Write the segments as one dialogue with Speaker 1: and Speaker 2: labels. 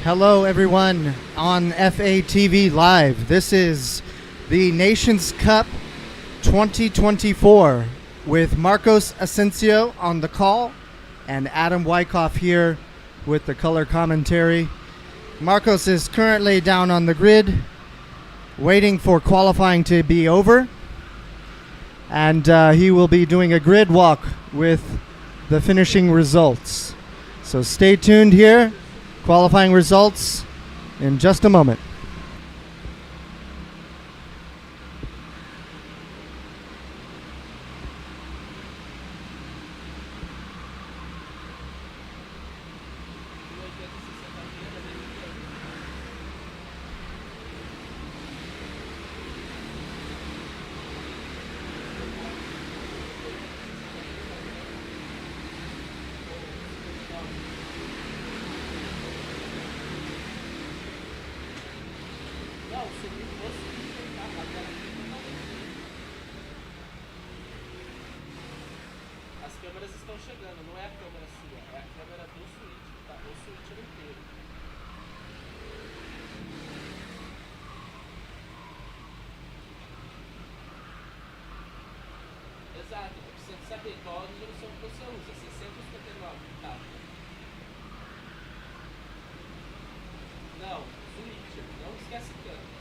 Speaker 1: Hello, everyone on FATV Live. This is the Nations Cup 2024 with Marcos Asensio on the call and Adam Wyckoff here with the color commentary. Marcos is currently down on the grid waiting for qualifying to be over, and he will be doing a grid walk with the finishing results. So stay tuned here. Qualifying results in just a moment.
Speaker 2: Exato, você precisa saber qual a resolução que você usa, 60 ou 59, tá? Não, switcher, não esquece tanto.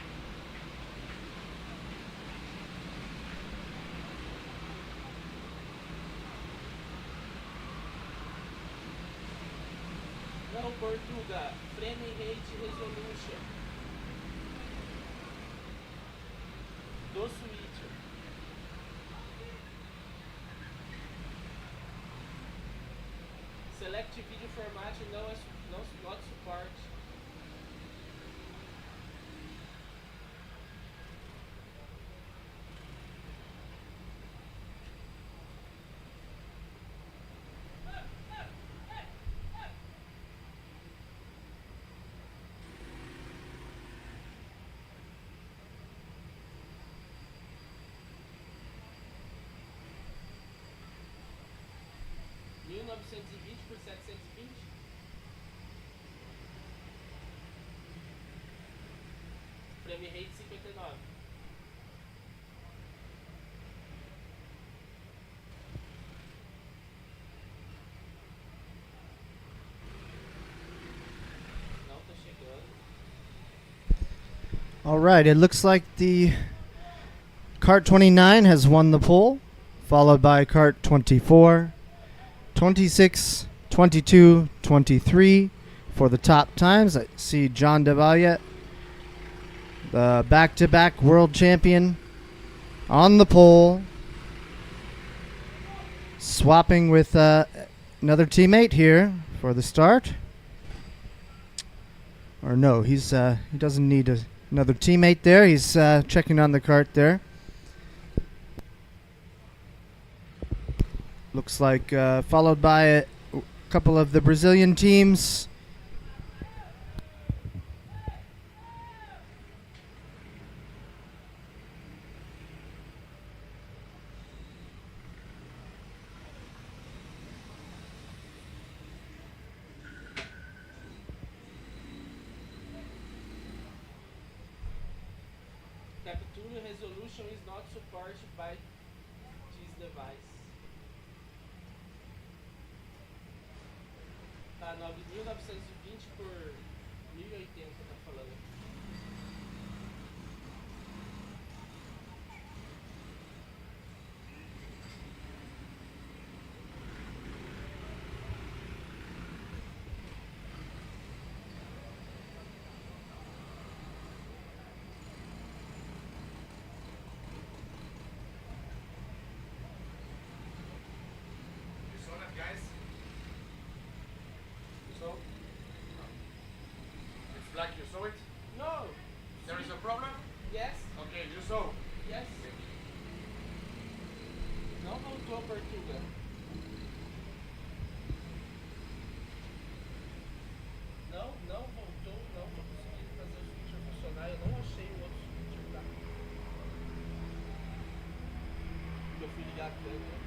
Speaker 2: Não, Portuga, frame rate resolution do switcher. Select video format not support. Por 720. Frame rate 59. Não tá chegando.
Speaker 1: All right, it looks like the Kart 29 has won the pole, followed by Kart 24, 26, 22, 23 for the top times. I see John DeValle, the back-to-back world champion, on the pole, swapping with another teammate here for the start. Or no, he doesn't need another teammate there. He's checking on the kart there. Looks like followed by a couple of the Brazilian teams.
Speaker 2: Capture resolution is not supported by this device. Tá, 9.920 por 1080 tá falando aqui.
Speaker 3: Black, you saw it?
Speaker 2: No.
Speaker 3: There is a problem?
Speaker 2: Yes.
Speaker 3: Okay, you saw.
Speaker 2: Yes. Não voltou a Portuga. Não voltou, não tô conseguindo fazer o switcher funcionar. Eu não achei o outro switcher, tá? Eu fui ligar a câmera.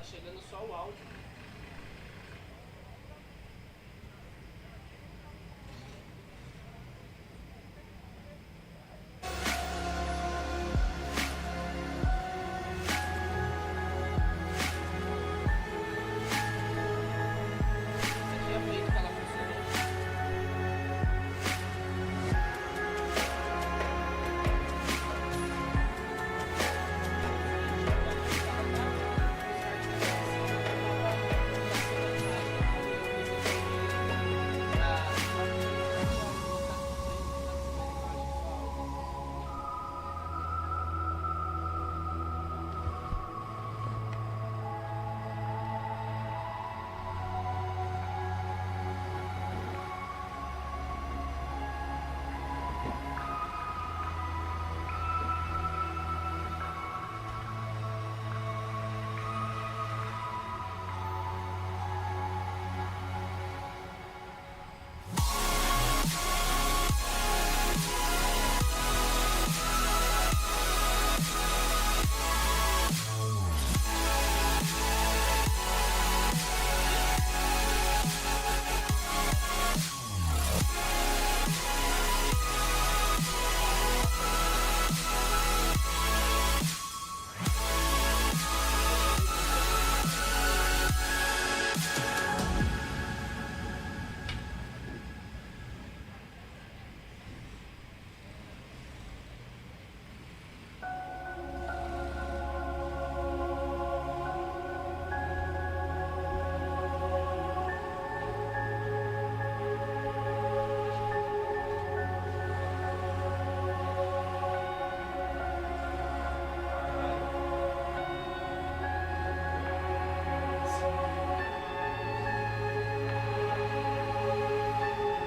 Speaker 2: chegando só o áudio. Você tinha feito que ela funcionou?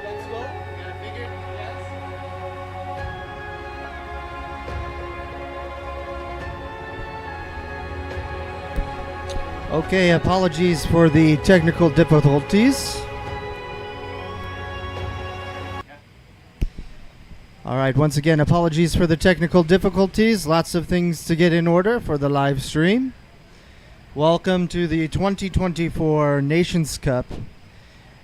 Speaker 2: Let's go. Yeah, figured. Yes.
Speaker 1: Okay, apologies for the technical difficulties. All right, once again, apologies for the technical difficulties. Lots of things to get in order for the live stream. Welcome to the 2024 Nations Cup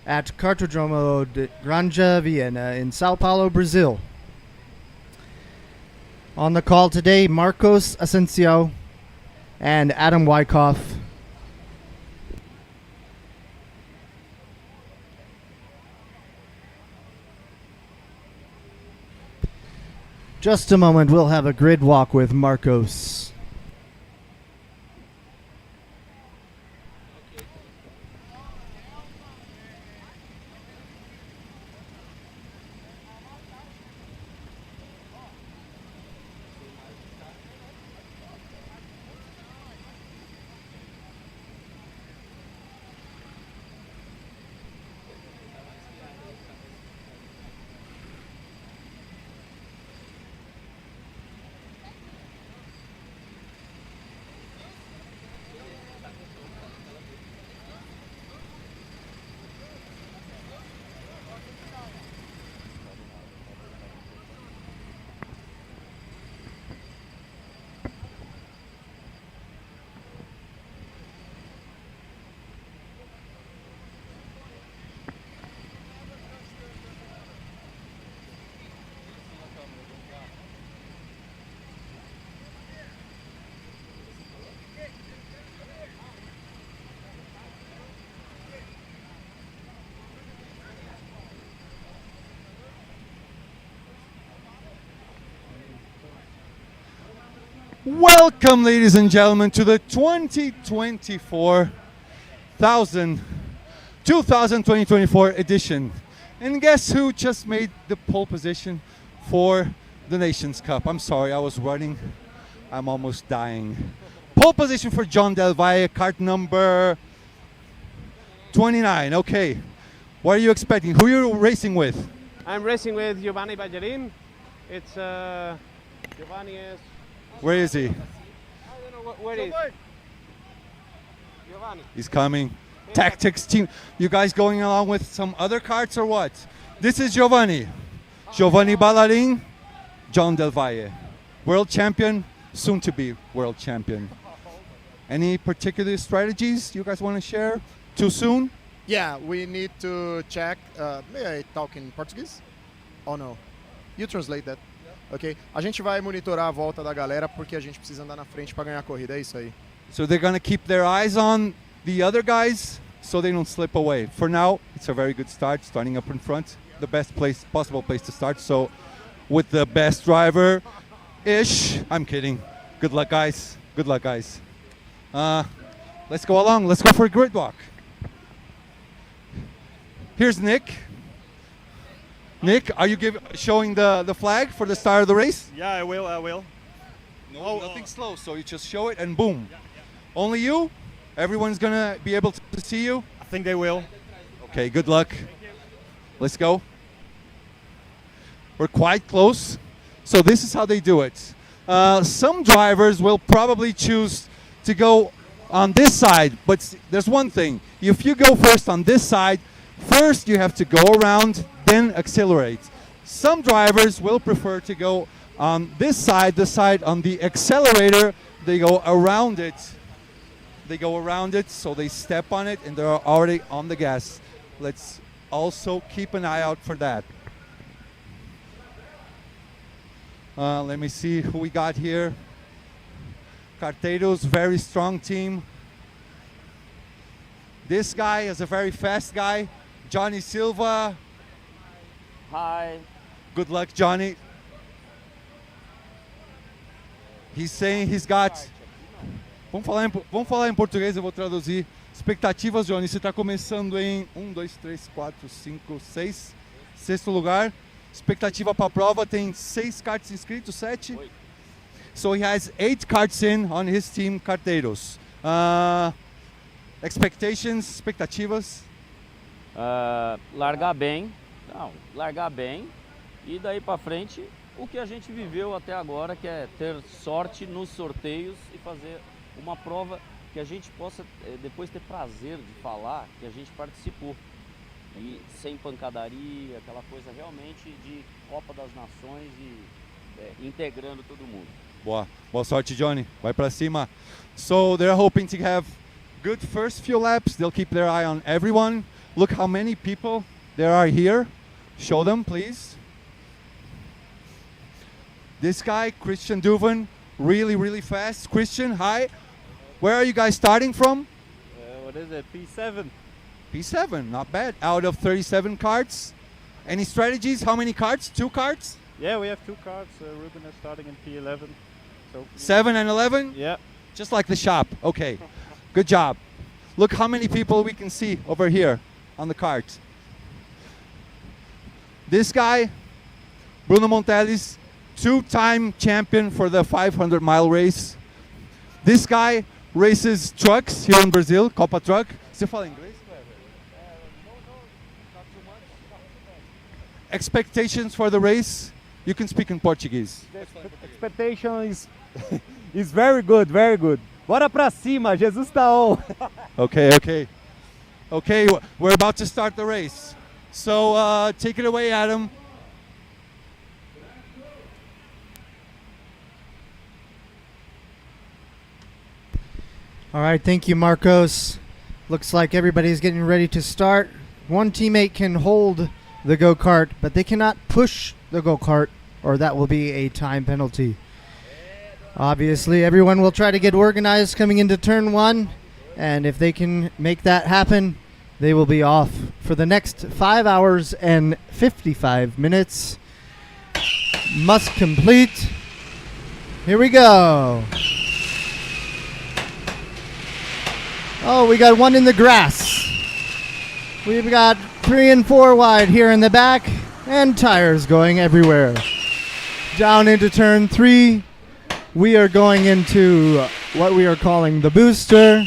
Speaker 1: at Cartodromo de Granja, Viana in Sao Paulo, Brazil. On the call today, Marcos Asensio and Adam Wyckoff. Just a moment, we'll have a grid walk with Marcos.
Speaker 4: Welcome, ladies and gentlemen, to the 2024 edition. And guess who just made the pole position for the Nations Cup? I'm sorry, I was running. I'm almost dying. Pole position for John Del Valle, kart number 29. Okay, what are you expecting? Who are you racing with?
Speaker 5: I'm racing with Giovanni Ballerin. It's Giovanni is.
Speaker 4: Where is he?
Speaker 5: I don't know where is. Giovanni.
Speaker 4: He's coming. Tactics team. You guys going along with some other karts or what? This is Giovanni. Giovanni Ballerin, John Del Valle. World champion, soon to be world champion. Any particular strategies you guys want to share? Too soon?
Speaker 6: Yeah, we need to check. May I talk in Portuguese? Oh no. You translate that. Ok. A gente vai monitorar a volta da galera porque a gente precisa andar na frente para ganhar a corrida. É isso aí.
Speaker 4: So they're going to keep their eyes on the other guys so they don't slip away. For now, it's a very good start, starting up in front. The best possible place to start. So with the best driver-ish. I'm kidding. Good luck, guys. Good luck, guys. Let's go along. Let's go for a grid walk. Here's Nick. Nick, are you showing the flag for the start of the race?
Speaker 7: Yeah, I will.
Speaker 4: No, nothing slow. So you just show it and boom. Only you? Everyone's gonna be able to see you?
Speaker 7: I think they will.
Speaker 4: Okay, good luck. Let's go. We're quite close. So this is how they do it. Some drivers will probably choose to go on this side, but there's one thing. If you go first on this side, first you have to go around, then accelerate. Some drivers will prefer to go on this side, the side on the accelerator. They go around it. They go around it, so they step on it, and they're already on the gas. Let's also keep an eye out for that. Let me see who we got here. Carteiros, very strong team. This guy is a very fast guy. Johnny Silva.
Speaker 8: Hi.
Speaker 4: Good luck, Johnny. He's saying he's got... Vamos falar em português, eu vou traduzir. Expectativas, Johnny, você está começando em 1, 2, 3, 4, 5, 6. Sexto lugar. Expectativa para a prova, tem 6 karts inscritos, 7. So he has 8 karts in on his team, Carteiros. Expectations, expectativas?
Speaker 8: Largar bem. Não, largar bem. E daí para frente, o que a gente viveu até agora, que é ter sorte nos sorteios e fazer uma prova que a gente possa depois ter prazer de falar que a gente participou. E sem pancadaria, aquela coisa realmente de Copa das Nações e integrando todo mundo.
Speaker 4: Boa sorte, Johnny. Vai pra cima. So they're hoping to have good first few laps. They'll keep their eye on everyone. Look how many people there are here. Show them, please. This guy, Christian Duven, really fast. Christian, hi. Where are you guys starting from?
Speaker 7: What is it? P7.
Speaker 4: P7, not bad. Out of 37 karts. Any strategies? How many karts? 2 karts?
Speaker 7: Yeah, we have 2 cars. Ruben is starting in P11. So
Speaker 4: 7 and 11?
Speaker 7: Yeah.
Speaker 4: Just like the shop. Okay. Good job. Look how many people we can see over here on the kart. This guy, Bruno Montelis, 2-time champion for the 500-mile race. This guy races trucks here in Brazil, Copa Truck. Você fala inglês? Expectations for the race? You can speak in Portuguese.
Speaker 9: The expectation is very good, very good. Bora pra cima, Jesus tá on.
Speaker 4: Okay, we're about to start the race. So take it away, Adam.
Speaker 1: All right, thank you, Marcos. Looks like everybody's getting ready to start. One teammate can hold the go-kart, but they cannot push the go-kart, or that will be a time penalty. Obviously, everyone will try to get organized coming into turn 1, and if they can make that happen, they will be off for the next 5 hours and 55 minutes. Must complete. Here we go. Oh, we got one in the grass. We've got 3 and 4 wide here in the back, and tires going everywhere. Down into turn 3, we are going into what we are calling the booster.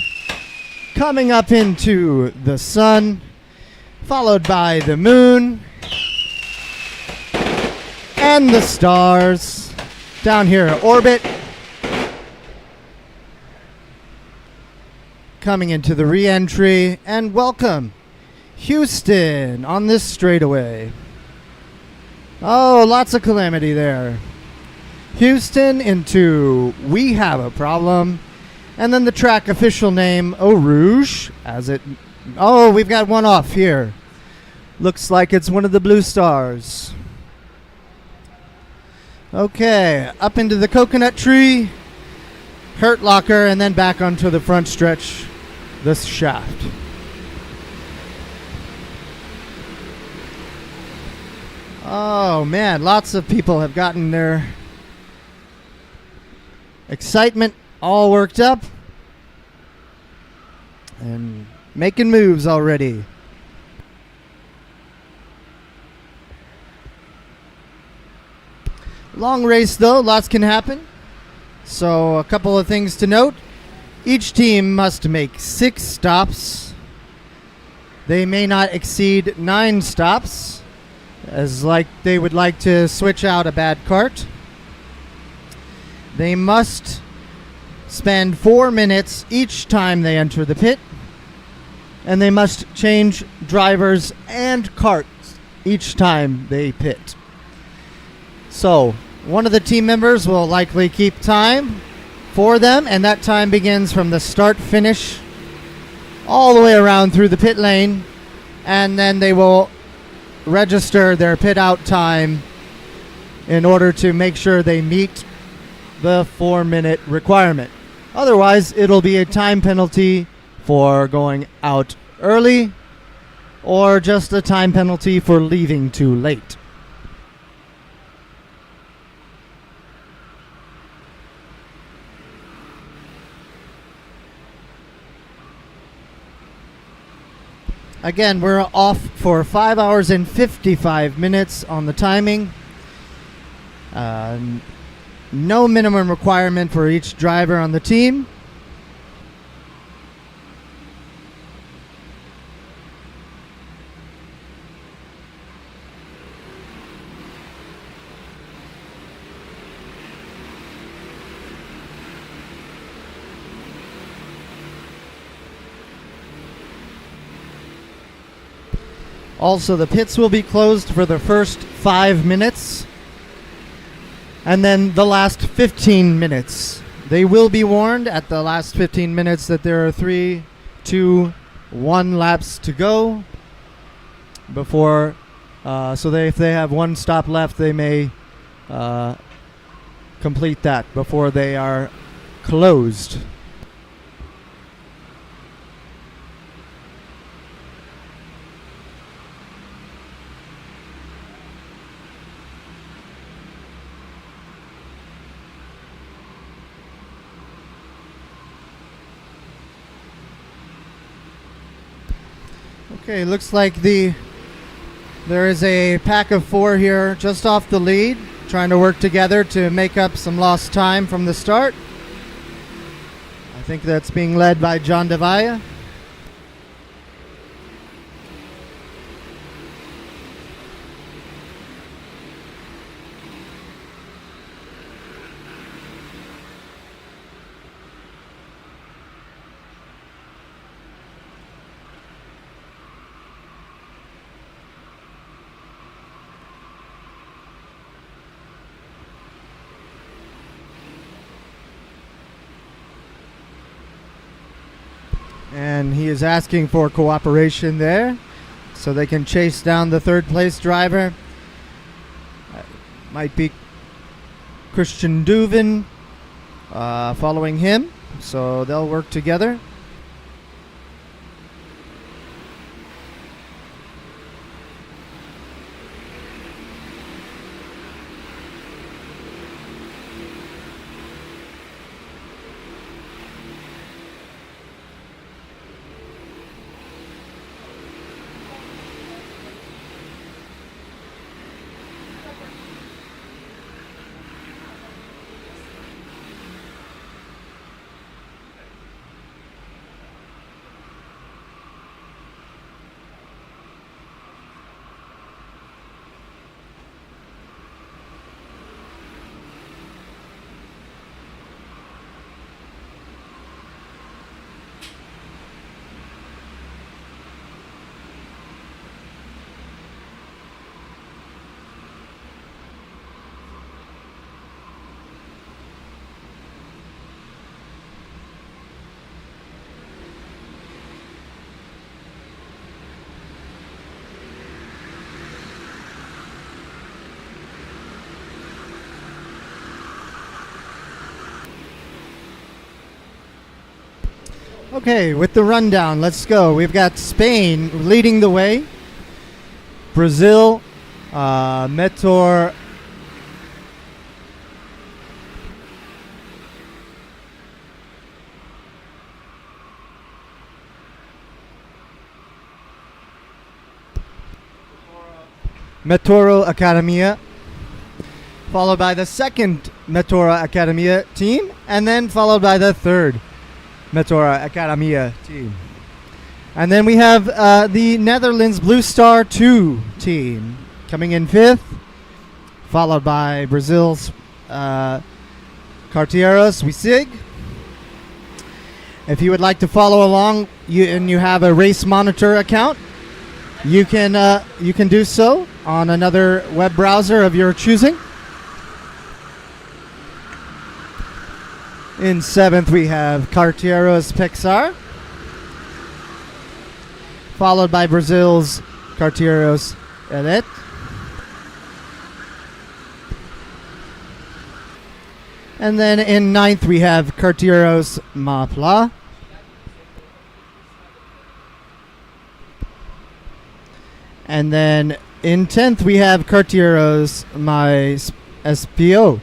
Speaker 1: Coming up into the sun, followed by the moon, and the stars. Down here, orbit. Coming into the re-entry, and welcome Houston on this straightaway. Oh, lots of calamity there. Houston into We Have a Problem. And then the track official name, Eau Rouge, as it... Oh, we've got one off here. Looks like it's one of the Blue Stars. Okay, up into the coconut tree, Hurt Locker, and then back onto the front stretch, this shaft. Oh man, lots of people have gotten their excitement all worked up and making moves already. Long race though, lots can happen. So a couple of things to note. Each team must make 6 stops. They may not exceed 9 stops, as like they would like to switch out a bad kart. They must spend 4 minutes each time they enter the pit, and they must change drivers and karts each time they pit. So one of the team members will likely keep time for them, and that time begins from the start finish all the way around through the pit lane, and then they will register their pit out time in order to make sure they meet the 4-minute requirement. Otherwise, it'll be a time penalty for going out early or just a time penalty for leaving too late. Again, we're off for 5 hours and 55 minutes on the timing. No minimum requirement for each driver on the team. Also, the pits will be closed for the first 5 minutes, and then the last 15 minutes. They will be warned at the last 15 minutes that there are 3, 2, 1 laps to go before, so if they have 1 stop left, they may complete that before they are closed. Okay, looks like there is a pack of 4 here just off the lead, trying to work together to make up some lost time from the start. I think that's being led by John Devaya. And he is asking for cooperation there so they can chase down the 3rd place driver. Might be Christian Duvin following him, so they'll work together. Okay, with the rundown, let's go. We've got Spain leading the way. Brazil, Meteor. Metoro Academia, followed by the second Meteora Academia team, and then followed by the third Meteora Academia team. And then we have the Netherlands Blue Star 2 team coming in fifth, followed by Brazil's Carteiros Wisig. If you would like to follow along and you have a Race Monitor account, you can do so on another web browser of your choosing. In seventh, we have Carteiros Pixar, followed by Brazil's Carteiros Elite. And then in ninth, we have Carteiros Mapla. And then in 10th, we have Carteiros My SPO.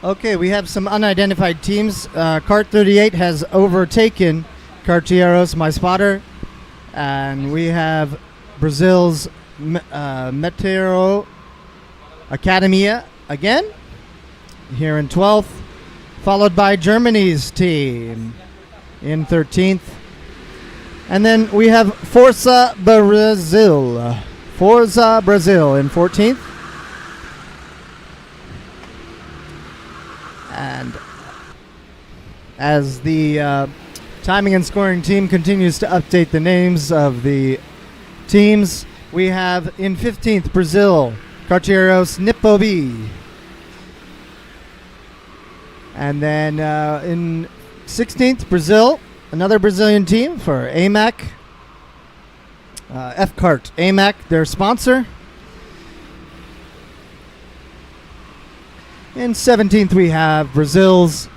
Speaker 1: Okay, we have some unidentified teams. Kart 38 has overtaken Carteiros My Spotter. And we have Brazil's Meteoro Academia again, here in 12th, followed by Germany's team in 13th. And then we have Forza Brazil in 14th. And as the timing and scoring team continues to update the names of the teams, we have in 15th Brazil, Carteiros Nipobi. And then in 16th Brazil, another Brazilian team for AMAC, F-Kart AMAC, their sponsor. In 17th, we have Brazil's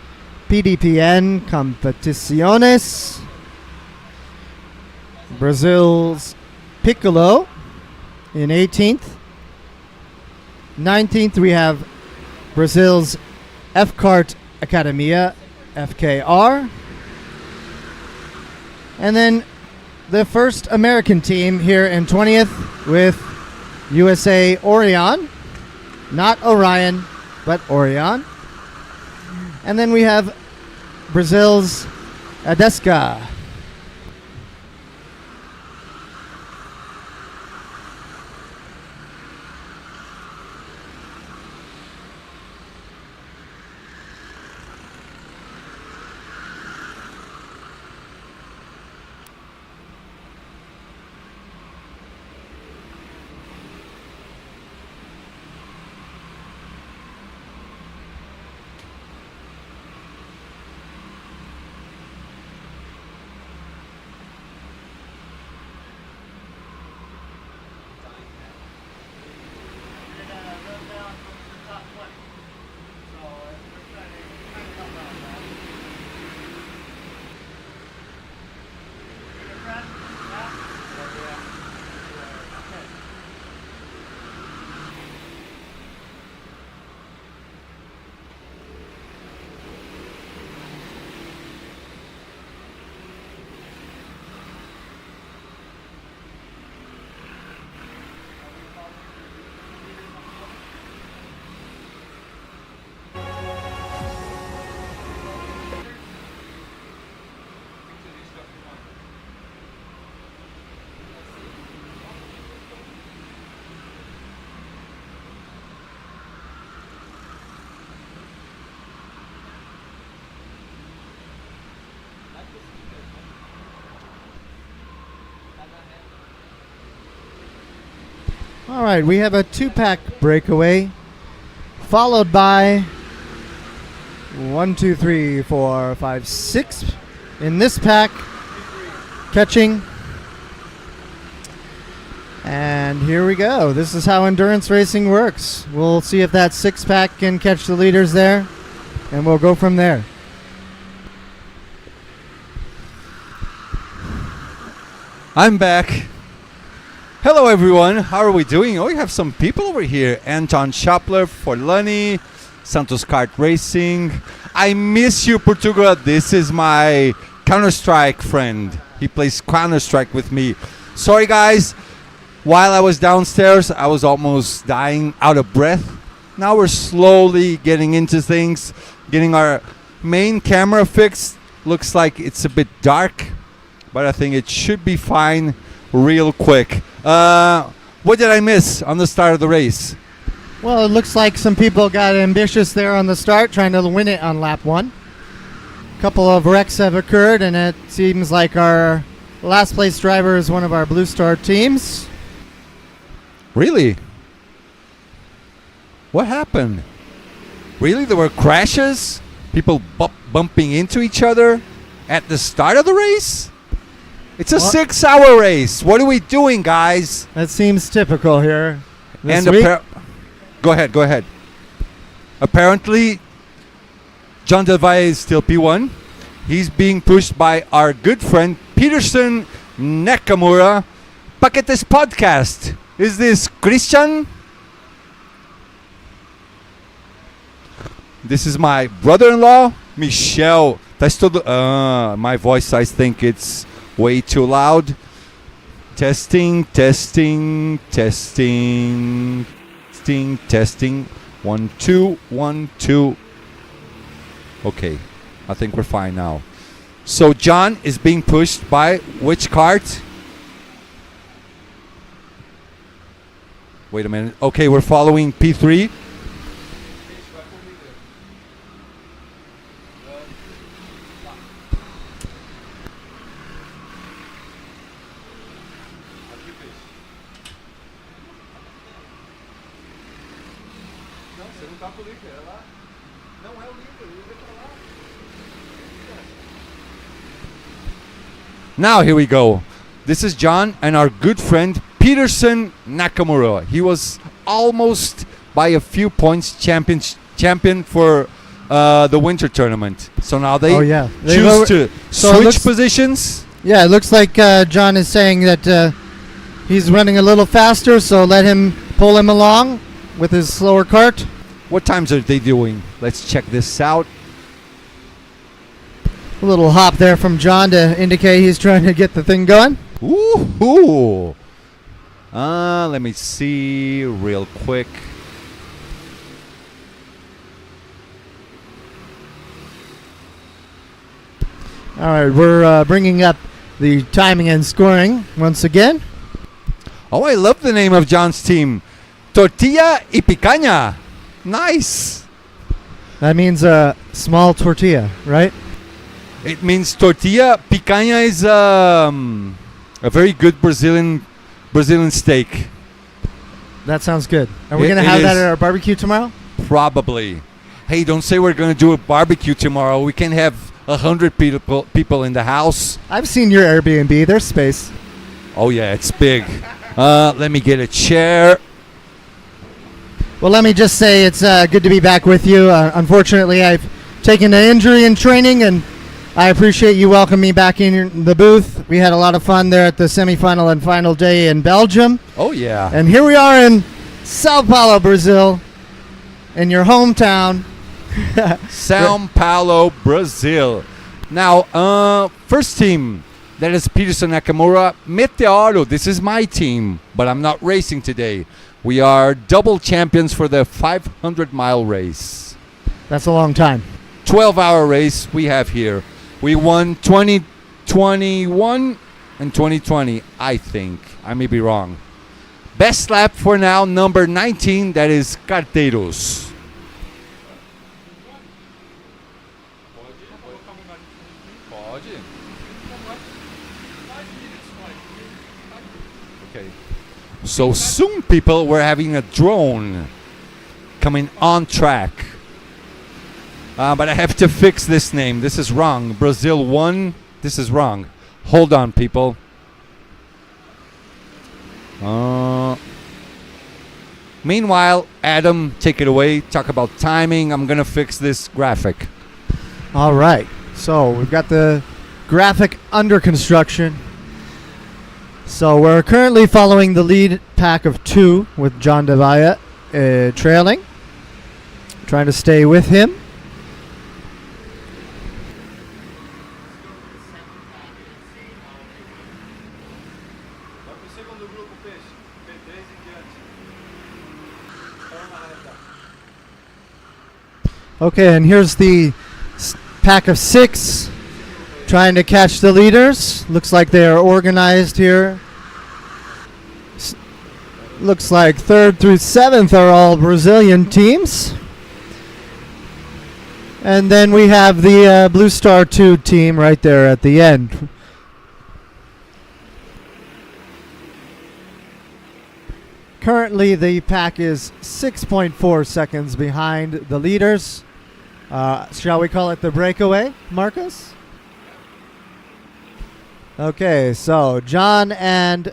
Speaker 1: PDPN Competiciones, Brazil's Piccolo in 18th. 19th, we have Brazil's F-Kart Academia, FKR. And then the first American team here in 20th with USA Orion, not Orion, but Orion. And then we have Brazil's Adesca. All right, we have a 2-pack breakaway, followed by 1, 2, 3, 4, 5, 6 in this pack, catching. And here we go. This is how endurance racing works. We'll see if that 6-pack can catch the leaders there, and we'll go from there.
Speaker 4: I'm back. Hello everyone, how are we doing? Oh, we have some people over here. Anton Schapler, Forlani, Santos Kart Racing. I miss you, Portugal. This is my Counter-Strike friend. He plays Counter-Strike with me. Sorry guys, while I was downstairs, I was almost dying out of breath. Now we're slowly getting into things, getting our main camera fixed. Looks like it's a bit dark, but I think it should be fine real quick. What did I miss on the start of the race?
Speaker 1: Well, it looks like some people got ambitious there on the start, trying to win it on lap 1. A couple of wrecks have occurred, and it seems like our last place driver is one of our Blue Star teams.
Speaker 4: Really? What happened? Really? There were crashes? People bumping into each other at the start of the race? It's a 6-hour race. What are we doing, guys?
Speaker 1: That seems typical here this
Speaker 4: And
Speaker 1: week.
Speaker 4: Go ahead. Apparently, John Del Valle is still P1. He's being pushed by our good friend Peterson Nakamura. Paquetes Podcast. Is this Christian? This is my brother-in-law, Michel. My voice, I think it's way too loud. Testing. 1, 2, 1, 2. Okay, I think we're fine now. So John is being pushed by which cart? Wait a minute. Okay, we're following P3. Now here we go. This is John and our good friend Peterson Nakamura. He was almost by a few points champion for the winter tournament. So now they choose to switch positions.
Speaker 1: Yeah, it looks like John is saying that he's running a little faster, so let him pull him along with his slower cart.
Speaker 4: What times are they doing? Let's check this out.
Speaker 1: A little hop there from John to indicate he's trying to get the thing going.
Speaker 4: Ooh. Let me see real quick.
Speaker 1: All right, we're bringing up the timing and scoring once again.
Speaker 4: Oh, I love the name of John's team. Tortilla y picaña. Nice.
Speaker 1: That means a small tortilla, right?
Speaker 4: It means tortilla. Picanha is a very good Brazilian steak.
Speaker 1: That sounds good. Are we going to have that at our barbecue tomorrow?
Speaker 4: Probably. Hey, don't say we're going to do a barbecue tomorrow. We can have 100 people in the house.
Speaker 1: I've seen your Airbnb. There's space.
Speaker 4: Oh, yeah, it's big. Let me get a chair.
Speaker 1: Well, let me just say it's good to be back with you. Unfortunately, I've taken an injury in training, and I appreciate you welcoming me back in the booth. We had a lot of fun there at the semifinal and final day in Belgium.
Speaker 4: Oh, yeah.
Speaker 1: And here we are in Sao Paulo, Brazil, in your hometown.
Speaker 4: Sao Paulo, Brazil. Now, first team, that is Peterson Nakamura. Meteoro, this is my team, but I'm not racing today. We are double champions for the 500-mile race.
Speaker 1: That's a long time.
Speaker 4: 12-hour race we have here. We won 2021 and 2020, I think. I may be wrong. Best lap for now, number 19, that is Carteiros. So soon, people, we're having a drone coming on track. But I have to fix this name. This is wrong. Brazil 1. This is wrong. Hold on, people. Meanwhile, Adam, take it away. Talk about timing. I'm going to fix this graphic.
Speaker 1: All right. So we've got the graphic under construction. So we're currently following the lead pack of 2 with John Devaya trailing. Trying to stay with him. Okay, and here's the pack of 6 trying to catch the leaders. Looks like they are organized here. Looks like 3rd through 7th are all Brazilian teams. And then we have the Blue Star 2 team right there at the end. Currently, the pack is 6.4 seconds behind the leaders. Shall we call it the breakaway, Marcos? Okay, so John and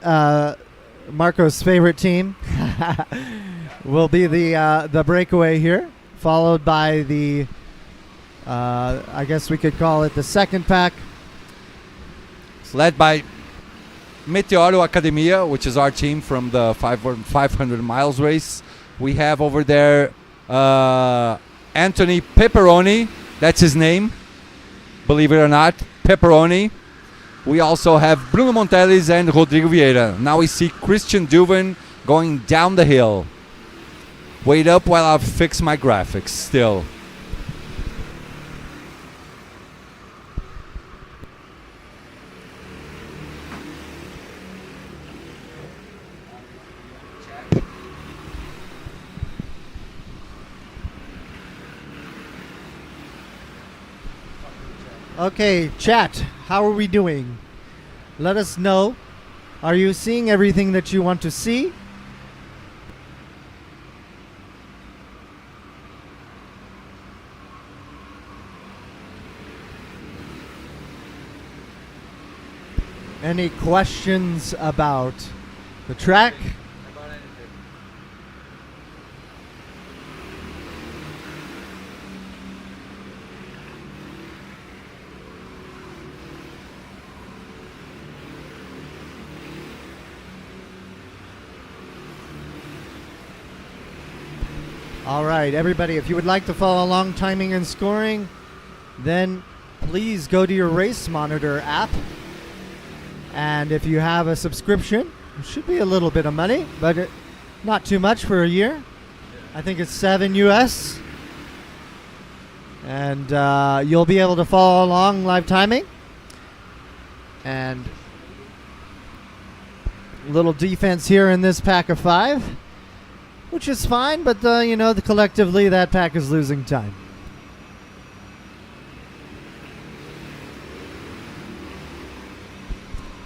Speaker 1: Marcos' favorite team will be the breakaway here, followed by the, I guess we could call it the second pack.
Speaker 4: It's led by Meteoro Academia, which is our team from the 500 miles race. We have over there Anthony Pepperoni, that's his name, believe it or not, Pepperoni. We also have Bruno Montelis and Rodrigo Vieira. Now we see Christian Duven going down the hill. Wait up while I fix my graphics still.
Speaker 1: Okay, chat, how are we doing? Let us know. Are you seeing everything that you want to see? Any questions about the track? All right, everybody, if you would like to follow along timing and scoring, then please go to your race monitor app. And if you have a subscription, it should be a little bit of money, but not too much for a year. I think it's $7 US. And you'll be able to follow along live timing. And a little defense here in this pack of 5. Which is fine, but collectively that pack is losing time.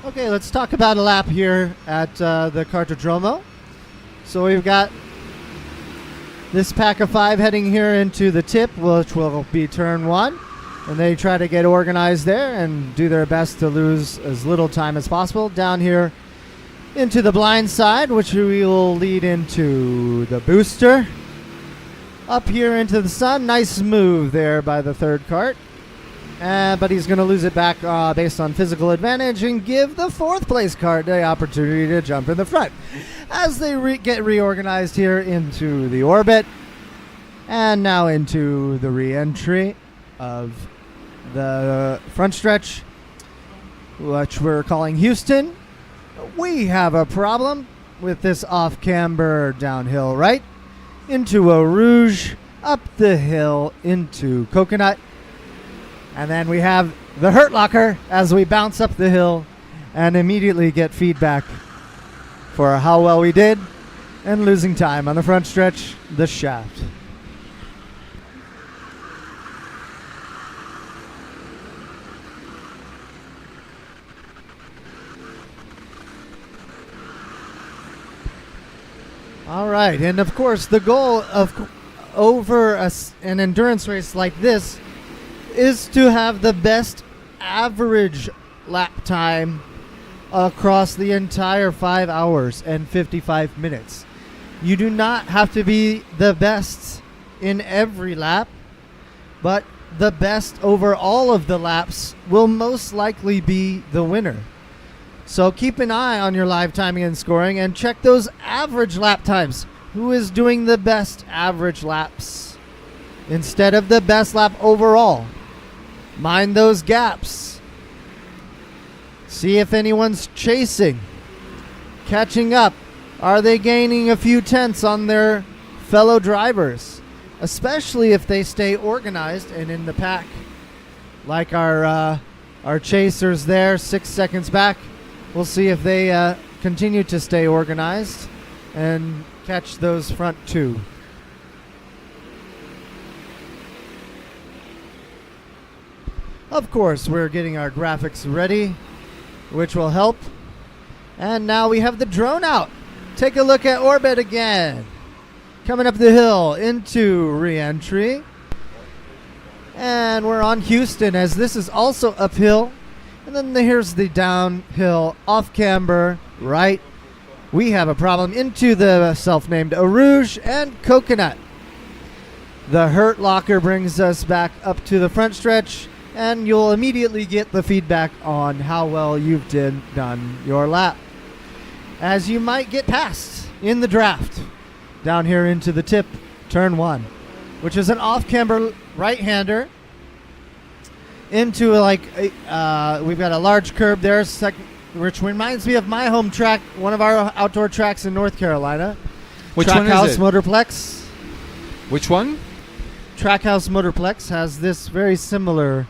Speaker 1: Okay, let's talk about a lap here at the Cartodromo. So we've got this pack of 5 heading here into the tip, which will be turn 1. And they try to get organized there and do their best to lose as little time as possible. Down here into the blind side, which we will lead into the booster. Up here into the sun. Nice move there by the third kart. But he's going to lose it back based on physical advantage and give the 4th place kart the opportunity to jump in the front. As they get reorganized here into the orbit. And now into the re-entry of the front stretch, which we're calling Houston. We have a problem with this off-camber downhill right into Eau Rouge, up the hill into Coconut. And then we have the Hurt Locker as we bounce up the hill and immediately get feedback for how well we did and losing time on the front stretch, the shaft. All right, and of course, the goal of over an endurance race like this is to have the best average lap time across the entire 5 hours and 55 minutes. You do not have to be the best in every lap, but the best over all of the laps will most likely be the winner. So keep an eye on your live timing and scoring and check those average lap times. Who is doing the best average laps instead of the best lap overall? Mind those gaps. See if anyone's chasing, catching up. Are they gaining a few tenths on their fellow drivers? Especially if they stay organized and in the pack. Like our chasers there, 6 seconds back. We'll see if they continue to stay organized and catch those front two. Of course, we're getting our graphics ready, which will help. And now we have the drone out. Take a look at orbit again. Coming up the hill into re-entry. And we're on Houston, as this is also uphill. And then here's the downhill off camber right. We have a problem into the self-named Arouge and Coconut. The Hurt Locker brings us back up to the front stretch, and you'll immediately get the feedback on how well you've done your lap, as you might get passed in the draft down here into the tip, turn 1, which is an off-camber right-hander into we've got a large curb there, which reminds me of my home track, one of our outdoor tracks in North Carolina.
Speaker 4: Which one is
Speaker 1: Trackhouse
Speaker 4: it?
Speaker 1: Motorplex.
Speaker 4: Which one?
Speaker 1: Trackhouse Motorplex has this very similar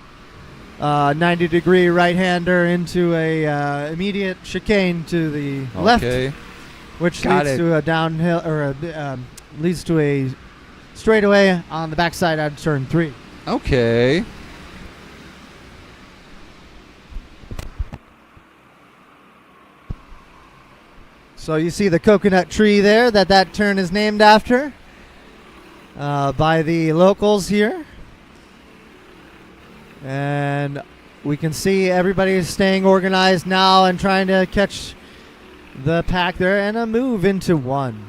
Speaker 1: 90-degree right-hander into a immediate chicane to the left, which leads to a downhill or leads to a straightaway on the backside out of turn 3.
Speaker 4: Okay.
Speaker 1: So you see the coconut tree there that turn is named after by the locals here. And we can see everybody is staying organized now and trying to catch the pack there, and a move into 1.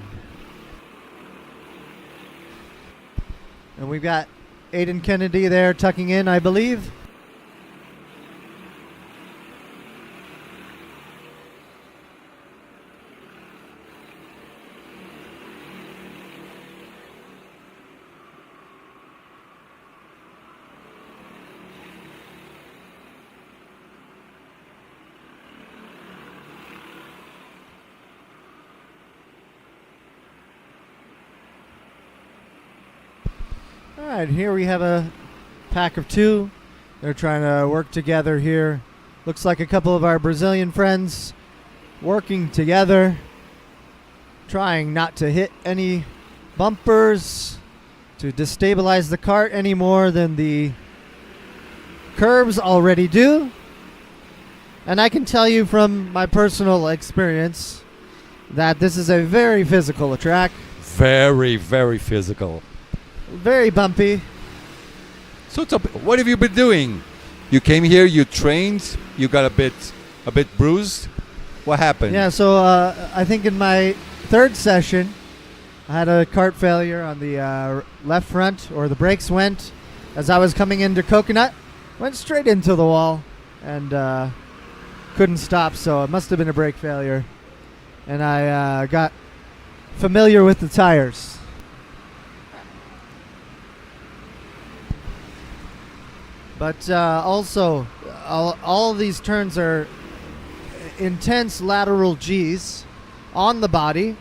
Speaker 1: And we've got Aiden Kennedy there tucking in, I believe. All right, here we have a pack of 2. They're trying to work together here. Looks like a couple of our Brazilian friends working together, trying not to hit any bumpers, to destabilize the cart any more than the curbs already do. And I can tell you from my personal experience that this is a very physical track.
Speaker 4: Very, very physical.
Speaker 1: Very bumpy.
Speaker 4: So what have you been doing? You came here, you trained, you got a bit bruised. What happened?
Speaker 1: Yeah, so I think in my 3rd session, I had a cart failure on the left front, or the brakes went as I was coming into Coconut, went straight into the wall, and couldn't stop, so it must have been a brake failure. And I got familiar with the tires. But also, all of these turns are intense lateral Gs on the body.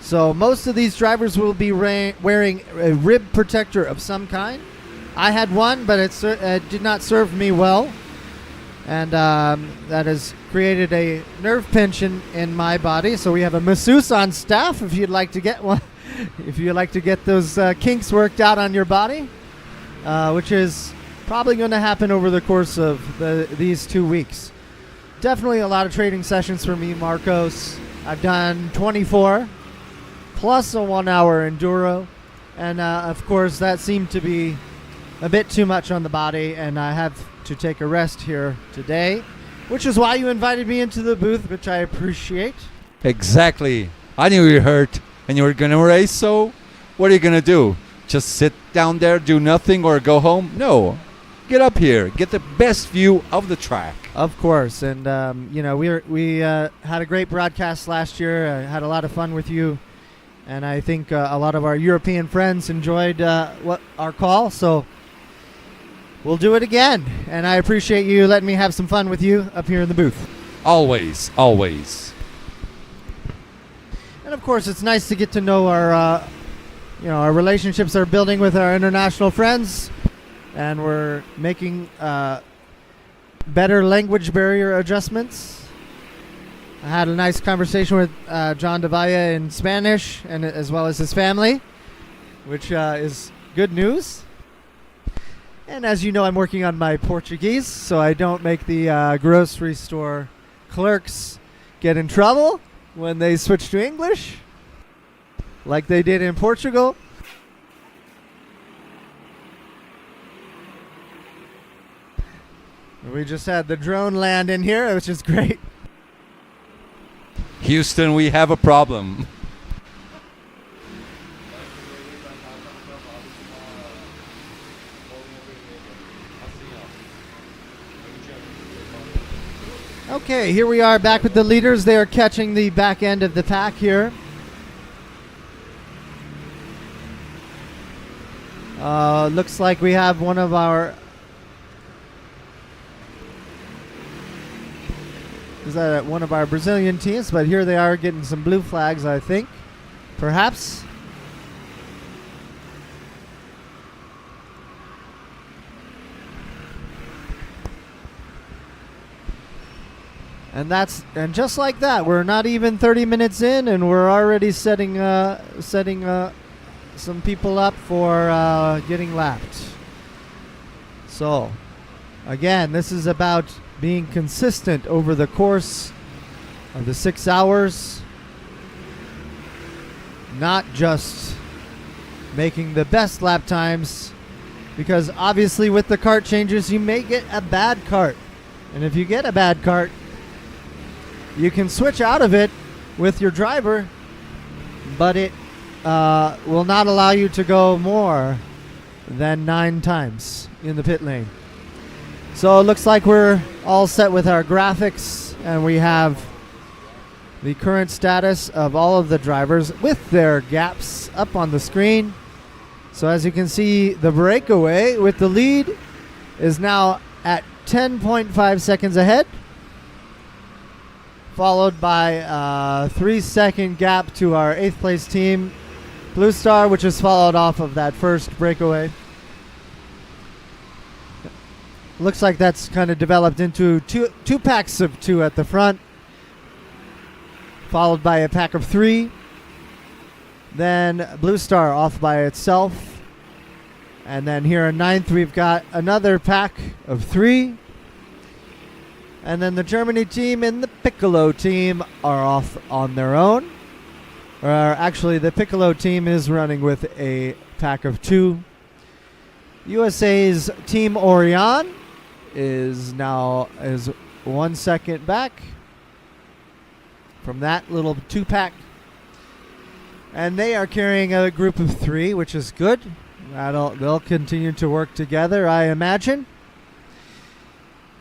Speaker 1: So most of these drivers will be wearing a rib protector of some kind. I had one, but it did not serve me well. And that has created a nerve pinch in my body. So we have a masseuse on staff if you'd like to get one. If you'd like to get those kinks worked out on your body, which is probably going to happen over the course of these 2 weeks. Definitely a lot of training sessions for me, Marcos. I've done 24 plus a 1 hour enduro. And of course, that seemed to be a bit too much on the body, and I have to take a rest here today, which is why you invited me into the booth, which I appreciate.
Speaker 4: Exactly. I knew you were hurt and you were going to race, so what are you going to do? Just sit down there, do nothing, or go home? No. Get up here. Get the best view of the track.
Speaker 1: Of course. And, we had a great broadcast last year. I had a lot of fun with you. And I think a lot of our European friends enjoyed our call. So we'll do it again. And I appreciate you letting me have some fun with you up here in the booth.
Speaker 4: Always, always.
Speaker 1: And of course, it's nice to get to know our relationships are building with our international friends, and we're making better language barrier adjustments. I had a nice conversation with John DeVaya in Spanish, and as well as his family, which is good news. And as you know, I'm working on my Portuguese, so I don't make the grocery store clerks get in trouble when they switch to English, like they did in Portugal. We just had the drone land in here, which is great.
Speaker 4: Houston, we have a problem.
Speaker 1: Okay, here we are back with the leaders. They are catching the back end of the pack here. Looks like we have one of our... Is that one of our Brazilian teams? But here they are getting some blue flags, I think. Perhaps. And just like that, we're not even 30 minutes in, and we're already setting some people up for getting lapped. So, again, this is about being consistent over the course of the 6 hours, not just making the best lap times, because obviously with the kart changes you may get a bad kart, and if you get a bad kart you can switch out of it with your driver, but it will not allow you to go more than 9 times in the pit lane. So it looks like we're all set with our graphics, and we have the current status of all of the drivers with their gaps up on the screen. So as you can see, the breakaway with the lead is now at 10.5 seconds ahead, followed by a 3-second gap to our 8th place team, Blue Star, which is followed off of that first breakaway. Looks like that's kind of developed into two packs of 2 at the front, followed by a pack of 3. Then Blue Star off by itself. And then here in 9th, we've got another pack of 3. And then the Germany team and the Piccolo team are off on their own. Or actually, the Piccolo team is running with a pack of 2. USA's Team Orion is 1 second back from that little 2-pack, and they are carrying a group of 3, which is good. They'll continue to work together, I imagine.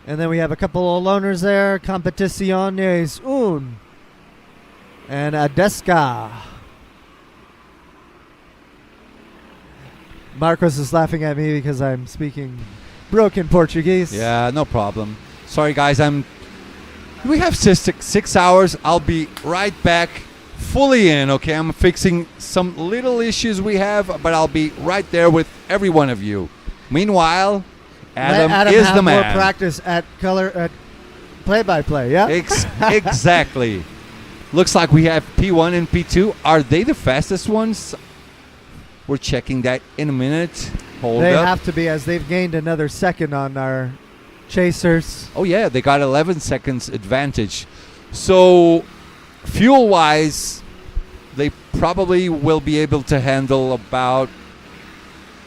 Speaker 1: And then we have a couple of loners there, Competiciones 1 and Adesca. Marcos is laughing at me because I'm speaking broken Portuguese.
Speaker 4: Yeah, no problem. Sorry, guys. We have 6 hours. I'll be right back, fully in. Okay, I'm fixing some little issues we have, but I'll be right there with every one of you. Meanwhile, Adam is the man.
Speaker 1: More practice at play-by-play. Yeah.
Speaker 4: Exactly. Looks like we have P1 and P2. Are they the fastest ones? We're checking that in a minute.
Speaker 1: They have to be, as they've gained another second on our chasers.
Speaker 4: Oh, yeah. They got 11 seconds advantage. So, fuel-wise, they probably will be able to handle about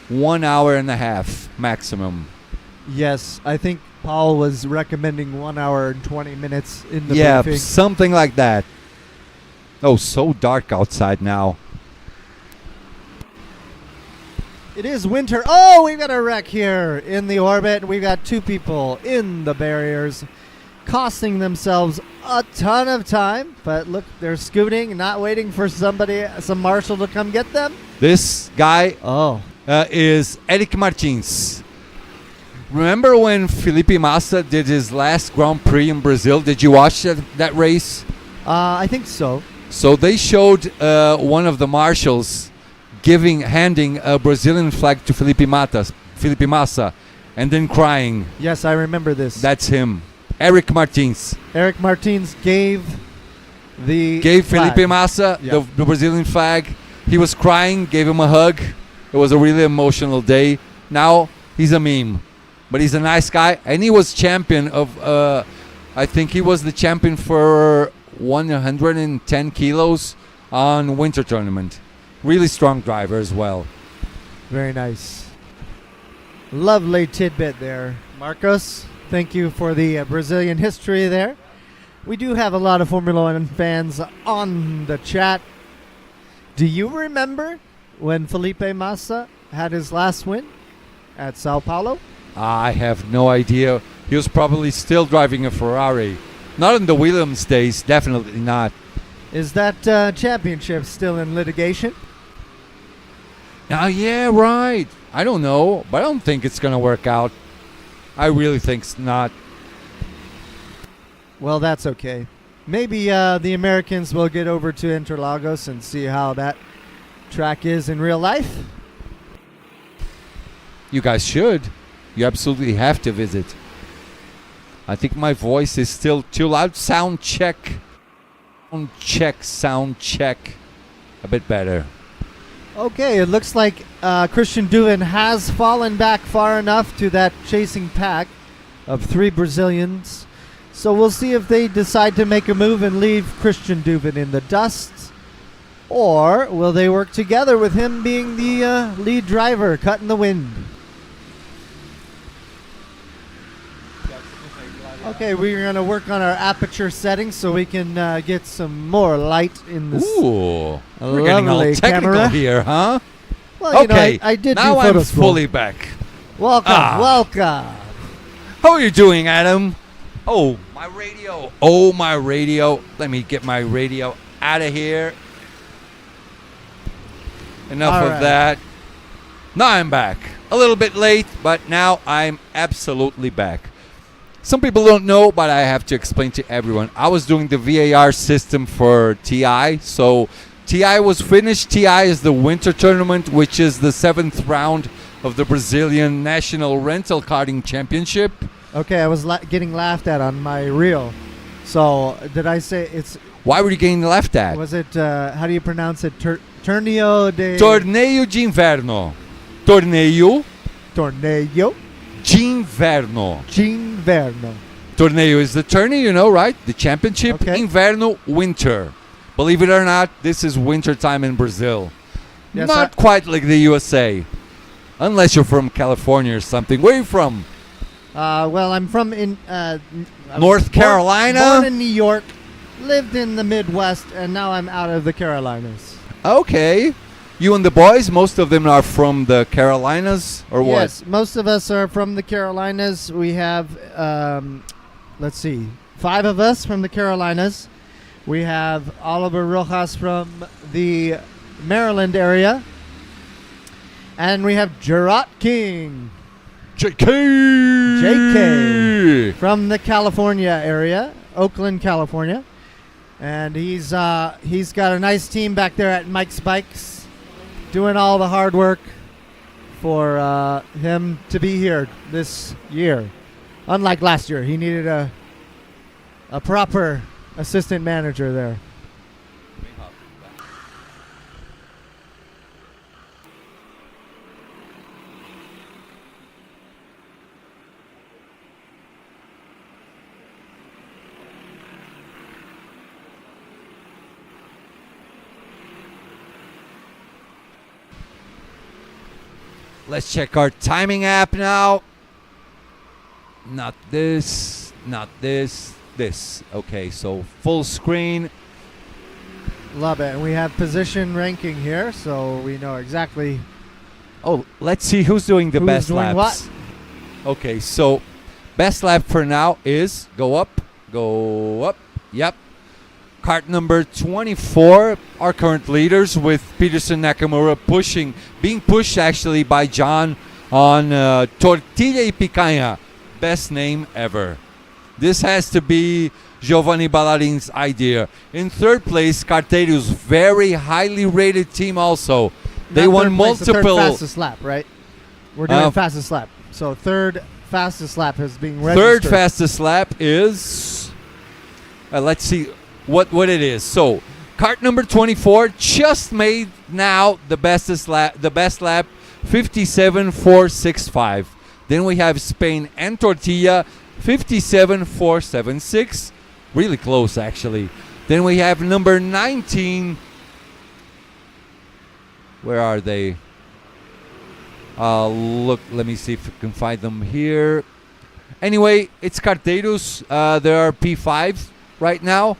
Speaker 4: 1 hour and a half maximum.
Speaker 1: Yes, I think Paul was recommending 1 hour and 20 minutes in the
Speaker 4: Yeah,
Speaker 1: briefing.
Speaker 4: something like that. Oh, so dark outside now.
Speaker 1: It is winter. Oh, we've got a wreck here in the orbit. We've got 2 people in the barriers, costing themselves a ton of time. But look, they're scooting, not waiting for some marshal to come get them.
Speaker 4: This guy
Speaker 1: Oh,
Speaker 4: is Eric Martins. Remember when Felipe Massa did his last Grand Prix in Brazil? Did you watch that race?
Speaker 1: I think so.
Speaker 4: So they showed one of the marshals handing a Brazilian flag to Felipe Massa, and then crying.
Speaker 1: Yes, I remember this.
Speaker 4: That's him, Eric Martins.
Speaker 1: Eric Martins gave
Speaker 4: Felipe Massa
Speaker 1: Yeah.
Speaker 4: the Brazilian flag. He was crying, gave him a hug. It was a really emotional day. Now he's a meme, but he's a nice guy, and he was champion of. I think he was the champion for 110 kilos on winter tournament. Really strong driver as well.
Speaker 1: Very nice. Lovely tidbit there, Marcos. Thank you for the Brazilian history there. We do have a lot of Formula One fans on the chat. Do you remember when Felipe Massa had his last win at Sao Paulo?
Speaker 4: I have no idea. He was probably still driving a Ferrari. Not in the Williams days, definitely not.
Speaker 1: Is that championship still in litigation?
Speaker 4: Yeah, right. I don't know, but I don't think it's going to work out. I really think it's not.
Speaker 1: Well, that's okay. Maybe the Americans will get over to Interlagos and see how that track is in real life.
Speaker 4: You guys should. You absolutely have to visit. I think my voice is still too loud. Sound check. Sound check. A bit better.
Speaker 1: Okay, it looks like Christian Duvin has fallen back far enough to that chasing pack of 3 Brazilians. So we'll see if they decide to make a move and leave Christian Duvin in the dust. Or will they work together with him being the lead driver, cutting the wind? Okay, we're going to work on our aperture settings so we can get some more light in this
Speaker 4: Ooh, we're getting all
Speaker 1: lovely
Speaker 4: technical
Speaker 1: camera.
Speaker 4: here, huh?
Speaker 1: Well,
Speaker 4: Okay,
Speaker 1: you know, I did
Speaker 4: now
Speaker 1: do
Speaker 4: I'm
Speaker 1: photo school.
Speaker 4: fully back.
Speaker 1: Welcome, welcome.
Speaker 4: How are you doing, Adam? Oh, my radio. Oh, my radio. Let me get my radio out of here. Enough
Speaker 1: All
Speaker 4: of
Speaker 1: right.
Speaker 4: that. Now I'm back. A little bit late, but now I'm absolutely back. Some people don't know, but I have to explain to everyone. I was doing the VAR system for TI. So TI was finished. TI is the winter tournament, which is the 7th round of the Brazilian National Rental Karting Championship.
Speaker 1: Okay, I was getting laughed at on my reel. So did I say it's?
Speaker 4: Why were you getting laughed at?
Speaker 1: Was it? How do you pronounce it? Torneo de
Speaker 4: Torneio de Inverno. Torneio
Speaker 1: Torneo
Speaker 4: de Inverno.
Speaker 1: Inverno.
Speaker 4: Torneio is the tourney, you know, right? The championship.
Speaker 1: Okay.
Speaker 4: Inverno, winter. Believe it or not, this is winter time in Brazil.
Speaker 1: Yes,
Speaker 4: Not quite like the USA. Unless you're from California or something. Where are you from?
Speaker 1: Well, I'm from
Speaker 4: North Carolina?
Speaker 1: Born in New York, lived in the Midwest, and now I'm out of the Carolinas.
Speaker 4: Okay. You and the boys, most of them are from the Carolinas, or what?
Speaker 1: Yes, most of us are from the Carolinas. We have, let's see, 5 of us from the Carolinas. We have Oliver Rojas from the Maryland area. And we have Gerard King. JK. From the California area, Oakland, California. And he's got a nice team back there at Mike's Bikes, doing all the hard work for him to be here this year. Unlike last year, he needed a proper assistant manager there.
Speaker 4: Let's check our timing app now. Not this, not this, this. Okay, so full screen.
Speaker 1: Love it. And we have position ranking here, so we know exactly
Speaker 4: Oh, let's see who's doing the
Speaker 1: who's
Speaker 4: best
Speaker 1: doing
Speaker 4: laps. Okay, so best lap for now is go up. Yep. Kart number 24, our current leaders with Peterson Nakamura being pushed actually by John on Tortilla y Picanha. Best name ever. This has to be Giovanni Ballarin's idea. In third place, Carteiro's very highly rated team also. They
Speaker 1: Not
Speaker 4: won
Speaker 1: third place, the
Speaker 4: multiple.
Speaker 1: third fastest lap, right? We're doing fastest lap. So third fastest lap is being registered.
Speaker 4: Third fastest lap is. Let's see what it is. So, kart number 24 just made now the best lap, 57.465. Then we have Spain and Tortilla, 57.476. Really close, actually. Then we have number 19. Where are they? Look, let me see if I can find them here. Anyway, it's Carteiros. They are P5 right now.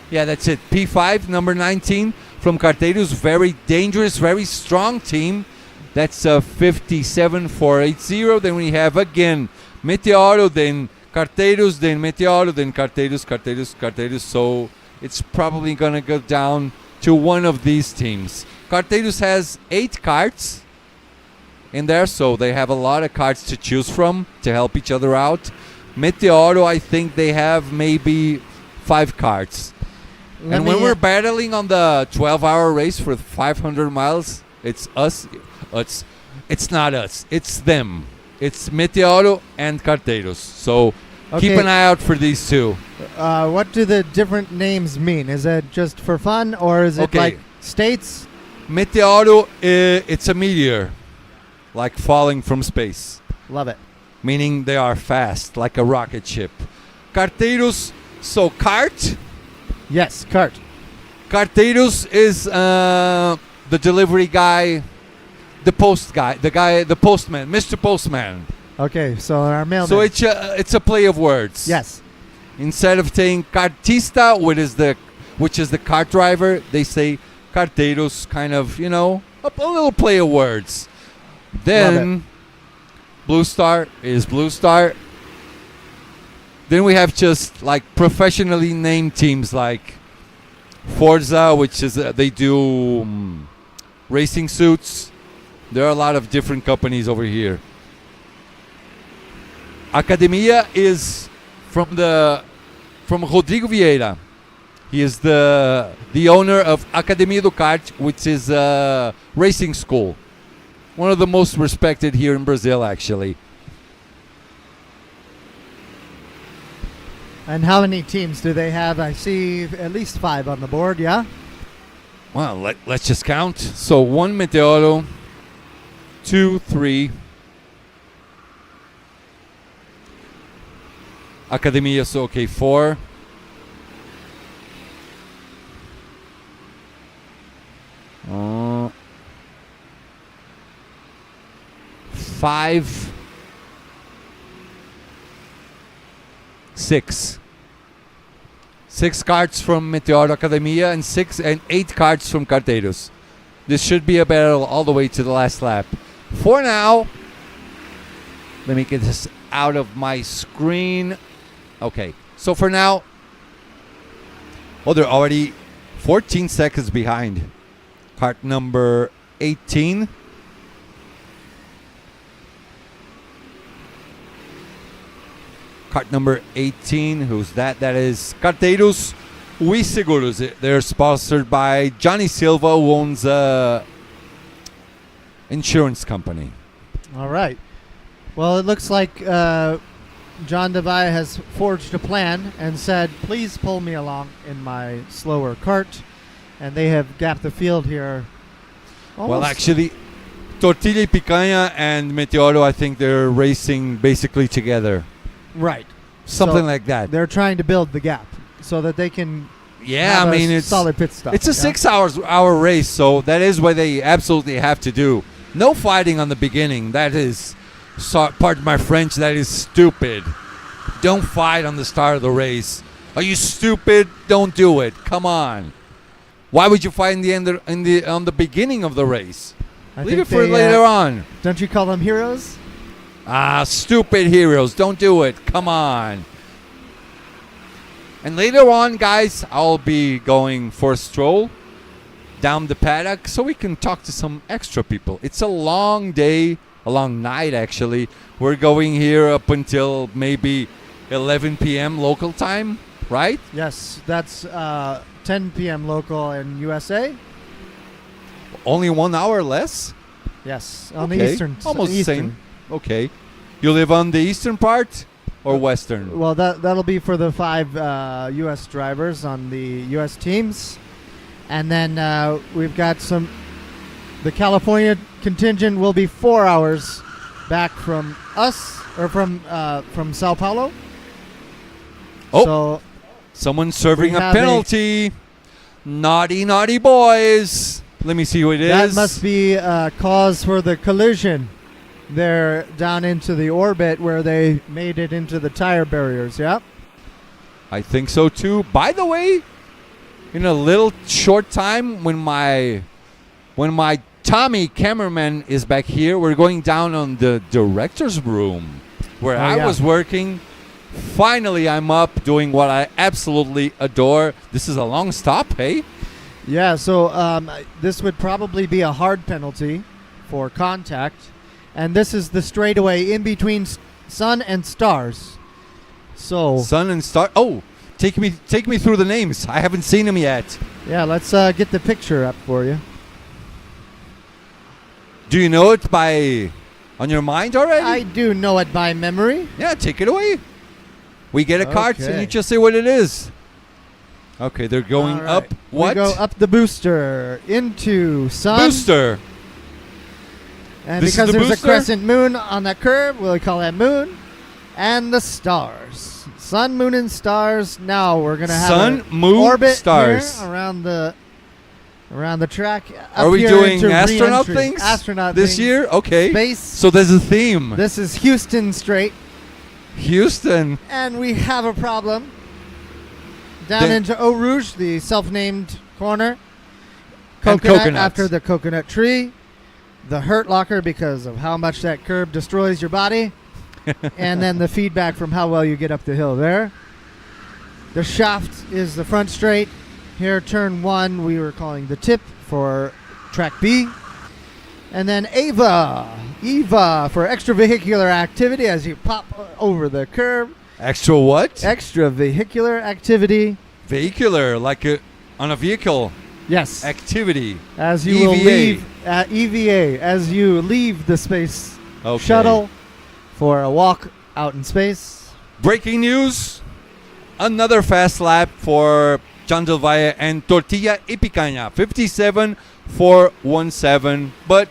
Speaker 4: Yeah, that's it. P5, number 19 from Carteiros. Very dangerous, very strong team. That's 57.480. Then we have again Meteoro, then Carteiros, then Meteoro, then Carteiros. So it's probably going to go down to one of these teams. Carteiros has 8 karts in there, so they have a lot of karts to choose from to help each other out. Meteoro, I think they have maybe 5 karts. And when we're battling on the 12-hour race for 500 miles, it's us. It's not us. It's them. It's Meteoro and Carteiros. So keep an eye out for these two.
Speaker 1: What do the different names mean? Is it just for fun, or is it like states?
Speaker 4: Meteoro, it's a meteor, like falling from space.
Speaker 1: Love it.
Speaker 4: Meaning they are fast, like a rocket ship. Carteiros, so Kart.
Speaker 1: Yes, Kart.
Speaker 4: Carteiros is the delivery guy, the postman, Mr. Postman.
Speaker 1: Okay, so our mailman.
Speaker 4: So it's a play of words.
Speaker 1: Yes.
Speaker 4: Instead of saying Kartista, which is the kart driver, they say Carteiros, kind of, a little play of words. Then Blue Star is Blue Star. Then we have just like professionally named teams like Forza, which is they do racing suits. There are a lot of different companies over here. Academia is from Rodrigo Vieira. He is the owner of Academia do Kart, which is a racing school. One of the most respected here in Brazil, actually.
Speaker 1: And how many teams do they have? I see at least 5 on the board, yeah?
Speaker 4: Well, let's just count. So 1 Meteoro, 2, 3. Academia, so 4. Uh, 5, 6. 6 carts from Meteoro Academia and 8 carts from Carteiros. This should be a battle all the way to the last lap. For now, let me get this out of my screen. Okay, so for now, they're already 14 seconds behind. Kart number 18. Kart number 18, who's that? That is Carteiros We Seguros. They're sponsored by Johnny Silva, who owns a insurance company.
Speaker 1: All right. Well, it looks like John Devaya has forged a plan and said, please pull me along in my slower kart. And they have gapped the field here.
Speaker 4: Well, actually, Tortilla y Picanha and Meteoro, I think they're racing basically together.
Speaker 1: Right.
Speaker 4: Something like that.
Speaker 1: They're trying to build the gap so that they can
Speaker 4: Yeah,
Speaker 1: have
Speaker 4: I mean,
Speaker 1: a
Speaker 4: it's
Speaker 1: solid pit stop.
Speaker 4: It's a 6 hour race, so that is what they absolutely have to do. No fighting on the beginning. That is, pardon my French, that is stupid. Don't fight on the start of the race. Are you stupid? Don't do it. Come on. Why would you fight on the beginning of the race? Leave it for later on.
Speaker 1: Don't you call them heroes?
Speaker 4: Stupid heroes. Don't do it. Come on. And later on, guys, I'll be going for a stroll down the paddock so we can talk to some extra people. It's a long day, a long night, actually. We're going here up until maybe 11 p.m. local time, right?
Speaker 1: Yes, that's 10 p.m. local in USA.
Speaker 4: Only 1 hour less?
Speaker 1: Yes, on the eastern.
Speaker 4: Almost the
Speaker 1: eastern.
Speaker 4: same. Okay. You live on the eastern part or western?
Speaker 1: Well, that'll be for the 5 U.S. drivers on the U.S. teams. And then we've got the California contingent will be 4 hours back from us, or from Sao Paulo.
Speaker 4: Oh,
Speaker 1: so
Speaker 4: someone's serving
Speaker 1: we
Speaker 4: a
Speaker 1: have
Speaker 4: penalty. Naughty, naughty boys. Let me see who it is.
Speaker 1: That must be cause for the collision. They're down into the orbit where they made it into the tire barriers, yeah?
Speaker 4: I think so too. By the way, in a little short time, when my Tommy cameraman is back here, we're going down on the director's room where I was working. Finally, I'm up doing what I absolutely adore. This is a long stop, hey?
Speaker 1: Yeah, so this would probably be a hard penalty for contact. And this is the straightaway in between Sun and Stars. So
Speaker 4: Sun and Star. Oh, take me through the names. I haven't seen them yet.
Speaker 1: Yeah, let's get the picture up for you.
Speaker 4: Do you know it on your mind already?
Speaker 1: I do know it by memory.
Speaker 4: Yeah, take it away. We get a cart and you just say what it is. Okay, they're going up. What?
Speaker 1: We go up the booster into Sun.
Speaker 4: Booster.
Speaker 1: And
Speaker 4: This is
Speaker 1: because
Speaker 4: the
Speaker 1: there's
Speaker 4: booster?
Speaker 1: a crescent moon on that curve, we'll call that moon. And the stars. Sun, moon, and stars. Now we're going to have
Speaker 4: Sun,
Speaker 1: an
Speaker 4: moon,
Speaker 1: orbit
Speaker 4: stars.
Speaker 1: here around the track.
Speaker 4: Are
Speaker 1: up
Speaker 4: we
Speaker 1: here
Speaker 4: doing
Speaker 1: into
Speaker 4: astronaut
Speaker 1: re-entry.
Speaker 4: things?
Speaker 1: Astronaut
Speaker 4: this
Speaker 1: things.
Speaker 4: year? Okay.
Speaker 1: Space.
Speaker 4: So there's a theme.
Speaker 1: This is Houston straight.
Speaker 4: Houston.
Speaker 1: And we have a problem. Down into Eau Rouge, the self-named corner.
Speaker 4: And coconuts.
Speaker 1: After the coconut tree. The hurt locker because of how much that curb destroys your body. And then the feedback from how well you get up the hill there. The shaft is the front straight. Here, turn 1, we were calling the tip for track B. And then Eva for extravehicular activity as you pop over the curb.
Speaker 4: Extra what?
Speaker 1: Extravehicular activity.
Speaker 4: Vehicular, like on a vehicle.
Speaker 1: Yes.
Speaker 4: Activity.
Speaker 1: As you will leave EVA, as you leave the space shuttle for a walk out in space.
Speaker 4: Breaking news. Another fast lap for John Del Valle and Tortilla y Picaña. 57.417. But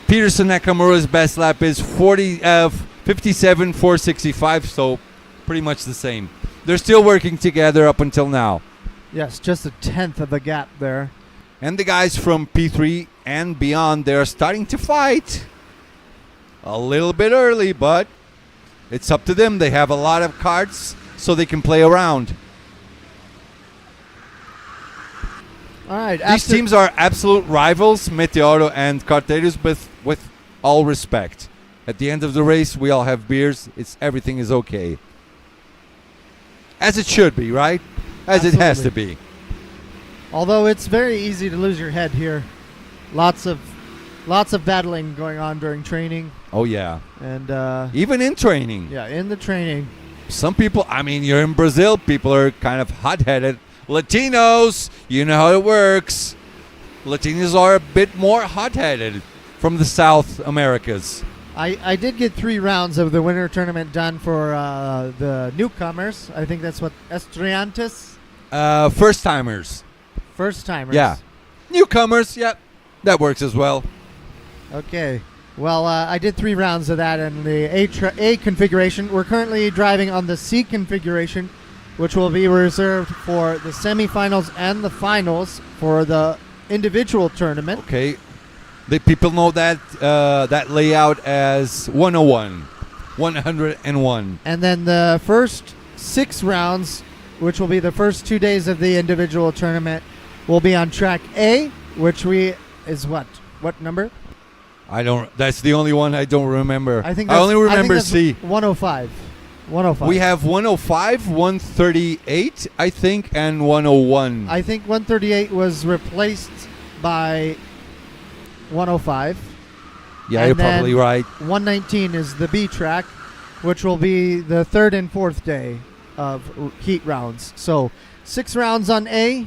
Speaker 4: Peterson Nakamura's best lap is 57.465. So pretty much the same. They're still working together up until now.
Speaker 1: Yes, just a tenth of a gap there.
Speaker 4: And the guys from P3 and beyond, they're starting to fight. A little bit early, but it's up to them. They have a lot of cards, so they can play around.
Speaker 1: All right.
Speaker 4: These teams are absolute rivals, Meteoro and Carteros, with all respect. At the end of the race, we all have beers. Everything is okay. As it should be, right? As it has to be.
Speaker 1: Although it's very easy to lose your head here. Lots of battling going on during training.
Speaker 4: Oh, yeah.
Speaker 1: And
Speaker 4: even in training.
Speaker 1: Yeah, in the training.
Speaker 4: Some people, you're in Brazil, people are kind of hot-headed. Latinos, you know how it works. Latinos are a bit more hot-headed from the South Americas.
Speaker 1: I did get 3 rounds of the winter tournament done for the newcomers. I think that's what Estudiantes.
Speaker 4: First-timers.
Speaker 1: First-timers.
Speaker 4: Yeah. Newcomers, yep. That works as well.
Speaker 1: Okay. Well, I did 3 rounds of that in the A configuration. We're currently driving on the C configuration, which will be reserved for the semifinals and the finals for the individual tournament.
Speaker 4: Okay. The people know that that layout as 101, 101.
Speaker 1: And then the first 6 rounds, which will be the first 2 days of the individual tournament, will be on track A, which is what? What number?
Speaker 4: I don't. That's the only one I don't remember.
Speaker 1: I think
Speaker 4: I only remember
Speaker 1: that's
Speaker 4: C.
Speaker 1: 105. 105.
Speaker 4: We have 105, 138, I think, and 101.
Speaker 1: I think 138 was replaced by 105.
Speaker 4: Yeah,
Speaker 1: and
Speaker 4: you're probably
Speaker 1: then
Speaker 4: right.
Speaker 1: 119 is the B track, which will be the 3rd and 4th day of heat rounds. So 6 rounds on A,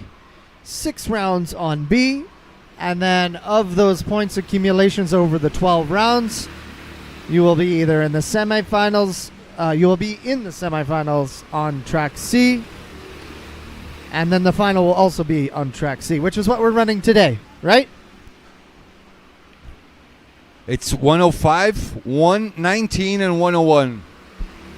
Speaker 1: 6 rounds on B, and then of those points accumulations over the 12 rounds, you will be either in the semifinals. You will be in the semifinals on track C, and then the final will also be on track C, which is what we're running today, right?
Speaker 4: It's 105, 119, and 101.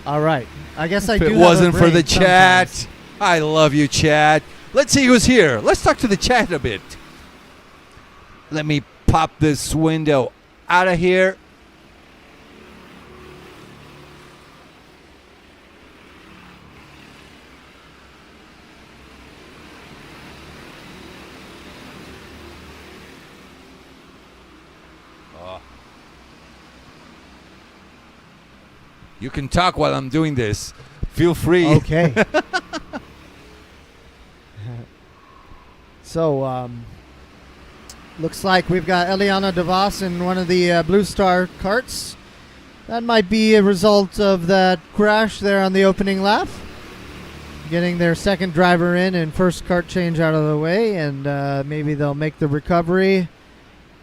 Speaker 1: All right. I guess I
Speaker 4: If
Speaker 1: do.
Speaker 4: it
Speaker 1: have a
Speaker 4: wasn't for
Speaker 1: brain
Speaker 4: the chat,
Speaker 1: sometimes.
Speaker 4: I love you, chat. Let's see who's here. Let's talk to the chat a bit. Let me pop this window out of here. You can talk while I'm doing this. Feel free.
Speaker 1: Okay. So, looks like we've got Eliana DeVos in one of the Blue Star karts. That might be a result of that crash there on the opening lap. Getting their second driver in and first kart change out of the way, and maybe they'll make the recovery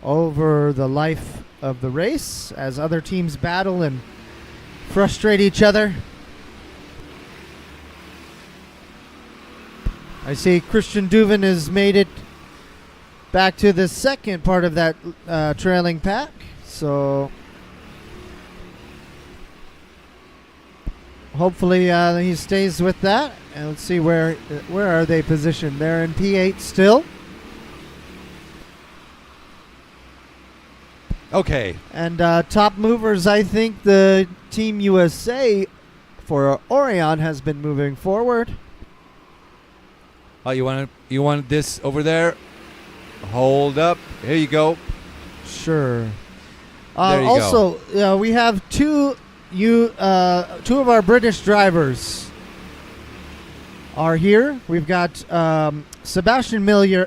Speaker 1: over the life of the race as other teams battle and frustrate each other. I see Christian Duven has made it back to the second part of that trailing pack. So hopefully he stays with that. And let's see where are they positioned. They're in P8 still.
Speaker 4: Okay.
Speaker 1: And top movers, I think the Team USA for Orion has been moving forward.
Speaker 4: Oh, you want this over there? Hold up. Here you go.
Speaker 1: Sure.
Speaker 4: There you
Speaker 1: also, we have two of our British drivers are here. We've got Sebastian Miller.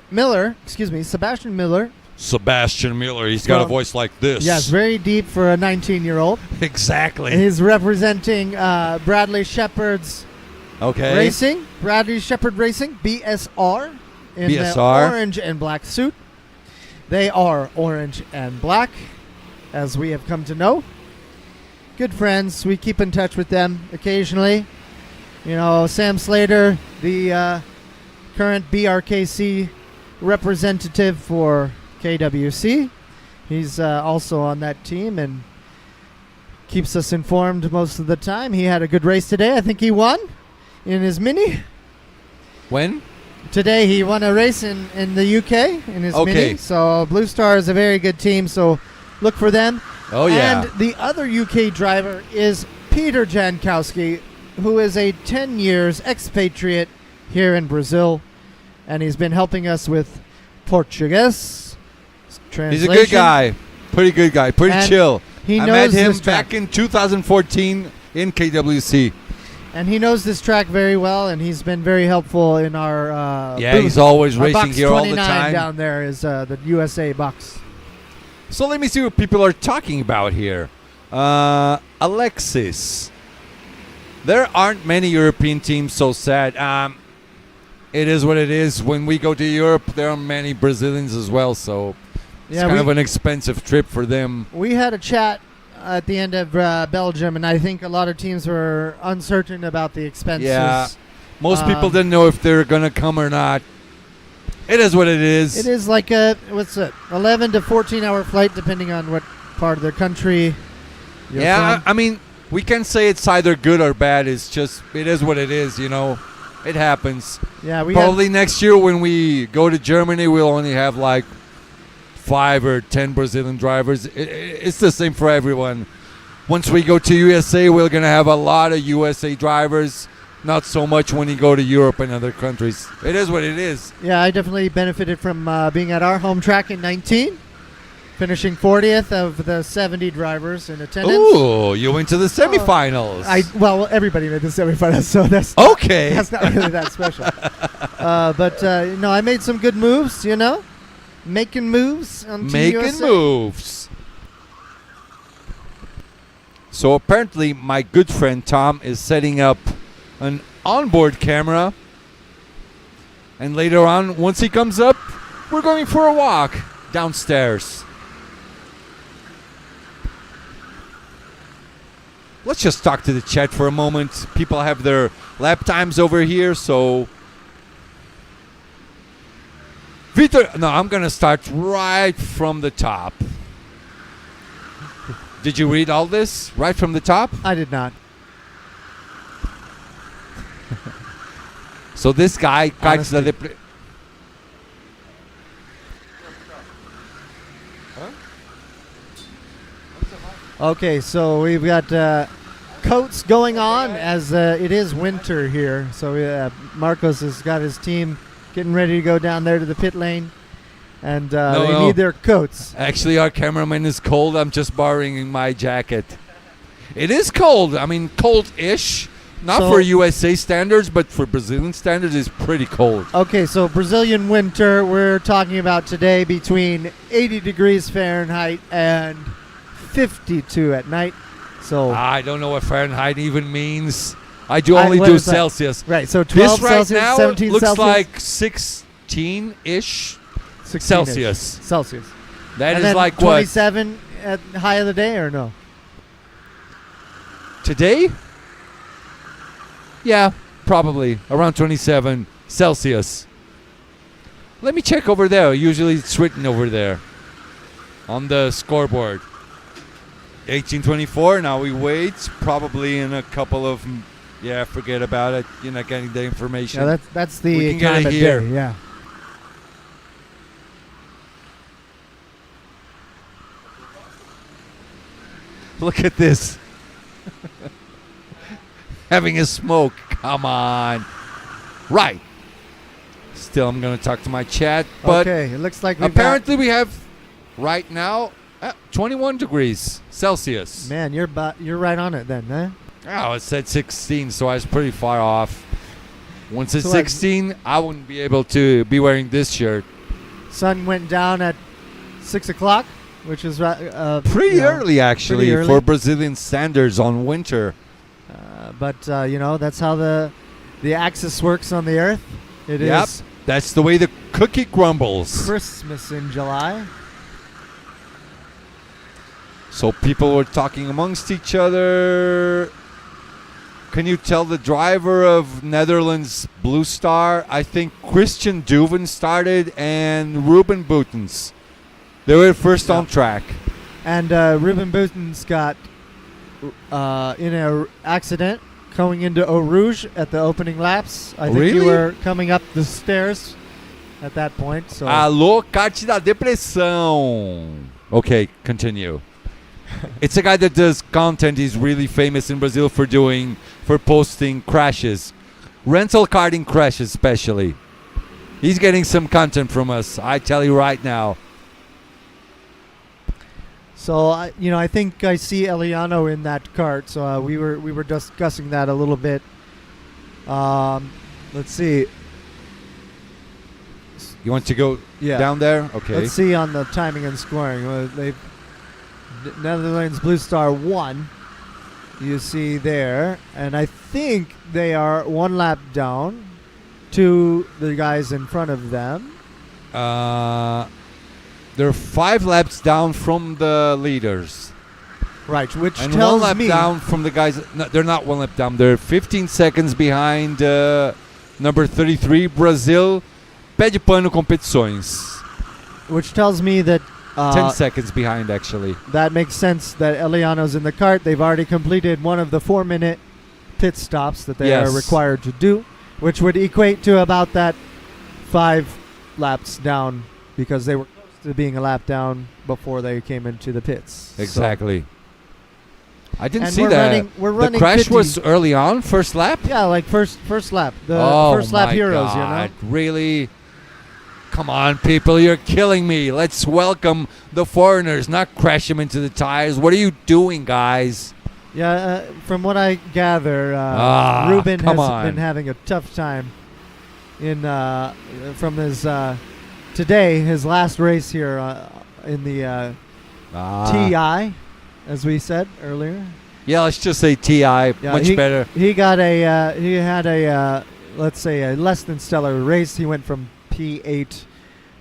Speaker 1: Sebastian Miller.
Speaker 4: Sebastian Miller. He's got a voice like this.
Speaker 1: Yes, very deep for a 19-year-old.
Speaker 4: Exactly.
Speaker 1: He's representing Bradley Shepard's Racing. Bradley Shepard Racing, BSR. In the orange and black suit. They are orange and black, as we have come to know. Good friends. We keep in touch with them occasionally. You know, Sam Slater, the current BRKC representative for KWC. He's also on that team and keeps us informed most of the time. He had a good race today. I think he won in his Mini.
Speaker 4: When?
Speaker 1: Today he won a race in the UK in his Mini. So Blue Star is a very good team, so look for them.
Speaker 4: Oh, yeah.
Speaker 1: And the other UK driver is Peter Jankowski, who is a 10 years expatriate here in Brazil, and he's been helping us with Portuguese translation.
Speaker 4: He's a good guy. Pretty good guy. Pretty
Speaker 1: And
Speaker 4: chill.
Speaker 1: he
Speaker 4: I
Speaker 1: knows
Speaker 4: met him
Speaker 1: this track.
Speaker 4: back in 2014 in KWC.
Speaker 1: And he knows this track very well, and he's been very helpful in our
Speaker 4: Yeah,
Speaker 1: booth.
Speaker 4: he's always
Speaker 1: Our
Speaker 4: racing
Speaker 1: box
Speaker 4: here all the
Speaker 1: 29
Speaker 4: time.
Speaker 1: down there is the USA box.
Speaker 4: So let me see what people are talking about here. Alexis. There aren't many European teams, so sad. It is what it is. When we go to Europe, there are many Brazilians as well, so it's kind of an expensive trip for them.
Speaker 1: We had a chat at the end of Belgium, and I think a lot of teams were uncertain about the expenses.
Speaker 4: Yeah, most people didn't know if they're going to come or not. It is what it is.
Speaker 1: It is like a 11 to 14 hour flight, depending on what part of the country you're from.
Speaker 4: I mean, we can say it's either good or bad. It's just, it is what it is, you know. It happens.
Speaker 1: Yeah,
Speaker 4: Probably next year when we go to Germany, we'll only have like 5 or 10 Brazilian drivers. It's the same for everyone. Once we go to USA, we're going to have a lot of USA drivers. Not so much when you go to Europe and other countries. It is what it is.
Speaker 1: Yeah, I definitely benefited from being at our home track in 19, finishing 40th of the 70 drivers in attendance.
Speaker 4: Ooh, you went to the semifinals.
Speaker 1: Well, everybody made the semifinals, so that's
Speaker 4: okay.
Speaker 1: That's not really that special. I made some good moves. Making moves on Team USA.
Speaker 4: Moves. So apparently, my good friend Tom is setting up an onboard camera, and later on, once he comes up, we're going for a walk downstairs. Let's just talk to the chat for a moment. People have their lap times over here, so Victor, no, I'm gonna start right from the top. Did you read all this right from the top?
Speaker 1: I did not.
Speaker 4: So this guy,
Speaker 1: Okay, so we've got coats going on as it is winter here. So Marcos has got his team getting ready to go down there to the pit lane, and they need their coats.
Speaker 4: Actually, our cameraman is cold. I'm just borrowing my jacket. It is cold. I mean, cold-ish. Not for USA standards, but for Brazilian standards, it's pretty cold.
Speaker 1: Okay, so Brazilian winter, we're talking about today between 80 degrees Fahrenheit and 52 at night. So
Speaker 4: I don't know what Fahrenheit even means. I only do Celsius.
Speaker 1: Right, so 12
Speaker 4: this
Speaker 1: Celsius,
Speaker 4: right now
Speaker 1: 17
Speaker 4: looks
Speaker 1: Celsius.
Speaker 4: like 16-ish
Speaker 1: 16-ish
Speaker 4: Celsius.
Speaker 1: Celsius.
Speaker 4: That
Speaker 1: and
Speaker 4: is
Speaker 1: then
Speaker 4: like
Speaker 1: 27 at high of the day, or no?
Speaker 4: Today? Yeah, probably around 27 Celsius. Let me check over there. Usually it's written over there on the scoreboard. 1824. Now we wait. Probably in a couple of... Yeah, forget about it. You're not getting the information.
Speaker 1: Yeah, that's the
Speaker 4: we can get
Speaker 1: time
Speaker 4: it
Speaker 1: of
Speaker 4: here.
Speaker 1: day, yeah.
Speaker 4: Look at this. Having a smoke. Come on. Right. Still, I'm going to talk to my chat. But
Speaker 1: okay, it looks like
Speaker 4: apparently we have right now 21 degrees Celsius.
Speaker 1: Man, you're right on it then, huh?
Speaker 4: Oh, it said 16, so I was pretty far off. Once it's
Speaker 1: So
Speaker 4: 16, I wouldn't be able to be wearing this shirt.
Speaker 1: Sun went down at 6 o'clock, which is
Speaker 4: pretty early, actually,
Speaker 1: pretty early.
Speaker 4: for Brazilian standards on winter.
Speaker 1: But that's how the axis works on the Earth. It is
Speaker 4: That's the way the cookie crumbles.
Speaker 1: Christmas in July.
Speaker 4: So people were talking amongst each other. Can you tell the driver of Netherlands Blue Star? I think Christian Duven started and Ruben Boutens. They were first on track.
Speaker 1: And Ruben Boutens got in an accident going into Eau Rouge at the opening laps. I think you were coming up the stairs at that point. So.
Speaker 4: Alô, Kart da depressão. Okay, continue. It's a guy that does content. He's really famous in Brazil for posting crashes. Rental karting crashes especially. He's getting some content from us, I tell you right now.
Speaker 1: So, I think I see Eliano in that cart. So we were discussing that a little bit. Let's see.
Speaker 4: You want to go down there? Okay.
Speaker 1: Let's see on the timing and scoring. Netherlands Blue Star 1. You see there. And I think they are one lap down to the guys in front of them.
Speaker 4: They're 5 laps down from the leaders.
Speaker 1: Right, which
Speaker 4: and
Speaker 1: tells
Speaker 4: 1 lap
Speaker 1: me
Speaker 4: down from the guys. No, they're not 1 lap down. They're 15 seconds behind number 33, Brazil. Pé de pano competições.
Speaker 1: Which tells me that
Speaker 4: 10 seconds behind, actually.
Speaker 1: That makes sense that Eliano's in the cart. They've already completed one of the 4-minute pit stops that they are required to do, which would equate to about that 5 laps down because they were close to being a lap down before they came into the pits.
Speaker 4: Exactly. I didn't
Speaker 1: And
Speaker 4: see
Speaker 1: we're
Speaker 4: that.
Speaker 1: running- we're
Speaker 4: the
Speaker 1: running
Speaker 4: crash
Speaker 1: 50.
Speaker 4: was early on, first lap.
Speaker 1: Yeah, like first lap. The
Speaker 4: Oh
Speaker 1: first lap
Speaker 4: my
Speaker 1: heroes,
Speaker 4: God. Really? Come on, people, you're killing me. Let's welcome the foreigners, not crash them into the tires. What are you doing, guys?
Speaker 1: Yeah, from what I gather, Ruben has
Speaker 4: come on.
Speaker 1: been having a tough time from his today, his last race here in the TI, as we said earlier.
Speaker 4: Yeah, let's just say TI, much better.
Speaker 1: He got he had a let's say a less than stellar race. He went from P8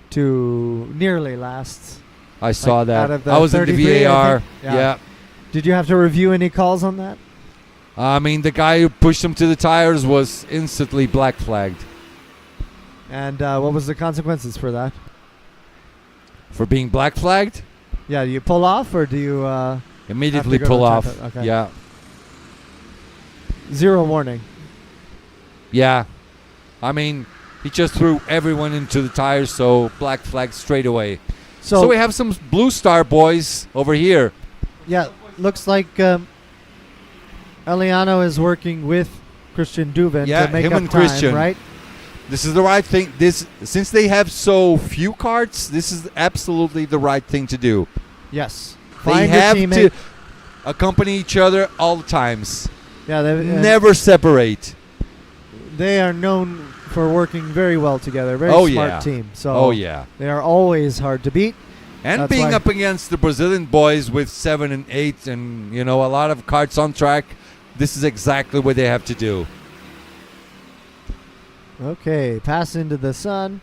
Speaker 1: to nearly last.
Speaker 4: I saw
Speaker 1: out
Speaker 4: that.
Speaker 1: of the
Speaker 4: I was in the
Speaker 1: 33, I
Speaker 4: VAR.
Speaker 1: think.
Speaker 4: Yeah.
Speaker 1: Did you have to review any calls on that?
Speaker 4: I mean, the guy who pushed him to the tires was instantly black flagged.
Speaker 1: And what was the consequences for that?
Speaker 4: For being black flagged?
Speaker 1: Yeah, do you pull off or do you
Speaker 4: Immediately
Speaker 1: have to go to
Speaker 4: pull
Speaker 1: the
Speaker 4: off.
Speaker 1: traffic? Okay.
Speaker 4: Yeah.
Speaker 1: Zero warning.
Speaker 4: Yeah. I mean, he just threw everyone into the tires, so black flag straight away. So we have some Blue Star boys over here.
Speaker 1: Yeah, looks like Eliano is working with Christian Duvin
Speaker 4: Yeah,
Speaker 1: to make
Speaker 4: him
Speaker 1: up
Speaker 4: and
Speaker 1: time,
Speaker 4: Christian.
Speaker 1: right?
Speaker 4: This is the right thing. Since they have so few carts, this is absolutely the right thing to do.
Speaker 1: Yes.
Speaker 4: They
Speaker 1: Find your
Speaker 4: have to
Speaker 1: teammate.
Speaker 4: accompany each other all the times.
Speaker 1: Yeah,
Speaker 4: Never separate.
Speaker 1: They are known for working very well together. Very smart
Speaker 4: yeah.
Speaker 1: team. So
Speaker 4: Oh, yeah.
Speaker 1: they are always hard to beat.
Speaker 4: And
Speaker 1: That's
Speaker 4: being
Speaker 1: why-
Speaker 4: up against the Brazilian boys with 7 and 8 and, a lot of carts on track, this is exactly what they have to do.
Speaker 1: Okay, pass into the sun.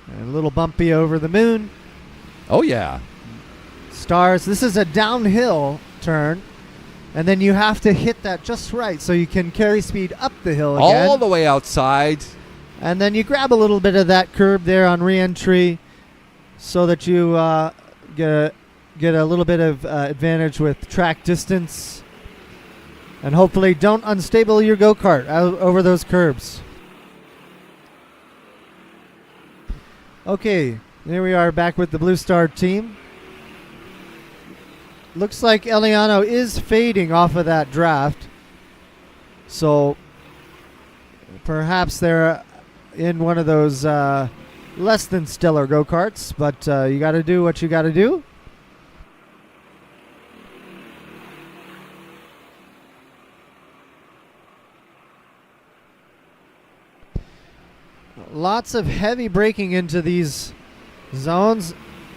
Speaker 1: And a little bumpy over the moon.
Speaker 4: Oh, yeah.
Speaker 1: Stars. This is a downhill turn. And then you have to hit that just right so you can carry speed up the hill again.
Speaker 4: All the way outside.
Speaker 1: And then you grab a little bit of that curb there on re-entry so that you get a little bit of advantage with track distance. And hopefully don't unstable your go-kart over those curbs. Okay, here we are back with the Blue Star team. Looks like Eliano is fading off of that draft. So perhaps they're in one of those less than stellar go-karts, but you got to do what you got to do. Lots of heavy braking into these zones.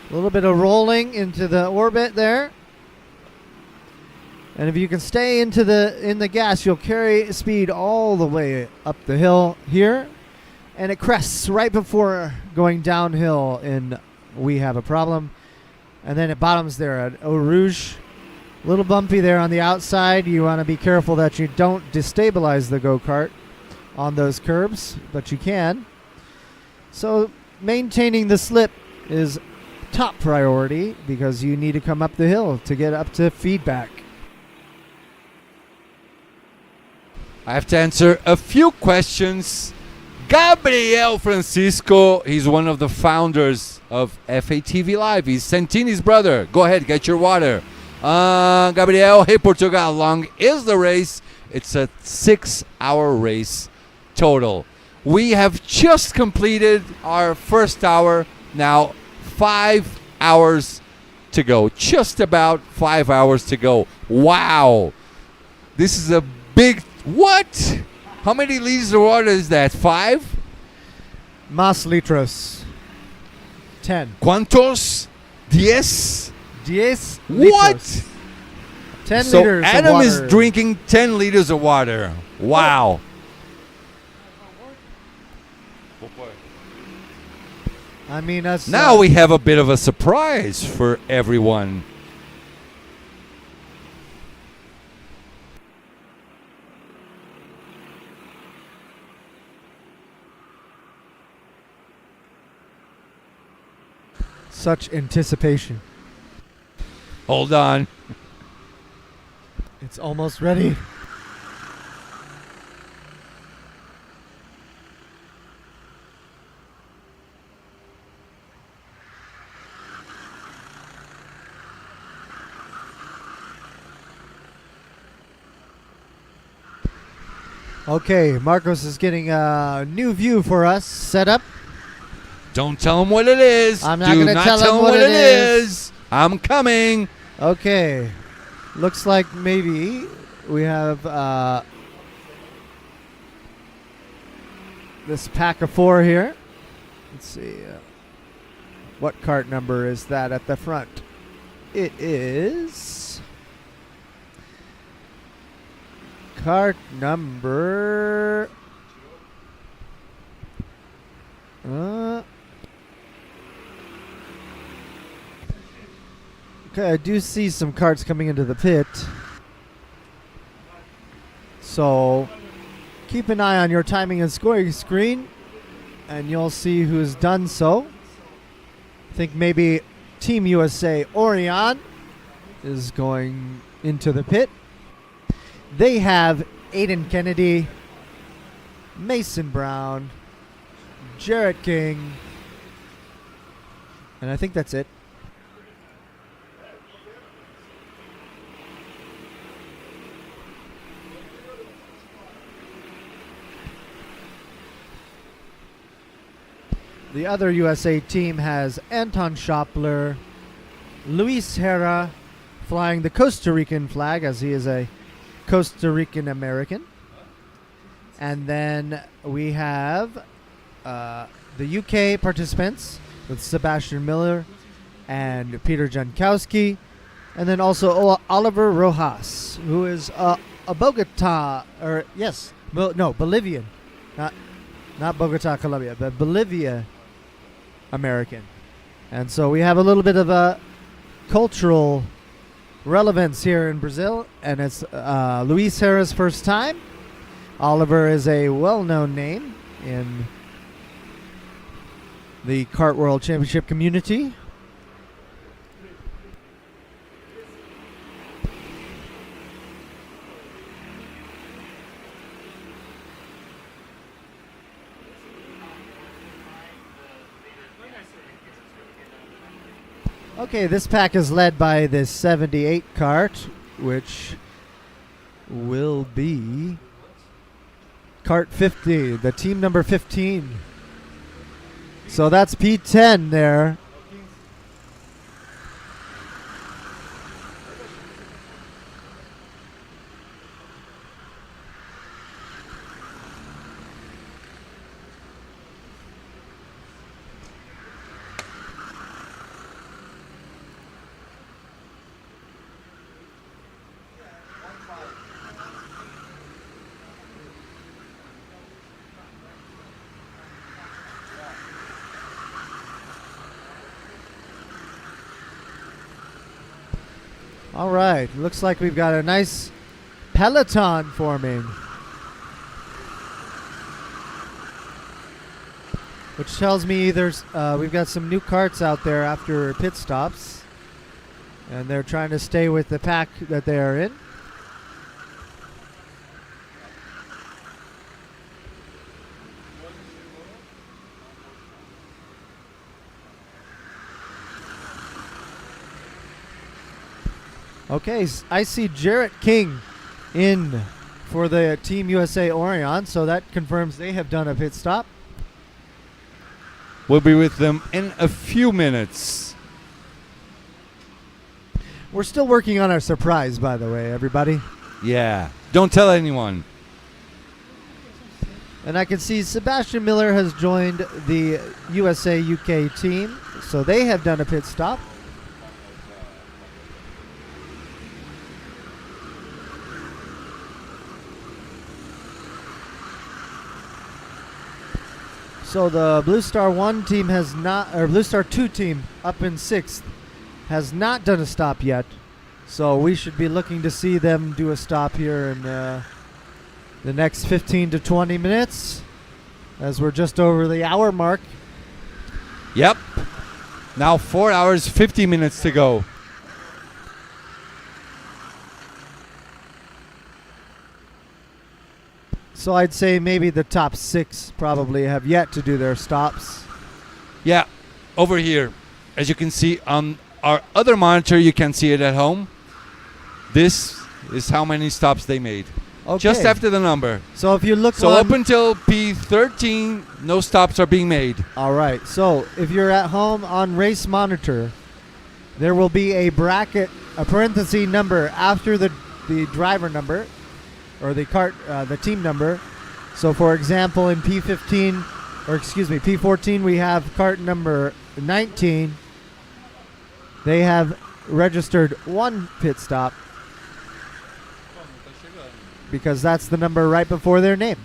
Speaker 1: A little bit of rolling into the orbit there. And if you can stay in the gas, you'll carry speed all the way up the hill here. And it crests right before going downhill in We Have a Problem. And then it bottoms there at Eau Rouge. A little bumpy there on the outside. You want to be careful that you don't destabilize the go-kart on those curbs, but you can. So maintaining the slip is top priority because you need to come up the hill to get up to feedback.
Speaker 4: I have to answer a few questions. Gabriel Francisco, he's one of the founders of FATV Live. He's Santini's brother. Go ahead, get your water. Gabriel, hey Portugal, how long is the race? It's a 6-hour race total. We have just completed our first hour. Now 5 hours to go. Just about 5 hours to go. Wow. This is a big... What? How many liters of water is that? 5?
Speaker 1: Más litros. 10.
Speaker 4: ¿Cuántos? 10?
Speaker 1: 10
Speaker 4: What?
Speaker 1: litros. 10
Speaker 4: So
Speaker 1: liters
Speaker 4: Adam
Speaker 1: of water.
Speaker 4: is drinking 10 liters of water. Wow.
Speaker 1: I mean, that's...
Speaker 4: Now we have a bit of a surprise for everyone.
Speaker 1: Such anticipation.
Speaker 4: Hold on.
Speaker 1: It's almost ready. Okay, Marcos is getting a new view for us set up.
Speaker 4: Don't tell him what it is.
Speaker 1: I'm not
Speaker 4: Do
Speaker 1: gonna
Speaker 4: not
Speaker 1: tell
Speaker 4: tell
Speaker 1: him
Speaker 4: him
Speaker 1: what
Speaker 4: what
Speaker 1: it
Speaker 4: it
Speaker 1: is.
Speaker 4: is. I'm coming.
Speaker 1: Okay, looks like maybe we have this pack of 4 here. Let's see. What cart number is that at the front? It is cart number. Okay, I do see some carts coming into the pit. So keep an eye on your timing and scoring screen, and you'll see who's done so. I think maybe Team USA Orion is going into the pit. They have Aiden Kennedy, Mason Brown, Jarrett King, and I think that's it. The other USA team has Anton Schoppler, Luis Hera flying the Costa Rican flag as he is a Costa Rican American. And then we have the UK participants with Sebastian Miller and Peter Jankowski. And then also Oliver Rojas, who is a Bogota, or yes, Bolivian. Not Bogota, Colombia, but Bolivia American. And so we have a little bit of a cultural relevance here in Brazil, and it's Luis Hera's first time. Oliver is a well-known name in the Kart World Championship community. Okay, this pack is led by the 78 cart, which will be Kart 50, the team number 15. So that's P10 there. All right, looks like we've got a nice peloton forming, which tells me there's we've got some new carts out there after pit stops, and they're trying to stay with the pack that they are in. Okay, I see Jarrett King in for the Team USA Orion, so that confirms they have done a pit stop.
Speaker 4: We'll be with them in a few minutes.
Speaker 1: We're still working on our surprise, by the way, everybody.
Speaker 4: Yeah, don't tell anyone.
Speaker 1: And I can see Sebastian Miller has joined the USA UK team, so they have done a pit stop. So the Blue Star 1 team has not, or Blue Star 2 team up in 6th has not done a stop yet. So we should be looking to see them do a stop here in the next 15 to 20 minutes, as we're just over the hour mark.
Speaker 4: Yep. Now 4 hours, 50 minutes to go.
Speaker 1: So I'd say maybe the top 6 probably have yet to do their stops.
Speaker 4: Yeah, over here, as you can see on our other monitor, you can see it at home. This is how many stops they made. Just
Speaker 1: Okay.
Speaker 4: after the number.
Speaker 1: So if you look
Speaker 4: So
Speaker 1: on,
Speaker 4: up until P13, no stops are being made.
Speaker 1: all right. So if you're at home on Race Monitor, there will be a bracket, a parenthesis number after the driver number, or the team number. So for example, in P14, we have cart number 19. They have registered 1 pit stop because that's the number right before their name.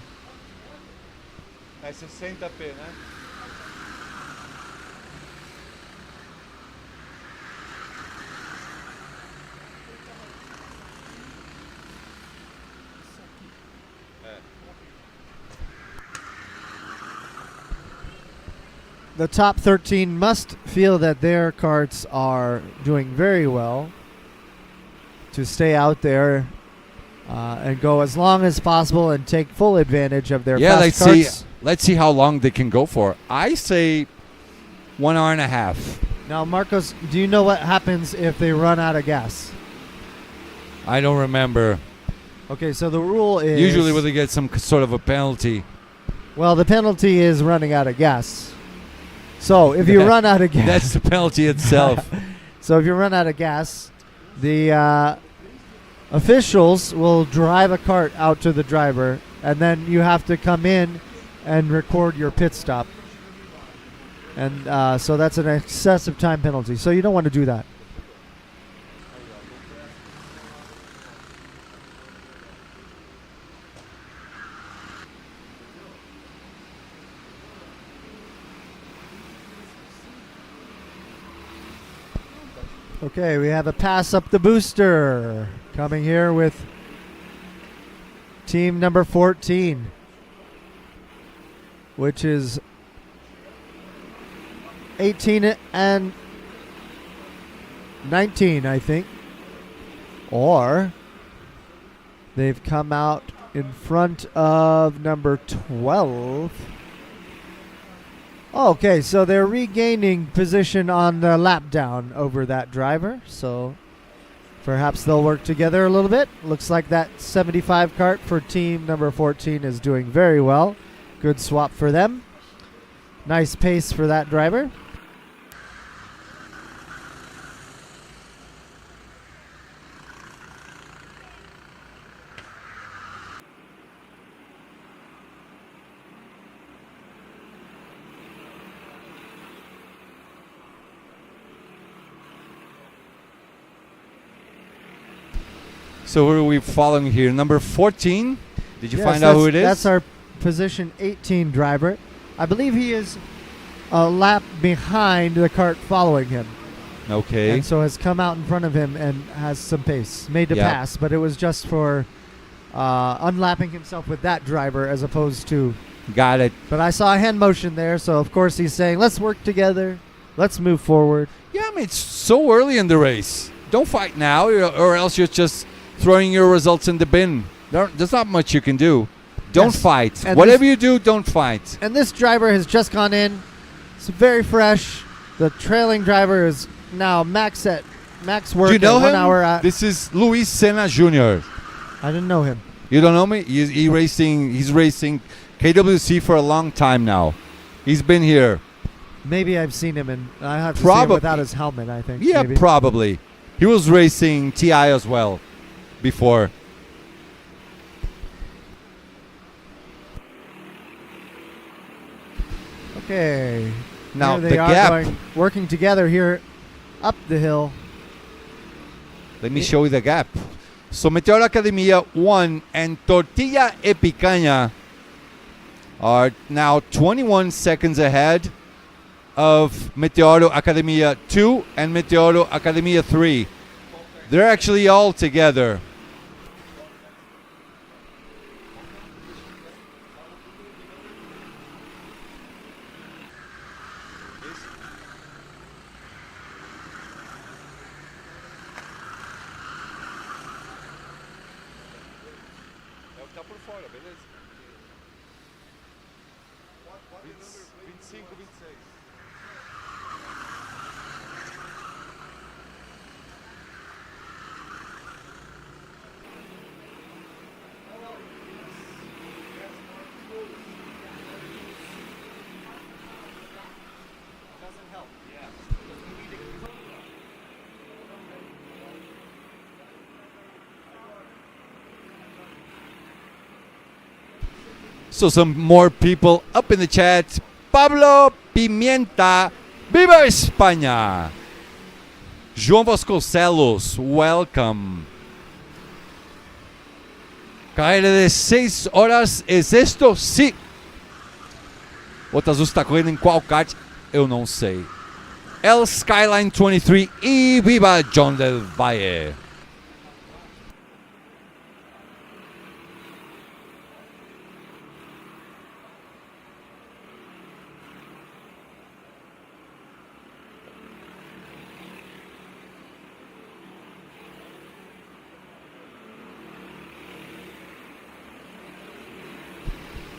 Speaker 4: É 60p, né?
Speaker 1: The top 13 must feel that their carts are doing very well to stay out there and go as long as possible and take full advantage of their fast
Speaker 4: let's
Speaker 1: carts.
Speaker 4: see. Let's see how long they can go for. I say 1 hour and a half.
Speaker 1: Now, Marcos, do you know what happens if they run out of gas?
Speaker 4: I don't remember.
Speaker 1: Okay, so the rule is...
Speaker 4: Usually when they get some sort of a penalty.
Speaker 1: Well, the penalty is running out of gas. So if you run out of gas...
Speaker 4: That's the penalty itself.
Speaker 1: So if you run out of gas, the officials will drive a cart out to the driver, and then you have to come in and record your pit stop. And so that's an excessive time penalty. So you don't want to do that. Okay, we have a pass up the booster coming here with team number 14, which is 18 and 19, I think. Or they've come out in front of number 12. Okay, so they're regaining position on the lap down over that driver. So perhaps they'll work together a little bit. Looks like that 75 cart for team number 14 is doing very well. Good swap for them. Nice pace for that driver.
Speaker 4: So who are we following here? Number 14? Did you
Speaker 1: Yes,
Speaker 4: find out who it is?
Speaker 1: That's our position 18 driver. I believe he is a lap behind the cart following him.
Speaker 4: Okay.
Speaker 1: And so has come out in front of him and has some pace. Made the
Speaker 4: Yep.
Speaker 1: pass, but it was just for unlapping himself with that driver as opposed to...
Speaker 4: Got it.
Speaker 1: But I saw a hand motion there, so of course he's saying, let's work together. Let's move forward.
Speaker 4: Yeah, I mean, it's so early in the race. Don't fight now, or else you're just throwing your results in the bin. There's not much you can do. Don't
Speaker 1: Yes.
Speaker 4: fight.
Speaker 1: And
Speaker 4: Whatever
Speaker 1: this-
Speaker 4: you do, don't fight.
Speaker 1: And this driver has just gone in. It's very fresh. The trailing driver is now max work
Speaker 4: Do you know
Speaker 1: at 1
Speaker 4: him?
Speaker 1: hour at...
Speaker 4: This is Luis Senna Jr.
Speaker 1: I didn't know him.
Speaker 4: You don't know me? He's racing KWC for a long time now. He's been here.
Speaker 1: Maybe I've seen him, and I have to see
Speaker 4: Probably.
Speaker 1: him without his helmet, I think.
Speaker 4: Yeah,
Speaker 1: maybe.
Speaker 4: probably. He was racing TI as well before.
Speaker 1: Okay.
Speaker 4: Now,
Speaker 1: Here they
Speaker 4: the
Speaker 1: are
Speaker 4: gap.
Speaker 1: working together here up the hill.
Speaker 4: Let me show you the gap. So Meteor Academia 1 and Tortilla e Picaña are now 21 seconds ahead of Meteoro Academia 2 and Meteoro Academia 3. They're actually all together. So some more people up in the chat. Pablo Pimienta, Viva España. João Vasconcelos, welcome. Carrera de 6 horas, ¿es esto? Sí. O Azul está correndo em qual kart? Eu não sei. El Skyline 23 e Viva John del Valle.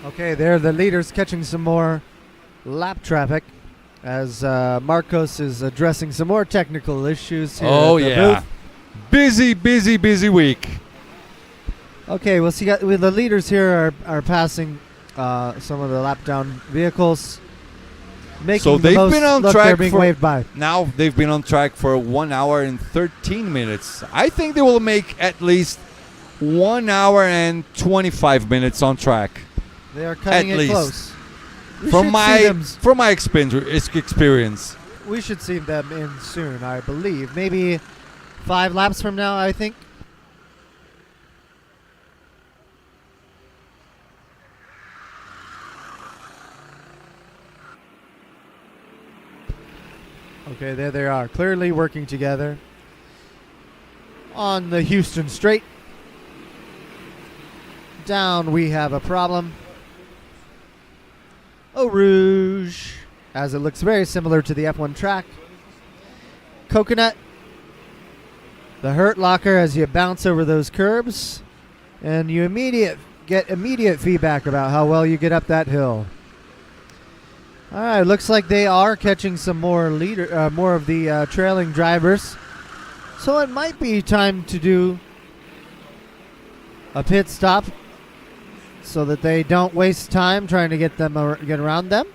Speaker 1: Okay, there the leaders catching some more lap traffic as Marcos is addressing some more technical issues here.
Speaker 4: Oh
Speaker 1: at the
Speaker 4: yeah.
Speaker 1: booth.
Speaker 4: Busy week.
Speaker 1: Okay, well, see, the leaders here are passing some of the lap down vehicles, making
Speaker 4: So
Speaker 1: the
Speaker 4: they've
Speaker 1: most
Speaker 4: been on
Speaker 1: look
Speaker 4: track
Speaker 1: they're being
Speaker 4: for
Speaker 1: waved by.
Speaker 4: now. They've been on track for 1 hour and 13 minutes. I think they will make at least 1 hour and 25 minutes on track.
Speaker 1: They are cutting
Speaker 4: At
Speaker 1: it
Speaker 4: least.
Speaker 1: close. We
Speaker 4: From
Speaker 1: should
Speaker 4: my
Speaker 1: see them
Speaker 4: from my experience.
Speaker 1: We should see them in soon, I believe. Maybe 5 laps from now, I think. Okay, there they are, clearly working together on the Houston Straight. Down, we have a problem. Eau Rouge, as it looks very similar to the F1 track. Coconut, the hurt locker as you bounce over those curbs, and you get immediate feedback about how well you get up that hill. All right, looks like they are catching some more of the trailing drivers, so it might be time to do a pit stop so that they don't waste time trying to get around them.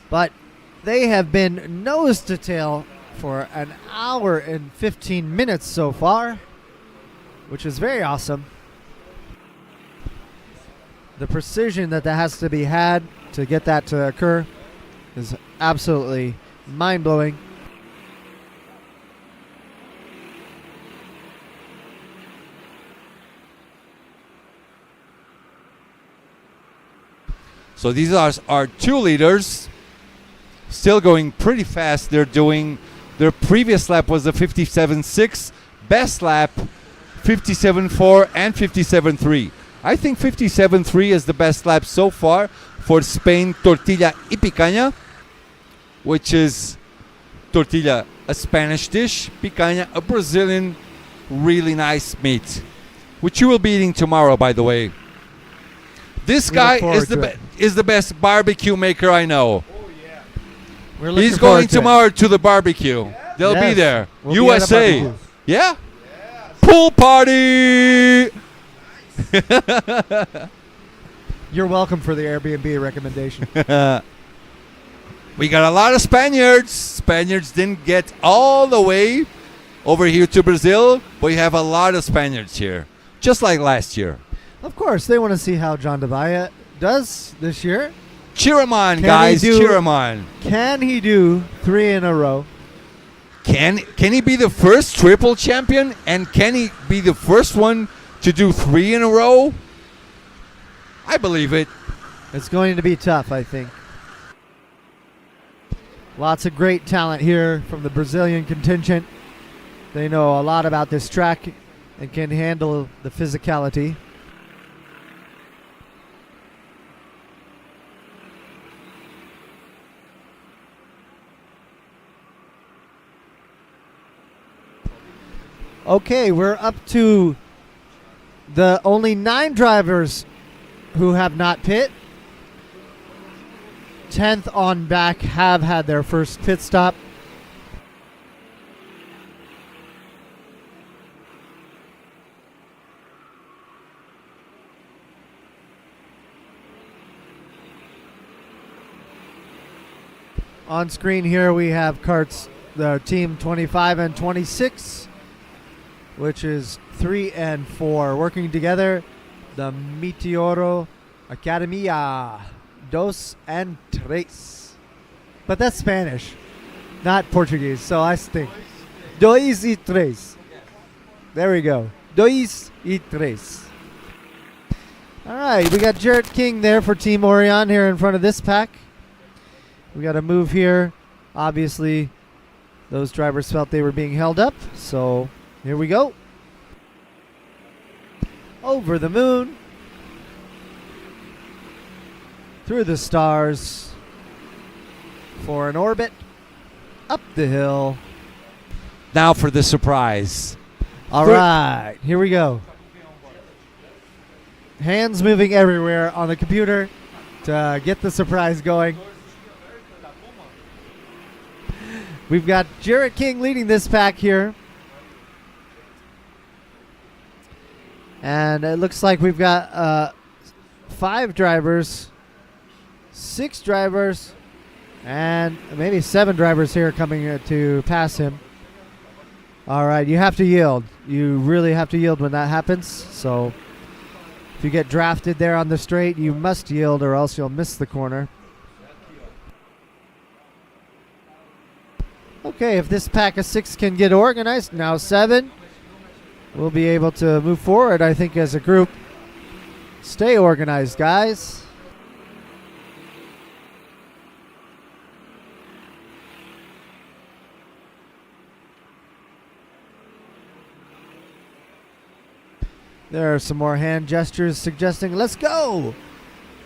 Speaker 1: But they have been nose to tail for an hour and 15 minutes so far, which is very awesome. The precision that has to be had to get that to occur is absolutely mind-blowing.
Speaker 4: So these are our 2 leaders, still going pretty fast. They're doing, their previous lap was a 57.6, best lap 57.4 and 57.3. I think 57.3 is the best lap so far for Spain tortilla y picaña, which is tortilla, a Spanish dish, picaña, a Brazilian really nice meat, which you will be eating tomorrow, by the way. This guy is the best barbecue maker I know. He's going tomorrow to the barbecue. They'll be there.
Speaker 1: We'll
Speaker 4: USA.
Speaker 1: be at a
Speaker 4: Yeah? Pool party!
Speaker 1: You're welcome for the Airbnb recommendation.
Speaker 4: We got a lot of Spaniards. Spaniards didn't get all the way over here to Brazil, but we have a lot of Spaniards here, just like last year.
Speaker 1: Of course, they want to see how John Devaya does this year.
Speaker 4: Cheer him on, guys. Cheer him on.
Speaker 1: Can he do 3 in a row?
Speaker 4: Can he be the first triple champion? And can he be the first one to do 3 in a row? I believe it.
Speaker 1: It's going to be tough, I think. Lots of great talent here from the Brazilian contingent. They know a lot about this track and can handle the physicality. Okay, we're up to the only 9 drivers who have not pit. 10th on back have had their first pit stop. On screen here we have Kart's the team 25 and 26, which is 3 and 4, working together the Meteoro Academia Dos and Tres. But that's Spanish, not Portuguese, so I stink. Dois y tres. There we go. Dois y tres. All right, we got Jarrett King there for Team Orion here in front of this pack. We got a move here. Obviously, those drivers felt they were being held up, so here we go. Over the moon. Through the stars. For an orbit. Up the hill.
Speaker 4: Now for the surprise.
Speaker 1: All right, here we go. Hands moving everywhere on the computer to get the surprise going. We've got Jarrett King leading this pack here. And it looks like we've got 5 drivers, 6 drivers, and maybe 7 drivers here coming to pass him. All right, you have to yield. You really have to yield when that happens. So if you get drafted there on the straight, you must yield or else you'll miss the corner. Okay, if this pack of 6 can get organized, now 7, we'll be able to move forward, I think, as a group. Stay organized, guys. There are some more hand gestures suggesting, let's go!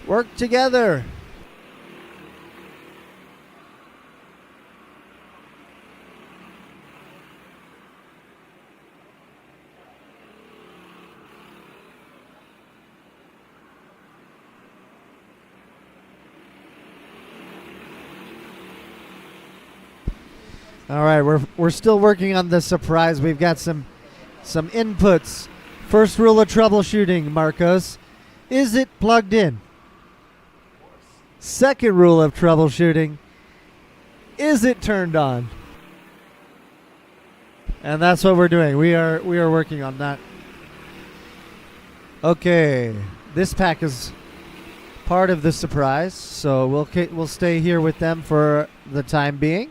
Speaker 1: Work together! All right, we're still working on the surprise. We've got some inputs. First rule of troubleshooting, Marcos. Is it plugged in? Second rule of troubleshooting. Is it turned on? And that's what we're doing. We are working on that. Okay, this pack is part of the surprise, so we'll stay here with them for the time being.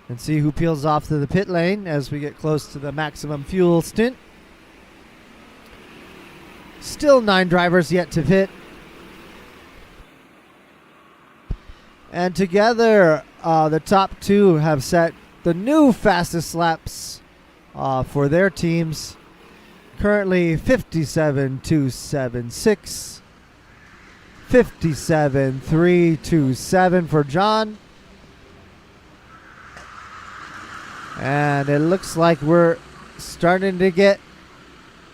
Speaker 1: And see who peels off to the pit lane as we get close to the maximum fuel stint. Still 9 drivers yet to pit. And together, the top 2 have set the new fastest laps for their teams. Currently 57.276. 57.327 for John. And it looks like we're starting to get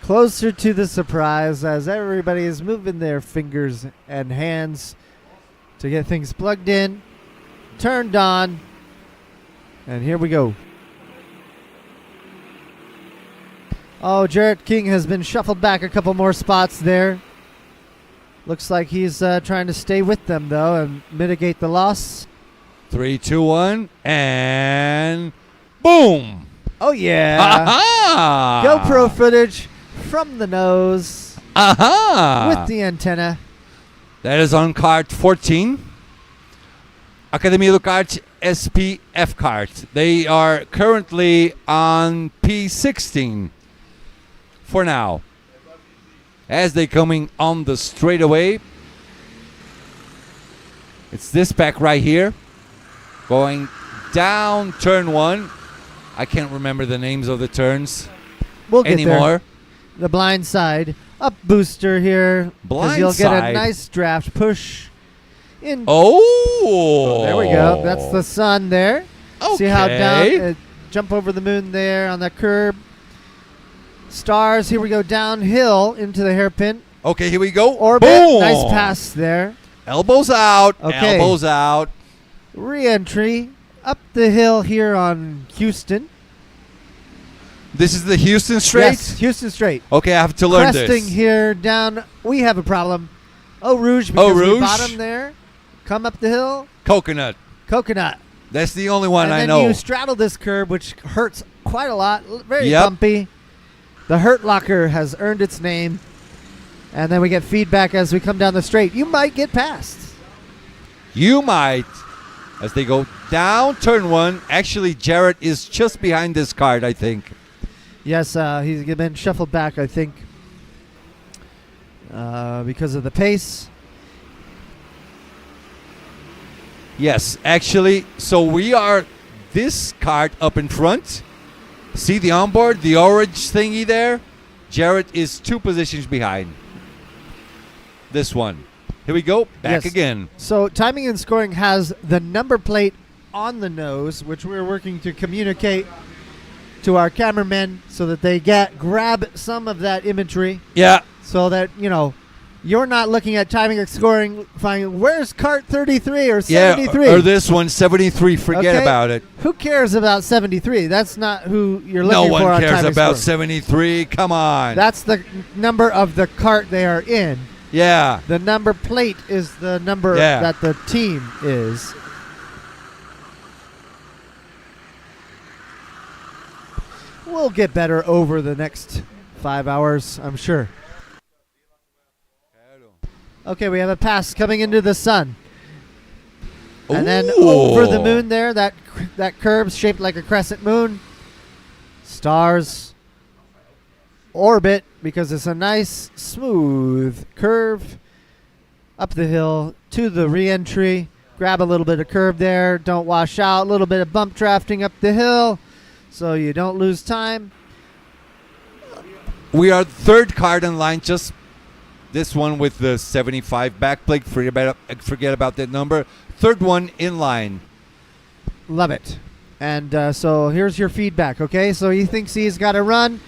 Speaker 1: closer to the surprise as everybody is moving their fingers and hands to get things plugged in, turned on, and here we go. Oh, Jarrett King has been shuffled back a couple more spots there. Looks like he's trying to stay with them, though, and mitigate the loss.
Speaker 4: 3, 2, 1, and boom!
Speaker 1: Oh, yeah.
Speaker 4: Aha!
Speaker 1: GoPro footage from the nose with the antenna.
Speaker 4: That is on Kart 14. Academia do Kart SPF Kart. They are currently on P16 for now. As they coming on the straightaway. It's this pack right here. Going down turn 1. I can't remember the names of the turns
Speaker 1: We'll get
Speaker 4: anymore.
Speaker 1: there. The blind side. Up booster here.
Speaker 4: Blind
Speaker 1: you'll
Speaker 4: side.
Speaker 1: get a nice draft push. In.
Speaker 4: Oh!
Speaker 1: There we go. That's the sun there.
Speaker 4: Okay.
Speaker 1: See how down, jump over the moon there on that curb. Stars, here we go downhill into the hairpin.
Speaker 4: Okay, here we go.
Speaker 1: Orbit,
Speaker 4: Boom!
Speaker 1: nice pass there.
Speaker 4: Elbows out.
Speaker 1: Okay.
Speaker 4: Elbows out.
Speaker 1: Re-entry up the hill here on Houston.
Speaker 4: This is the Houston straight?
Speaker 1: Yes, Houston straight.
Speaker 4: Okay, I have to learn
Speaker 1: Cresting
Speaker 4: this.
Speaker 1: here down. We have a problem. Eau Rouge
Speaker 4: Eau
Speaker 1: because we
Speaker 4: Rouge.
Speaker 1: bottom there. Come up the hill.
Speaker 4: Coconut.
Speaker 1: Coconut.
Speaker 4: That's the only one
Speaker 1: and
Speaker 4: I
Speaker 1: then
Speaker 4: know.
Speaker 1: you straddle this curb, which hurts quite a lot. Very
Speaker 4: Yep.
Speaker 1: bumpy. The Hurt Locker has earned its name. And then we get feedback as we come down the straight. You might get past.
Speaker 4: You might. As they go down turn 1. Actually, Jarrett is just behind this cart, I think.
Speaker 1: Yes, he's been shuffled back, I think, because of the pace.
Speaker 4: Yes, actually, so we are this cart up in front. See the onboard, the orange thingy there? Jarrett is 2 positions behind. This one. Here we go, back
Speaker 1: Yes.
Speaker 4: again.
Speaker 1: So timing and scoring has the number plate on the nose, which we're working to communicate to our cameramen so that they grab some of that imagery,
Speaker 4: Yeah,
Speaker 1: so that, you're not looking at timing and scoring, finding where's cart 33 or 73.
Speaker 4: or this one, 73, forget
Speaker 1: Okay.
Speaker 4: about it.
Speaker 1: Who cares about 73? That's not who you're
Speaker 4: No
Speaker 1: looking for
Speaker 4: one
Speaker 1: on
Speaker 4: cares
Speaker 1: timing
Speaker 4: about
Speaker 1: scoring.
Speaker 4: 73, come on.
Speaker 1: That's the number of the cart they are in.
Speaker 4: Yeah,
Speaker 1: The number plate is the number
Speaker 4: Yeah.
Speaker 1: that the team is. We'll get better over the next 5 hours, I'm sure. Okay, we have a pass coming into the sun. And then over the moon there, that curve's shaped like a crescent moon. Stars. Orbit, because it's a nice, smooth curve up the hill to the re-entry. Grab a little bit of curve there. Don't wash out. A little bit of bump drafting up the hill so you don't lose time.
Speaker 4: we are third card in line, just this one with the 75 backplate. Forget about that number. Third one in line.
Speaker 1: Love it. And so here's your feedback, okay? So he thinks he's got to run.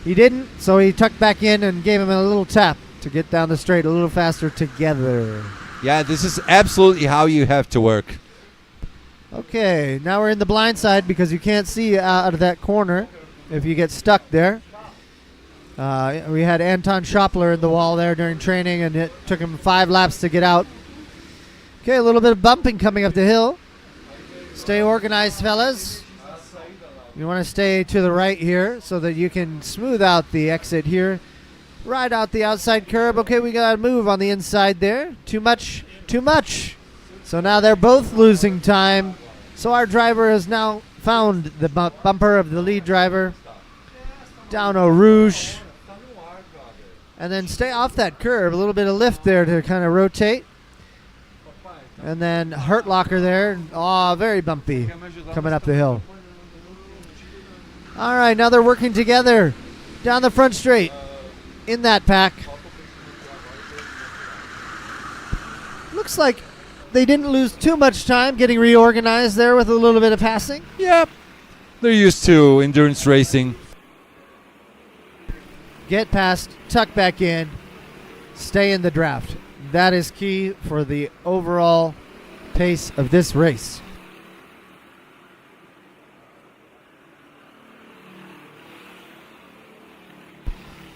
Speaker 1: He didn't, so he tucked back in and gave him a little tap to get down the straight a little faster together.
Speaker 4: Yeah, this is absolutely how you have to work.
Speaker 1: Okay, now we're in the blind side because you can't see out of that corner if you get stuck there. We had Anton Schoppler in the wall there during training, and it took him 5 laps to get out. Okay, a little bit of bumping coming up the hill. Stay organized, fellas. You want to stay to the right here so that you can smooth out the exit here. Ride out the outside curb. Okay, we got to move on the inside there. Too much, too much. So now they're both losing time. So our driver has now found the bumper of the lead driver. Down Eau Rouge. And then stay off that curb. A little bit of lift there to kind of rotate. And then Hurt Locker there. Oh, very bumpy coming up the hill. All right, now they're working together down the front straight in that pack. Looks like they didn't lose too much time getting reorganized there with a little bit of passing.
Speaker 4: Yep. They're used to endurance racing.
Speaker 1: Get past, tuck back in, stay in the draft. That is key for the overall pace of this race.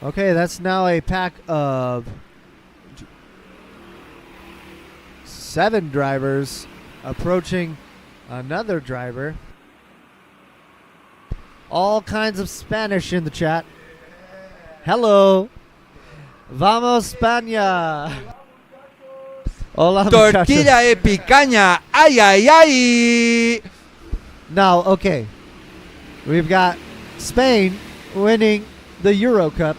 Speaker 1: Okay, that's now a pack of 7 drivers approaching another driver. All kinds of Spanish in the chat. Hello. Vamos, España. Hola, muchachos.
Speaker 4: Tortilla de picaña. Ay, ay, ay.
Speaker 1: Now, okay. We've got Spain winning the Euro Cup.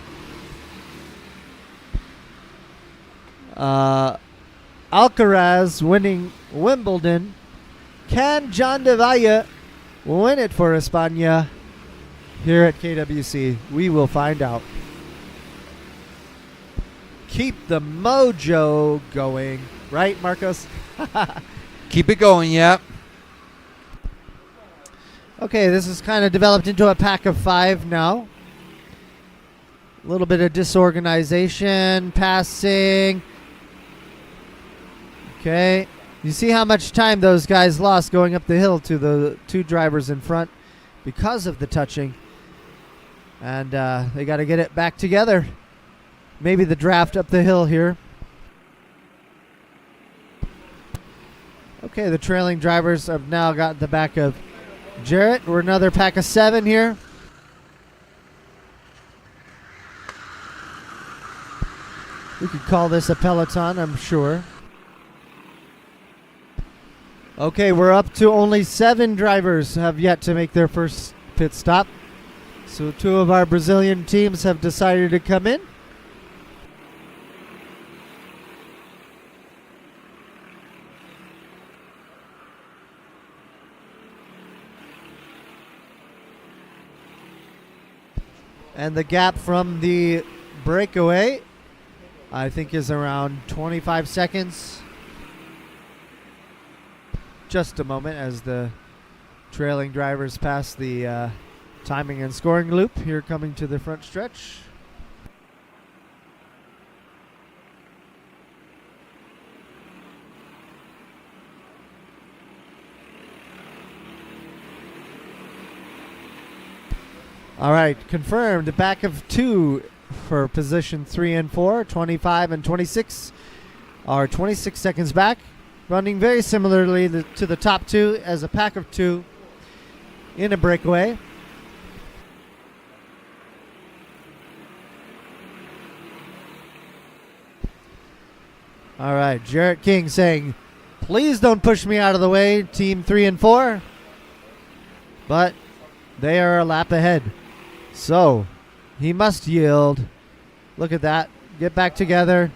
Speaker 1: Alcaraz winning Wimbledon. Can John de Valle win it for España here at KWC? We will find out. Keep the mojo going. Right, Marcos?
Speaker 4: Keep it going, yeah.
Speaker 1: Okay, this is kind of developed into a pack of 5 now. A little bit of disorganization, passing. Okay. You see how much time those guys lost going up the hill to the 2 drivers in front because of the touching. And they got to get it back together. Maybe the draft up the hill here. Okay, the trailing drivers have now got the back of Jarrett. We're another pack of 7 here. We could call this a peloton, I'm sure. Okay, we're up to only 7 drivers have yet to make their first pit stop. So 2 of our Brazilian teams have decided to come in. And the gap from the breakaway, I think, is around 25 seconds. Just a moment as the trailing drivers pass the timing and scoring loop here coming to the front stretch. All right, confirmed. Back of 2 for position 3 and 4. 25 and 26 are 26 seconds back. Running very similarly to the top 2 as a pack of 2 in a breakaway. All right, Jarrett King saying, please don't push me out of the way, team 3 and 4. But they are a lap ahead. So he must yield. Look at that. Get back together.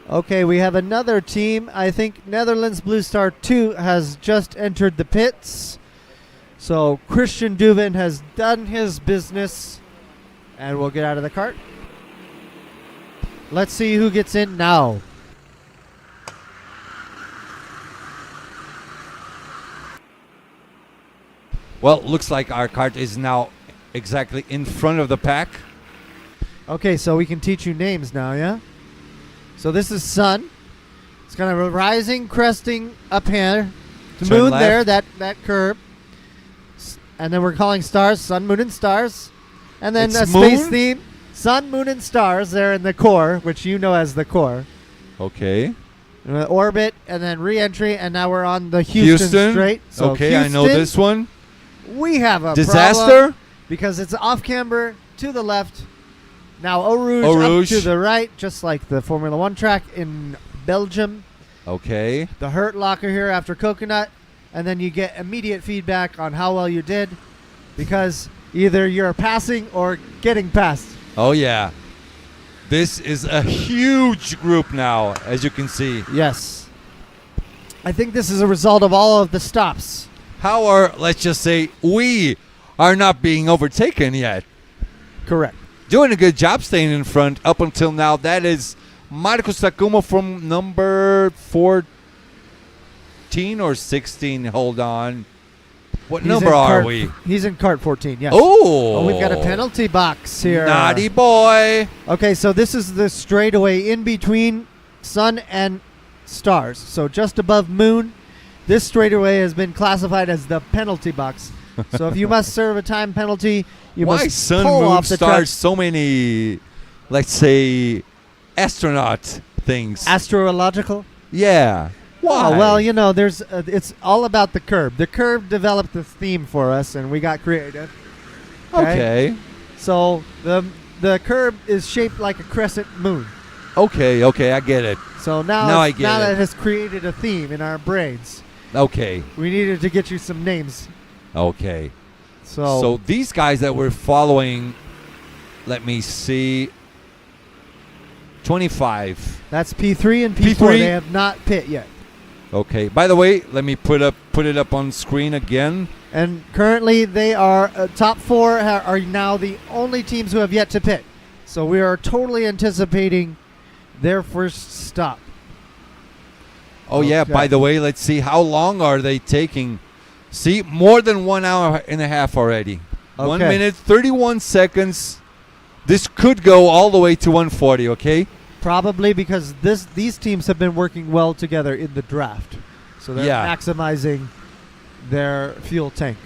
Speaker 1: Okay, we have another team. I think Netherlands Blue Star 2 has just entered the pits. So Christian Duvin has done his business and we'll get out of the cart. Let's see who gets in now.
Speaker 4: Well, looks like our cart is now exactly in front of the pack.
Speaker 1: Okay, so we can teach you names now, yeah? So this is Sun. It's kind of a rising, cresting up here. The
Speaker 4: Turn
Speaker 1: moon
Speaker 4: left.
Speaker 1: there, that curve. And then we're calling stars, Sun, Moon, and Stars. And then
Speaker 4: It's
Speaker 1: a space
Speaker 4: moon?
Speaker 1: theme. Sun, Moon, and Stars there in the core, which you know as the core.
Speaker 4: Okay.
Speaker 1: Orbit, and then re-entry, and now we're on the Houston Strait. So
Speaker 4: Okay, I know
Speaker 1: Houston,
Speaker 4: this one.
Speaker 1: We have a
Speaker 4: Disaster.
Speaker 1: problem because it's off camber to the left. Now Eau Rouge,
Speaker 4: Eau
Speaker 1: up
Speaker 4: Rouge.
Speaker 1: to the right, just like the Formula 1 track in Belgium.
Speaker 4: Okay.
Speaker 1: The Hurt Locker here after Coconut, and then you get immediate feedback on how well you did because either you're passing or getting passed.
Speaker 4: Oh, yeah. This is a huge group now, as you can see.
Speaker 1: Yes. I think this is a result of all of the stops.
Speaker 4: How are, let's just say, we are not being overtaken yet.
Speaker 1: Correct.
Speaker 4: Doing a good job staying in front up until now. That is Marcos Takuma from number 14 or 16. Hold on. What
Speaker 1: He's
Speaker 4: number
Speaker 1: in
Speaker 4: are
Speaker 1: cart-
Speaker 4: we?
Speaker 1: He's in cart 14, yes.
Speaker 4: Oh.
Speaker 1: We've got a penalty box here.
Speaker 4: Naughty boy.
Speaker 1: Okay, so this is the straightaway in between Sun and Stars. So just above Moon. This straightaway has been classified as the penalty box. So if you must serve a time penalty, you
Speaker 4: Why
Speaker 1: must
Speaker 4: Sun,
Speaker 1: pull
Speaker 4: Moon,
Speaker 1: off the track.
Speaker 4: Stars, so many, let's say, astronaut things?
Speaker 1: Astrological?
Speaker 4: Yeah. Why?
Speaker 1: Oh, well, you know, there's it's all about the curb. The curb developed this theme for us, and we got creative.
Speaker 4: Okay.
Speaker 1: So the curb is shaped like a crescent moon.
Speaker 4: Okay, I get it.
Speaker 1: So now
Speaker 4: Now I get
Speaker 1: that
Speaker 4: it.
Speaker 1: it has created a theme in our brains,
Speaker 4: Okay.
Speaker 1: we needed to get you some names.
Speaker 4: Okay.
Speaker 1: So,
Speaker 4: So these guys that we're following, let me see, 25.
Speaker 1: that's P3 and P4.
Speaker 4: P3.
Speaker 1: They have not pit yet.
Speaker 4: Okay. By the way, let me put it up on screen again.
Speaker 1: And currently they are top 4 are now the only teams who have yet to pit. So we are totally anticipating their first stop.
Speaker 4: Oh yeah.
Speaker 1: Okay.
Speaker 4: By the way, let's see how long are they taking. See, more than 1 hour and a half already. 1
Speaker 1: Okay.
Speaker 4: minute, 31 seconds. This could go all the way to 140. Okay.
Speaker 1: Probably because these teams have been working well together in the draft. So they're
Speaker 4: Yeah.
Speaker 1: maximizing their fuel tank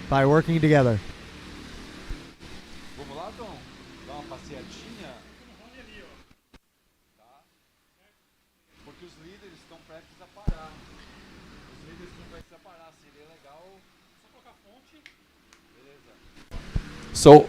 Speaker 1: by working together.
Speaker 4: Vamos lá, Tom? Dar uma passeadinha? Tá? Porque os líderes estão prestes a parar. Os líderes estão prestes a parar. Seria legal só colocar a fonte So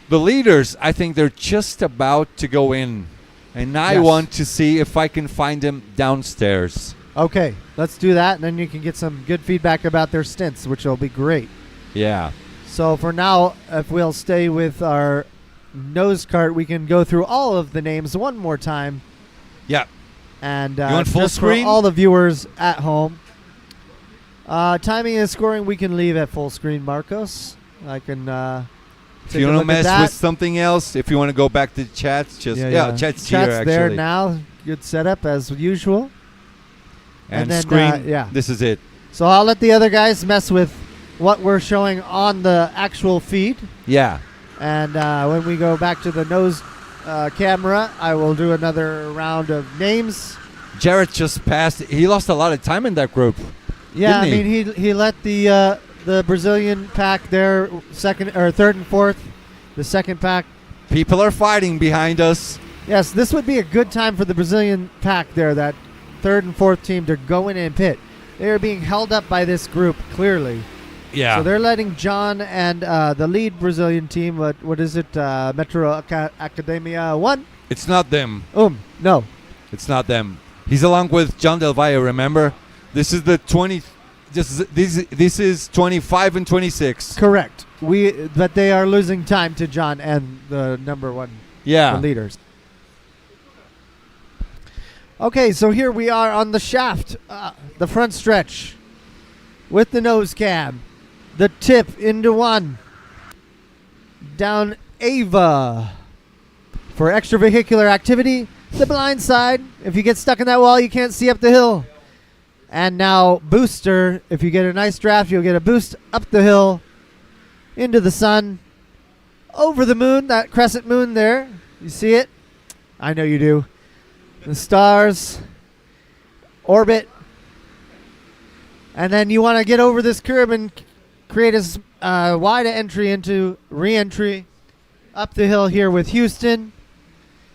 Speaker 4: the leaders, I think they're just about to go in. And I
Speaker 1: Yes.
Speaker 4: want to see if I can find them downstairs.
Speaker 1: Okay, let's do that, and then you can get some good feedback about their stints, which will be great.
Speaker 4: Yeah.
Speaker 1: So for now, if we'll stay with our nose cart, we can go through all of the names one more time.
Speaker 4: Yeah.
Speaker 1: And
Speaker 4: You want full
Speaker 1: just
Speaker 4: screen?
Speaker 1: for all the viewers at home. Timing and scoring, we can leave at full screen, Marcos. I can
Speaker 4: If
Speaker 1: take
Speaker 4: you
Speaker 1: a
Speaker 4: want to
Speaker 1: look at
Speaker 4: mess
Speaker 1: that.
Speaker 4: with something else, if you want to go back to chats, just chat's here actually.
Speaker 1: there now. Good setup as usual.
Speaker 4: And
Speaker 1: then,
Speaker 4: screen.
Speaker 1: yeah.
Speaker 4: This is it.
Speaker 1: So I'll let the other guys mess with what we're showing on the actual feed.
Speaker 4: Yeah.
Speaker 1: And when we go back to the nose camera, I will do another round of names.
Speaker 4: Jared just passed. He lost a lot of time in that group.
Speaker 1: Yeah,
Speaker 4: didn't
Speaker 1: I mean he let the Brazilian pack there second or third and fourth. The second pack.
Speaker 4: People are fighting behind us.
Speaker 1: Yes, this would be a good time for the Brazilian pack there, that third and fourth team, to go in and pit. They are being held up by this group, clearly.
Speaker 4: Yeah.
Speaker 1: So they're letting John and the lead Brazilian team, what is it, Metro Academia 1?
Speaker 4: It's not them.
Speaker 1: No.
Speaker 4: It's not them. He's along with John Del Valle, remember? This is the 20... This is 25 and 26.
Speaker 1: Correct. But they are losing time to John and the number one the leaders. Okay, so here we are on the shaft, the front stretch, with the nose cam, the tip into one, down Ava. For extravehicular activity, the blind side. If you get stuck in that wall, you can't see up the hill. And now booster. If you get a nice draft, you'll get a boost up the hill, into the sun, over the moon, that crescent moon there. You see it? I know you do. The stars, orbit, and then you want to get over this curb and create as wide an entry into re-entry up the hill here with Houston.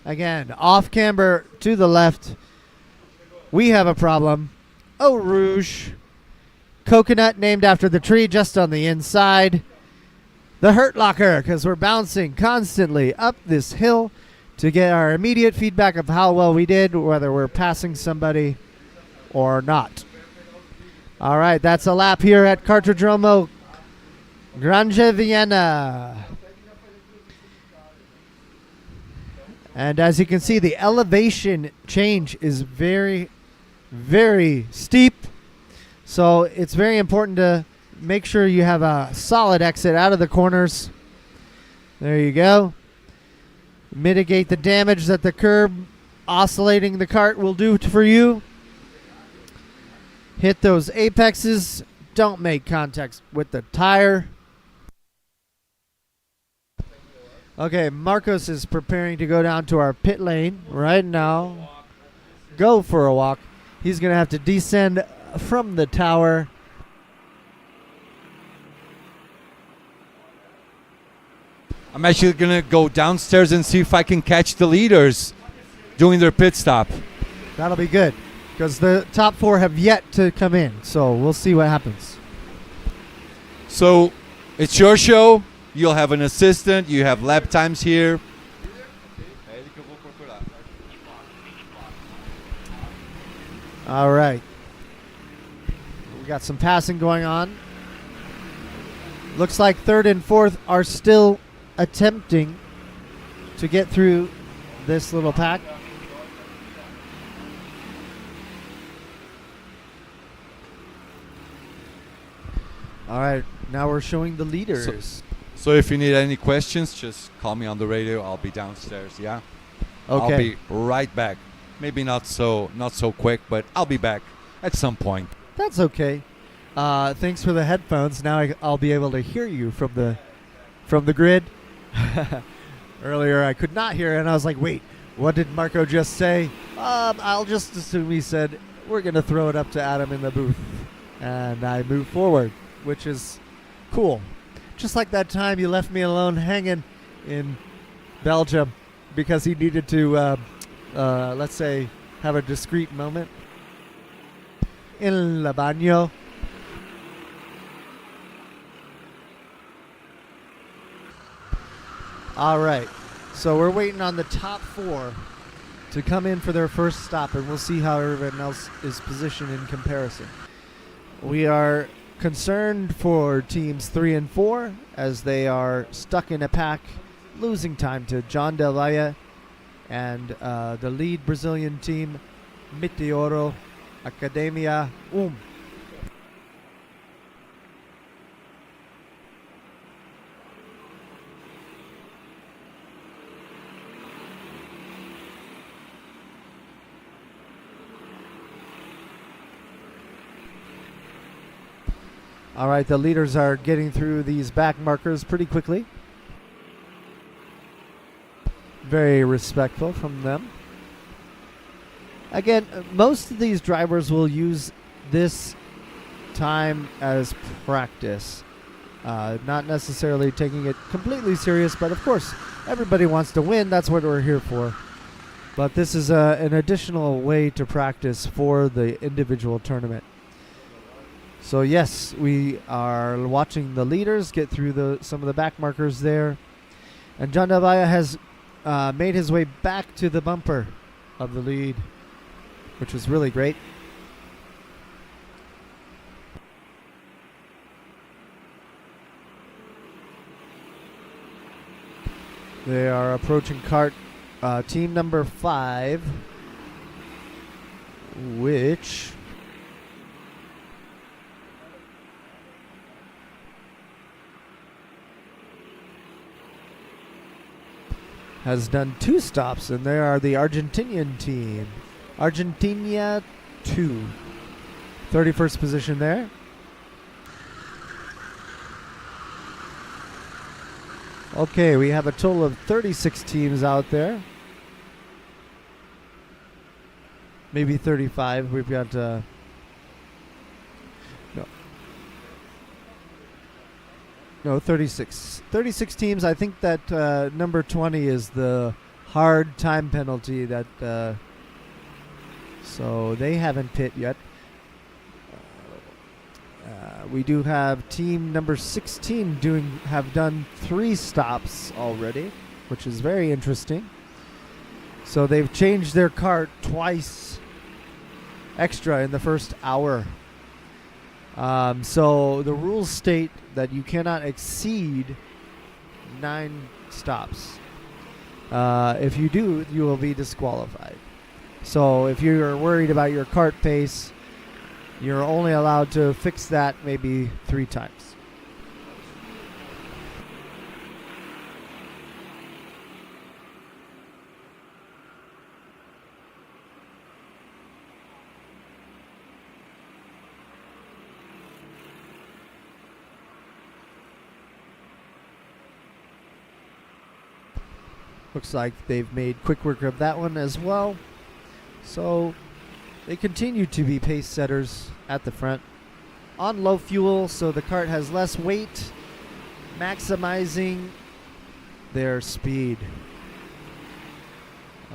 Speaker 1: Again, off camber to the left. We have a problem. Eau Rouge. Coconut named after the tree just on the inside. The Hurt Locker, because we're bouncing constantly up this hill to get our immediate feedback of how well we did, whether we're passing somebody or not. All right, that's a lap here at Cartodromo Granja, Viana. And as you can see, the elevation change is very, very steep. So it's very important to make sure you have a solid exit out of the corners. There you go. Mitigate the damage that the curb oscillating the cart will do for you. Hit those apexes. Don't make contact with the tire. Okay, Marcos is preparing to go down to our pit lane right now. Go for a walk. He's going to have to descend from the tower.
Speaker 4: I'm actually going to go downstairs and see if I can catch the leaders doing their pit stop.
Speaker 1: That'll be good, because the top four have yet to come in, so we'll see what happens.
Speaker 4: So it's your show. You'll have an assistant. You have lap times here.
Speaker 1: All right. We got some passing going on. Looks like third and fourth are still attempting to get through this little pack. All right, now we're showing the leaders.
Speaker 4: So if you need any questions, just call me on the radio. I'll be downstairs, yeah?
Speaker 1: Okay.
Speaker 4: I'll be right back. Maybe not so quick, but I'll be back at some point.
Speaker 1: That's okay. Thanks for the headphones. Now I'll be able to hear you from the grid. Earlier I could not hear, and I was like, wait, what did Marco just say? I'll just assume he said, we're going to throw it up to Adam in the booth. And I move forward, which is cool. Just like that time you left me alone hanging in Belgium because he needed to, let's say, have a discreet moment. In la baño. All right. So we're waiting on the top 4 to come in for their first stop, and we'll see how everyone else is positioned in comparison. We are concerned for teams 3 and 4 as they are stuck in a pack, losing time to John Del Valle and the lead Brazilian team, Meteoro Academia All right, the leaders are getting through these back markers pretty quickly. Very respectful from them. Again, most of these drivers will use this time as practice. Not necessarily taking it completely serious, but of course, everybody wants to win. That's what we're here for. But this is an additional way to practice for the individual tournament. So yes, we are watching the leaders get through some of the back markers there. And John Del Valle has made his way back to the bumper of the lead, which was really great. They are approaching Kart team number 5, which has done 2 stops, and they are the Argentinian team. Argentina 2. 31st position there. Okay, we have a total of 36 teams out there. Maybe 35. We've got... no. No, 36. 36 teams. I think that number 20 is the hard time penalty that... so they haven't pit yet. We do have team number 16 have done 3 stops already, which is very interesting. So they've changed their kart twice extra in the first hour. So the rules state that you cannot exceed 9 stops. If you do, you will be disqualified. So if you're worried about your kart pace, you're only allowed to fix that maybe 3 times. Looks like they've made quick work of that one as well. So they continue to be pace setters at the front. On low fuel, so the kart has less weight, maximizing their speed.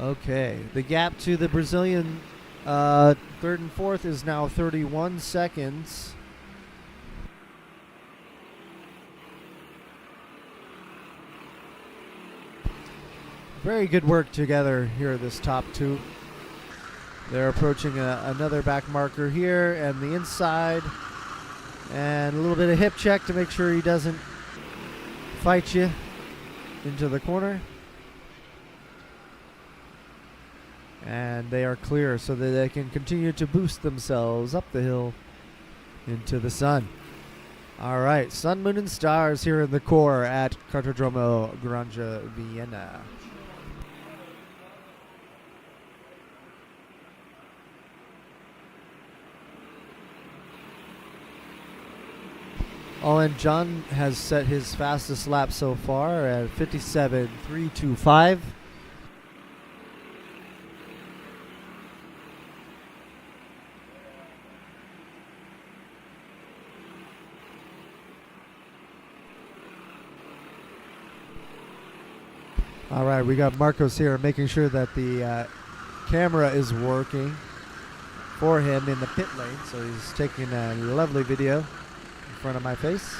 Speaker 1: Okay, the gap to the Brazilian 3rd and 4th is now 31 seconds. Very good work together here, this top 2. They're approaching another back marker here and the inside, and a little bit of hip check to make sure he doesn't fight you into the corner. And they are clear so that they can continue to boost themselves up the hill into the sun. All right, Sun, Moon, and Stars here in the core at Kartodromo Granja, Viana. Oh, and John has set his fastest lap so far at 57.325. All right, we got Marcos here making sure that the camera is working for him in the pit lane. So he's taking a lovely video in front of my face.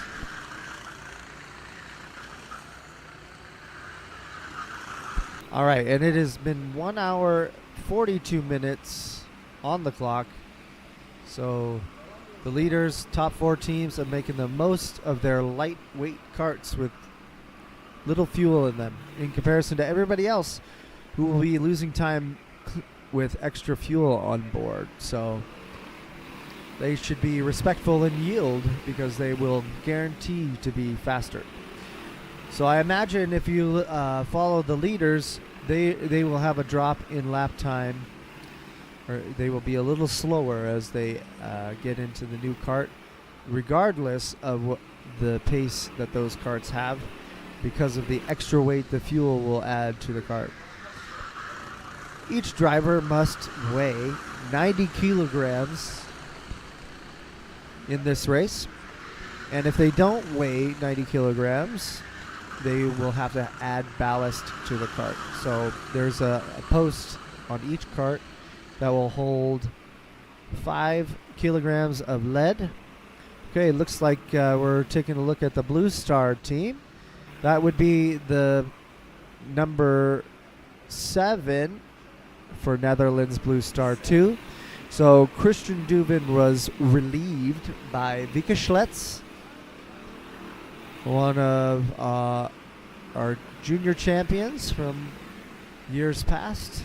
Speaker 1: All right, and it has been 1 hour 42 minutes on the clock. So the leaders, top 4 teams, are making the most of their lightweight carts with little fuel in them in comparison to everybody else who will be losing time with extra fuel on board. So they should be respectful and yield because they will guarantee to be faster. So I imagine if you follow the leaders, they will have a drop in lap time, or they will be a little slower as they get into the new cart, regardless of the pace that those carts have, because of the extra weight the fuel will add to the cart. Each driver must weigh 90 kilograms in this race, and if they don't weigh 90 kilograms, they will have to add ballast to the cart. So there's a post on each cart that will hold 5 kilograms of lead. Okay, looks like we're taking a look at the Blue Star team. That would be the number 7 for Netherlands Blue Star 2. So Christian Dubin was relieved by Vika Schlets, one of our junior champions from years past.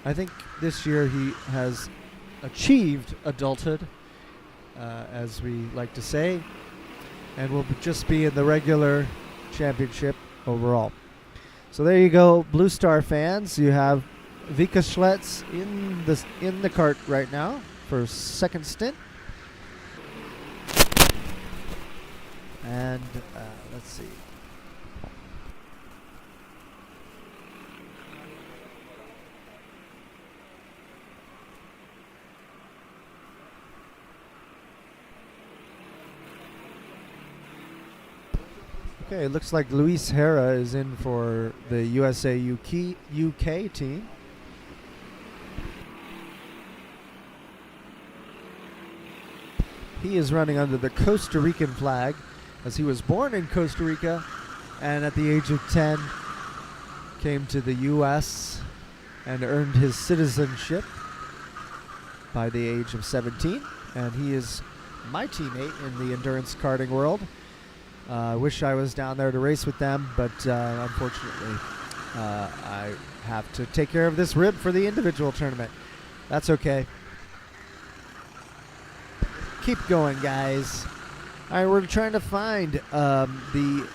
Speaker 1: I think this year he has achieved adulthood, as we like to say, and will just be in the regular championship overall. So there you go, Blue Star fans. You have Vika Schlets in the cart right now for second stint. And let's see. Okay, it looks like Luis Hera is in for the USA UK team. He is running under the Costa Rican flag, as he was born in Costa Rica and at the age of 10 came to the U.S. and earned his citizenship by the age of 17. And he is my teammate in the endurance karting world. I wish I was down there to race with them, but unfortunately I have to take care of this rib for the individual tournament. That's okay. Keep going, guys. All right, we're trying to find the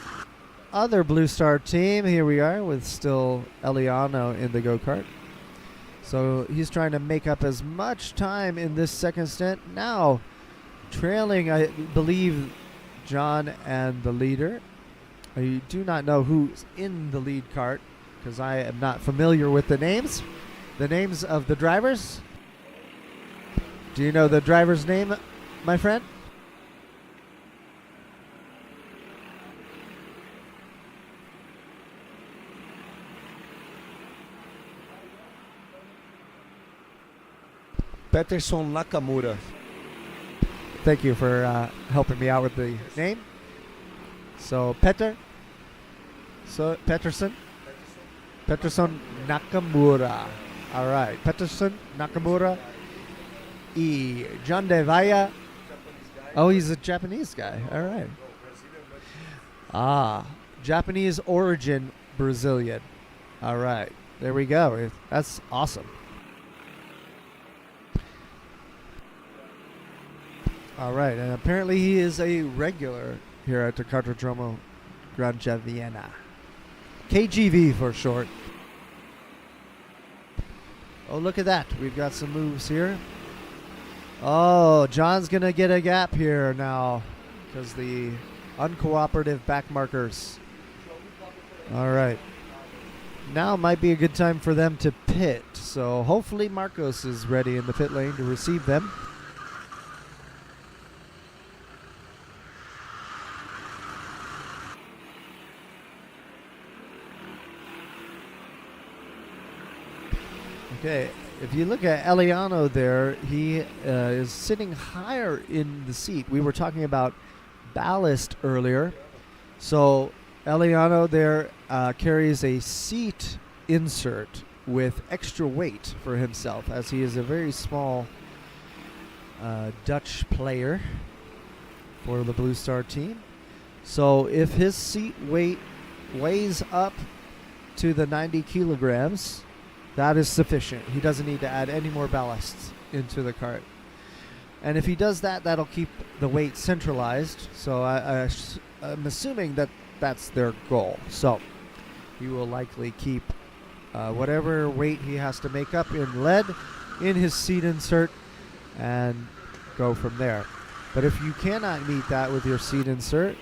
Speaker 1: other Blue Star team. Here we are with still Eliano in the go-kart. So he's trying to make up as much time in this second stint. Now, trailing, I believe, John and the leader. I do not know who's in the lead cart because I am not familiar with the names of the drivers. Do you know the driver's name, my friend?
Speaker 10: Peterson Nakamura.
Speaker 1: Thank you for helping me out with the name. So Peterson Nakamura. All right, Peterson Nakamura. John De Vaya. Oh, he's a Japanese guy. All right. Japanese origin, Brazilian. All right, there we go. That's awesome. All right, and apparently he is a regular here at the Kartodromo Granja, Viana. KGV for short. Oh, look at that. We've got some moves here. Oh, John's going to get a gap here now because the uncooperative back markers. All right. Now might be a good time for them to pit. So hopefully Marcos is ready in the pit lane to receive them. Okay, if you look at Eliano there, he is sitting higher in the seat. We were talking about ballast earlier. So Eliano there carries a seat insert with extra weight for himself, as he is a very small Dutch player for the Blue Star team. So if his seat weight weighs up to the 90 kilograms, that is sufficient. He doesn't need to add any more ballast into the cart. And if he does that, that'll keep the weight centralized. So I'm assuming that that's their goal. So he will likely keep whatever weight he has to make up in lead in his seat insert and go from there. But if you cannot meet that with your seat insert,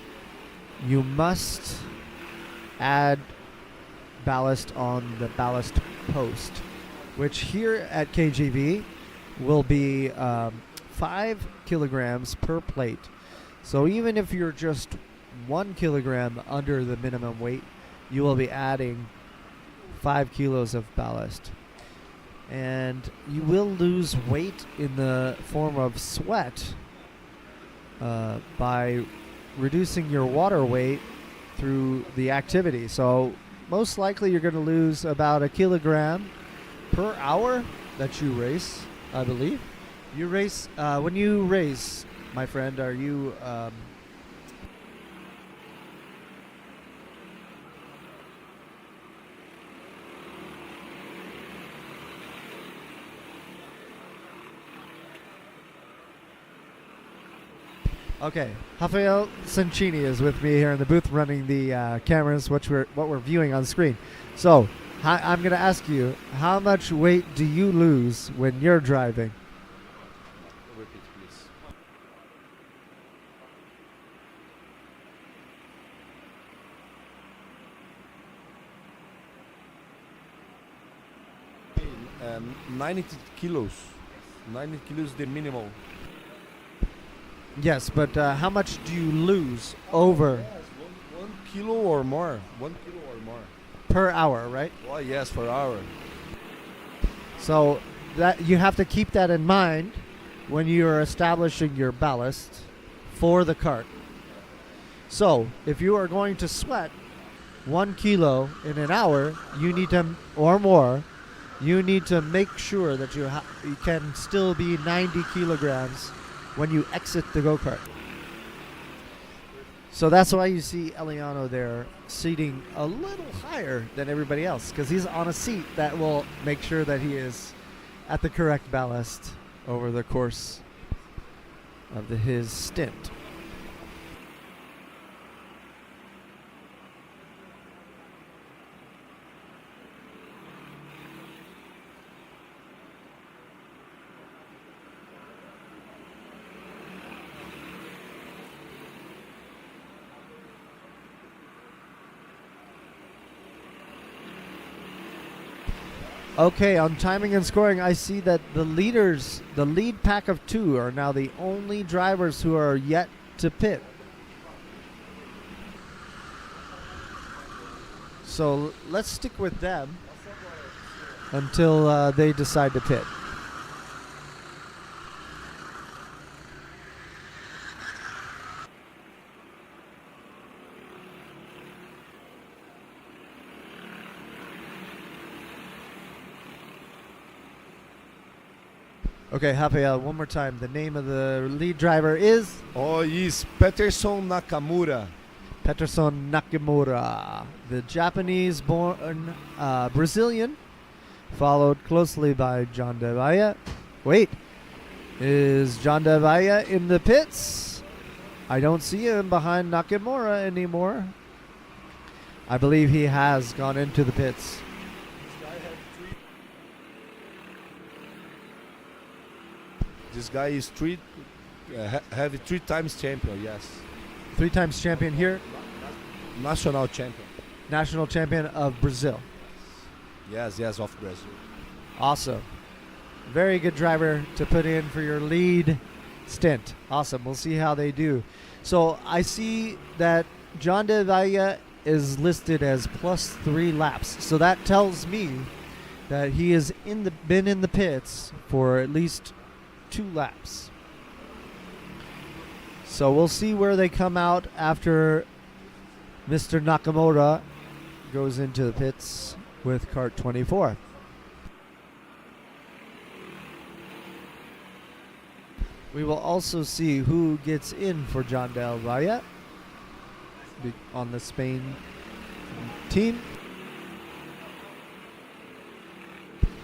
Speaker 1: you must add ballast on the ballast post, which here at KGV will be 5 kilograms per plate. So even if you're just 1 kilogram under the minimum weight, you will be adding 5 kilos of ballast. And you will lose weight in the form of sweat by reducing your water weight through the activity. So most likely you're going to lose about 1 kilogram per hour that you race, I believe. You race, when you race, my friend, are you... Okay, Rafael Sancini is with me here in the booth running the cameras, what we're viewing on screen. So, I'm going to ask you, how much weight do you lose when you're driving?
Speaker 3: Repeat, please. 90 kilos. 90 kilos is the minimum.
Speaker 1: Yes, but how much do you lose over?
Speaker 3: Yes, 1 kilo or more. 1 kilo or more.
Speaker 1: Per hour, right?
Speaker 3: Oh, yes, per hour.
Speaker 1: So that you have to keep that in mind when you are establishing your ballast for the cart. So if you are going to sweat 1 kilo in an hour, you need to, or more, you need to make sure that you can still be 90 kilograms when you exit the go-kart. So that's why you see Eliano there seating a little higher than everybody else, because he's on a seat that will make sure that he is at the correct ballast over the course of his stint. Okay, on timing and scoring, I see that the lead pack of 2 are now the only drivers who are yet to pit. So let's stick with them until they decide to pit. Okay, Rafael, one more time. The name of the lead driver is?
Speaker 3: Oh, yes, Peterson Nakamura.
Speaker 1: Peterson Nakamura, the Japanese-born Brazilian, followed closely by John De Valle. Wait, is John De Valle in the pits? I don't see him behind Nakamura anymore. I believe he has gone into the pits.
Speaker 3: This guy is have 3 times champion, yes.
Speaker 1: 3 times champion here.
Speaker 3: National champion.
Speaker 1: National champion of Brazil.
Speaker 3: Yes, of Brazil.
Speaker 1: Awesome. Very good driver to put in for your lead stint. Awesome. We'll see how they do. So I see that John De Valle is listed as plus 3 laps. So that tells me that he has been in the pits for at least 2 laps. So we'll see where they come out after Mr. Nakamura goes into the pits with Kart 24. We will also see who gets in for John Del Valle on the Spain team.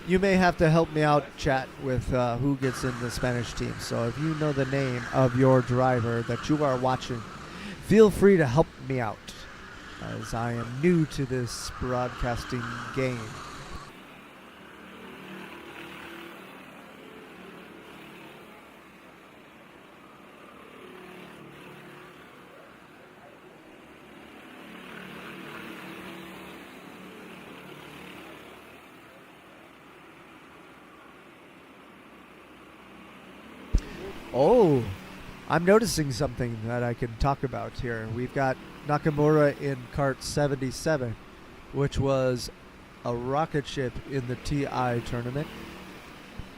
Speaker 1: You may have to help me out, chat, with who gets in the Spanish team. So if you know the name of your driver that you are watching, feel free to help me out, as I am new to this broadcasting game. Oh, I'm noticing something that I can talk about here. We've got Nakamura in Kart 77, which was a rocket ship in the TI tournament.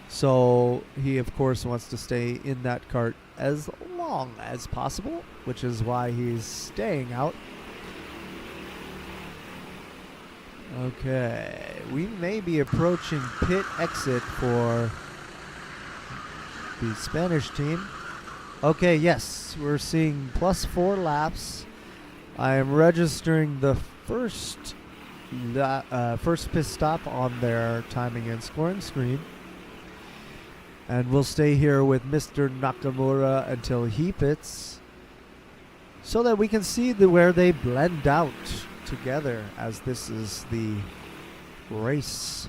Speaker 1: So he, of course, wants to stay in that kart as long as possible, which is why he's staying out. Okay, we may be approaching pit exit for the Spanish team. Okay, yes, we're seeing +4 laps. I am registering the first pit stop on their timing and scoring screen. And we'll stay here with Mr. Nakamura until he pits, so that we can see where they blend out together, as this is the race.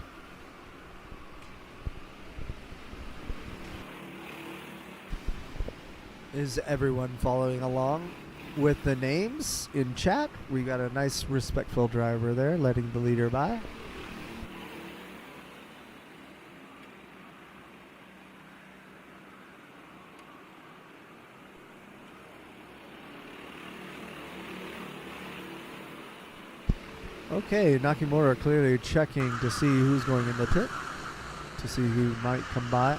Speaker 1: Is everyone following along with the names in chat? We got a nice respectful driver there letting the leader by. Okay, Nakamura clearly checking to see who's going in the pit, to see who might come by.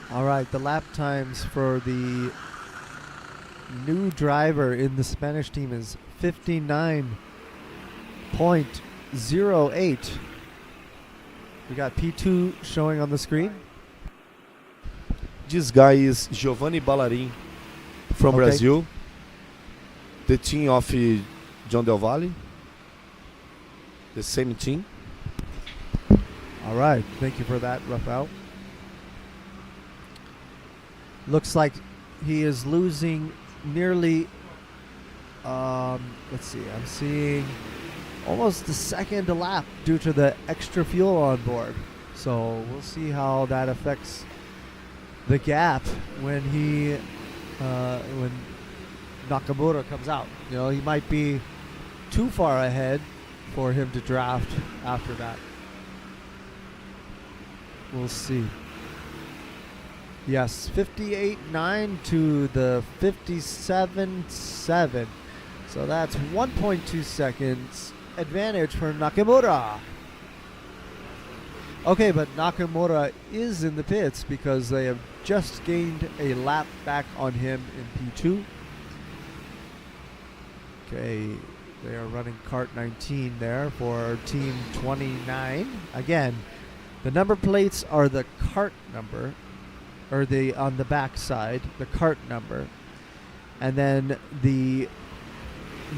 Speaker 1: All right, the lap times for the new driver in the Spanish team is 59.08. We got P2 showing on the screen.
Speaker 3: This guy is Giovanni Ballarin from Brazil, the team of John Del Valle, the same team.
Speaker 1: All right, thank you for that, Rafael. Looks like he is losing nearly, let's see, I'm seeing almost the second lap due to the extra fuel on board. So we'll see how that affects the gap when when Nakamura comes out. You know, he might be too far ahead for him to draft after that. We'll see. Yes, 58.9 to the 57.7. So that's 1.2 seconds advantage for Nakamura. Okay, but Nakamura is in the pits because they have just gained a lap back on him in P2. Okay, they are running Kart 19 there for Team 29. Again, the number plates are the kart number, or on the back side, the kart number. And then the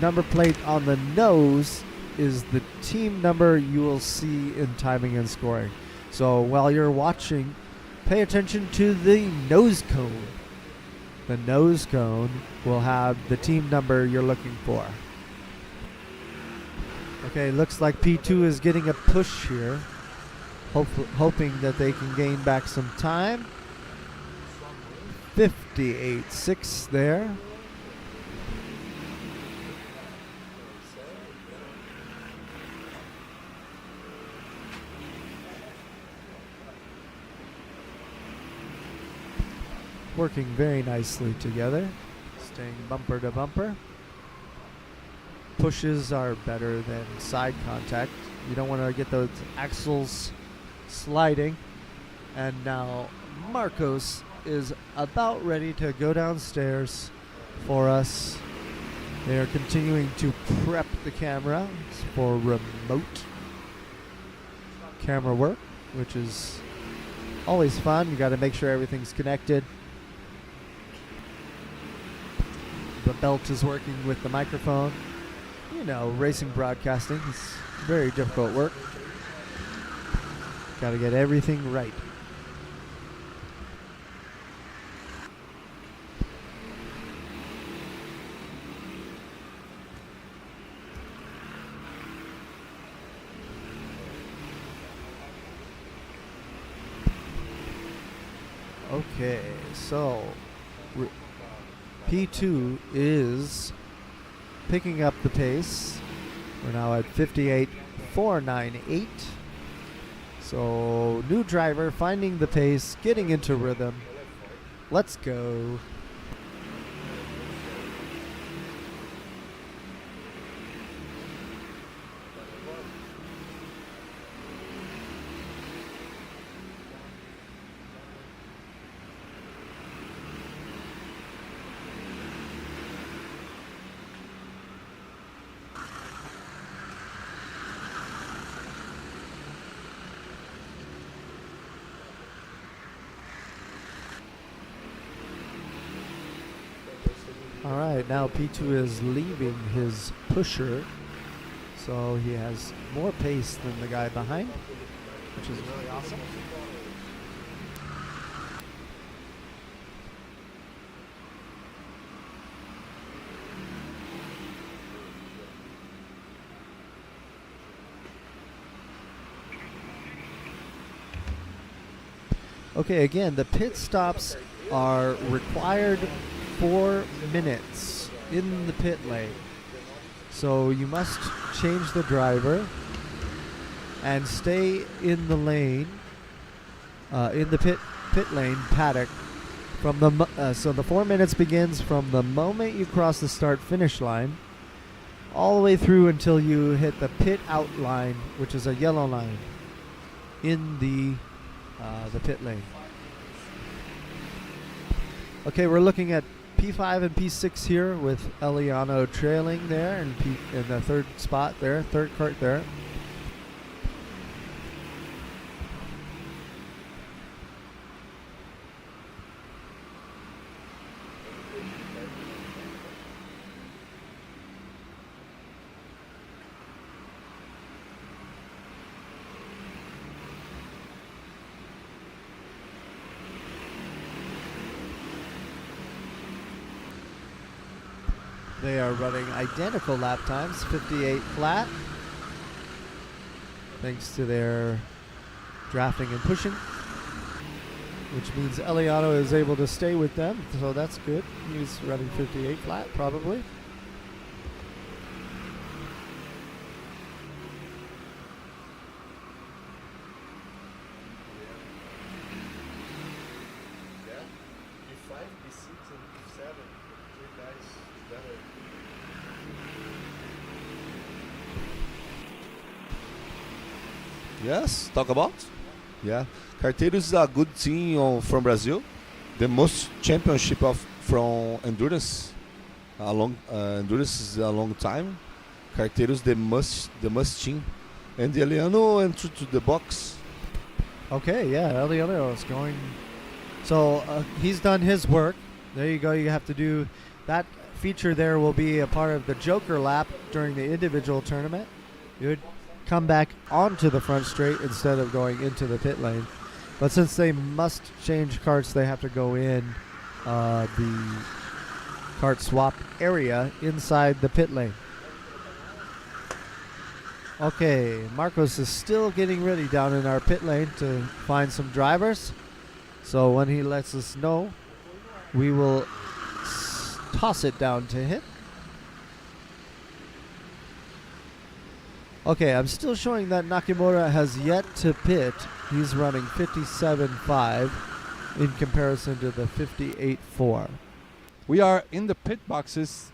Speaker 1: number plate on the nose is the team number you will see in timing and scoring. So while you're watching, pay attention to the nose cone. The nose cone will have the team number you're looking for. Okay, looks like P2 is getting a push here, hoping that they can gain back some time. 58.6 there. Working very nicely together, staying bumper to bumper. pushes are better than side contact. You don't want to get those axles sliding. And now Marcos is about ready to go downstairs for us. They are continuing to prep the camera for remote camera work, which is always fun. You got to make sure everything's connected. The belt is working with the microphone. You know, racing broadcasting is very difficult work. Got to get everything right. Okay, so P2 is picking up the pace. We're now at 58.498. So new driver finding the pace, getting into rhythm. Let's go. All right, now P2 is leaving his pusher, so he has more pace than the guy behind, which is really awesome. Okay, again, the pit stops are required 4 minutes in the pit lane. So you must change the driver and stay in the lane, in the pit lane paddock from the so the 4 minutes begins from the moment you cross the start-finish line all the way through until you hit the pit out line, which is a yellow line in the pit lane. Okay, we're looking at P5 and P6 here with Eliano trailing there in the third spot there, third cart there. They are running identical lap times, 58 flat, thanks to their drafting and pushing, which means Eliano is able to stay with them, so that's good. He's running 58 flat, probably.
Speaker 3: Yes, talk about. Yeah, Karteiros is a good team from Brazil. The most championship from endurance. Endurance is a long time. Karteiros the must team. And Eliano entered to the box.
Speaker 1: Okay, yeah, Eliano is going. So he's done his work. There you go. You have to do that feature. There will be a part of the Joker lap during the individual tournament. You would come back onto the front straight instead of going into the pit lane. But since they must change carts, they have to go in the kart swap area inside the pit lane. Okay, Marcos is still getting ready down in our pit lane to find some drivers. So when he lets us know, we will toss it down to him. Okay, I'm still showing that Nakamura has yet to pit. He's running 57.5 in comparison to the 58.4.
Speaker 4: We are in the pit boxes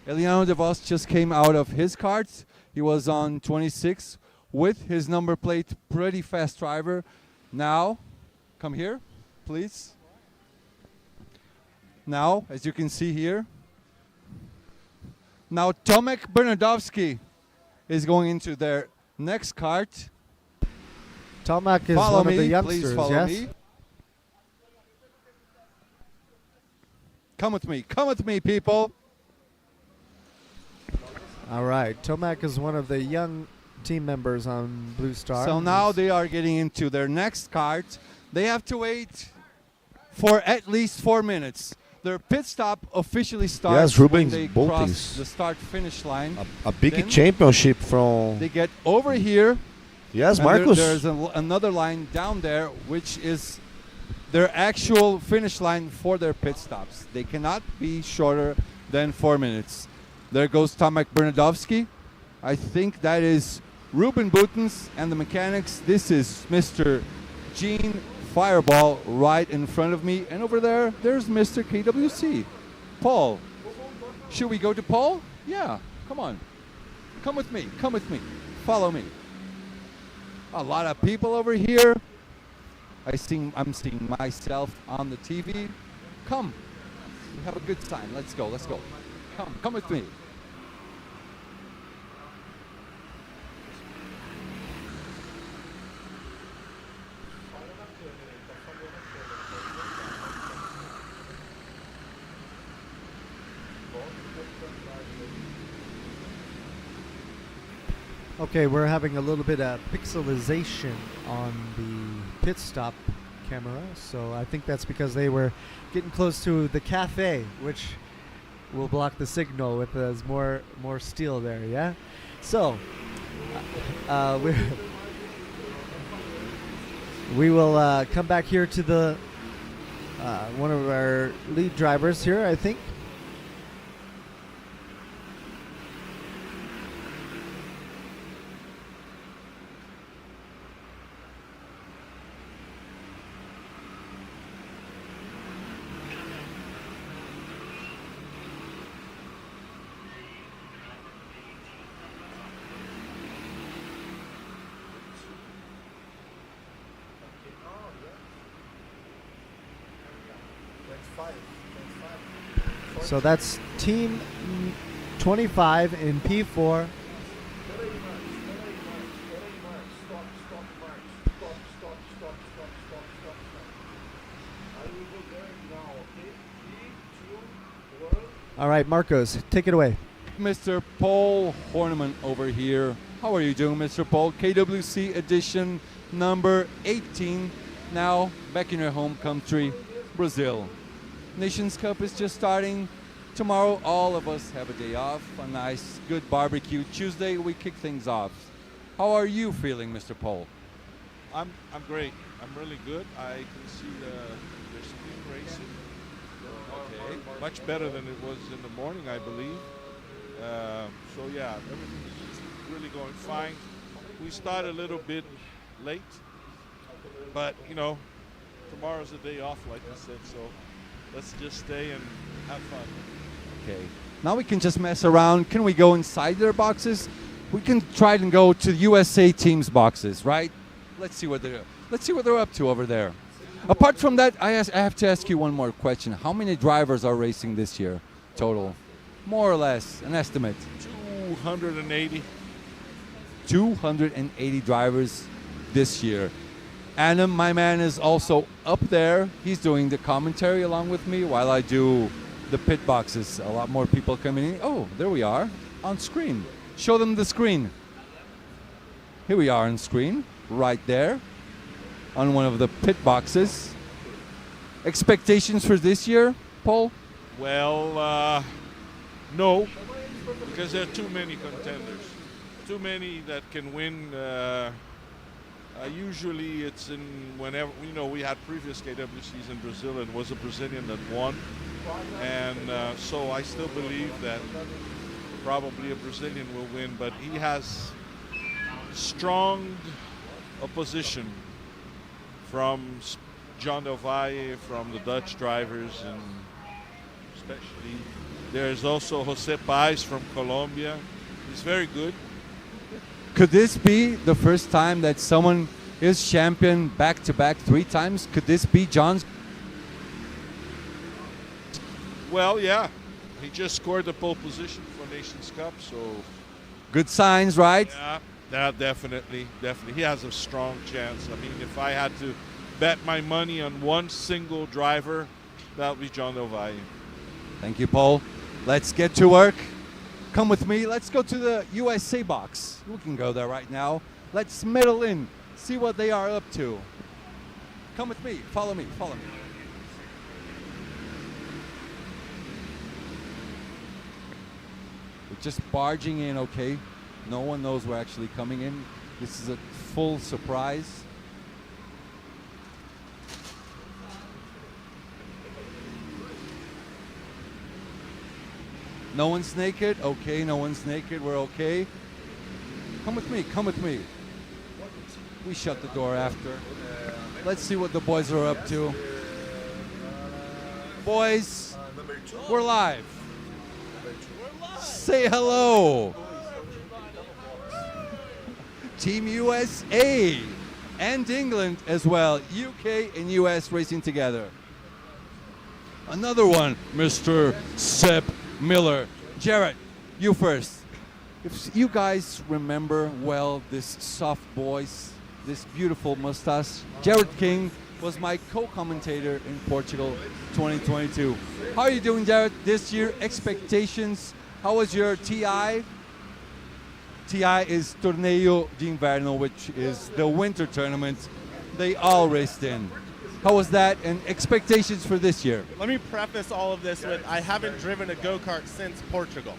Speaker 4: Eliano De Vos just came out of his kart. He was on 26 with his number plate, pretty fast driver. Now, come here, please. Now, as you can see here, now Tomek Bernardowski is going into their next kart.
Speaker 1: Tomek is
Speaker 4: Follow
Speaker 1: one
Speaker 4: me,
Speaker 1: of the
Speaker 4: please
Speaker 1: youngsters,
Speaker 4: follow
Speaker 1: yes?
Speaker 4: me. Come with me, people.
Speaker 1: All right, Tomek is one of the young team members on Blue Star.
Speaker 4: So now they are getting into their next kart. They have to wait for at least 4 minutes. Their pit stop officially starts
Speaker 3: Yes, Ruben
Speaker 4: when they
Speaker 3: Boltins.
Speaker 4: cross the start-finish line.
Speaker 3: A big
Speaker 4: Then
Speaker 3: championship from.
Speaker 4: They get over here.
Speaker 3: Yes,
Speaker 4: and
Speaker 3: Marcos.
Speaker 4: There's another line down there, which is their actual finish line for their pit stops. They cannot be shorter than 4 minutes. There goes Tomek Bernardowski. I think that is Ruben Boltins and the mechanics. This is Mr. Gene Fireball right in front of me. And over there, there's Mr. KWC. Paul. Should we go to Paul? Yeah, come on. Come with me, come with me. Follow me. A lot of people over here. I'm seeing myself on the TV. Come, we have a good time. Let's go, let's go. Come with me.
Speaker 1: Okay, we're having a little bit of pixelization on the pit stop camera, so I think that's because they were getting close to the cafe, which will block the signal with there's more steel there, yeah? So, we will come back here to the one of our lead drivers here, I think. So that's team 25 in P4. All right, Marcos, take it away.
Speaker 4: Mr. Paul Horneman over here. How are you doing, Mr. Paul? KWC edition number 18. Now back in your home country, Brazil. Nations Cup is just starting. Tomorrow, all of us have a day off, a nice, good barbecue. Tuesday, we kick things off. How are you feeling, Mr. Paul?
Speaker 10: I'm great. I'm really good. I can see there's speed racing. Okay. Much better than it was in the morning, I believe. So yeah, everything's really going fine. We started a little bit late, but you know, tomorrow's a day off, like I said. So let's just stay and have fun.
Speaker 4: Okay. Now we can just mess around. Can we go inside their boxes? We can try and go to USA team's boxes, right? Let's see what they're up to over there. Apart from that, I have to ask you one more question. How many drivers are racing this year total? More or less, an estimate.
Speaker 10: 280.
Speaker 4: 280 drivers this year. Adam, my man, is also up there. He's doing the commentary along with me while I do the pit boxes. A lot more people coming in. Oh, there we are on screen. Show them the screen. Here we are on screen, right there on one of the pit boxes. Expectations for this year, Paul?
Speaker 10: Well, no, because there are too many contenders. Too many that can win. Usually it's in whenever, you know, we had previous KWCs in Brazil and it was a Brazilian that won. And so I still believe that probably a Brazilian will win, but he has strong opposition from John Del Valle, from the Dutch drivers, and especially There's also Jose Paz from Colombia. He's very good.
Speaker 4: Could this be the first time that someone is champion back-to-back 3 times? Could this be John's?
Speaker 10: Well, yeah. He just scored the pole position for Nations Cup, so
Speaker 4: Good signs, right?
Speaker 10: yeah, definitely. He has a strong chance. I mean, if I had to bet my money on one single driver, that would be John Del Valle.
Speaker 4: Thank you, Paul. Let's get to work. Come with me. Let's go to the USA box. We can go there right now. Let's middle in, see what they are up to. Come with me. Follow me. Follow me. We're just barging in, okay? No one knows we're actually coming in. This is a full surprise. No one's naked. Okay, no one's naked. We're okay. Come with me. Come with me. We shut the door after. Let's see what the boys are up to. Boys, we're live. Say hello. Team USA and England as well. UK and US racing together. Another one, Mr. Sepp Miller. Jared, you first. If you guys remember well this soft voice, this beautiful mustache, Jared King was my co-commentator in Portugal 2022. How are you doing, Jared, this year? Expectations? How was your TI? TI is Torneio de Inverno, which is the winter tournament they all raced in. How was that, and expectations for this year?
Speaker 11: Let me preface all of this with I haven't driven a go-kart since Portugal.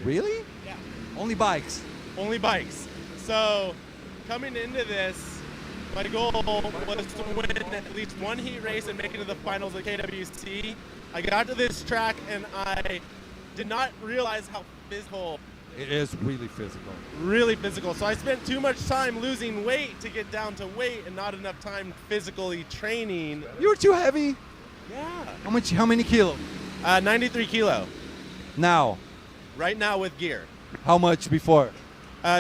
Speaker 4: Really?
Speaker 11: Yeah.
Speaker 4: Only bikes?
Speaker 11: Only bikes. So coming into this, my goal was to win at least one heat race and make it to the finals of KWC. I got to this track and I did not realize how physical.
Speaker 4: It is really physical.
Speaker 11: Really physical. So I spent too much time losing weight to get down to weight and not enough time physically training.
Speaker 4: You were too heavy?
Speaker 11: Yeah.
Speaker 4: How many kilo?
Speaker 11: 93 kilo.
Speaker 4: Now?
Speaker 11: Right now with gear.
Speaker 4: How much before?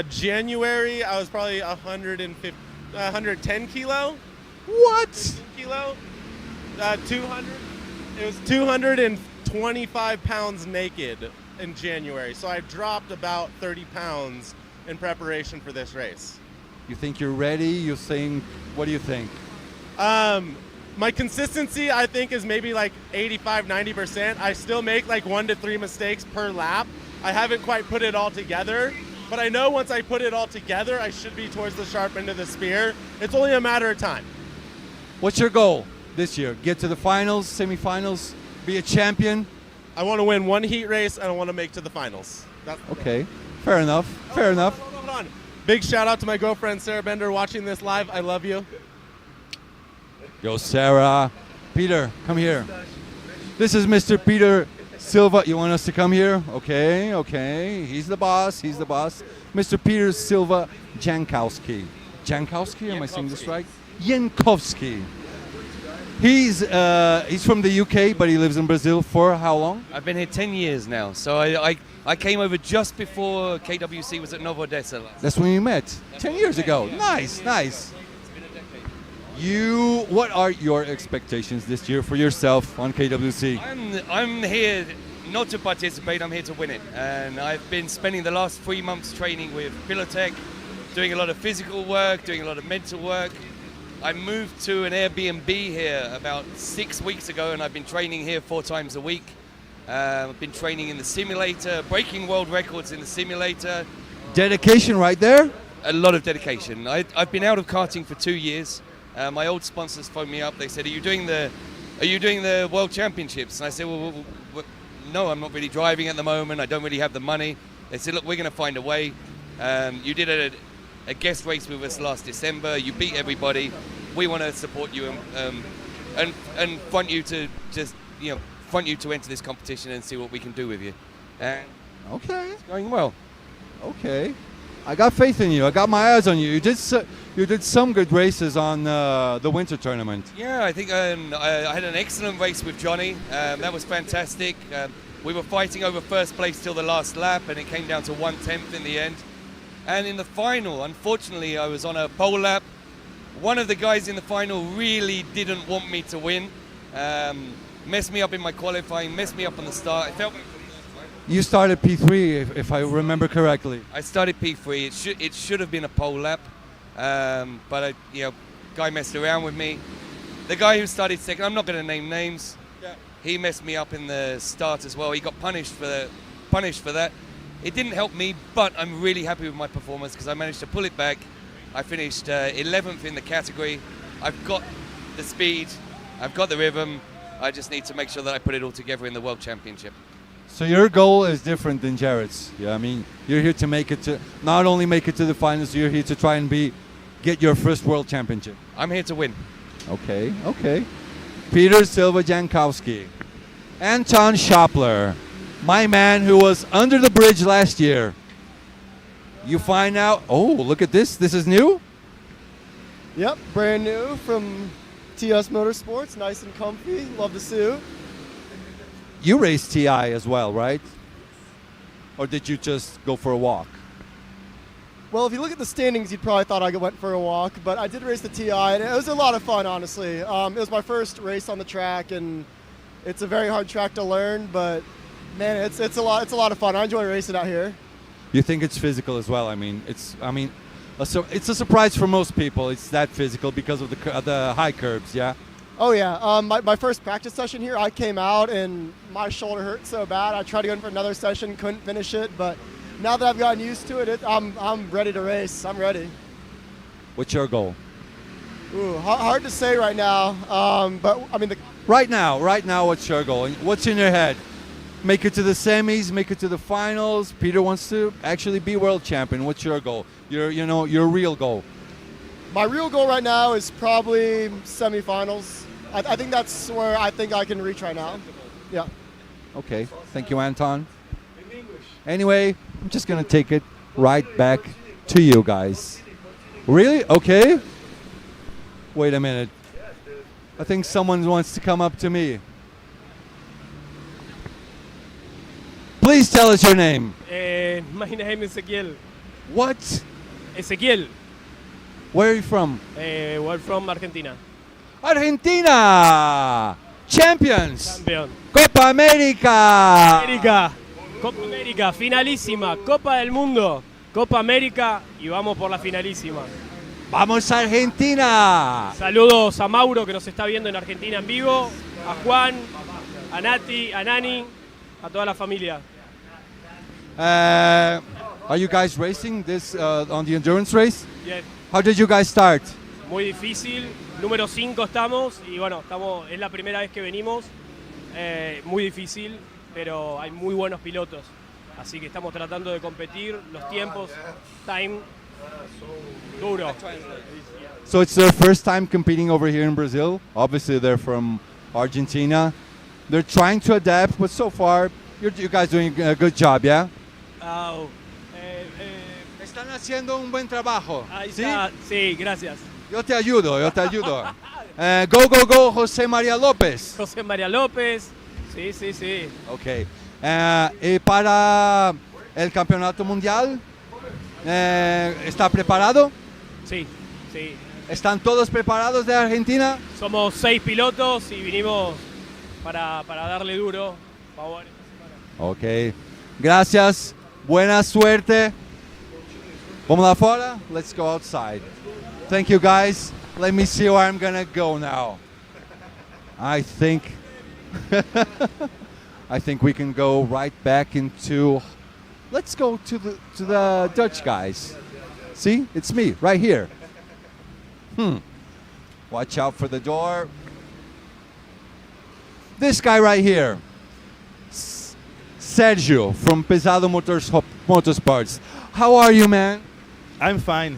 Speaker 11: January, I was probably 110 kilo.
Speaker 4: What?
Speaker 11: 15 kilo. 200. It was 225 pounds naked in January. So I dropped about 30 pounds in preparation for this race.
Speaker 4: You think you're ready? You think, what do you think?
Speaker 11: My consistency, I think, is maybe like 85, 90%. I still make like 1 to 3 mistakes per lap. I haven't quite put it all together, but I know once I put it all together, I should be towards the sharp end of the spear. It's only a matter of time.
Speaker 4: What's your goal this year? Get to the finals, semifinals, be a champion?
Speaker 11: I want to win one heat race and I want to make to the finals. That's
Speaker 4: okay, fair enough, fair enough.
Speaker 11: Hold on. Big shout out to my girlfriend, Sarah Bender, watching this live. I love you.
Speaker 4: Yo, Sarah. Peter, come here. This is Mr. Peter Silva. You want us to come here? Okay, okay. He's the boss. He's the boss. Mr. Peter Silva Jankowski. Jankowski? Am I saying this right? Jankowski. He's from the UK, but he lives in Brazil for how long?
Speaker 12: I've been here 10 years now. So I came over just before KWC was at Nova Odessa.
Speaker 4: That's when you met. 10 years ago.
Speaker 12: Yeah.
Speaker 4: Nice, nice. What are your expectations this year for yourself on KWC?
Speaker 12: I'm here not to participate, I'm here to win it. And I've been spending the last 3 months training with Pilotech, doing a lot of physical work, doing a lot of mental work. I moved to an Airbnb here about 6 weeks ago and I've been training here 4 times a week. I've been training in the simulator, breaking world records in the simulator.
Speaker 4: Dedication right there?
Speaker 12: A lot of dedication. I've been out of karting for 2 years. My old sponsors phoned me up. They said, "Are you doing the World Championships?" And I said, "Well, no, I'm not really driving at the moment. I don't really have the money." They said, "Look, we're going to find a way. You did a guest race with us last December. You beat everybody. We want to support you and want you to enter this competition and see what we can do with you." And
Speaker 4: okay,
Speaker 12: it's going well.
Speaker 4: Okay. I got faith in you. I got my eyes on you. You did some good races on the winter tournament.
Speaker 12: Yeah, I think I had an excellent race with Johnny. That was fantastic. We were fighting over first place till the last lap, and it came down to 1/10 in the end. And in the final, unfortunately, I was on a pole lap. One of the guys in the final really didn't want me to win. Messed me up in my qualifying, messed me up on the start. It felt.
Speaker 4: You started P3, if I remember correctly.
Speaker 12: I started P3. It should have been a pole lap, but guy messed around with me. The guy who started second, I'm not going to name names. Yeah. He messed me up in the start as well. He got punished for that. It didn't help me, but I'm really happy with my performance because I managed to pull it back. I finished 11th in the category. I've got the speed, I've got the rhythm. I just need to make sure that I put it all together in the World Championship.
Speaker 4: So your goal is different than Jared's. Yeah, I mean, you're here to not only make it to the finals, you're here to try and get your first World Championship.
Speaker 12: I'm here to win.
Speaker 4: Okay. Peter Silva Jankowski. Anton Schopler, my man who was under the bridge last year. You find out, look at this. This is new?
Speaker 13: Yep, brand new from TS Motorsports. Nice and comfy. Love the suit.
Speaker 4: You raced TI as well, right? Or did you just go for a walk?
Speaker 13: Well, if you look at the standings, you'd probably thought I went for a walk, but I did race the TI, and it was a lot of fun, honestly. It was my first race on the track, and it's a very hard track to learn, but man, it's a lot of fun. I enjoy racing out here.
Speaker 4: You think it's physical as well? It's a surprise for most people. It's that physical because of the high curbs, yeah.
Speaker 13: Oh yeah, my first practice session here, I came out and my shoulder hurt so bad. I tried to go in for another session, couldn't finish it, but now that I've gotten used to it, I'm ready to race. I'm ready.
Speaker 4: What's your goal?
Speaker 13: Ooh, hard to say right now, but I mean
Speaker 4: right now, what's your goal? What's in your head? Make it to the semis, make it to the finals. Peter wants to actually be world champion. What's your goal? Your real goal.
Speaker 13: My real goal right now is probably semifinals. I think that's where I think I can reach right now. Yeah.
Speaker 4: Okay. Thank you, Anton. Anyway, I'm just going to take it right back to you guys. Really? Okay. Wait a minute. I think someone wants to come up to me. Please tell us your name.
Speaker 14: My name is Ezequiel.
Speaker 4: What?
Speaker 14: Ezequiel.
Speaker 4: Where are you from?
Speaker 14: We're from Argentina.
Speaker 4: Argentina! Champions!
Speaker 14: Campeón.
Speaker 4: Copa América!
Speaker 14: Copa América, finalísima. Copa del Mundo. Copa América y vamos por la finalísima.
Speaker 4: ¡Vamos a Argentina!
Speaker 14: Saludos a Mauro que nos está viendo en Argentina en vivo, a Juan, a Nati, a Nani, a toda la familia.
Speaker 4: Are you guys racing this on the endurance race?
Speaker 14: Yes.
Speaker 4: How did you guys start?
Speaker 14: Muy difícil, número 5 estamos y bueno, es la primera vez que venimos, muy difícil, pero hay muy buenos pilotos, así que estamos tratando de competir, los tiempos, time, duro.
Speaker 4: So it's their first time competing over here in Brazil. Obviously they're from Argentina. They're trying to adapt, but so far you guys doing a good job, yeah? Están haciendo un buen trabajo.
Speaker 14: Ahí
Speaker 4: ¿Sí?
Speaker 14: está. Sí, gracias.
Speaker 4: Yo te ayudo. Go, José María López.
Speaker 14: José María López. Sí.
Speaker 4: Ok. Y para el campeonato mundial, ¿está preparado?
Speaker 14: Sí.
Speaker 4: ¿Están todos preparados de Argentina?
Speaker 14: Somos 6 pilotos y vinimos para darle duro. Por favor.
Speaker 4: Ok. Gracias. Buena suerte. Vamos lá fora? Let's go outside. Thank you, guys. Let me see where I'm gonna go now. I think we can go right back into. Let's go to the Dutch guys. See, it's me right here. Watch out for the door. This guy right here, Sergio from Pesado Motorsports. How are you, man?
Speaker 15: I'm fine.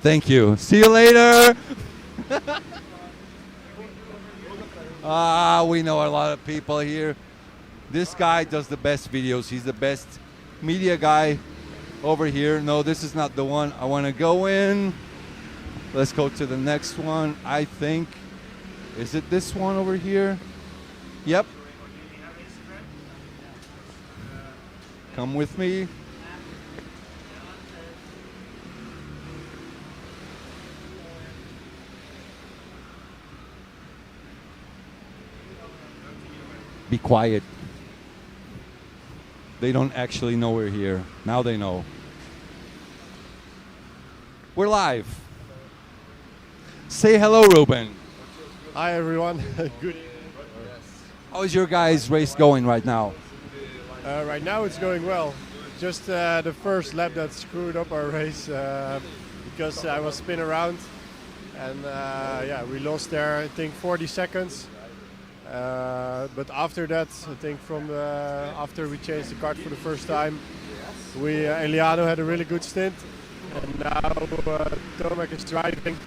Speaker 4: Thank you. See you later. We know a lot of people here. This guy does the best videos. He's the best media guy over here. No, this is not the one I want to go in. Let's go to the next one. I think, is it this one over here? Yep. Come with me. Be quiet. They don't actually know we're here. Now they know. We're live. Say hello, Ruben.
Speaker 15: Hi, everyone. Good.
Speaker 4: How is your guys' race going right now?
Speaker 15: Right now it's going well. Just the first lap that screwed up our race because I was spin around, and yeah, we lost there I think 40 seconds. But after that, I think after we changed the kart for the first time, we Eliano had a really good stint, and now Tomek is driving.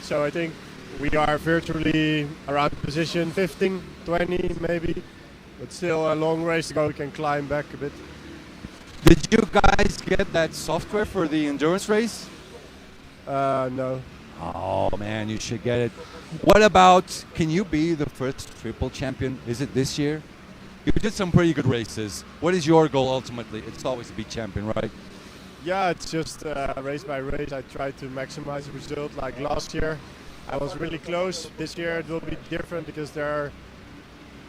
Speaker 15: So I think we are virtually around position 15, 20 maybe, but still a long race to go. We can climb back a bit.
Speaker 4: Did you guys get that software for the endurance race?
Speaker 15: No.
Speaker 4: Oh man, you should get it. What about, can you be the first triple champion? Is it this year? You did some pretty good races. What is your goal ultimately? It's always to be champion, right?
Speaker 15: Yeah, it's just race by race. I try to maximize the result. Like last year, I was really close. This year it will be different because there are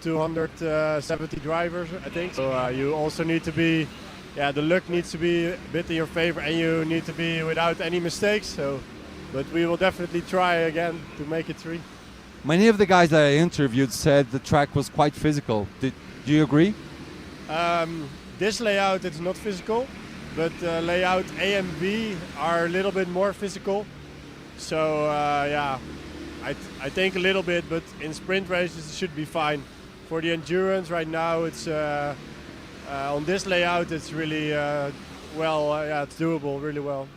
Speaker 15: 270 drivers, I think. So you also need to be, yeah, the luck needs to be a bit in your favor, and you need to be without any mistakes. So, but we will definitely try again to make it 3.
Speaker 4: Many of the guys that I interviewed said the track was quite physical. Do you agree?
Speaker 15: This layout is not physical, but layout A and B are a little bit more physical. So yeah, I think a little bit, but in sprint races it should be fine. For the endurance right now, it's on this layout it's really yeah, it's doable really well.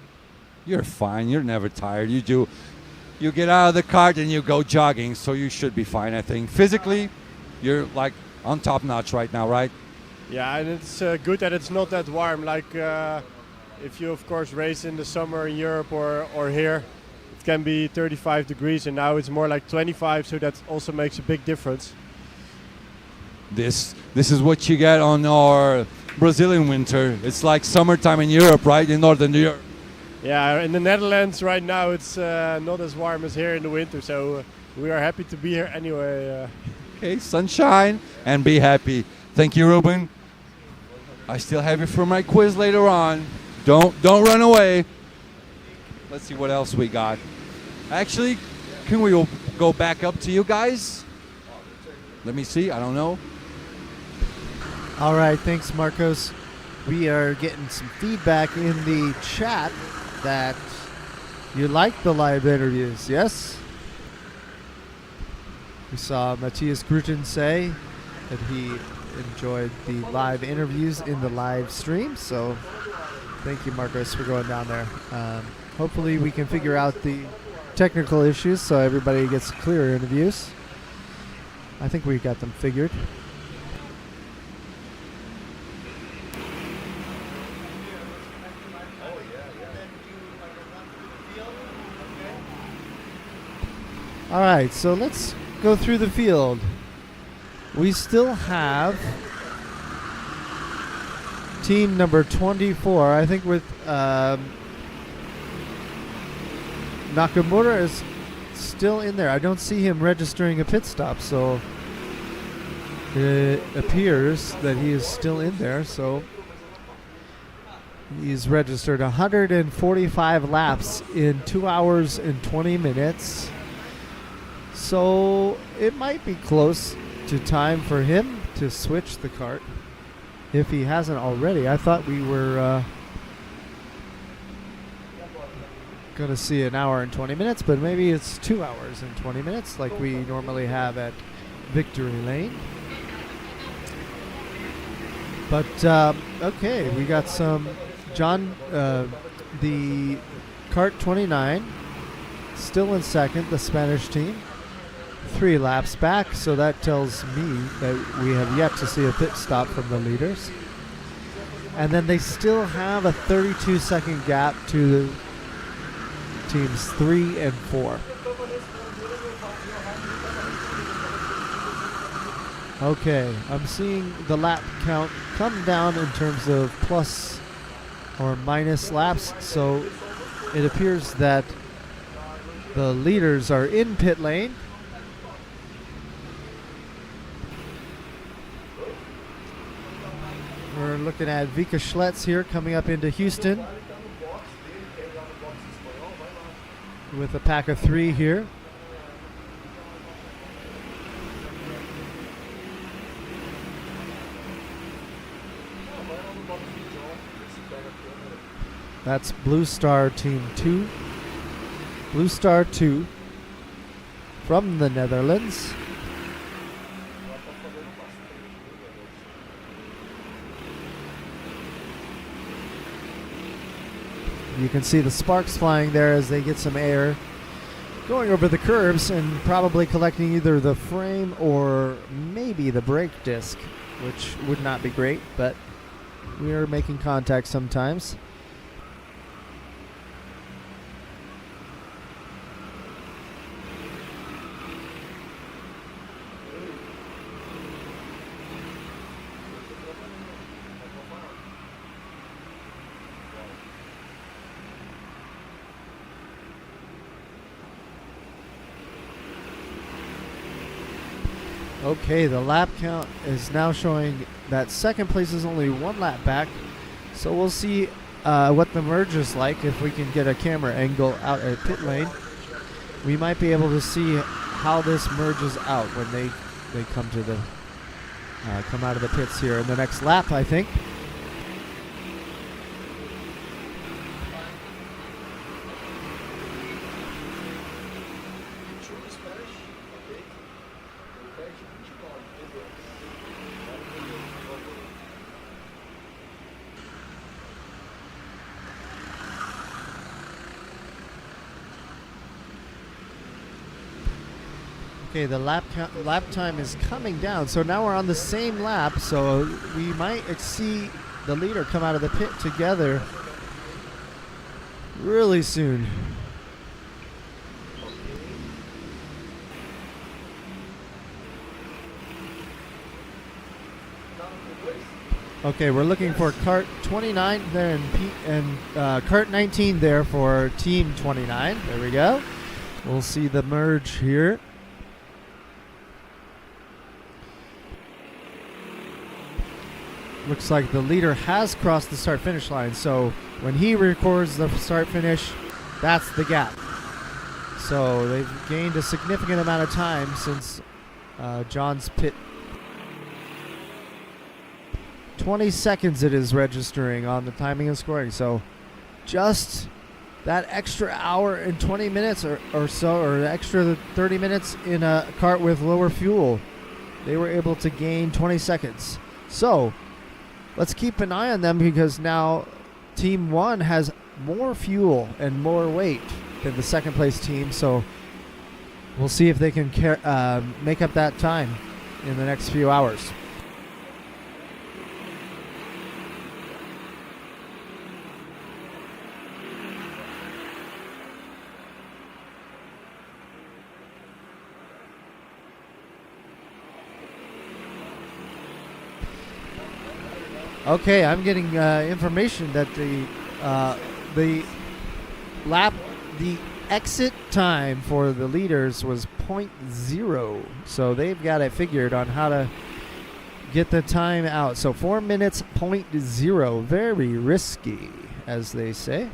Speaker 4: You're fine. You're never tired. You get out of the kart and you go jogging, so you should be fine, I think. Physically, you're like on top notch right now, right?
Speaker 15: Yeah, and it's good that it's not that warm. Like if you, of course, race in the summer in Europe or here, it can be 35 degrees, and now it's more like 25, so that also makes a big difference.
Speaker 4: This is what you get on our Brazilian winter. It's like summertime in Europe, right? In Northern Europe.
Speaker 15: Yeah, in the Netherlands right now it's not as warm as here in the winter, so we are happy to be here anyway.
Speaker 4: Okay, sunshine and be happy. Thank you, Ruben. I still have you for my quiz later on. Don't run away. Let's see what else we got. Actually, can we go back up to you guys? Let me see. I don't know.
Speaker 1: All right, thanks, Marcos. We are getting some feedback in the chat that you like the live interviews, yes? We saw Matthias Gruten say that he enjoyed the live interviews in the live stream, so thank you, Marcos, for going down there. Hopefully we can figure out the technical issues so everybody gets clearer interviews. I think we got them figured. All right, so let's go through the field. We still have team number 24. I think with Nakamura is still in there. I don't see him registering a pit stop, so it appears that he is still in there. So he's registered 145 laps in 2 hours and 20 minutes. So it might be close to time for him to switch the kart if he hasn't already. I thought we were going to see an hour and 20 minutes, but maybe it's 2 hours and 20 minutes like we normally have at Victory Lane. But okay, we got some John, the Kart 29 still in second, the Spanish team. 3 laps back, so that tells me that we have yet to see a pit stop from the leaders. And then they still have a 32-second gap to teams 3 and 4. Okay, I'm seeing the lap count come down in terms of plus or minus laps, so it appears that the leaders are in pit lane. We're looking at Vika Schletz here coming up into Houston with a pack of 3 here. That's Blue Star Team 2. Blue Star 2 from the Netherlands. You can see the sparks flying there as they get some air, going over the curbs and probably collecting either the frame or maybe the brake disc, which would not be great, but we are making contact sometimes. Okay, the lap count is now showing that second place is only 1 lap back. So we'll see what the merge is like. If we can get a camera angle out at pit lane, we might be able to see how this merges out when they come to the come out of the pits here in the next lap, I think. Okay, the lap time is coming down, so now we're on the same lap, so we might see the leader come out of the pit together really soon. Okay, we're looking for Kart 29 there and Kart 19 there for Team 29. There we go. We'll see the merge here. Looks like the leader has crossed the start-finish line, so when he records the start-finish, that's the gap. So they've gained a significant amount of time since John's pit. 20 seconds it is registering on the timing and scoring, so just that extra hour and 20 minutes or so, or extra 30 minutes in a kart with lower fuel, they were able to gain 20 seconds. So let's keep an eye on them, because now Team 1 has more fuel and more weight than the second place team. So we'll see if they can make up that time in the next few hours. Okay, I'm getting information that the exit time for the leaders was 0.0. So they've got it figured on how to get the time out. So 4 minutes 0.0, very risky, as they say.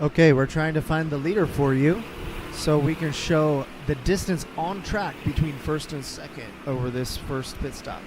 Speaker 1: Okay, we're trying to find the leader for you so we can show the distance on track between first and second over this first pit stop.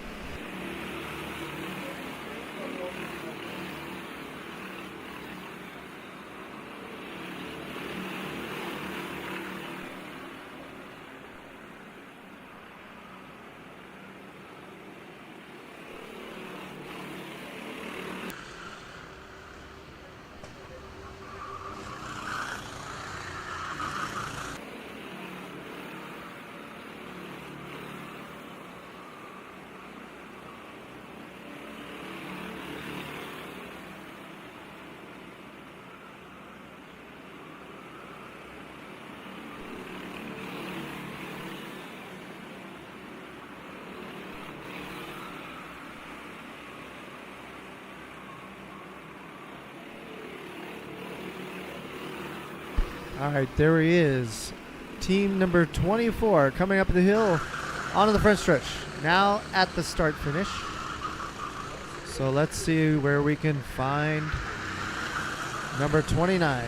Speaker 1: All right, there he is. Team number 24 coming up the hill onto the front stretch. Now at the start finish. So let's see where we can find number 29.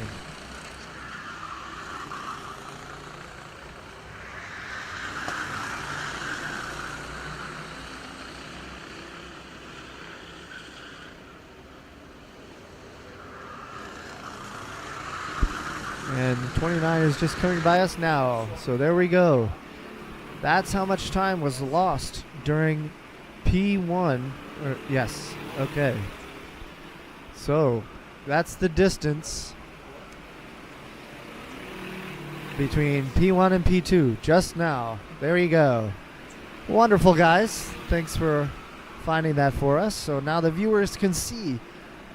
Speaker 1: And 29 is just coming by us now. So there we go. That's how much time was lost during P1. Yes, okay. So that's the distance between P1 and P2 just now. There you go. Wonderful, guys. Thanks for finding that for us. So now the viewers can see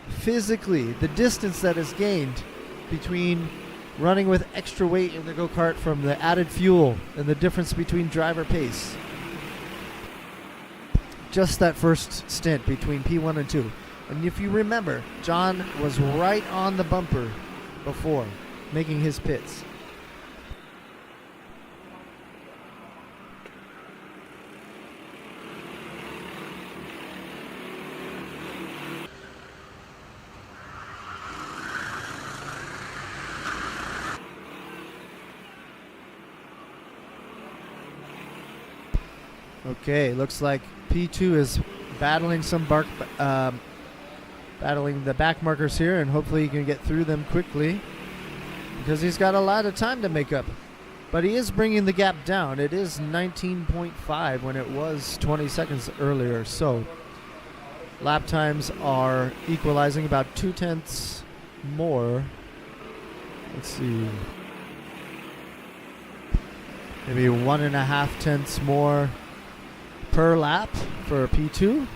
Speaker 1: physically the distance that is gained between running with extra weight in the go-kart from the added fuel and the difference between driver pace. Just that first stint between P1 and 2. And if you remember, John was right on the bumper before making his pits. Okay, looks like P2 is battling battling the back markers here, and hopefully he can get through them quickly because he's got a lot of time to make up. But he is bringing the gap down. It is 19.5 when it was 20 seconds earlier. So lap times are equalizing about 0.2 more. Let's see. Maybe 1.5 more per lap for P2.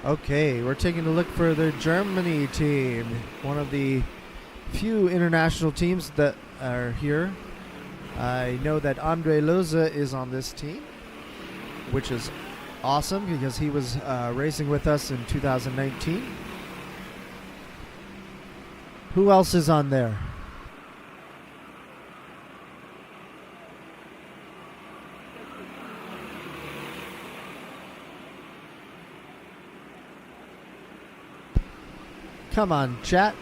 Speaker 1: Okay, we're taking a look for the Germany team, one of the few international teams that are here. I know that Andre Loza is on this team, which is awesome because he was racing with us in 2019. Who else is on there? Come on, chat.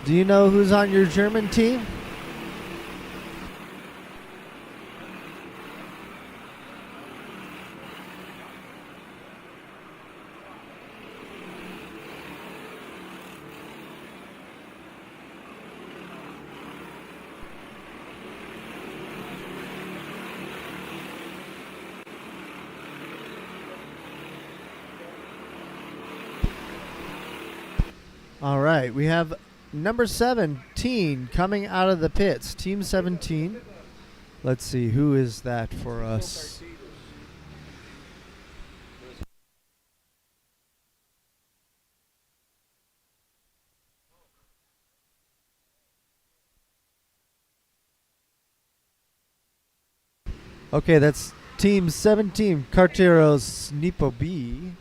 Speaker 1: Do you know who's on your German team? All right, we have number 17 coming out of the pits, Team 17. Let's see, who is that for us? Okay, that's Team 17, Carteros Nipo B.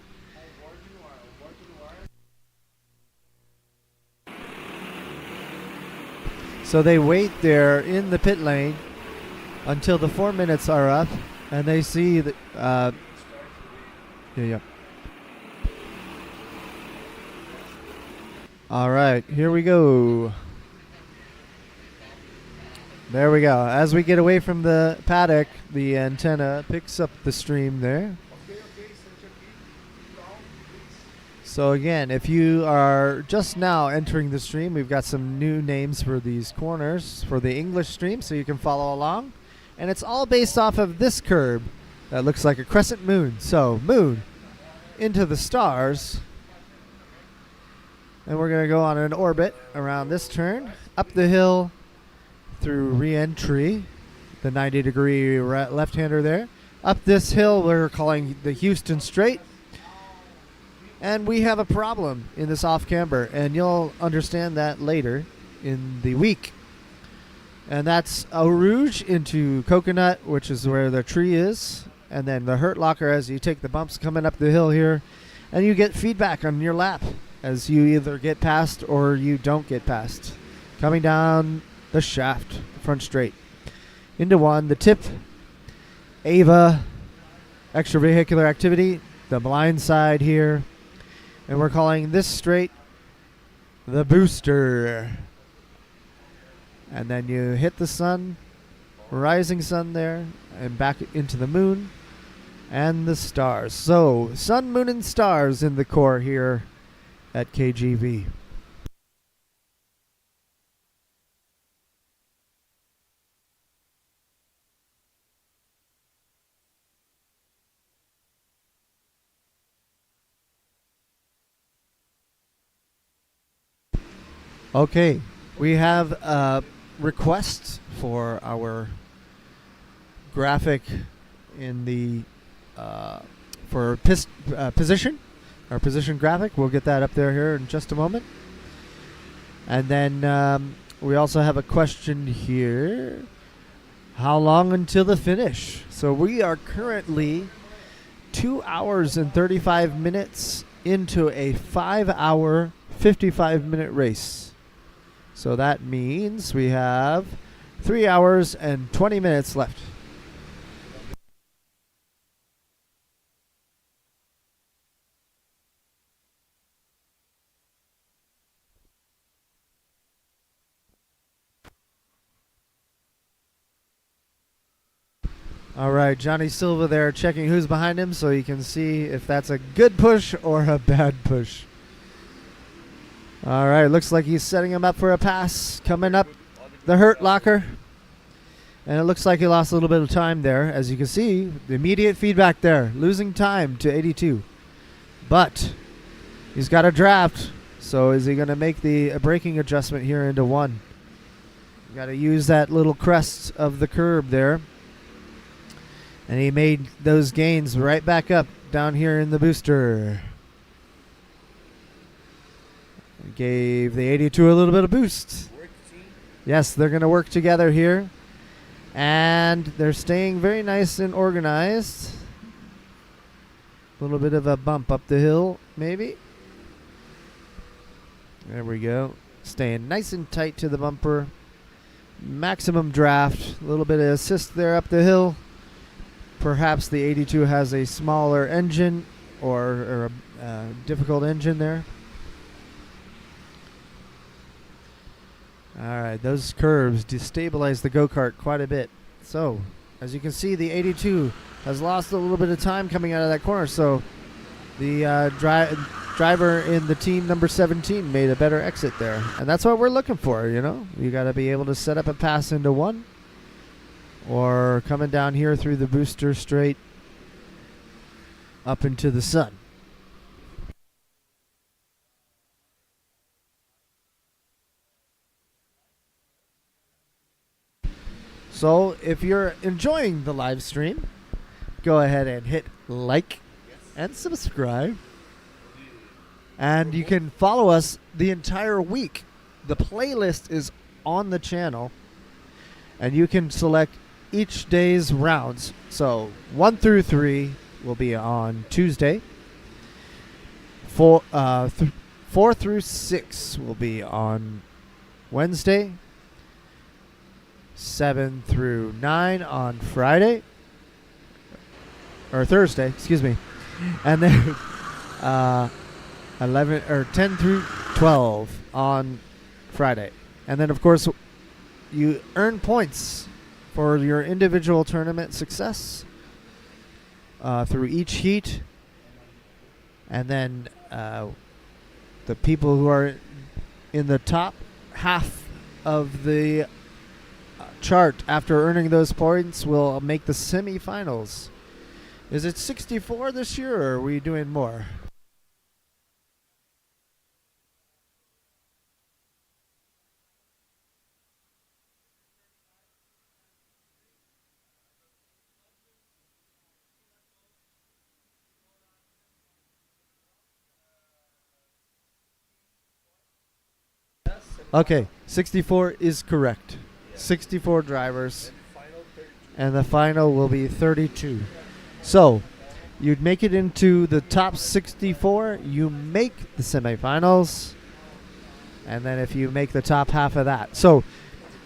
Speaker 1: So they wait there in the pit lane until the 4 minutes are up, and they see that. Yeah. All right, here we go. There we go. As we get away from the paddock, the antenna picks up the stream there. So again, if you are just now entering the stream, we've got some new names for these corners for the English stream, so you can follow along. And it's all based off of this curb that looks like a crescent moon. So moon into the stars. And we're going to go on an orbit around this turn, up the hill through re-entry, the 90-degree left-hander there. Up this hill we're calling the Houston Straight. And we have a problem in this off-camber, and you'll understand that later in the week. And that's Eau Rouge into Coconut, which is where the tree is, and then the Hurt Locker as you take the bumps coming up the hill here, and you get feedback on your lap as you either get past or you don't get past. Coming down the shaft, front straight. Into one, the tip, Ava, extravehicular activity, the blind side here. And we're calling this straight the booster. And then you hit the sun, rising sun there, and back into the moon and the stars. So, sun, moon, and stars in the core here at KGV. Okay, we have a request for our graphic in the position, our position graphic. We'll get that up there here in just a moment. And then we also have a question here. How long until the finish? So we are currently 2 hours and 35 minutes into a 5-hour, 55-minute race. So that means we have 3 hours and 20 minutes left. All right, Johnny Silva there checking who's behind him so he can see if that's a good push or a bad push. All right, looks like he's setting him up for a pass. Coming up the Hurt Locker. And it looks like he lost a little bit of time there. As you can see, the immediate feedback there. Losing time to 82. But he's got a draft. So is he going to make the braking adjustment here into one? You got to use that little crest of the curb there. And he made those gains right back up down here in the booster. Gave the 82 a little bit of boost. Yes, they're going to work together here. And they're staying very nice and organized. A little bit of a bump up the hill, maybe. There we go. Staying nice and tight to the bumper. Maximum draft. A little bit of assist there up the hill. Perhaps the 82 has a smaller engine or a difficult engine there. All right, those curves destabilize the go-kart quite a bit. So, as you can see, the 82 has lost a little bit of time coming out of that corner. So, the driver in the team number 17 made a better exit there. And that's what we're looking for, you know. You got to be able to set up a pass into one. Or coming down here through the booster straight up into the sun. So if you're enjoying the live stream, go ahead and hit like and subscribe. And you can follow us the entire week. The playlist is on the channel. And you can select each day's rounds. So 1 through 3 will be on Tuesday. 4 through 6 will be on Wednesday. 7 through 9 on Friday. Or Thursday, excuse me. And then 10 through 12 on Friday. And then, of course, you earn points for your individual tournament success through each heat. And then the people who are in the top half of the chart after earning those points will make the semifinals. Is it 64 this year, or are we doing more? Okay, 64 is correct. 64 drivers. And the final will be 32. So, you'd make it into the top 64. You make the semifinals. And then if you make the top half of that. So,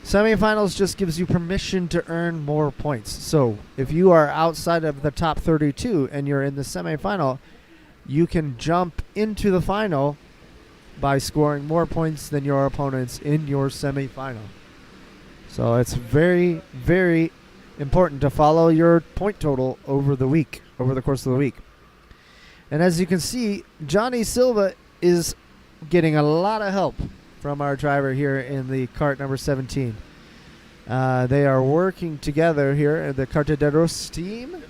Speaker 1: semifinals just gives you permission to earn more points. So, if you are outside of the top 32 and you're in the semifinal, you can jump into the final by scoring more points than your opponents in your semifinal. So it's very, very important to follow your point total over the week, over the course of the week. And as you can see, Johnny Silva is getting a lot of help from our driver here in the kart number 17. They are working together here, the Cartaderos team.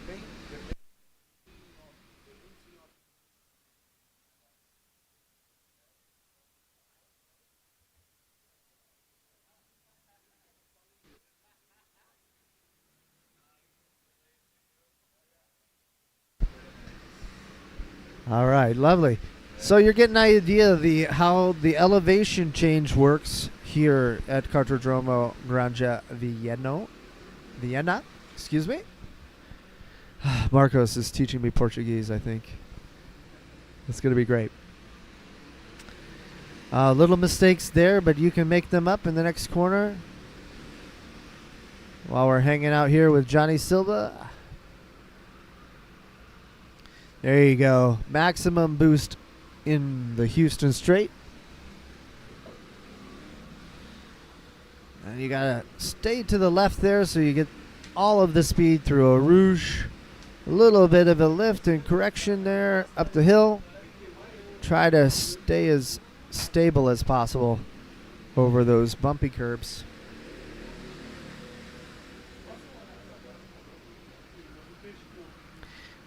Speaker 1: All right, lovely. So you're getting an idea of how the elevation change works here at Kartodromo Granja Viana, excuse me. Marcos is teaching me Portuguese, I think. It's going to be great. Little mistakes there, but you can make them up in the next corner. While we're hanging out here with Johnny Silva. There you go. Maximum boost in the Houston straight. And you got to stay to the left there so you get all of the speed through a rouge. A little bit of a lift and correction there up the hill. Try to stay as stable as possible over those bumpy curbs.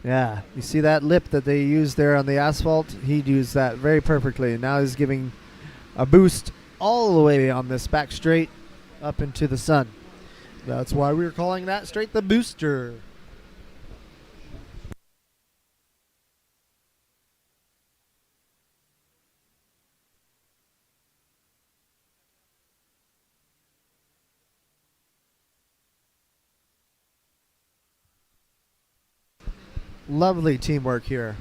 Speaker 1: Yeah, you see that lip that they used there on the asphalt? He used that very perfectly. Now he's giving a boost all the way on this back straight up into the sun. That's why we're calling that straight the booster. Lovely teamwork here.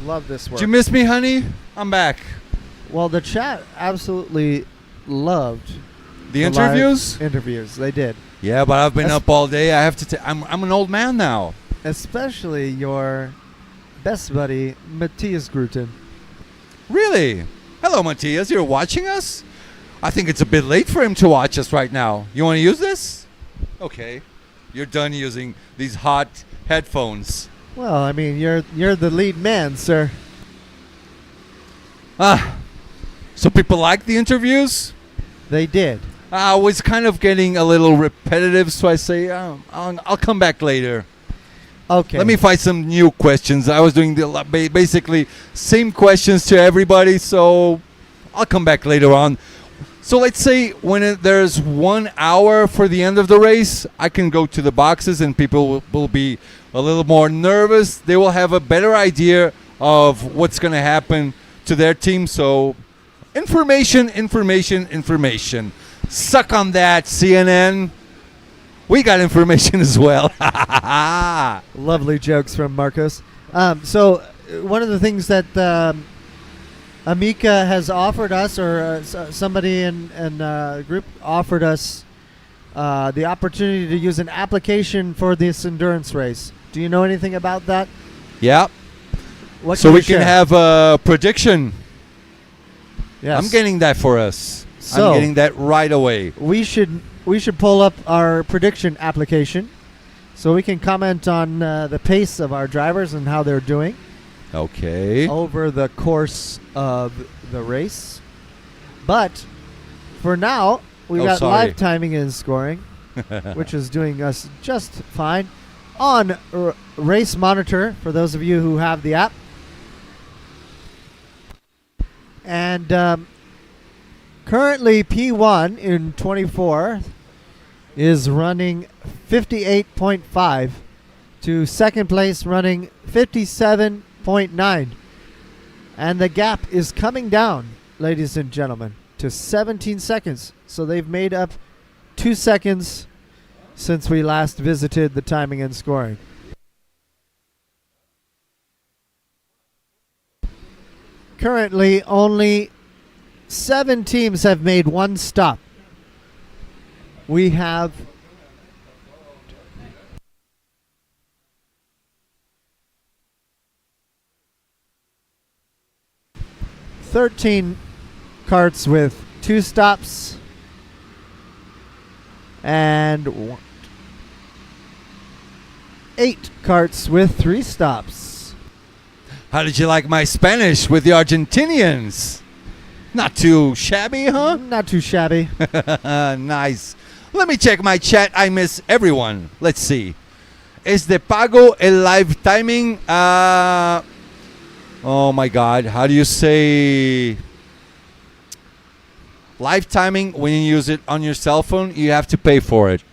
Speaker 1: Love this work.
Speaker 4: Did you miss me, honey? I'm back.
Speaker 1: Well, the chat absolutely loved
Speaker 4: the interviews.
Speaker 1: Interviews, they did.
Speaker 4: Yeah, but I've been up all day. I have to. I'm an old man now.
Speaker 1: Especially your best buddy, Matthias Gruten.
Speaker 4: Really? Hello, Matthias. You're watching us? I think it's a bit late for him to watch us right now. You want to use this? Okay. You're done using these hot headphones.
Speaker 1: Well, I mean, you're the lead man, sir.
Speaker 4: So people like the interviews?
Speaker 1: They did.
Speaker 4: I was kind of getting a little repetitive, so I say I'll come back later.
Speaker 1: Okay.
Speaker 4: Let me find some new questions. I was doing basically same questions to everybody, so I'll come back later on. So let's say when there's 1 hour for the end of the race, I can go to the boxes and people will be a little more nervous. They will have a better idea of what's going to happen to their team. So information. Suck on that, CNN. We got information as well.
Speaker 1: Lovely jokes from Marcos. So one of the things that Amica has offered us, or somebody in group offered us the opportunity to use an application for this endurance race. Do you know anything about that?
Speaker 4: Yeah.
Speaker 1: What
Speaker 4: so
Speaker 1: can
Speaker 4: we
Speaker 1: you
Speaker 4: can
Speaker 1: share?
Speaker 4: have a prediction.
Speaker 1: Yes.
Speaker 4: I'm getting that for us.
Speaker 1: So
Speaker 4: I'm getting that right away.
Speaker 1: We should pull up our prediction application so we can comment on the pace of our drivers and how they're doing.
Speaker 4: Okay.
Speaker 1: Over the course of the race. But for now, we've got live timing and scoring, which is doing us just fine. On Race Monitor, for those of you who have the app. And currently P1 in 24 is running 58.5 to second place running 57.9. And the gap is coming down, ladies and gentlemen, to 17 seconds. So they've made up 2 seconds since we last visited the timing and scoring. Currently, only 7 teams have made 1 stop. We have 13 karts with 2 stops and 8 karts with 3 stops.
Speaker 4: How did you like my Spanish with the Argentinians? Not too shabby, huh?
Speaker 1: Not too shabby.
Speaker 4: Nice. Let me check my chat. I miss everyone. Let's see. Es de pago el live timing? Oh my God. How do you say live timing? When you use it on your cell phone, you have to pay for it.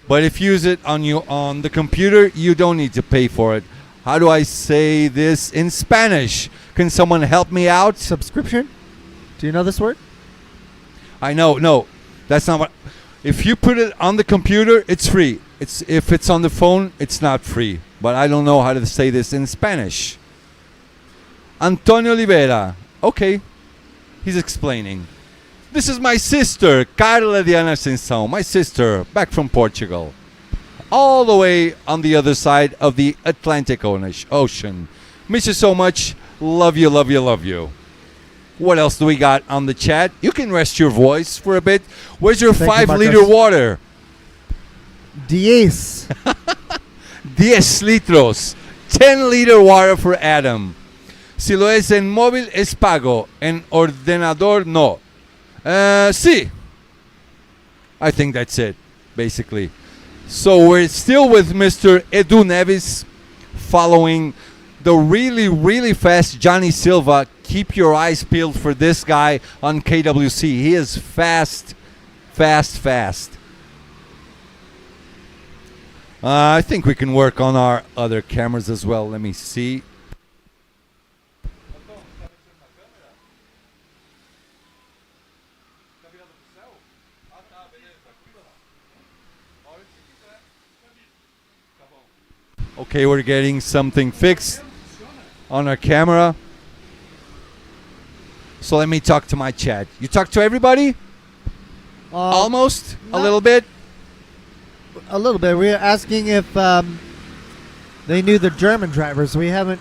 Speaker 4: But if you use it on the computer, you don't need to pay for it. How do I say this in Spanish? Can someone help me out?
Speaker 1: Subscription? Do you know this word?
Speaker 4: I know. No, that's not what. If you put it on the computer, it's free. If it's on the phone, it's not free. But I don't know how to say this in Spanish. Antonio Oliveira. Okay. He's explaining. This is my sister, Carla Diana Ascensão. My sister, back from Portugal. All the way on the other side of the Atlantic Ocean. Miss you so much. Love you, love you, love you. What else do we got on the chat? You can rest your voice for a bit. Where's your 5-liter water?
Speaker 1: 10.
Speaker 4: 10 litros. 10-liter water for Adam. Si lo es en móvil, es pago. En ordenador, no. Sí. I think that's it, basically. So we're still with Mr. Edu Neves following the really, really fast Johnny Silva. Keep your eyes peeled for this guy on KWC. He is fast, fast, fast. I think we can work on our other cameras as well. Let me see. Okay, we're getting something fixed on our camera. So let me talk to my chat. You talk to everybody? Almost? A little bit?
Speaker 1: A little bit. We're asking if they knew the German drivers. We haven't.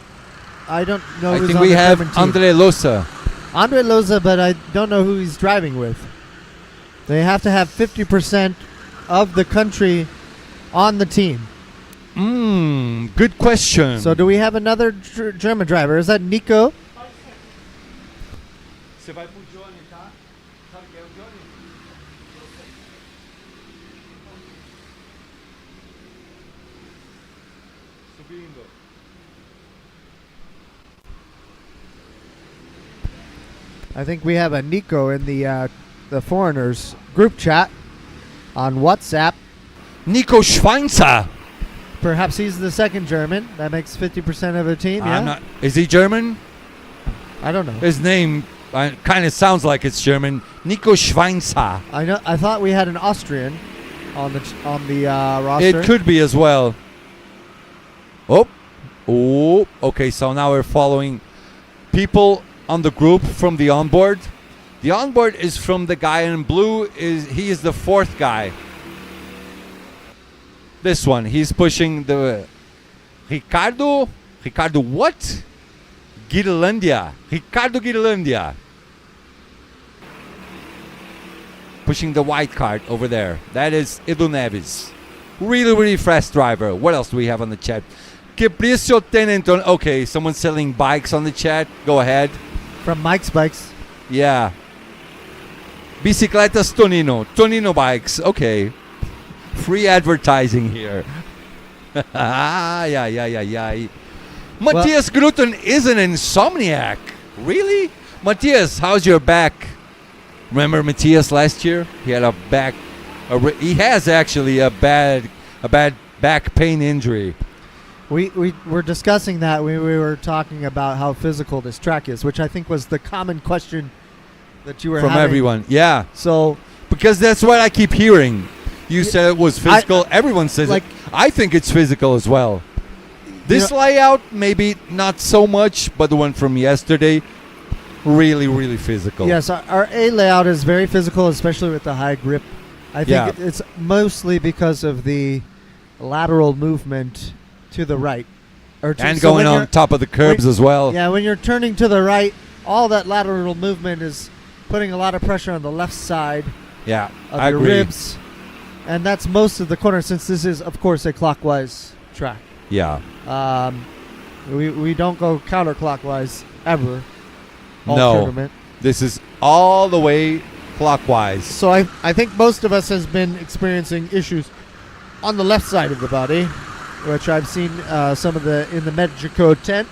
Speaker 1: I don't know.
Speaker 4: I
Speaker 1: who's
Speaker 4: think
Speaker 1: on
Speaker 4: we
Speaker 1: the
Speaker 4: have
Speaker 1: German team.
Speaker 4: Andre Loza.
Speaker 1: Andre Loza, but I don't know who he's driving with. They have to have 50% of the country on the team.
Speaker 4: Good question.
Speaker 1: So do we have another German driver? Is that Nico?
Speaker 4: Você vai pro Johnny, tá? Sabe quem é o Johnny? Subindo.
Speaker 1: I think we have a Nico in the foreigners group chat on WhatsApp.
Speaker 4: Nico Schweinzer.
Speaker 1: Perhaps he's the second German. That makes 50% of the team. Yeah.
Speaker 4: Is he German?
Speaker 1: I don't know.
Speaker 4: His name kind of sounds like it's German. Nico Schweinzer.
Speaker 1: I know. I thought we had an Austrian on the roster.
Speaker 4: It could be as well. Oh. Okay. So now we're following people on the group from the onboard. The onboard is from the guy in blue. He is the fourth guy. This one. He's pushing the Ricardo what? Guirlandia. Ricardo Guirlandia. Pushing the white cart over there. That is Edu Neves. Really fast driver. What else do we have on the chat? Que precio tienen? Okay, someone's selling bikes on the chat. Go ahead.
Speaker 1: From Mike's Bikes.
Speaker 4: Yeah. Bicicletas Tonino. Tonino bikes. Okay. Free advertising here. Yeah. Matthias Gruten is an insomniac. Really? Matthias, how's your back? Remember Matthias last year? He had a back. He has actually a bad back pain injury.
Speaker 1: We were discussing that when we were talking about how physical this track is, which I think was the common question that you were
Speaker 4: from
Speaker 1: having.
Speaker 4: Everyone. Yeah.
Speaker 1: So
Speaker 4: because that's what I keep hearing. You said it was physical. Everyone says it. I think it's physical as well. This layout, maybe not so much, but the one from yesterday, really physical.
Speaker 1: Yes, our A layout is very physical, especially with the high grip. I think it's mostly because of the lateral movement to the right.
Speaker 4: And going on top of the curbs as well.
Speaker 1: Yeah, when you're turning to the right, all that lateral movement is putting a lot of pressure on the left side
Speaker 4: of
Speaker 1: your ribs. And that's most of the corner, since this is, of course, a clockwise track.
Speaker 4: Yeah.
Speaker 1: We don't go counterclockwise ever.
Speaker 4: No. This is all the way clockwise.
Speaker 1: So I think most of us has been experiencing issues on the left side of the body, which I've seen some of in the Mexico tent.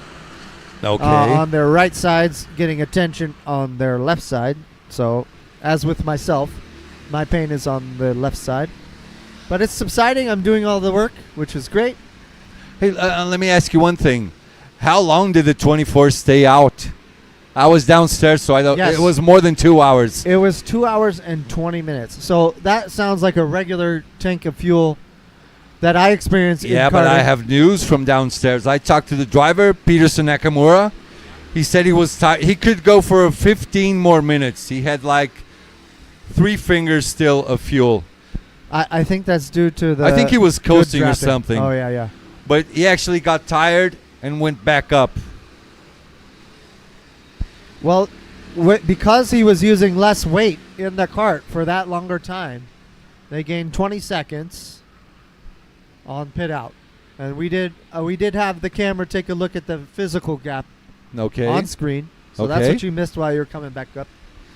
Speaker 4: Okay.
Speaker 1: On their right sides, getting attention on their left side. So, as with myself, my pain is on the left side. But it's subsiding. I'm doing all the work, which is great.
Speaker 4: Hey, let me ask you one thing. How long did the 24 stay out? I was downstairs, so I don't. Yes. It was more than 2 hours.
Speaker 1: It was 2 hours and 20 minutes. So that sounds like a regular tank of fuel that I experienced in karting.
Speaker 4: But I have news from downstairs. I talked to the driver, Peterson Nakamura. He said he was tired. He could go for 15 more minutes. He had like 3 fingers still of fuel.
Speaker 1: I think that's due to the.
Speaker 4: I think he was coasting or something.
Speaker 1: Oh yeah.
Speaker 4: But he actually got tired and went back up.
Speaker 1: Well, because he was using less weight in the cart for that longer time, they gained 20 seconds on pit out. And we did have the camera take a look at the physical gap on screen. So that's what you missed while you were coming back up.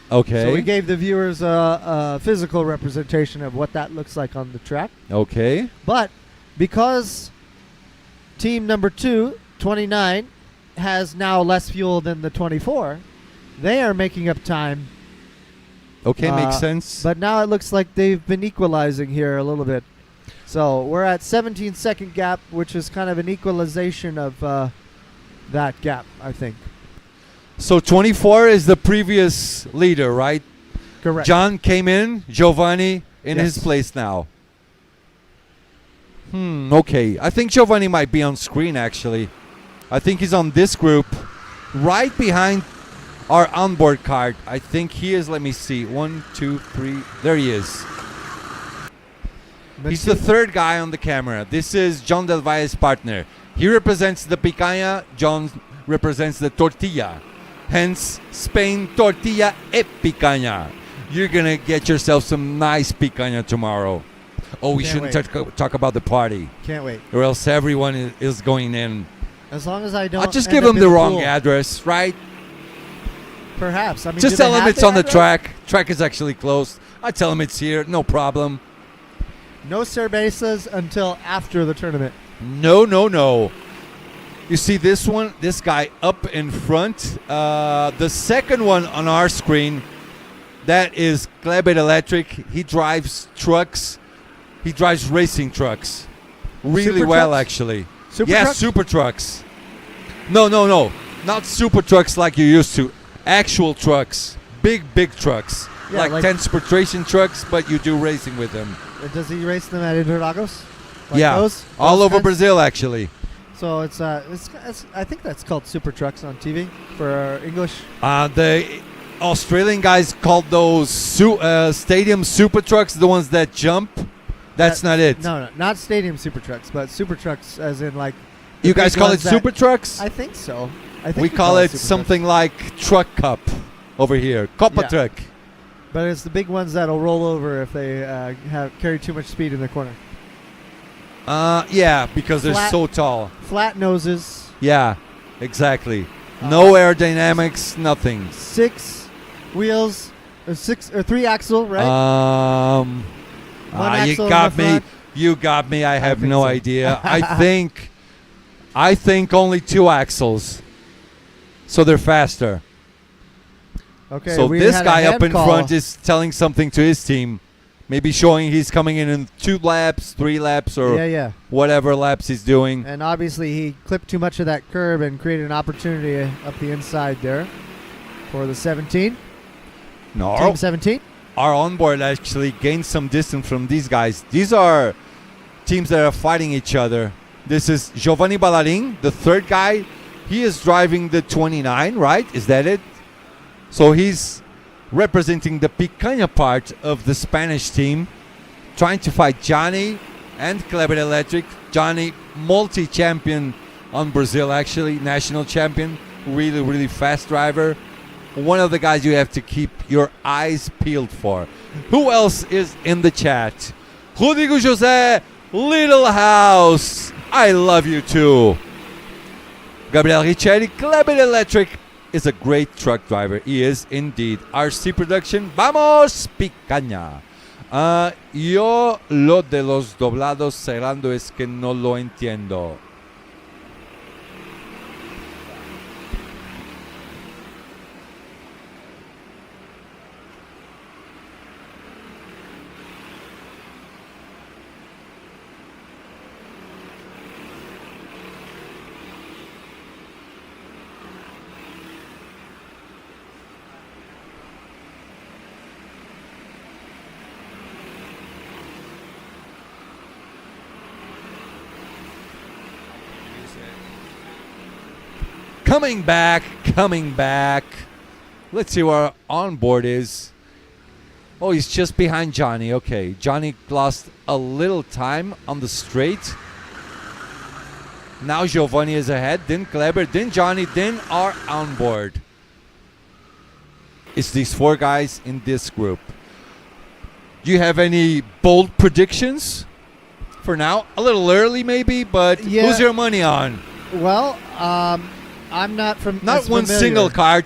Speaker 4: Okay.
Speaker 1: So we gave the viewers a physical representation of what that looks like on the track.
Speaker 4: Okay.
Speaker 1: But because team number 2, 29, has now less fuel than the 24, they are making up time.
Speaker 4: Okay, makes sense.
Speaker 1: But now it looks like they've been equalizing here a little bit. So we're at 17-second gap, which is kind of an equalization of that gap, I think.
Speaker 4: So 24 is the previous leader, right?
Speaker 1: Correct.
Speaker 4: John came in, Giovanni in his place now. Okay. I think Giovanni might be on screen, actually. I think he's on this group, right behind our onboard card. I think he is. Let me see. 1, 2, 3. There he is. He's the third guy on the camera. This is John Del Valle's partner. He represents the picanha. John represents the tortilla. Hence, Spain tortilla e picanha. you're going to get yourself some nice picanha tomorrow. Oh, we
Speaker 1: Can't
Speaker 4: shouldn't talk about the party.
Speaker 1: Can't wait.
Speaker 4: Or else everyone is going in.
Speaker 1: As long as I don't.
Speaker 4: I'll just
Speaker 1: end
Speaker 4: give
Speaker 1: up
Speaker 4: them
Speaker 1: in
Speaker 4: the wrong
Speaker 1: pool.
Speaker 4: address, right?
Speaker 1: Perhaps. I mean,
Speaker 4: Just
Speaker 1: do they
Speaker 4: tell them
Speaker 1: have
Speaker 4: it's
Speaker 1: the
Speaker 4: on the
Speaker 1: address?
Speaker 4: track. Track is actually closed. I tell them it's here. No problem.
Speaker 1: No cervezas until after the tournament.
Speaker 4: No. You see this one? This guy up in front. The second one on our screen, that is Checkered Electric. He drives trucks. He drives racing trucks. Really
Speaker 1: Super
Speaker 4: well,
Speaker 1: trucks?
Speaker 4: actually.
Speaker 1: Super
Speaker 4: yes,
Speaker 1: trucks?
Speaker 4: super trucks. No. Not super trucks like you used to. Actual trucks. Big trucks.
Speaker 1: Yeah,
Speaker 4: like
Speaker 1: like-
Speaker 4: transportation trucks, but you do racing with them.
Speaker 1: Does he race them at Interlagos? Like
Speaker 4: yeah.
Speaker 1: those
Speaker 4: all over
Speaker 1: kinds?
Speaker 4: Brazil, actually.
Speaker 1: So it's I think that's called super trucks on TV for English.
Speaker 4: The Australian guys called those stadium super trucks, the ones that jump. That's not it.
Speaker 1: No, not stadium super trucks, but super trucks as in like. the
Speaker 4: You guys
Speaker 1: big
Speaker 4: call it
Speaker 1: ones that-
Speaker 4: super trucks?
Speaker 1: I think so. I think
Speaker 4: we call it
Speaker 1: super
Speaker 4: something like truck cup over here. Copa
Speaker 1: Yeah.
Speaker 4: truck.
Speaker 1: trucks. But it's the big ones that'll roll over if they carry too much speed in the corner.
Speaker 4: Yeah, because they're
Speaker 1: Flat-
Speaker 4: so tall.
Speaker 1: Flat noses,
Speaker 4: Yeah, exactly. No aerodynamics, nothing.
Speaker 1: 6 wheels, or 3 axle, right?
Speaker 4: One you
Speaker 1: axle in
Speaker 4: got
Speaker 1: the
Speaker 4: me.
Speaker 1: front.
Speaker 4: You got me. I have
Speaker 1: think
Speaker 4: no
Speaker 1: so.
Speaker 4: idea. I think only 2 axles. So they're faster.
Speaker 1: Okay.
Speaker 4: So
Speaker 1: we
Speaker 4: this
Speaker 1: had a
Speaker 4: guy up
Speaker 1: hand
Speaker 4: in
Speaker 1: call.
Speaker 4: front is telling something to his team. Maybe showing he's coming in 2 laps, 3 laps, or
Speaker 1: Yeah.
Speaker 4: whatever laps he's doing.
Speaker 1: And obviously he clipped too much of that curb and created an opportunity up the inside there for the 17.
Speaker 4: No.
Speaker 1: Team 17.
Speaker 4: Our onboard actually gained some distance from these guys. These are teams that are fighting each other. This is Giovanni Ballarin, the third guy. He is driving the 29, right? Is that it? So he's representing the picanha part of the Spanish team, trying to fight Johnny and Checkered Electric. Johnny, multi-champion on Brazil, actually, national champion. Really fast driver. One of the guys you have to keep your eyes peeled for. Who else is in the chat? Rodrigo José, Little House. I love you too. Gabriel Riccieri, Checkered Electric, is a great truck driver. He is indeed. RC Production, vamos, picaña. Yo lo de los doblados cerrando es que no lo entiendo. Coming back. Let's see where Onboard is. Oh, he's just behind Johnny. Okay, Johnny lost a little time on the straight. Now Giovanni is ahead, then Kleber, then Johnny, then our Onboard. It's these 4 guys in this group. Do you have any bold predictions for now? A little early maybe, but
Speaker 1: Yeah.
Speaker 4: who's your money on?
Speaker 1: Well, I'm not from
Speaker 4: Not
Speaker 1: as
Speaker 4: one
Speaker 1: familiar.
Speaker 4: single card.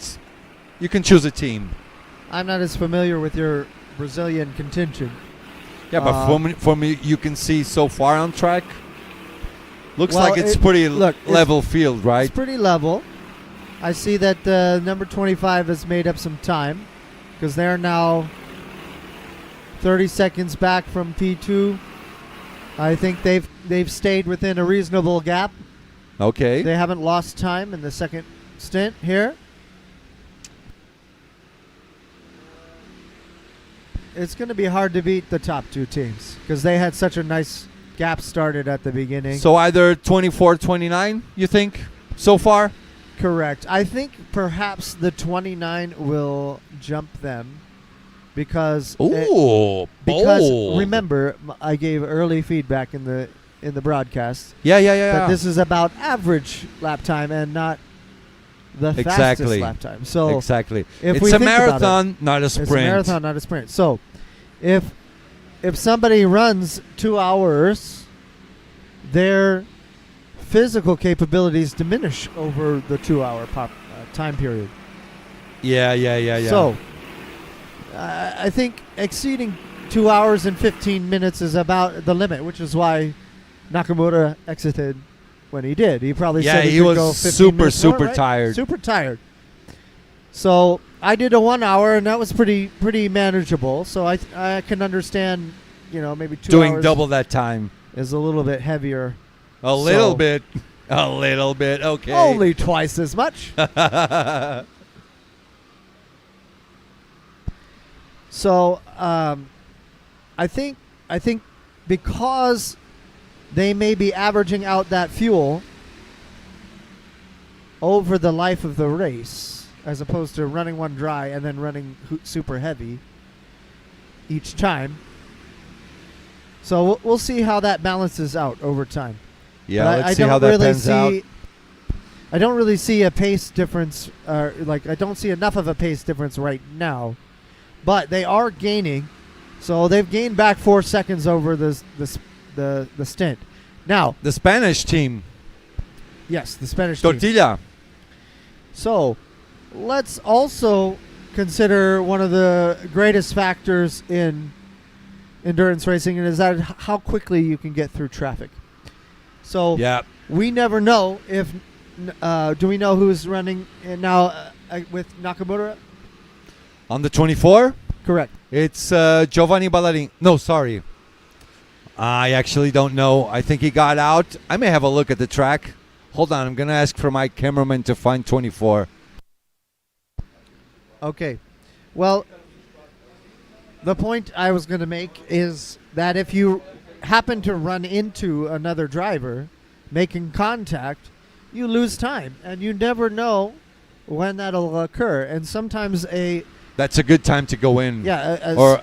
Speaker 4: You can choose a team.
Speaker 1: I'm not as familiar with your Brazilian contingent.
Speaker 4: Yeah, but for me, you can see so far on track. Looks
Speaker 1: Well,
Speaker 4: like it's
Speaker 1: it-
Speaker 4: pretty
Speaker 1: look, it's-
Speaker 4: level field, right?
Speaker 1: It's pretty level. I see that number 25 has made up some time because they're now 30 seconds back from P2. I think they've stayed within a reasonable gap.
Speaker 4: Okay.
Speaker 1: They haven't lost time in the second stint here. It's going to be hard to beat the top 2 teams because they had such a nice gap started at the beginning.
Speaker 4: So either 24, 29, you think, so far?
Speaker 1: Correct. I think perhaps the 29 will jump them because
Speaker 4: Ooh,
Speaker 1: because
Speaker 4: bold.
Speaker 1: remember I gave early feedback in the broadcast.
Speaker 4: Yeah.
Speaker 1: That this is about average lap time and not the fastest lap time. So
Speaker 4: exactly.
Speaker 1: if
Speaker 4: It's
Speaker 1: we
Speaker 4: a
Speaker 1: think about
Speaker 4: marathon, not a
Speaker 1: it's a
Speaker 4: sprint.
Speaker 1: marathon, not a sprint. So if somebody runs 2 hours, their physical capabilities diminish over the 2 hour time period.
Speaker 4: Yeah.
Speaker 1: So I think exceeding 2 hours and 15 minutes is about the limit, which is why Nakamura exited when he did. He probably said
Speaker 4: he
Speaker 1: could
Speaker 4: was
Speaker 1: go 15 minutes more, right?
Speaker 4: tired.
Speaker 1: Super tired. So I did a 1 hour, and that was pretty manageable. So I can understand, maybe 2
Speaker 4: Doing
Speaker 1: hours
Speaker 4: double that time.
Speaker 1: is a little bit heavier.
Speaker 4: A little bit. Okay.
Speaker 1: Only twice as much. So I think because they may be averaging out that fuel over the life of the race, as opposed to running one dry and then running super heavy each time. So we'll see how that balances out over time.
Speaker 4: Yeah,
Speaker 1: But
Speaker 4: let's see how that pans out.
Speaker 1: I don't really see a pace difference, I don't see enough of a pace difference right now. But they are gaining, so they've gained back 4 seconds over the stint. Now
Speaker 4: the Spanish team.
Speaker 1: Yes, the Spanish team.
Speaker 4: Tortilla.
Speaker 1: So let's also consider one of the greatest factors in endurance racing, and is that how quickly you can get through traffic. So we never know if do we know who's running now with Nakamura?
Speaker 4: On the 24?
Speaker 1: Correct.
Speaker 4: It's Giovanni Ballarini. No, sorry. I actually don't know. I think he got out. I may have a look at the track. Hold on. I'm going to ask for my cameraman to find 24.
Speaker 1: Okay. Well, the point I was going to make is that if you happen to run into another driver making contact, you lose time. And you never know when that'll occur. And sometimes
Speaker 4: that's a good time to go in.
Speaker 1: Yeah.
Speaker 4: Or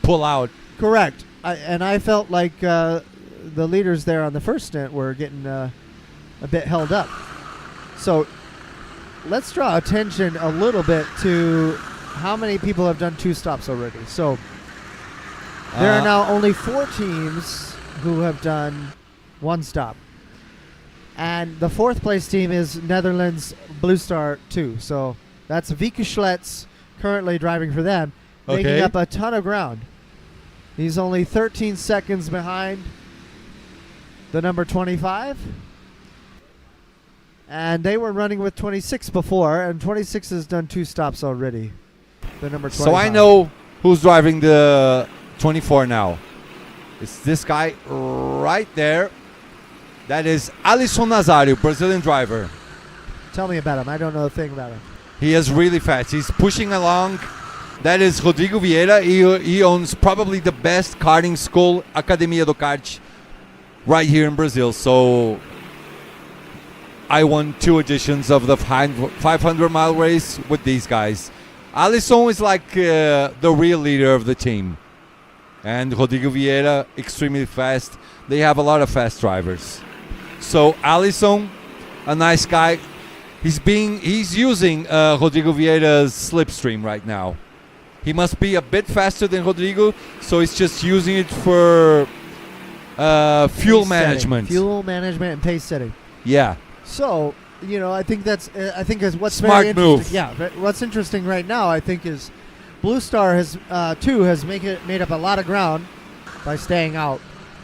Speaker 4: pull out.
Speaker 1: Correct. I felt like the leaders there on the first stint were getting a bit held up. So let's draw attention a little bit to how many people have done 2 stops already. So there are now only 4 teams who have done 1 stop. And the 4th place team is Netherlands Blue Star 2. So that's Vieke Schlets currently driving for them, making up a ton of ground. He's only 13 seconds behind the number 25. And they were running with 26 before, and 26 has done 2 stops already. The number 25.
Speaker 4: So I know who's driving the 24 now. It's this guy right there. That is Alisson Nazário, Brazilian driver.
Speaker 1: Tell me about him. I don't know a thing about him.
Speaker 4: He is really fast. He's pushing along. That is Rodrigo Vieira. He owns probably the best karting school, Academia do Kart, right here in Brazil. So I won 2 editions of the 500-mile race with these guys. Alisson is like the real leader of the team. And Rodrigo Vieira, extremely fast. They have a lot of fast drivers. So Alisson, a nice guy. He's using Rodrigo Vieira's slipstream right now. He must be a bit faster than Rodrigo, so he's just using it for fuel management.
Speaker 1: Fuel management and pace setting.
Speaker 4: Yeah.
Speaker 1: So, I think that's what's
Speaker 4: smart
Speaker 1: very
Speaker 4: move.
Speaker 1: Interesting. Yeah, what's interesting right now, I think, is Blue Star has made up a lot of ground by staying out.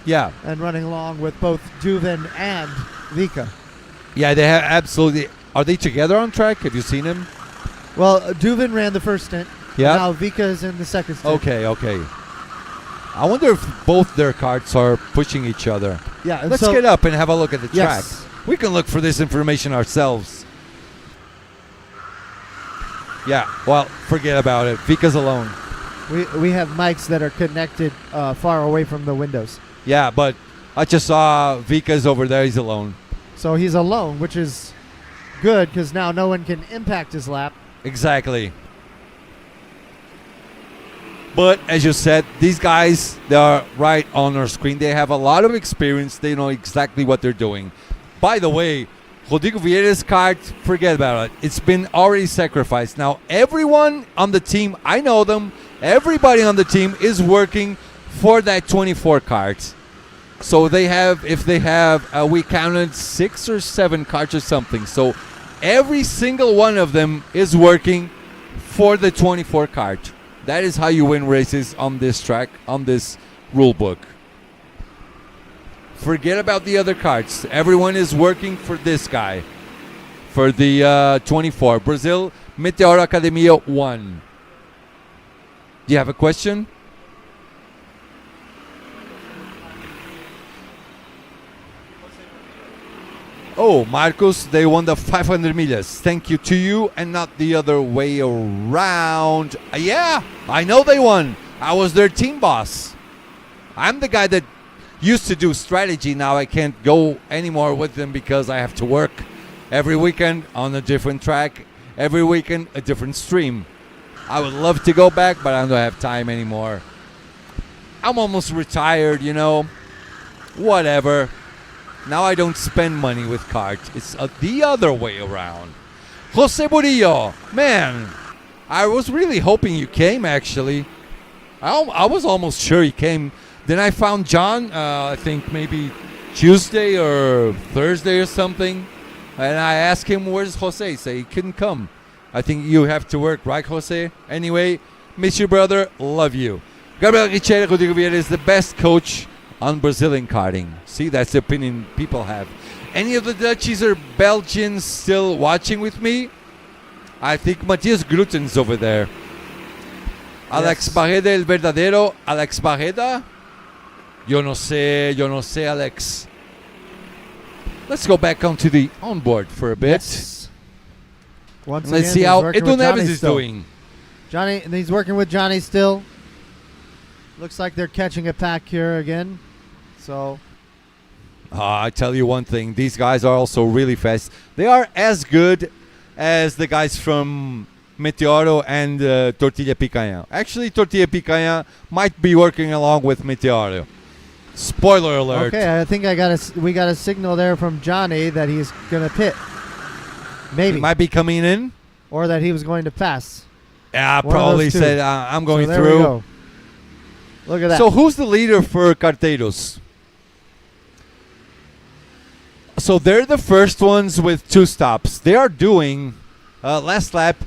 Speaker 4: Yeah.
Speaker 1: And running along with both Duvin and Vika.
Speaker 4: Yeah, they have absolutely. Are they together on track? Have you seen him?
Speaker 1: Well, Duvin ran the first stint.
Speaker 4: Yeah.
Speaker 1: Now Vika is in the second stint.
Speaker 4: Okay. I wonder if both their karts are pushing each other.
Speaker 1: Yeah.
Speaker 4: Let's get up and have a look at the track.
Speaker 1: Yes.
Speaker 4: We can look for this information ourselves. Yeah. Well, forget about it. Vika's alone.
Speaker 1: We have mics that are connected far away from the windows.
Speaker 4: Yeah, but I just saw Vika's over there. He's alone.
Speaker 1: So he's alone, which is good because now no one can impact his lap.
Speaker 4: Exactly. But as you said, these guys, they are right on our screen. They have a lot of experience. They know exactly what they're doing. By the way, Rodrigo Vieira's kart, forget about it. It's been already sacrificed. Now, everyone on the team, I know them, everybody on the team is working for that 24 kart. So they have, we counted 6 or 7 karts or something. So every single one of them is working for the 24 kart. That is how you win races on this track, on this rule book. Forget about the other karts. Everyone is working for this guy, for the 24. Brazil Meteor Academia 1. Do you have a question? Oh, Marcos, they won the 500 millas. Thank you to you and not the other way around. Yeah, I know they won. I was their team boss. I'm the guy that used to do strategy. Now I can't go anymore with them because I have to work every weekend on a different track, every weekend a different stream. I would love to go back, but I don't have time anymore. I'm almost retired, you know. Whatever. Now I don't spend money with Kart. It's the other way around. Jose Murillo, man, I was really hoping you came, actually. I was almost sure he came. Then I found John, I think maybe Tuesday or Thursday or something. And I asked him, where's Jose? He said he couldn't come. I think you have to work, right, Jose? Anyway, miss you, brother. Love you. Gabriel Richere Rodrigo Vieira is the best coach on Brazilian karting. See, that's the opinion people have. Any of the Dutchies or Belgians still watching with me? I think Matias Gruten's over there. Yes. Alex Barreda, el verdadero Alex Barreda? Yo no sé, Alex. Let's go back onto the onboard for a bit.
Speaker 1: Yes. Once
Speaker 4: Let's
Speaker 1: again,
Speaker 4: see
Speaker 1: he's
Speaker 4: how
Speaker 1: working
Speaker 4: Edu
Speaker 1: with Johnny
Speaker 4: Neves is
Speaker 1: still.
Speaker 4: doing.
Speaker 1: Johnny, he's working with Johnny still. Looks like they're catching a pack here again. So,
Speaker 4: I tell you one thing. These guys are also really fast. They are as good as the guys from Meteoro and Tortilla Picanha. Actually, Tortilla Picanha might be working along with Meteoro. Spoiler alert.
Speaker 1: okay, I think we got a signal there from Johnny that he's gonna pit. Maybe.
Speaker 4: He might be coming in.
Speaker 1: Or that he was going to pass.
Speaker 4: Yeah,
Speaker 1: One of
Speaker 4: probably
Speaker 1: those two.
Speaker 4: said I'm going
Speaker 1: So there
Speaker 4: through.
Speaker 1: we go. Look at that.
Speaker 4: So who's the leader for Carteiros? So they're the first ones with 2 stops. They are doing last lap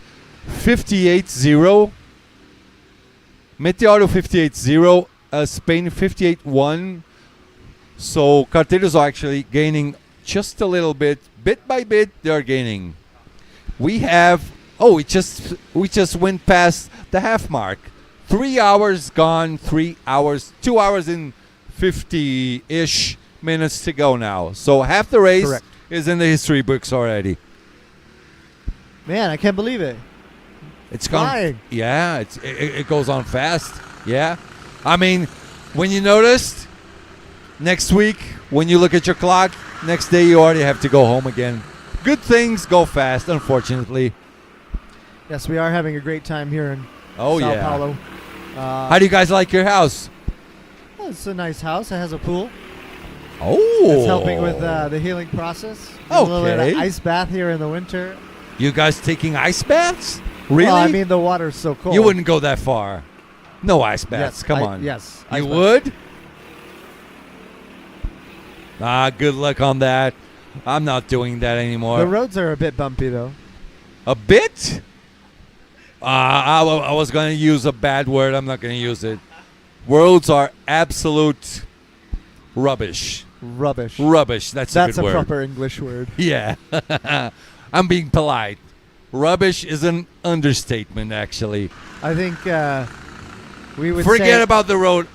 Speaker 4: 58.0. Meteoro 58.0. Spain 58.1. So Carteiros are actually gaining just a little bit. Bit by bit, they are gaining. We have... Oh, we just went past the half mark. 3 hours gone. 3 hours. 2 hours and 50-ish minutes to go now. So half the race
Speaker 1: Correct.
Speaker 4: is in the history books already.
Speaker 1: Man, I can't believe it.
Speaker 4: It's gone.
Speaker 1: Flying.
Speaker 4: Yeah, it goes on fast. Yeah. I mean, when you noticed, next week, when you look at your clock, next day you already have to go home again. Good things go fast, unfortunately.
Speaker 1: Yes, we are having a great time here in
Speaker 4: Oh,
Speaker 1: Sao
Speaker 4: yeah.
Speaker 1: Paulo.
Speaker 4: How do you guys like your house?
Speaker 1: Well, it's a nice house. It has a pool.
Speaker 4: Oh.
Speaker 1: It's helping with the healing process. A little bit
Speaker 4: Okay.
Speaker 1: of ice bath here in the winter.
Speaker 4: You guys taking ice baths? Really?
Speaker 1: Well, I mean, the water's so cold.
Speaker 4: You wouldn't go that far. No ice baths.
Speaker 1: Yes,
Speaker 4: Come on.
Speaker 1: Yes.
Speaker 4: You
Speaker 1: ice bath.
Speaker 4: would? Good luck on that. I'm not doing that anymore.
Speaker 1: The roads are a bit bumpy, though.
Speaker 4: A bit? I was going to use a bad word. I'm not going to use it. Roads are absolute rubbish.
Speaker 1: Rubbish.
Speaker 4: Rubbish. That's a good word.
Speaker 1: proper English word.
Speaker 4: Yeah. I'm being polite. Rubbish is an understatement, actually.
Speaker 1: I think we would
Speaker 4: Forget
Speaker 1: say,
Speaker 4: about the road.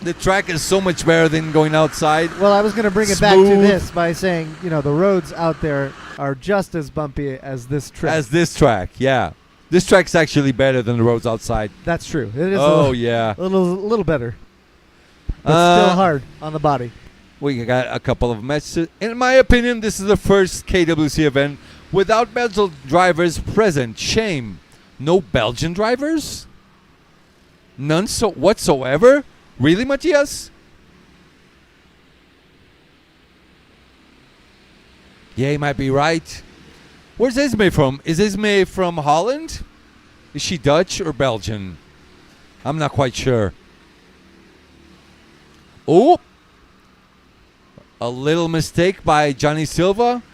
Speaker 4: The track is so much better than going outside.
Speaker 1: Well, I was going to bring it back to
Speaker 4: Smooth.
Speaker 1: this by saying, the roads out there are just as bumpy as this track.
Speaker 4: As this track, yeah. This track's actually better than the roads outside.
Speaker 1: That's true. It is
Speaker 4: yeah.
Speaker 1: a little better. But still hard on the body.
Speaker 4: We got a couple of matches. In my opinion, this is the first KWC event without Belgian drivers present. Shame. No Belgian drivers? None whatsoever? Really, Matthias? Yeah, he might be right. Where's Ismay from? Is Ismay from Holland? Is she Dutch or Belgian? I'm not quite sure. Oh! A little mistake by Johnny Silva.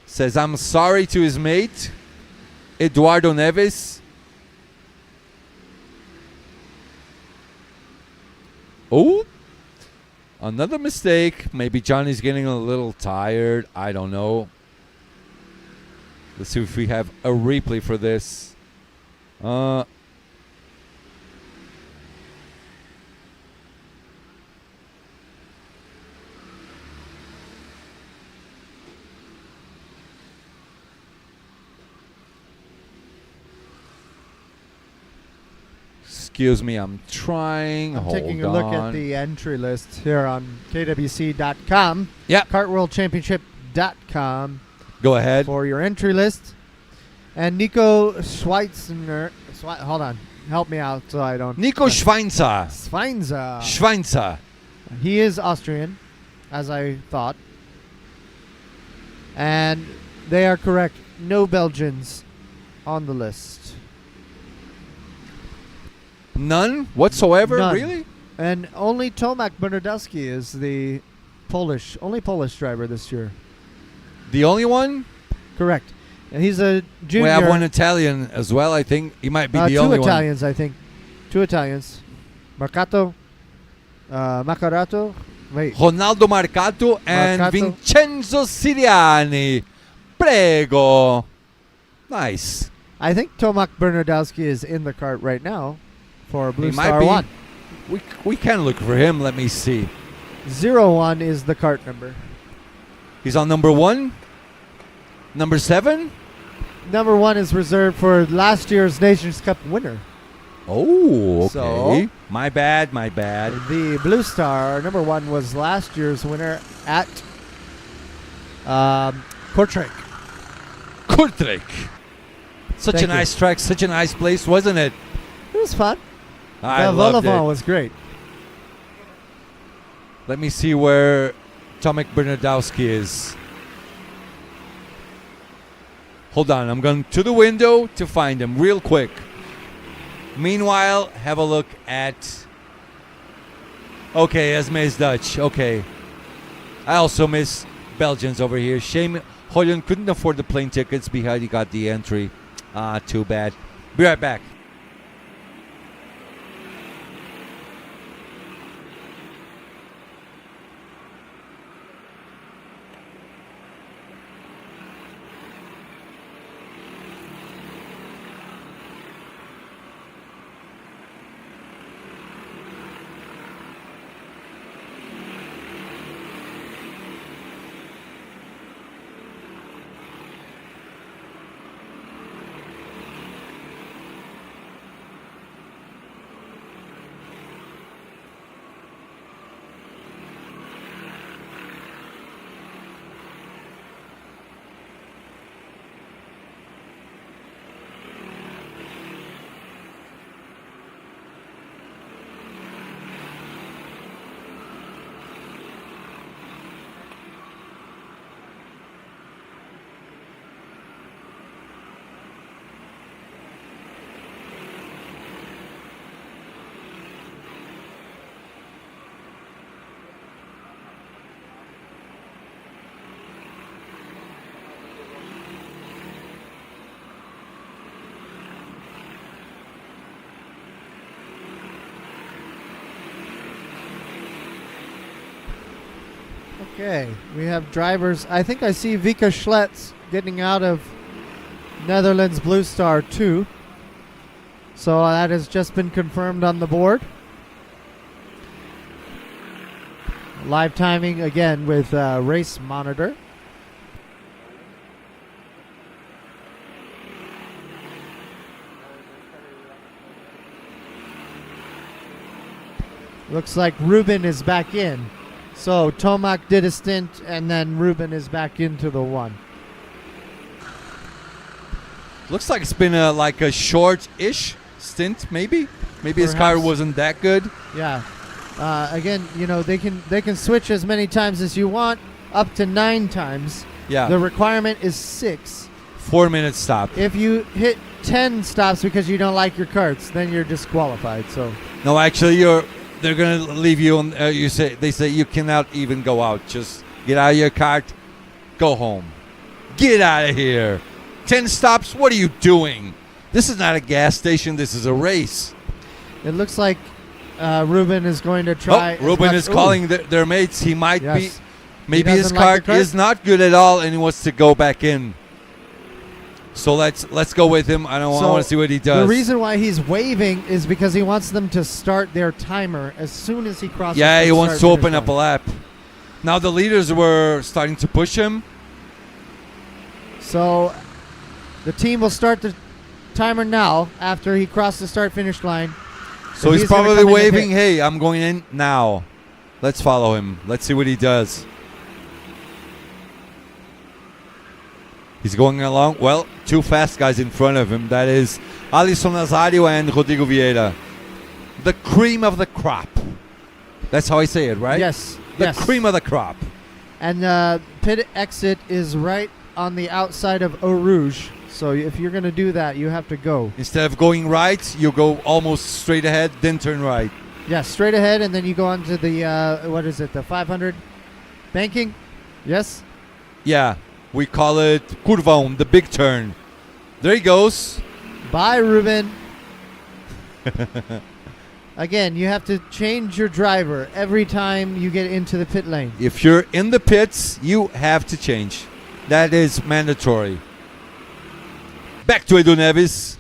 Speaker 4: Says, I'm sorry to his mate, Eduardo Neves. Oh! Another mistake. Maybe Johnny's getting a little tired. I don't know. Let's see if we have a replay for this. Excuse me, I'm trying.
Speaker 1: I'm taking a
Speaker 4: Hold
Speaker 1: look at
Speaker 4: on.
Speaker 1: the entry list here on kwc.com.
Speaker 4: Yeah.
Speaker 1: Kartworldchampionship.com.
Speaker 4: Go ahead.
Speaker 1: For your entry list. And Nico Schweizer. Hold on. Help me out so I don't.
Speaker 4: Nico Schweinzer.
Speaker 1: Schweinzer. He is Austrian, as I thought. And they are correct. No Belgians on the list.
Speaker 4: None whatsoever,
Speaker 1: None.
Speaker 4: really?
Speaker 1: And only Tomac Bernardowski is the only Polish driver this year.
Speaker 4: The only one?
Speaker 1: Correct. And he's a junior.
Speaker 4: We have one Italian as well, I think. He might be the
Speaker 1: two
Speaker 4: only
Speaker 1: Italians, I think. Two Italians. Macarato. Wait.
Speaker 4: Ronaldo Marcato and
Speaker 1: Marcato.
Speaker 4: Vincenzo Siriani. Prego. Nice.
Speaker 1: I think Tomac Bernardowski is in the cart right now for Blue
Speaker 4: He
Speaker 1: Star
Speaker 4: might be.
Speaker 1: 1.
Speaker 4: We can look for him. Let me see.
Speaker 1: 01 is the cart number.
Speaker 4: He's on number 1? Number 7?
Speaker 1: Number 1 is reserved for last year's Nations Cup winner.
Speaker 4: Oh, okay.
Speaker 1: So-
Speaker 4: my bad.
Speaker 1: The Blue Star, number 1, was last year's winner at Kortrijk. Thank
Speaker 4: Such a
Speaker 1: you.
Speaker 4: nice track, such a nice place, wasn't it?
Speaker 1: It was fun.
Speaker 4: I
Speaker 1: the
Speaker 4: loved
Speaker 1: Volleyball
Speaker 4: it.
Speaker 1: was great.
Speaker 4: Let me see where Tomac Bernardowski is. Hold on, I'm going to the window to find him real quick. Meanwhile, have a look at... Okay, Esme is Dutch. Okay. I also miss Belgians over here. Shame Holland couldn't afford the plane tickets because he got the entry. Ah, too bad. Be right back.
Speaker 1: Okay, we have drivers. I think I see Vika Schlets getting out of Netherlands Blue Star 2. So that has just been confirmed on the board. Live timing again with Race Monitor. Looks like Ruben is back in. So Tomac did a stint, and then Ruben is back into the 1.
Speaker 4: Looks like it's been like a short-ish stint, maybe. Maybe his car
Speaker 1: Perhaps.
Speaker 4: wasn't that good.
Speaker 1: Yeah. Again, you know, they can switch as many times as you want, up to 9 times.
Speaker 4: Yeah.
Speaker 1: The requirement is 6.
Speaker 4: 4-minute stop.
Speaker 1: If you hit 10 stops because you don't like your karts, then you're disqualified. So
Speaker 4: No, actually, they're gonna leave you on. They say you cannot even go out. Just get out of your kart, go home, get out of here. 10 stops. What are you doing? This is not a gas station. This is a race.
Speaker 1: it looks like Ruben is going to try.
Speaker 4: Ruben is calling their mates. He might
Speaker 1: Yes.
Speaker 4: be. Maybe
Speaker 1: He
Speaker 4: his
Speaker 1: doesn't like
Speaker 4: kart
Speaker 1: the kart?
Speaker 4: is not good at all, and he wants to go back in. So let's go with him. I want to see what he does.
Speaker 1: The reason why he's waving is because he wants them to start their timer as soon as he crosses.
Speaker 4: Yeah,
Speaker 1: the
Speaker 4: he wants to
Speaker 1: start-finish
Speaker 4: open up a
Speaker 1: line.
Speaker 4: lap. Now the leaders were starting to push him.
Speaker 1: So the team will start the timer now after he crossed the start-finish line.
Speaker 4: So he's
Speaker 1: gonna
Speaker 4: probably
Speaker 1: come in and
Speaker 4: waving,
Speaker 1: hit.
Speaker 4: hey, I'm going in now. Let's follow him. Let's see what he does. He's going along. Well, 2 fast guys in front of him. That is Alisson Nazario and Rodrigo Vieira. The cream of the crop. That's how I say it, right?
Speaker 1: Yes.
Speaker 4: The
Speaker 1: yes.
Speaker 4: cream of the crop.
Speaker 1: And pit exit is right on the outside of Eau Rouge. So if you're going to do that, you have to go.
Speaker 4: Instead of going right, you go almost straight ahead, then turn right.
Speaker 1: Yeah, straight ahead, and then you go onto the, the 500 banking? Yes?
Speaker 4: Yeah, we call it curvão, the big turn. There he goes.
Speaker 1: Bye, Ruben. Again, you have to change your driver every time you get into the pit lane.
Speaker 4: If you're in the pits, you have to change. That is mandatory. Back to Edu Neves.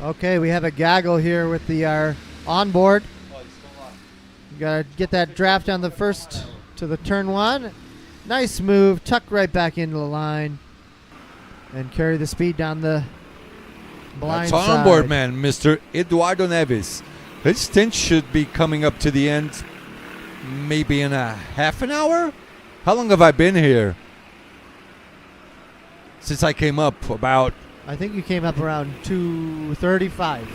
Speaker 1: Okay, we have a gaggle here with our onboard. You gotta get that draft on the first to the turn 1. Nice move, tuck right back into the line, and carry the speed down the blind
Speaker 4: That's
Speaker 1: side.
Speaker 4: onboard man, Mr. Eduardo Neves. His stint should be coming up to the end, maybe in a half an hour. How long have I been here? Since I came up, about.
Speaker 1: I think you came up around 2:35.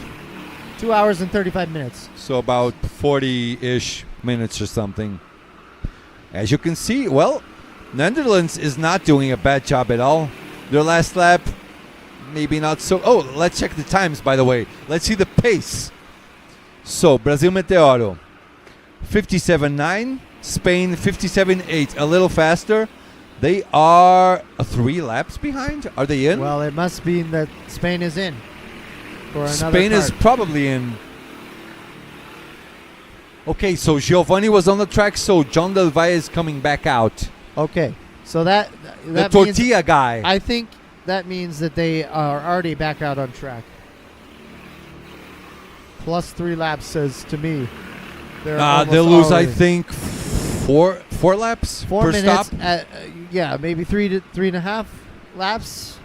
Speaker 1: 2 hours and 35 minutes.
Speaker 4: So about 40-ish minutes or something. As you can see, well, Netherlands is not doing a bad job at all. Their last lap, maybe not so. Oh, let's check the times, by the way. Let's see the pace. So, Brazil Meteoro, 57.9. Spain, 57.8. A little faster. They are 3 laps behind. Are they in?
Speaker 1: Well, it must mean that Spain is in. For another
Speaker 4: Spain is
Speaker 1: kart.
Speaker 4: probably in. Okay, so Giovanni was on the track, so John Del Valle is coming back out.
Speaker 1: Okay, so that
Speaker 4: The tortilla
Speaker 1: means,
Speaker 4: guy.
Speaker 1: I think that means that they are already back out on track. Plus 3 laps says to me. They're
Speaker 4: they'll lose, I
Speaker 1: already-
Speaker 4: think, four laps
Speaker 1: 4
Speaker 4: per
Speaker 1: minutes.
Speaker 4: stop.
Speaker 1: Yeah, maybe 3 to 3.5 laps.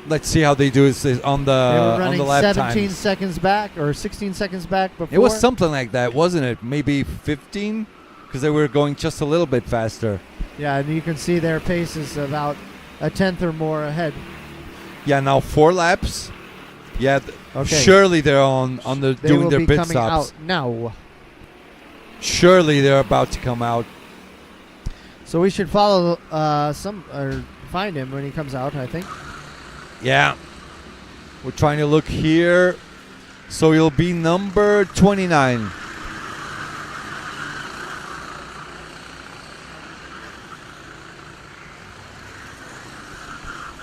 Speaker 4: Let's see how they do this on
Speaker 1: They were
Speaker 4: the
Speaker 1: running
Speaker 4: lap
Speaker 1: 17
Speaker 4: times.
Speaker 1: seconds back or 16 seconds back before.
Speaker 4: It was something like that, wasn't it? Maybe 15, because they were going just a little bit faster.
Speaker 1: Yeah, and you can see their pace is about a tenth or more ahead.
Speaker 4: Yeah, now 4 laps. Yeah,
Speaker 1: Okay.
Speaker 4: surely they're on the
Speaker 1: They
Speaker 4: doing
Speaker 1: will
Speaker 4: their
Speaker 1: be
Speaker 4: pit
Speaker 1: coming
Speaker 4: stops.
Speaker 1: out now.
Speaker 4: Surely they're about to come out.
Speaker 1: So we should follow or find him when he comes out, I think.
Speaker 4: Yeah. We're trying to look here. So he'll be number 29.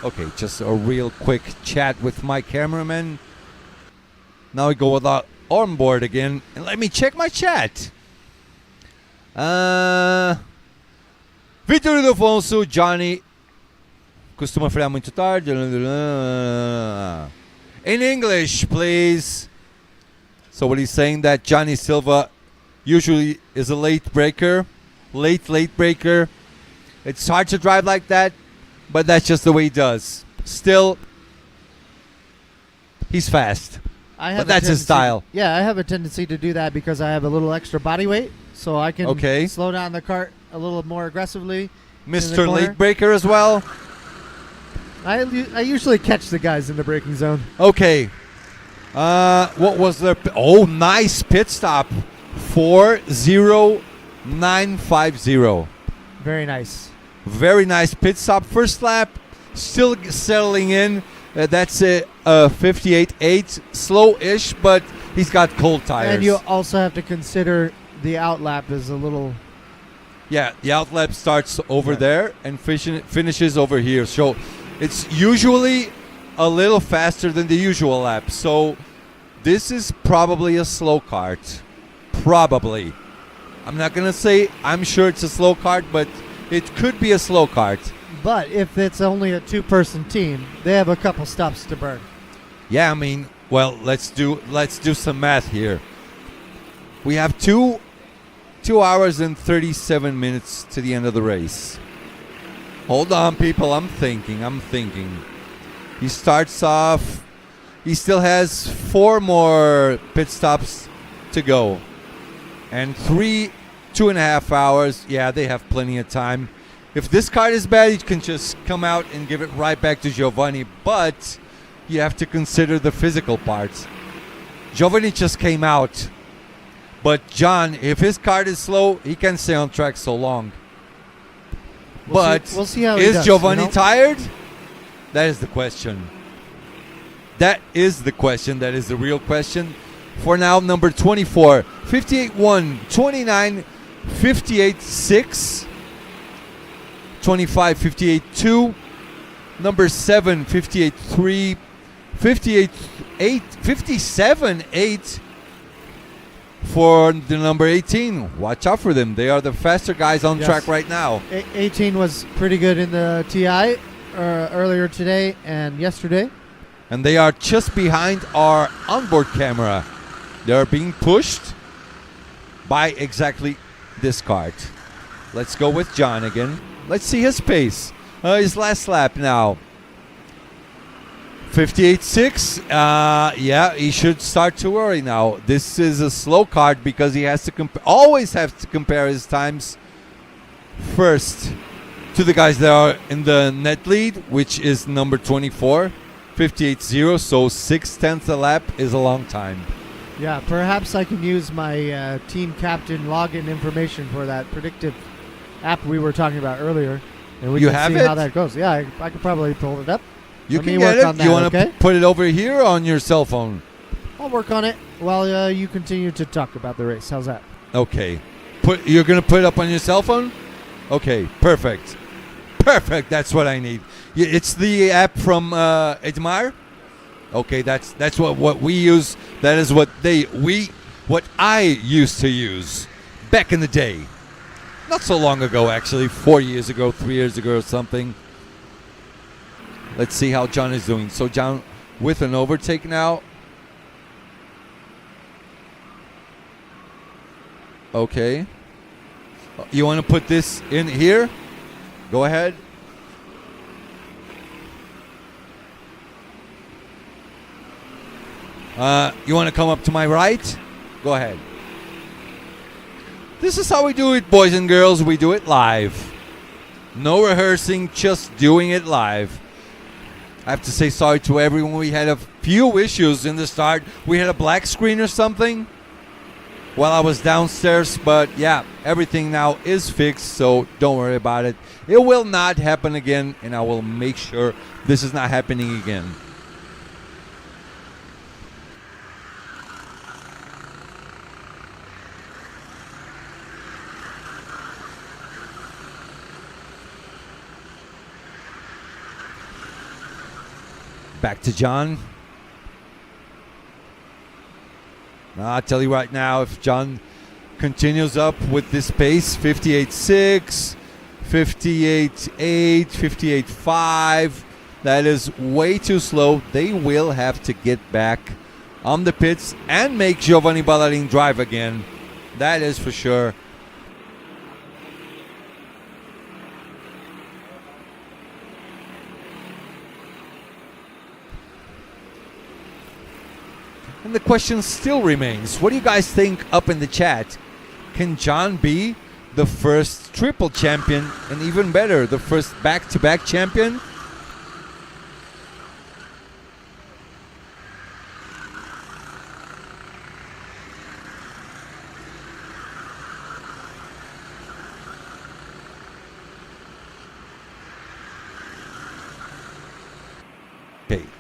Speaker 4: Okay, just a real quick chat with my cameraman. Now we go with our onboard again. And let me check my chat. Vitor Ildefonso, Johnny. Costuma frear muito tarde. In English, please. So what he's saying that Johnny Silva usually is a late breaker. Late breaker. It's hard to drive like that, but that's just the way he does. Still, he's fast. But that's his style.
Speaker 1: Yeah, I have a tendency to do that because I have a little extra body weight, so I can
Speaker 4: Okay.
Speaker 1: slow down the cart a little more aggressively. in the
Speaker 4: Mr.
Speaker 1: corner.
Speaker 4: Late Breaker as well.
Speaker 1: I usually catch the guys in the braking zone.
Speaker 4: Okay. What was their... nice pit stop. 4:0950.
Speaker 1: Very nice.
Speaker 4: Very nice pit stop. First lap, still settling in. That's a 58.8. Slow-ish, but he's got cold tires.
Speaker 1: And you also have to consider the outlap is a little...
Speaker 4: Yeah, the outlap starts over there and finishes over here. So it's usually a little faster than the usual lap. So this is probably a slow kart. Probably. I'm not going to say I'm sure it's a slow kart, but it could be a slow kart.
Speaker 1: But if it's only a two-person team, they have a couple stops to burn.
Speaker 4: Yeah, I mean, well, let's do some math here. We have 2 hours and 37 minutes to the end of the race. Hold on, people. I'm thinking. He starts off. He still has 4 more pit stops to go. And 2.5 hours. Yeah, they have plenty of time. If this kart is bad, you can just come out and give it right back to Giovanni. But you have to consider the physical parts. Giovanni just came out. But John, if his kart is slow, he can stay on track so long.
Speaker 1: We'll see how he
Speaker 4: is
Speaker 1: does,
Speaker 4: Giovanni tired? That is the question. That is the question. That is the real question. For now, number 24, 58.1, 29, 58.6, 25, 58.2, number 7, 58.3, 58.8, 57.8 for the number 18. Watch out for them. They are the faster guys on track right now.
Speaker 1: 18 was pretty good in the TI earlier today and yesterday.
Speaker 4: And they are just behind our onboard camera. They're being pushed by exactly this kart. Let's go with John again. Let's see his pace. His last lap now. 58.6. Yeah, he should start to worry now. This is a slow kart because he has to always have to compare his times first to the guys that are in the net lead, which is number 24, 58.0. So 6/10 a lap is a long time.
Speaker 1: Yeah, perhaps I can use my team captain login information for that predictive app we were talking about earlier, and we
Speaker 4: You
Speaker 1: can
Speaker 4: have
Speaker 1: see
Speaker 4: it?
Speaker 1: how that goes. Yeah, I could probably pull it up.
Speaker 4: You
Speaker 1: Let
Speaker 4: can
Speaker 1: me
Speaker 4: get
Speaker 1: work
Speaker 4: it.
Speaker 1: on that,
Speaker 4: You want to
Speaker 1: okay?
Speaker 4: put it over here on your cell phone?
Speaker 1: I'll work on it while you continue to talk about the race. How's that?
Speaker 4: Okay. You're going to put it up on your cell phone? Okay, perfect. Perfect, that's what I need. It's the app from Edmar? Okay, that's what we use. That is what I used to use back in the day. Not so long ago, actually. 4 years ago, 3 years ago or something. Let's see how John is doing. So John with an overtake now. Okay. You want to put this in here? Go ahead. You want to come up to my right? Go ahead. This is how we do it, boys and girls. We do it live. No rehearsing, just doing it live. I have to say sorry to everyone. We had a few issues in the start. We had a black screen or something while I was downstairs. But yeah, everything now is fixed, so don't worry about it. It will not happen again, and I will make sure this is not happening again. Back to John. I'll tell you right now, if John continues up with this pace, 58.6, 58.8, 58.5, that is way too slow. They will have to get back on the pits and make Giovanni Ballarin drive again. That is for sure. And the question still remains. What do you guys think up in the chat? Can John be the first first triple champion, and even better, the first back-to-back champion.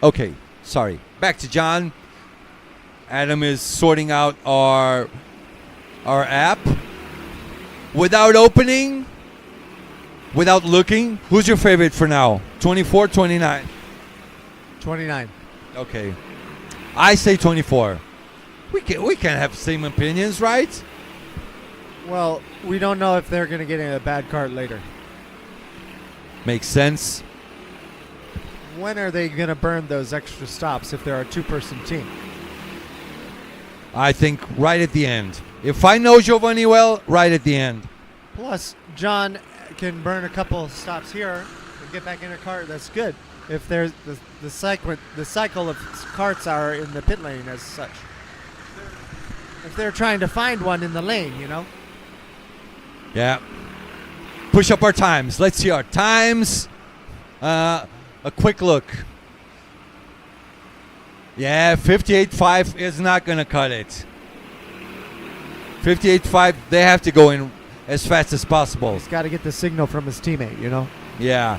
Speaker 4: Okay, sorry. Back to John. Adam is sorting out our app. Without opening, without looking, who's your favorite for now? 24, 29?
Speaker 1: 29.
Speaker 4: Okay. I say 24. We can have same opinions, right?
Speaker 1: Well, we don't know if they're going to get in a bad cart later.
Speaker 4: Makes sense.
Speaker 1: When are they going to burn those extra stops if they're a two-person team?
Speaker 4: I think right at the end. If I know Giovanni well, right at the end.
Speaker 1: Plus, John can burn a couple stops here and get back in a cart. That's good. If there's the cycle of carts are in the pit lane as such. If they're trying to find one in the lane, you know.
Speaker 4: Yeah. Push up our times. Let's see our times. A quick look. Yeah, 58.5 is not going to cut it. 58.5, they have to go in as fast as possible.
Speaker 1: He's got to get the signal from his teammate, you know.
Speaker 4: Yeah.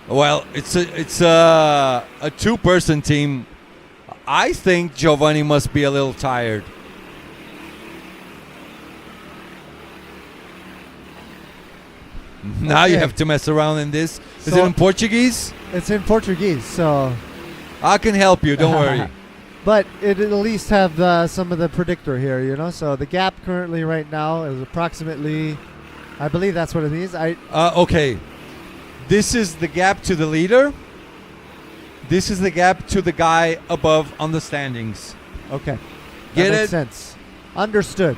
Speaker 4: Well, it's a two-person team. I think Giovanni must be a little tired. Now you have to mess around in this. Is it in Portuguese?
Speaker 1: It's in Portuguese, so
Speaker 4: I can help you. Don't worry.
Speaker 1: But it'll at least have some of the predictor here, you know. So the gap currently right now is approximately, I believe that's what it means.
Speaker 4: Okay. This is the gap to the leader. This is the gap to the guy above on the standings.
Speaker 1: Okay.
Speaker 4: Get
Speaker 1: that makes
Speaker 4: it?
Speaker 1: sense. Understood.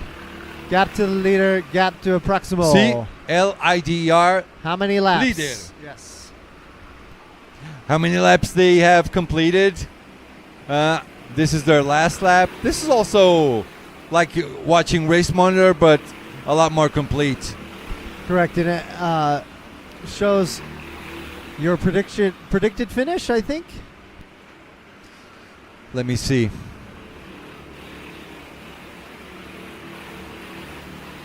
Speaker 1: Gap to the leader, gap to a proximal.
Speaker 4: See? LIDR.
Speaker 1: How many laps?
Speaker 4: Leader.
Speaker 1: Yes.
Speaker 4: How many laps they have completed? This is their last lap. This is also like watching Race Monitor, but a lot more complete.
Speaker 1: Correct. And it shows your predicted finish, I think.
Speaker 4: Let me see.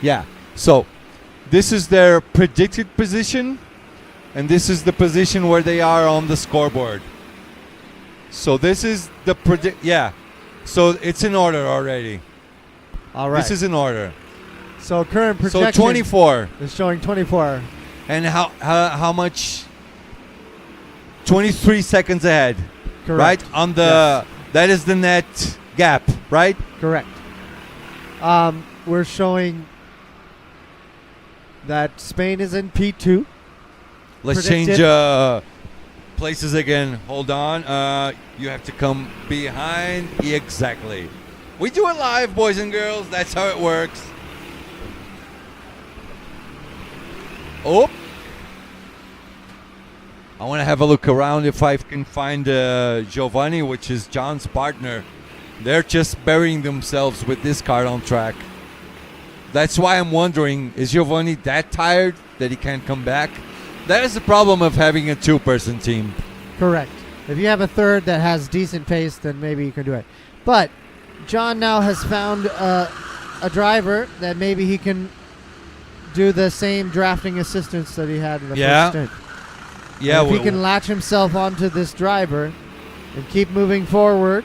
Speaker 4: Yeah. So this is their predicted position, and this is the position where they are on the scoreboard. So this is the yeah. So it's in order already.
Speaker 1: All right.
Speaker 4: This is in order.
Speaker 1: So current projection.
Speaker 4: So 24
Speaker 1: is showing 24.
Speaker 4: And how much? 23 seconds ahead.
Speaker 1: Correct.
Speaker 4: Right on the that is the net gap, right?
Speaker 1: Correct. We're showing that Spain is in P2.
Speaker 4: Let's
Speaker 1: Predicted.
Speaker 4: change places again. Hold on. You have to come behind. Exactly. We do it live, boys and girls. That's how it works. Oh. I want to have a look around if I can find Giovanni, which is John's partner. They're just burying themselves with this card on track. That's why I'm wondering, is Giovanni that tired that he can't come back? That is the problem of having a two-person team.
Speaker 1: Correct. If you have a third that has decent pace, then maybe you can do it. But John now has found a driver that maybe he can do the same drafting assistance that he had in the first stint.
Speaker 4: Yeah.
Speaker 1: And if he can latch himself onto this driver and keep moving forward.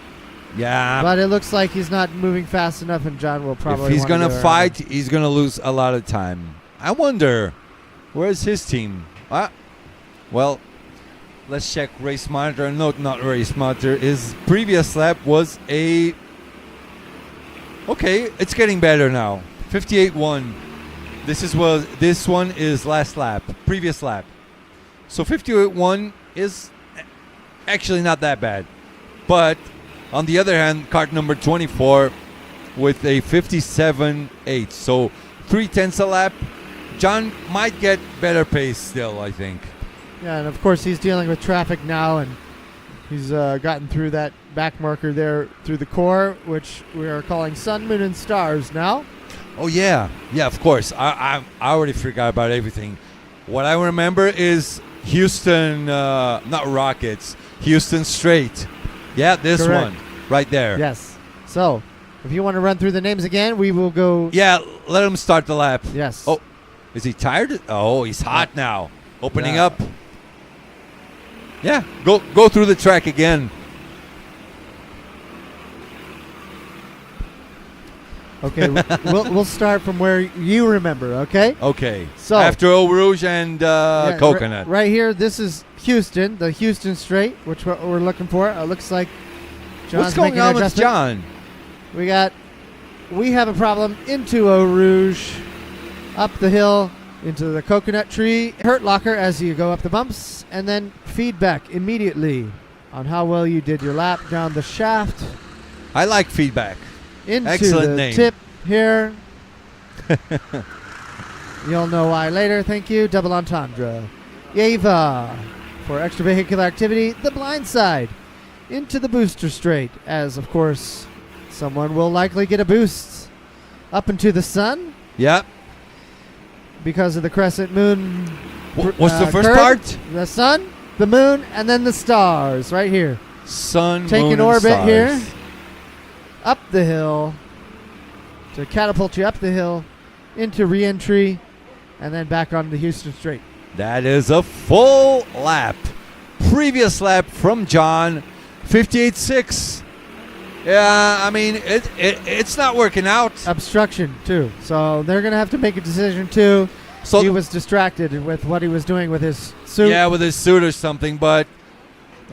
Speaker 4: Yeah.
Speaker 1: But it looks like he's not moving fast enough, and John will probably.
Speaker 4: If he's going to fight, he's going to lose a lot of time. I wonder, where's his team? Well, let's check Race Monitor. No, not Race Monitor. His previous lap was a... Okay, it's getting better now. 58.1. This one is last lap, previous lap. So 58.1 is actually not that bad. But on the other hand, kart number 24 with a 57.8. So 0.3 a lap. John might get better pace still, I think.
Speaker 1: Yeah, and of course he's dealing with traffic now, and he's gotten through that back marker there through the core, which we are calling Sun, Moon, and Stars now.
Speaker 4: Oh yeah, of course. I already forgot about everything. What I remember is Houston, not Rockets, Houston Straight. Yeah, this
Speaker 1: Correct.
Speaker 4: one right there.
Speaker 1: Yes. So, if you want to run through the names again, we will go.
Speaker 4: Yeah, let him start the lap.
Speaker 1: Yes.
Speaker 4: Oh, is he tired? Oh, he's hot now. Opening
Speaker 1: Yeah.
Speaker 4: up. Yeah, go through the track again.
Speaker 1: Okay, we'll start from where you remember, okay?
Speaker 4: Okay.
Speaker 1: So
Speaker 4: after Eau Rouge and
Speaker 1: yeah,
Speaker 4: Coconut.
Speaker 1: Right here, this is Houston, the Houston Straight, which what we're looking for. It looks like John's
Speaker 4: What's going
Speaker 1: making
Speaker 4: on
Speaker 1: an
Speaker 4: with
Speaker 1: adjustment.
Speaker 4: John?
Speaker 1: We have a problem into Eau Rouge, up the hill, into the coconut tree, hurt locker as you go up the bumps, and then feedback immediately on how well you did your lap down the shaft.
Speaker 4: I like feedback.
Speaker 1: Into
Speaker 4: Excellent
Speaker 1: the
Speaker 4: name.
Speaker 1: tip here. You'll know why later. Thank you. Double entendre. Eva for extravehicular activity. The blind side into the booster straight, as of course someone will likely get a boost up into the sun
Speaker 4: Yep.
Speaker 1: because of the crescent moon.
Speaker 4: What's the first
Speaker 1: curve.
Speaker 4: part?
Speaker 1: The sun, the moon, and then the stars right here.
Speaker 4: Sun,
Speaker 1: Take
Speaker 4: moon,
Speaker 1: an
Speaker 4: and
Speaker 1: orbit
Speaker 4: stars.
Speaker 1: here. Up the hill to catapult you up the hill into re-entry and then back on the Houston Straight.
Speaker 4: That is a full lap. Previous lap from John, 58.6. Yeah, I mean, it's not working out.
Speaker 1: Obstruction, too. So they're going to have to make a decision, too.
Speaker 4: So
Speaker 1: he was distracted with what he was doing with his suit.
Speaker 4: Yeah, with his suit or something. But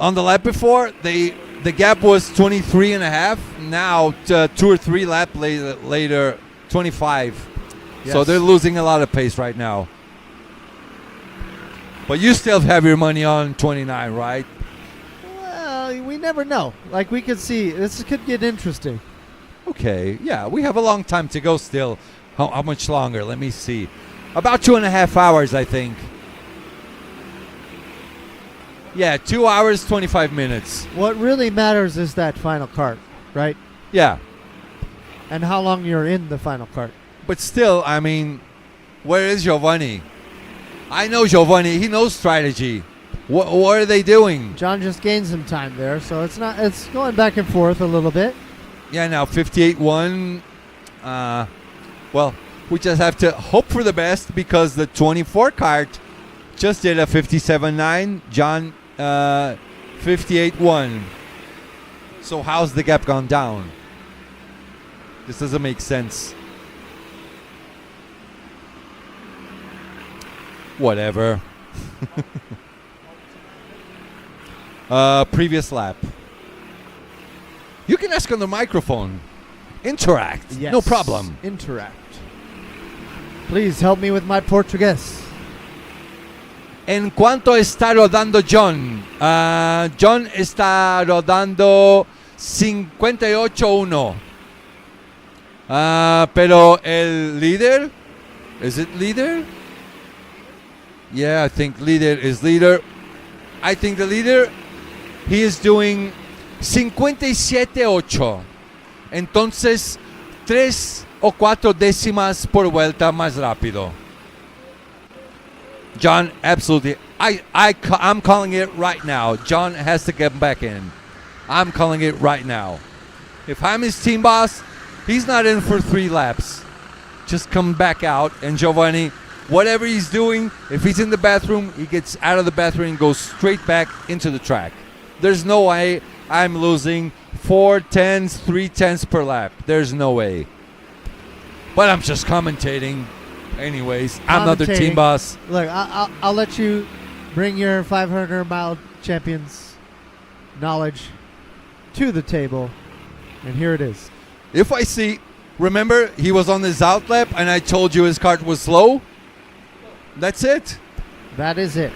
Speaker 4: on the lap before, the gap was 23 and a half. Now, 2 or 3 laps later, 25.
Speaker 1: Yes.
Speaker 4: So they're losing a lot of pace right now. But you still have your money on 29, right?
Speaker 1: Well, we never know. Like, we could see. This could get interesting.
Speaker 4: Okay, yeah, we have a long time to go still. How much longer? Let me see. About 2.5 hours, I think. Yeah, 2 hours, 25 minutes.
Speaker 1: What really matters is that final cart, right?
Speaker 4: Yeah.
Speaker 1: And how long you're in the final cart.
Speaker 4: But still, I mean, where is Giovanni? I know Giovanni. He knows strategy. What are they doing?
Speaker 1: John just gained some time there, so it's going back and forth a little bit.
Speaker 4: Yeah, now 58.1. Well, we just have to hope for the best because the 24 cart just did a 57.9. John, 58.1. So how's the gap gone down? This doesn't make sense. Whatever. Previous lap. You can ask on the microphone. Interact.
Speaker 1: Yes.
Speaker 4: No problem.
Speaker 1: Interact. Please help me with my Portuguese.
Speaker 4: ¿En cuánto está rodando John? John está rodando 58.1. Pero el líder, is it leader? Yeah, I think leader is leader. I think the leader, he is doing 57.8. Entonces, 3 o 4 décimas por vuelta más rápido. John, absolutely. I'm calling it right now. John has to get back in. I'm calling it right now. If I'm his team boss, he's not in for 3 laps. Just come back out. And Giovanni, whatever he's doing, if he's in the bathroom, he gets out of the bathroom and goes straight back into the track. There's no way I'm losing 4 tenths, 3 tenths per lap. There's no way. But I'm just commentating. Anyways, I'm not the team boss.
Speaker 1: Look, I'll let you bring your 500-mile champions knowledge to the table, and here it is.
Speaker 4: If I see, remember, he was on his out lap, and I told you his kart was slow? That's it.
Speaker 1: That is it.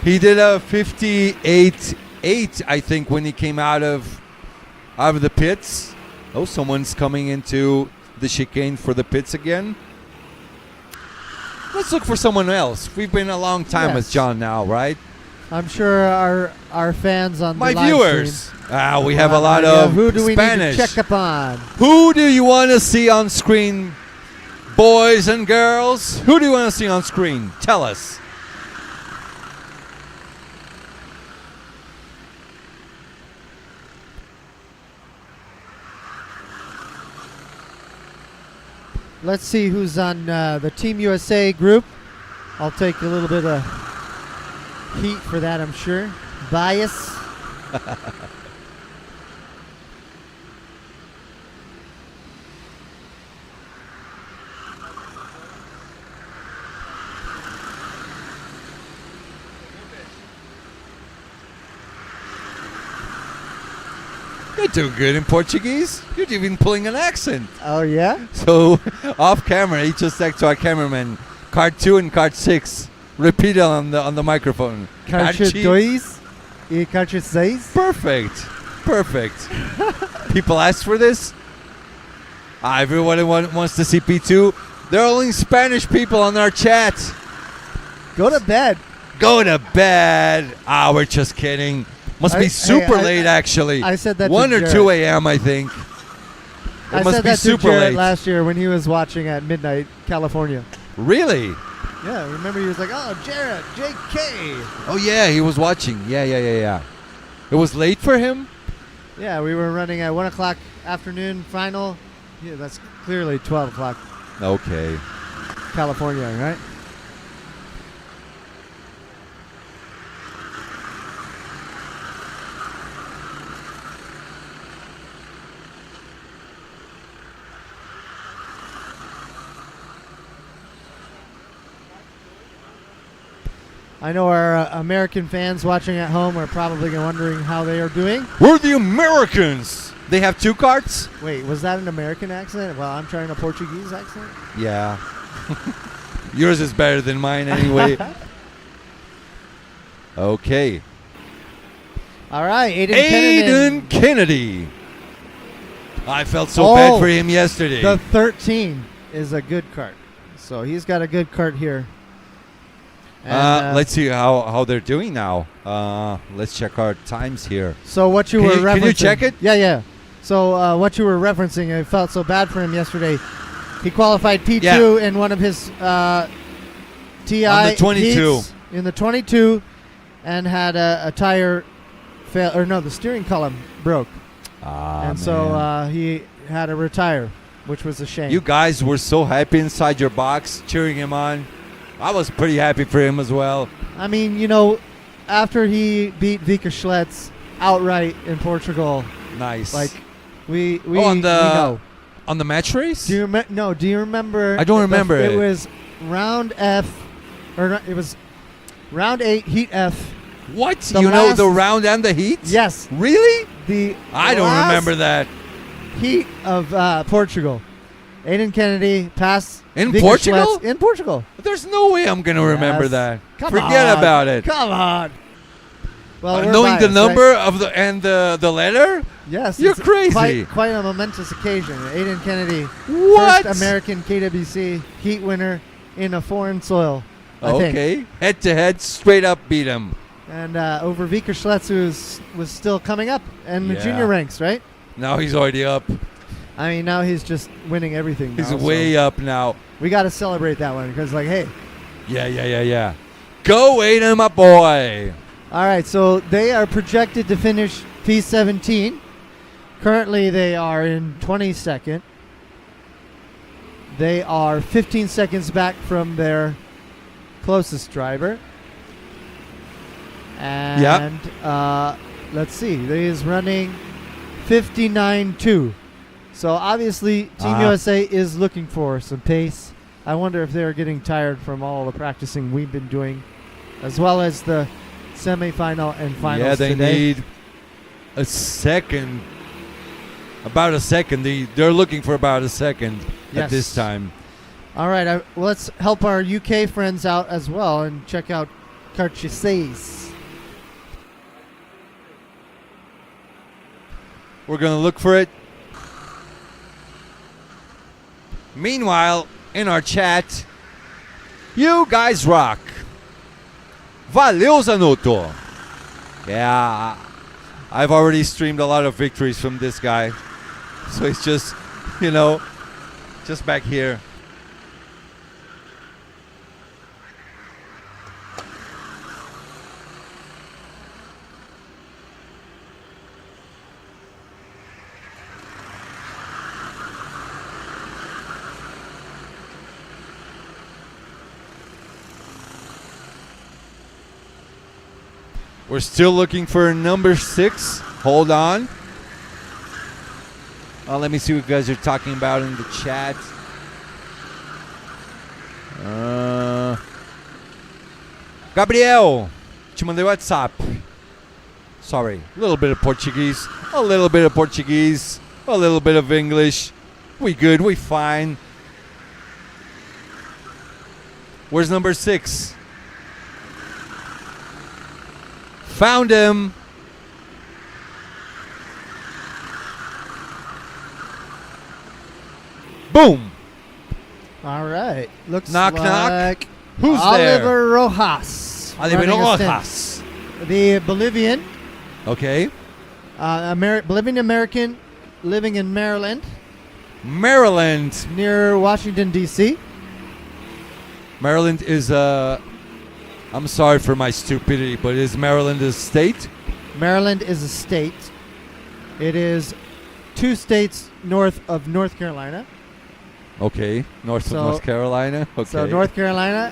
Speaker 4: He did a 58.8, I think, when he came out of the pits. Oh, someone's coming into the chicane for the pits again. Let's look for someone else. We've been a long time with John now, right?
Speaker 1: I'm sure our fans on
Speaker 4: My
Speaker 1: the live
Speaker 4: viewers.
Speaker 1: stream.
Speaker 4: We have a lot of
Speaker 1: who do we
Speaker 4: Spanish.
Speaker 1: need to check up on?
Speaker 4: Who do you want to see on screen Boys and girls, who do you want to see on screen? Tell us.
Speaker 1: Let's see who's on the Team USA group. I'll take a little bit of heat for that, I'm sure. Bias.
Speaker 4: You're doing good in Portuguese. You're even pulling an accent.
Speaker 1: Oh, yeah?
Speaker 4: So, off camera, he just said to our cameraman, Kart 2 and Kart 6. Repeat it on the microphone.
Speaker 1: Kart 2 e Kart 6.
Speaker 4: Perfect. Perfect. People ask for this. Everyone wants to see P2. There are only Spanish people on our chat.
Speaker 1: Go to bed.
Speaker 4: Go to bed. We're just kidding. Must be super late, actually.
Speaker 1: I said that
Speaker 4: 1
Speaker 1: to
Speaker 4: or
Speaker 1: Jared.
Speaker 4: 2 a.m., I think.
Speaker 1: I
Speaker 4: must
Speaker 1: said
Speaker 4: be
Speaker 1: that
Speaker 4: super
Speaker 1: to Jared
Speaker 4: late.
Speaker 1: last year when he was watching at midnight, California.
Speaker 4: Really?
Speaker 1: Yeah, remember he was like, oh, Jared, JK.
Speaker 4: Oh, yeah, he was watching. Yeah. It was late for him?
Speaker 1: Yeah, we were running at 1 o'clock afternoon final. Yeah, that's clearly 12 o'clock
Speaker 4: Okay.
Speaker 1: California, right? I know our American fans watching at home are probably wondering how they are doing.
Speaker 4: We're the Americans. They have 2 carts?
Speaker 1: Wait, was that an American accent? Well, I'm trying a Portuguese accent.
Speaker 4: Yeah. Yours is better than mine anyway. Okay.
Speaker 1: All right, Aiden
Speaker 4: Kennedy. I felt so bad for him yesterday.
Speaker 1: The 13 is a good cart. So he's got a good cart here. And,
Speaker 4: let's see how they're doing now. Let's check our times here.
Speaker 1: So what you were referencing.
Speaker 4: Can you check it?
Speaker 1: Yeah. So what you were referencing, I felt so bad for him yesterday. He qualified P2 in one of his TI
Speaker 4: On the 22.
Speaker 1: heats in the 22 and had a tire fail, or no, the steering column broke. So he had to retire, which was a shame.
Speaker 4: You guys were so happy inside your box, cheering him on. I was pretty happy for him as well.
Speaker 1: I mean, after he beat Vika Schlitz outright in Portugal.
Speaker 4: Nice.
Speaker 1: Like, we
Speaker 4: on
Speaker 1: know.
Speaker 4: On the match race?
Speaker 1: Do you remember?
Speaker 4: I don't remember
Speaker 1: it. It was round F, it was round 8, heat F.
Speaker 4: What? You know the round and the heat?
Speaker 1: Yes.
Speaker 4: Really? I don't
Speaker 1: last
Speaker 4: remember that.
Speaker 1: Heat of Portugal. Aiden Kennedy passed
Speaker 4: in
Speaker 1: Vika
Speaker 4: Portugal?
Speaker 1: Schlitz in Portugal.
Speaker 4: There's no way I'm going to remember
Speaker 1: Yes.
Speaker 4: that.
Speaker 1: Come
Speaker 4: Forget
Speaker 1: on.
Speaker 4: about it.
Speaker 1: Come on. Well, we're
Speaker 4: knowing the
Speaker 1: biased,
Speaker 4: number
Speaker 1: right?
Speaker 4: of the letter?
Speaker 1: Yes.
Speaker 4: You're
Speaker 1: it's
Speaker 4: crazy.
Speaker 1: Quite a momentous occasion. Aiden Kennedy,
Speaker 4: What?
Speaker 1: first American KWC heat winner in a foreign soil. I think.
Speaker 4: Okay. Head to head, straight up beat him.
Speaker 1: And over Vika Schlitz, who was still coming up in the junior ranks, right?
Speaker 4: Now he's already up.
Speaker 1: I mean, now he's just winning everything.
Speaker 4: He's
Speaker 1: now,
Speaker 4: way up now.
Speaker 1: We got to celebrate that one because, like, hey.
Speaker 4: Yeah. Go, Aiden, my boy.
Speaker 1: All right, so they are projected to finish P17. Currently, they are in 22nd. They are 15 seconds back from their closest driver. And let's see, he is running 59.2. So obviously, Team USA is looking for some pace. I wonder if they're getting tired from all the practicing we've been doing, as well as the semifinal and finals.
Speaker 4: Yeah, they
Speaker 1: today.
Speaker 4: need a second. About a second. They're looking for about a second at this time.
Speaker 1: All right, let's help our UK friends out as well and check out Kart 6.
Speaker 4: We're going to look for it. Meanwhile, in our chat, you guys rock. Valeu, Zanotto. Yeah, I've already streamed a lot of victories from this guy. So it's just, just back here. We're still looking for number 6. Hold on. Let me see what you guys are talking about in the chat. Gabriel, te mandei WhatsApp. Sorry, a little bit of Portuguese, a little bit of Portuguese, a little bit of English. We good, we fine. Where's number 6? Found him. Boom.
Speaker 1: All right. Looks
Speaker 4: Knock,
Speaker 1: like
Speaker 4: knock. Who's
Speaker 1: Oliver
Speaker 4: there?
Speaker 1: Rojas.
Speaker 4: Oliver
Speaker 1: running a stint.
Speaker 4: Rojas.
Speaker 1: The Bolivian.
Speaker 4: Okay.
Speaker 1: Bolivian American living in Maryland.
Speaker 4: Maryland.
Speaker 1: Near Washington, D.C.
Speaker 4: Maryland is I'm sorry for my stupidity, but is Maryland a state?
Speaker 1: Maryland is a state. It is 2 states north of North Carolina.
Speaker 4: Okay, north of North Carolina. Okay.
Speaker 1: So North Carolina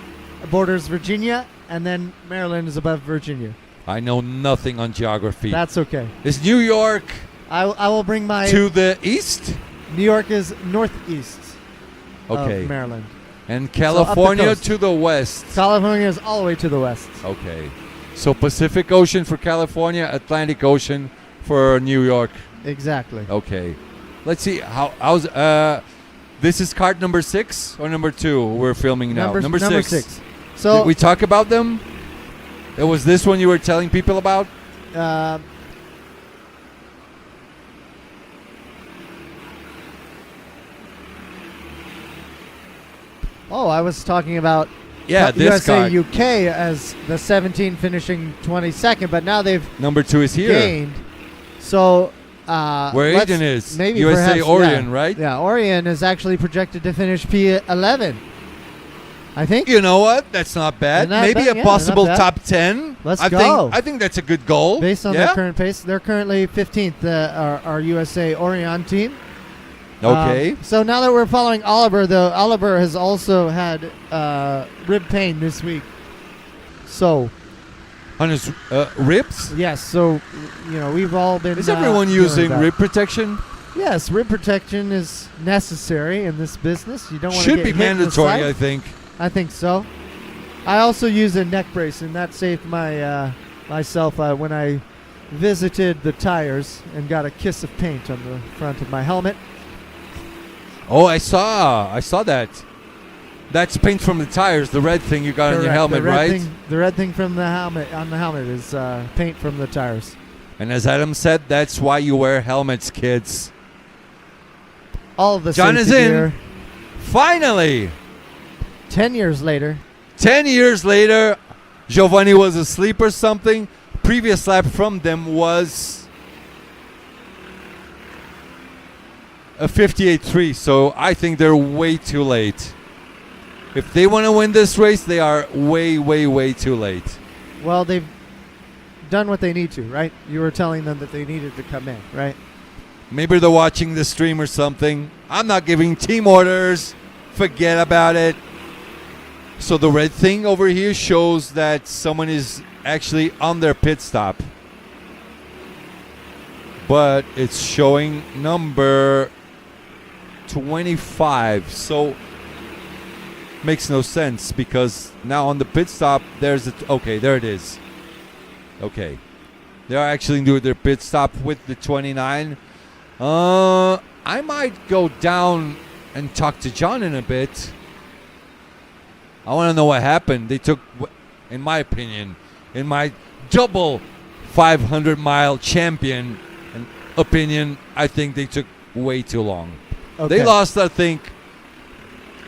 Speaker 1: borders Virginia, and then Maryland is above Virginia.
Speaker 4: I know nothing on geography.
Speaker 1: That's okay.
Speaker 4: Is New York
Speaker 1: I will bring my...
Speaker 4: to the east?
Speaker 1: New York is northeast
Speaker 4: Okay.
Speaker 1: of Maryland.
Speaker 4: And
Speaker 1: So up the
Speaker 4: California
Speaker 1: coast.
Speaker 4: to the west.
Speaker 1: California is all the way to the west.
Speaker 4: Okay. So Pacific Ocean for California, Atlantic Ocean for New York.
Speaker 1: Exactly.
Speaker 4: Okay. Let's see how's this is card number 6 or number 2 we're filming now.
Speaker 1: Number
Speaker 4: 6.
Speaker 1: 6. So
Speaker 4: did we talk about them? It was this one you were telling people about?
Speaker 1: I was talking about
Speaker 4: this
Speaker 1: USA
Speaker 4: card.
Speaker 1: UK as the 17 finishing 22nd, but now they've
Speaker 4: Number 2 is here.
Speaker 1: gained. So
Speaker 4: Where
Speaker 1: let's
Speaker 4: Aiden is.
Speaker 1: maybe
Speaker 4: USA
Speaker 1: perhaps,
Speaker 4: Orion, right?
Speaker 1: Yeah, Orion is actually projected to finish P11. I think.
Speaker 4: You know what? That's not bad.
Speaker 1: Isn't that
Speaker 4: Maybe
Speaker 1: bad?
Speaker 4: a
Speaker 1: Yeah,
Speaker 4: possible
Speaker 1: not bad.
Speaker 4: top 10.
Speaker 1: Let's
Speaker 4: I
Speaker 1: go.
Speaker 4: I think that's a good goal.
Speaker 1: Based on
Speaker 4: yeah?
Speaker 1: their current pace, they're currently 15th, our USA Orion team.
Speaker 4: Okay.
Speaker 1: So now that we're following Oliver, though, Oliver has also had rib pain this week. So.
Speaker 4: On his ribs?
Speaker 1: Yes. So, we've all been.
Speaker 4: Is everyone
Speaker 1: dealing
Speaker 4: using
Speaker 1: with that.
Speaker 4: rib protection?
Speaker 1: Yes, rib protection is necessary in this business. You don't want to
Speaker 4: Should
Speaker 1: get
Speaker 4: be
Speaker 1: hit in the
Speaker 4: mandatory,
Speaker 1: side.
Speaker 4: I think.
Speaker 1: I think so. I also use a neck brace, and that saved my myself when I visited the tires and got a kiss of paint on the front of my helmet.
Speaker 4: Oh, I saw that. That's paint from the tires, the red thing you got on your
Speaker 1: Correct.
Speaker 4: helmet,
Speaker 1: the red
Speaker 4: right?
Speaker 1: The red thing from the helmet on the helmet is paint from the tires.
Speaker 4: And as Adam said, that's why you wear helmets, kids.
Speaker 1: All of the
Speaker 4: John is
Speaker 1: safety
Speaker 4: in.
Speaker 1: gear.
Speaker 4: Finally.
Speaker 1: 10 years later.
Speaker 4: 10 years later, Giovanni was asleep or something. Previous lap from them was a 58.3, so I think they're way too late. If they want to win this race, they are way, way, way too late.
Speaker 1: Well, they've done what they need to, right? You were telling them that they needed to come in, right?
Speaker 4: Maybe they're watching the stream or something. I'm not giving team orders. Forget about it. So the red thing over here shows that someone is actually on their pit stop. But it's showing number 25. So makes no sense because now on the pit stop there's okay, there it is. Okay. They're actually doing their pit stop with the 29. I might go down and talk to John in a bit. I want to know what happened. They took, in my opinion, in my double 500-mile champion opinion, I think they took way too long.
Speaker 1: Okay.
Speaker 4: They lost, I think,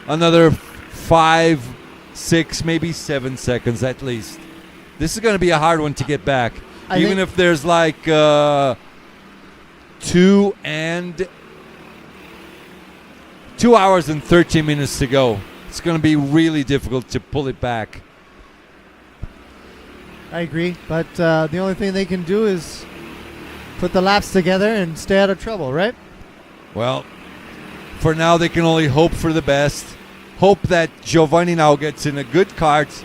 Speaker 4: another 5, 6, maybe 7 seconds at least. This is going to be a hard one to get back. Even if there's like 2 hours and 13 minutes to go. It's going to be really difficult to pull it back.
Speaker 1: I agree, but the only thing they can do is put the laps together and stay out of trouble, right?
Speaker 4: Well, for now they can only hope for the best. Hope that Giovanni now gets in a good kart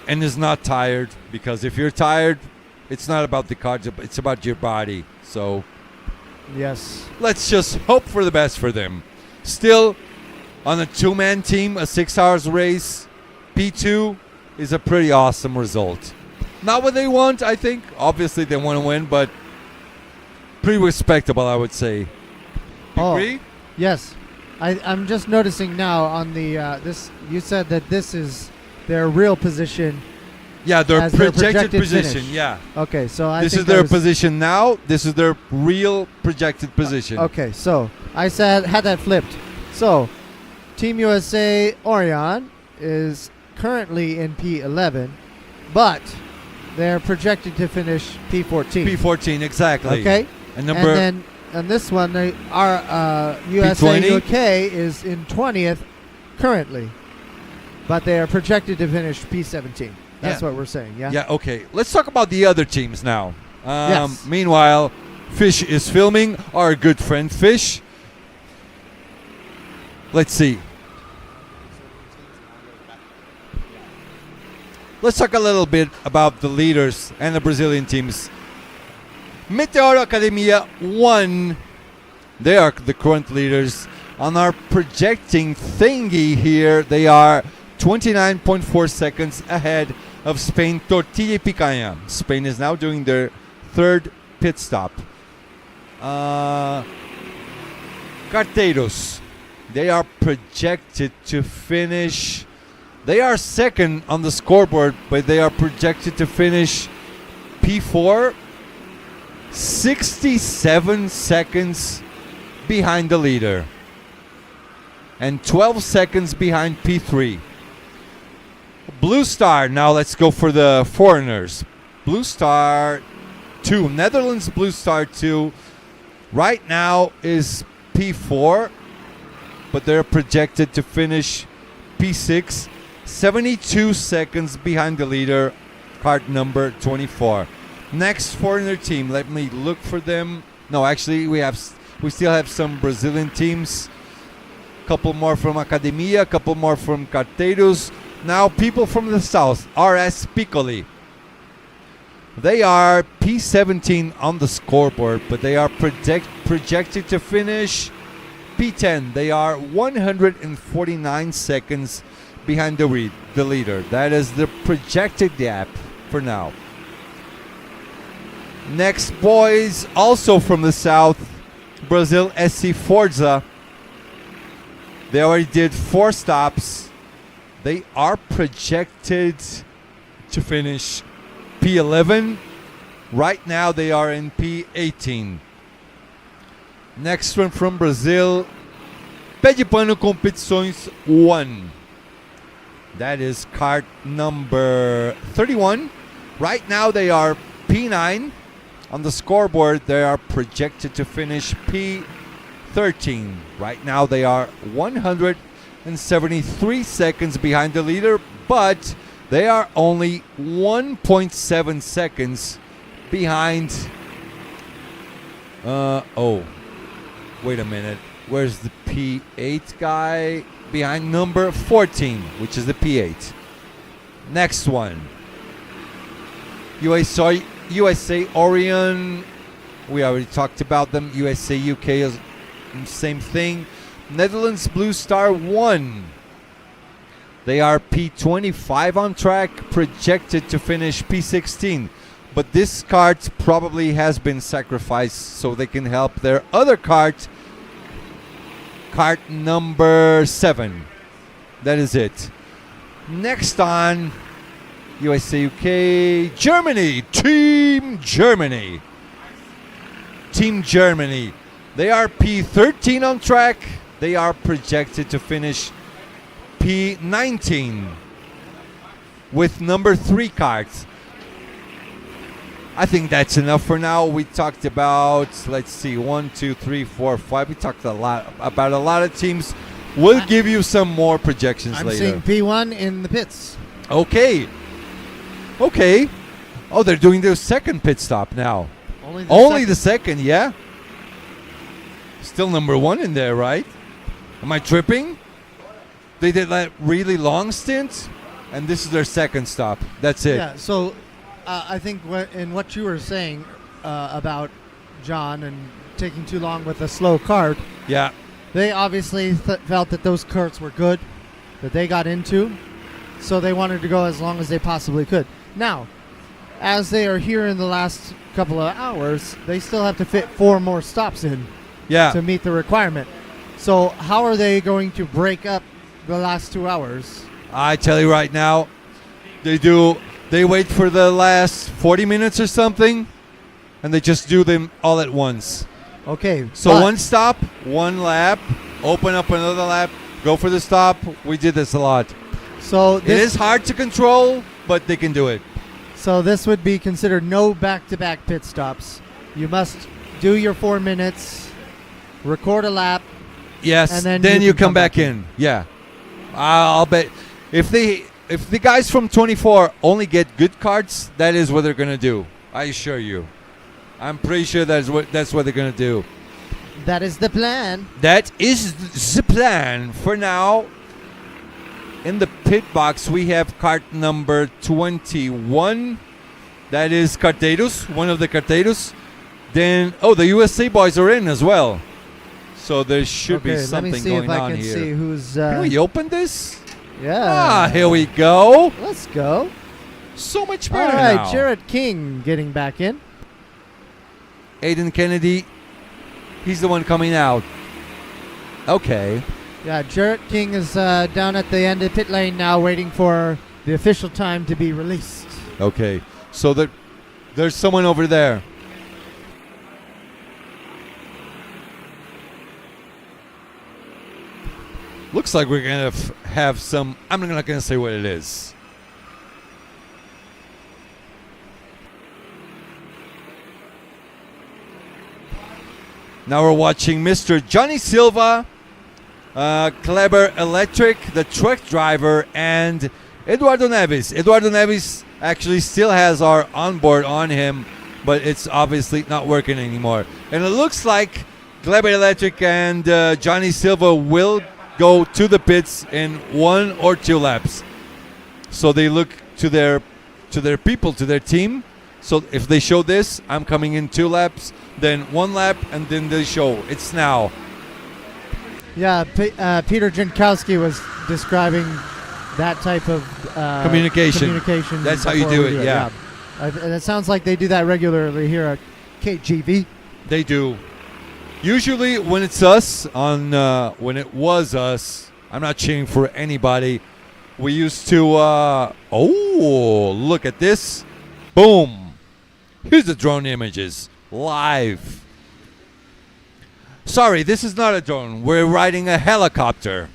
Speaker 4: and is not tired, because if you're tired, It's not about the cards, it's about your body. So
Speaker 1: Yes.
Speaker 4: let's just hope for the best for them. Still, on a two-man team, a 6 hours race, P2 is a pretty awesome result. Not what they want, I think. Obviously, they want to win, but pretty respectable, I would say. You agree?
Speaker 1: Yes. I'm just noticing now on the this. You said that this is their real position.
Speaker 4: Yeah, their
Speaker 1: as
Speaker 4: projected
Speaker 1: their
Speaker 4: position.
Speaker 1: finish.
Speaker 4: Yeah.
Speaker 1: Okay, so I
Speaker 4: this
Speaker 1: think
Speaker 4: is their
Speaker 1: that was-
Speaker 4: position now. This is their real projected position.
Speaker 1: Okay, so I had that flipped. So, Team USA Orion is currently in P11, but they're projected to finish P14.
Speaker 4: P14, exactly.
Speaker 1: Okay.
Speaker 4: And number-
Speaker 1: then on this one, our USA
Speaker 4: P20?
Speaker 1: UK is in 20th currently, but they are projected to finish P17. That's
Speaker 4: Yeah.
Speaker 1: what we're saying. Yeah.
Speaker 4: Yeah, okay. Let's talk about the other teams now.
Speaker 1: Yes.
Speaker 4: Meanwhile, Fish is filming. Our good friend Fish. Let's see. Let's talk a little bit about the leaders and the Brazilian teams. Meteor Academia won. They are the current leaders. On our projecting thingy here, they are 29.4 seconds ahead of Spain Tortilla y Picanha. Spain is now doing their third pit stop. Carteiros, they are projected to finish. They are second on the scoreboard, but they are projected to finish P4, 67 seconds behind the leader, and 12 seconds behind P3. Blue Star, now let's go for the foreigners. Blue Star 2, Netherlands Blue Star 2, right now is P4, but they're projected to finish P6, 72 seconds behind the leader, card number 24. Next foreigner team, let me look for them. No, actually we still have some Brazilian teams. Couple more from Academia, couple more from Carteiros. Now people from the south, RS Piccoli. They are P17 on the scoreboard, but they are projected to finish P10. They are 149 seconds behind the leader. That is the projected gap for now. Next, boys, also from the south, Brazil SC Forza. They already did 4 stops. They are projected to finish P11. Right now they are in P18. Next one from Brazil, Pé de Pano Competições 1. That is card number 31. Right now they are P9. On the scoreboard they are projected to finish P13. Right now they are 173 seconds behind the leader, but they are only 1.7 seconds behind. Wait a minute. Where's the P8 guy? Behind number 14, which is the P8. Next one. USA Orion. We already talked about them. USA UK is same thing. Netherlands Blue Star 1. They are P25 on track, projected to finish P16. But this cart probably has been sacrificed so they can help their other cart, cart number 7. That is it. Next on USA UK, Germany, Team Germany. Team Germany. They are P13 on track. They are projected to finish P19 with number 3 cards. I think that's enough for now. We talked about, let's see, 1, 2, 3, 4, 5. We talked about a lot of teams. We'll give you some more projections
Speaker 1: I'm
Speaker 4: later.
Speaker 1: seeing P1 in the pits.
Speaker 4: Okay. Oh, they're doing their second pit stop now.
Speaker 1: Only
Speaker 4: the second, yeah? Still number 1 in there, right? Am I tripping? They did that really long stint, and this is their second stop. That's it.
Speaker 1: Yeah, so I think in what you were saying about John and taking too long with a slow cart,
Speaker 4: Yeah.
Speaker 1: they obviously felt that those carts were good, that they got into, so they wanted to go as long as they possibly could. Now, as they are here in the last couple of hours, they still have to fit 4 more stops in to meet the requirement. So how are they going to break up the last 2 hours?
Speaker 4: I tell you right now, they wait for the last 40 minutes or something, and they just do them all at once.
Speaker 1: Okay.
Speaker 4: So one stop, 1 lap, open up another lap, go for the stop. We did this a lot.
Speaker 1: So
Speaker 4: it is hard to control, but they can do it.
Speaker 1: So this would be considered no back-to-back pit stops. You must do your 4 minutes, record a lap.
Speaker 4: Yes,
Speaker 1: and
Speaker 4: then you come back in. Yeah. I'll bet if the guys from 24 only get good carts, that is what they're going to do. I assure you. I'm pretty sure that's what they're going to do.
Speaker 1: That is the plan.
Speaker 4: That is the plan. For now, in the pit box, we have cart number 21. That is Carteiros, one of the Carteiros. Then, the USA boys are in as well. So there should be something going on here.
Speaker 1: Let me see if I can see who's...
Speaker 4: Can we open this?
Speaker 1: Yeah.
Speaker 4: Here we go.
Speaker 1: Let's go.
Speaker 4: So much better
Speaker 1: All right,
Speaker 4: now.
Speaker 1: Jared King getting back in.
Speaker 4: Aiden Kennedy, he's the one coming out. Okay.
Speaker 1: Yeah, Jarrett King is down at the end of pit lane now waiting for the official time to be released.
Speaker 4: Okay. So there's someone over there. Looks like we're going to have some... I'm not going to say what it is. Now we're watching Mr. Johnny Silva, Kleber Electric, the truck driver, and Eduardo Neves. Eduardo Neves actually still has our onboard on him, but it's obviously not working anymore. And it looks like Kleber Electric and Johnny Silva will go to the pits in 1 or 2 laps. So they look to their people, to their team. So if they show this, I'm coming in 2 laps, then 1 lap, and then they show it's now.
Speaker 1: Yeah, Peter Jankowski was describing that type of communication.
Speaker 4: That's how you do it, yeah.
Speaker 1: And it sounds like they do that regularly here at KGV.
Speaker 4: They do. Usually when it's us, when it was us, I'm not cheering for anybody. We used to, look at this. Boom. Here's the drone images, live. Sorry, this is not a drone. We're riding a helicopter.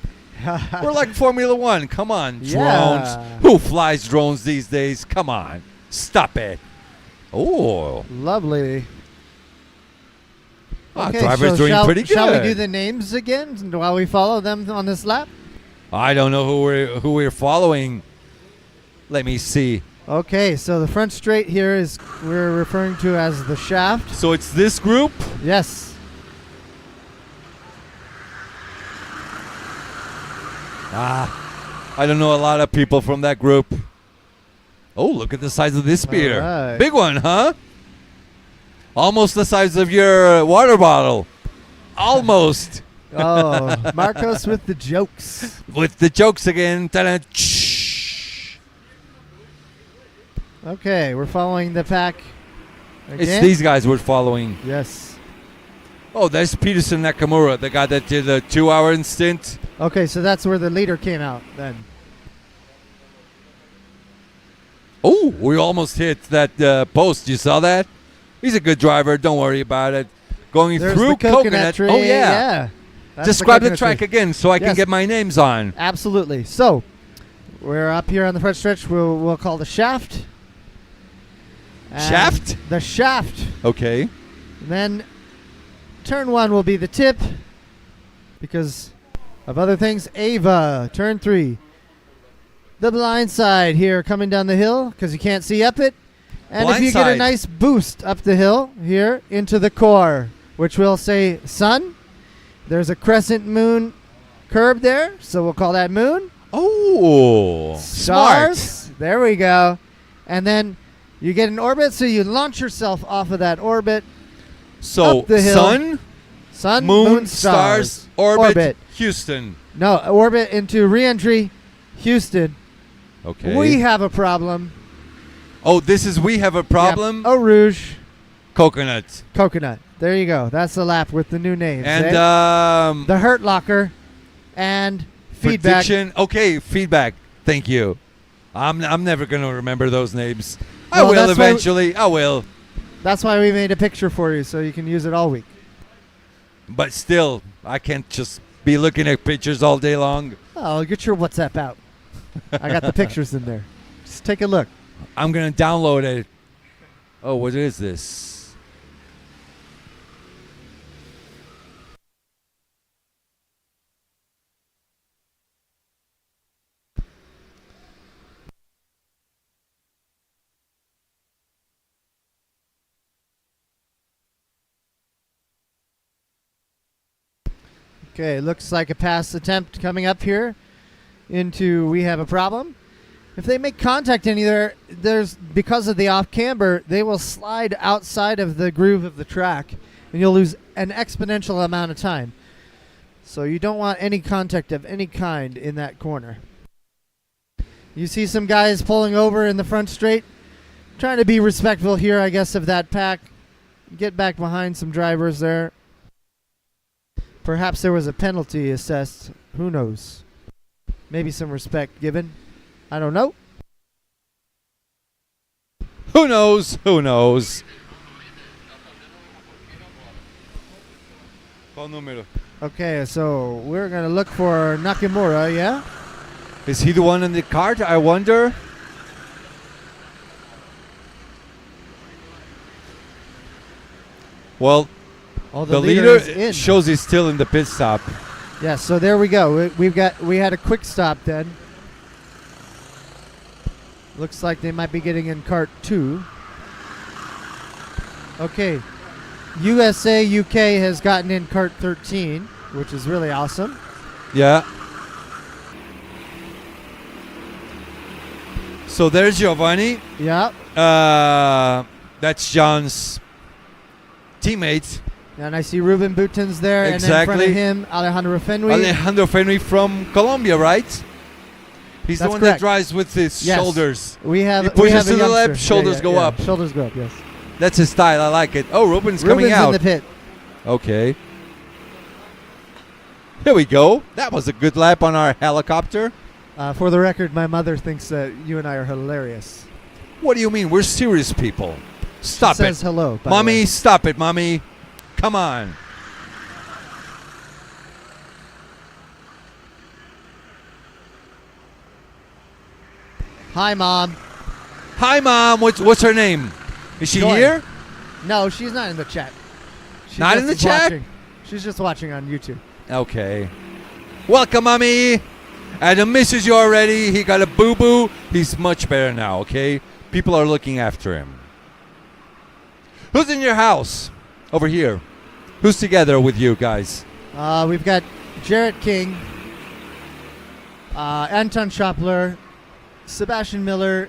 Speaker 4: We're like Formula One. Come on, drones.
Speaker 1: Yeah.
Speaker 4: Who flies drones these days? Come on. Stop it. Oh.
Speaker 1: Lovely.
Speaker 4: Driver's doing pretty good.
Speaker 1: Shall we do the names again while we follow them on this lap?
Speaker 4: I don't know who we're following. Let me see.
Speaker 1: Okay, so the front straight here is we're referring to as the shaft.
Speaker 4: So it's this group?
Speaker 1: Yes.
Speaker 4: I don't know a lot of people from that group. Oh, look at the size of this beer.
Speaker 1: Right.
Speaker 4: Big one, huh? Almost the size of your water bottle. Almost.
Speaker 1: Oh, Marcos with the jokes.
Speaker 4: With the jokes again. Ta-da.
Speaker 1: Okay, we're following the pack again.
Speaker 4: It's these guys we're following.
Speaker 1: Yes.
Speaker 4: Oh, there's Peterson Nakamura, the guy that did a 2-hour stint.
Speaker 1: Okay, so that's where the leader came out then.
Speaker 4: Oh, we almost hit that post. You saw that? He's a good driver. Don't worry about it. Going
Speaker 1: There's
Speaker 4: through
Speaker 1: the coconut tree.
Speaker 4: Oh, yeah.
Speaker 1: That's
Speaker 4: Describe the
Speaker 1: coconut
Speaker 4: track
Speaker 1: tree.
Speaker 4: again so I can
Speaker 1: Yes.
Speaker 4: get my names on.
Speaker 1: Absolutely. So, we're up here on the front stretch. We'll call the shaft. And
Speaker 4: Shaft?
Speaker 1: The shaft.
Speaker 4: Okay.
Speaker 1: Then turn 1 will be the tip because of other things. Ava, turn 3. The blind side here coming down the hill because you can't see up it. And if
Speaker 4: Blind
Speaker 1: you get a
Speaker 4: side.
Speaker 1: nice boost up the hill here into the core, which will say sun. There's a crescent moon curve there, so we'll call that moon.
Speaker 4: Oh,
Speaker 1: Stars.
Speaker 4: smart.
Speaker 1: There we go. And then You get an orbit, so you launch yourself off of that orbit.
Speaker 4: So
Speaker 1: up the hill.
Speaker 4: Sun,
Speaker 1: Moon,
Speaker 4: stars, orbit, Houston.
Speaker 1: No, orbit into re-entry, Houston.
Speaker 4: Okay.
Speaker 1: We have a problem.
Speaker 4: Oh, this is we have a problem.
Speaker 1: Yep. Eau Rouge.
Speaker 4: Coconut.
Speaker 1: Coconut. There you go. That's the lap with the new names.
Speaker 4: And
Speaker 1: the Hurt Locker and feedback.
Speaker 4: Prediction. Okay, feedback. Thank you. I'm never going to remember those names.
Speaker 1: Well,
Speaker 4: I will eventually. I will.
Speaker 1: That's why we made a picture for you so you can use it all week.
Speaker 4: But still, I can't just be looking at pictures all day long.
Speaker 1: Oh, get your WhatsApp out. I got the pictures in there. Just take a look.
Speaker 4: I'm going to download it. Oh, what is this?
Speaker 1: Okay, looks like a pass attempt coming up here into we have a problem. If they make contact there's because of the off camber, they will slide outside of the groove of the track and you'll lose an exponential amount of time. So you don't want any contact of any kind in that corner. You see some guys pulling over in the front straight, trying to be respectful here, I guess, of that pack. Get back behind some drivers there. Perhaps there was a penalty assessed. Who knows? Maybe some respect given. I don't know.
Speaker 4: Who knows? Who knows? Qual número?
Speaker 1: Okay, so we're going to look for Nakamura, yeah?
Speaker 4: Is he the one in the cart? I wonder. Well, the leader shows he's still in the pit stop.
Speaker 1: Yeah, so there we go. We had a quick stop then. Looks like they might be getting in cart 2. Okay. USA UK has gotten in cart 13, which is really awesome.
Speaker 4: Yeah. So there's Giovanni.
Speaker 1: Yeah.
Speaker 4: That's John's teammate.
Speaker 1: And I see Ruben Boutins there.
Speaker 4: Exactly.
Speaker 1: And in front of him, Alejandro Fenwy.
Speaker 4: Alejandro Fenwy from Colombia, right? He's the one
Speaker 1: correct.
Speaker 4: that drives with his shoulders.
Speaker 1: We have.
Speaker 4: He pushes
Speaker 1: a
Speaker 4: to the left,
Speaker 1: youngster.
Speaker 4: shoulders go up.
Speaker 1: Shoulders go up. Yes.
Speaker 4: That's his style. I like it. Oh, Ruben's coming out.
Speaker 1: in the pit.
Speaker 4: Okay. Here we go. That was a good lap on our helicopter.
Speaker 1: For the record, my mother thinks that you and I are hilarious.
Speaker 4: What do you mean? We're serious people. Stop
Speaker 1: she
Speaker 4: it.
Speaker 1: says hello. By
Speaker 4: Mommy,
Speaker 1: the way.
Speaker 4: stop it, Mommy. Come on.
Speaker 1: Hi, Mom.
Speaker 4: Hi, Mom. What's her name? Is she
Speaker 1: Joy.
Speaker 4: here?
Speaker 1: No, she's not in the chat. She's
Speaker 4: Not in the
Speaker 1: just
Speaker 4: chat?
Speaker 1: watching. She's just watching on YouTube.
Speaker 4: Okay. Welcome, Mommy. Adam misses you already. He got a boo-boo. He's much better now, okay? People are looking after him. Who's in your house? Over here. Who's together with you guys?
Speaker 1: We've got Jarrett King, Anton Schopler, Sebastian Miller,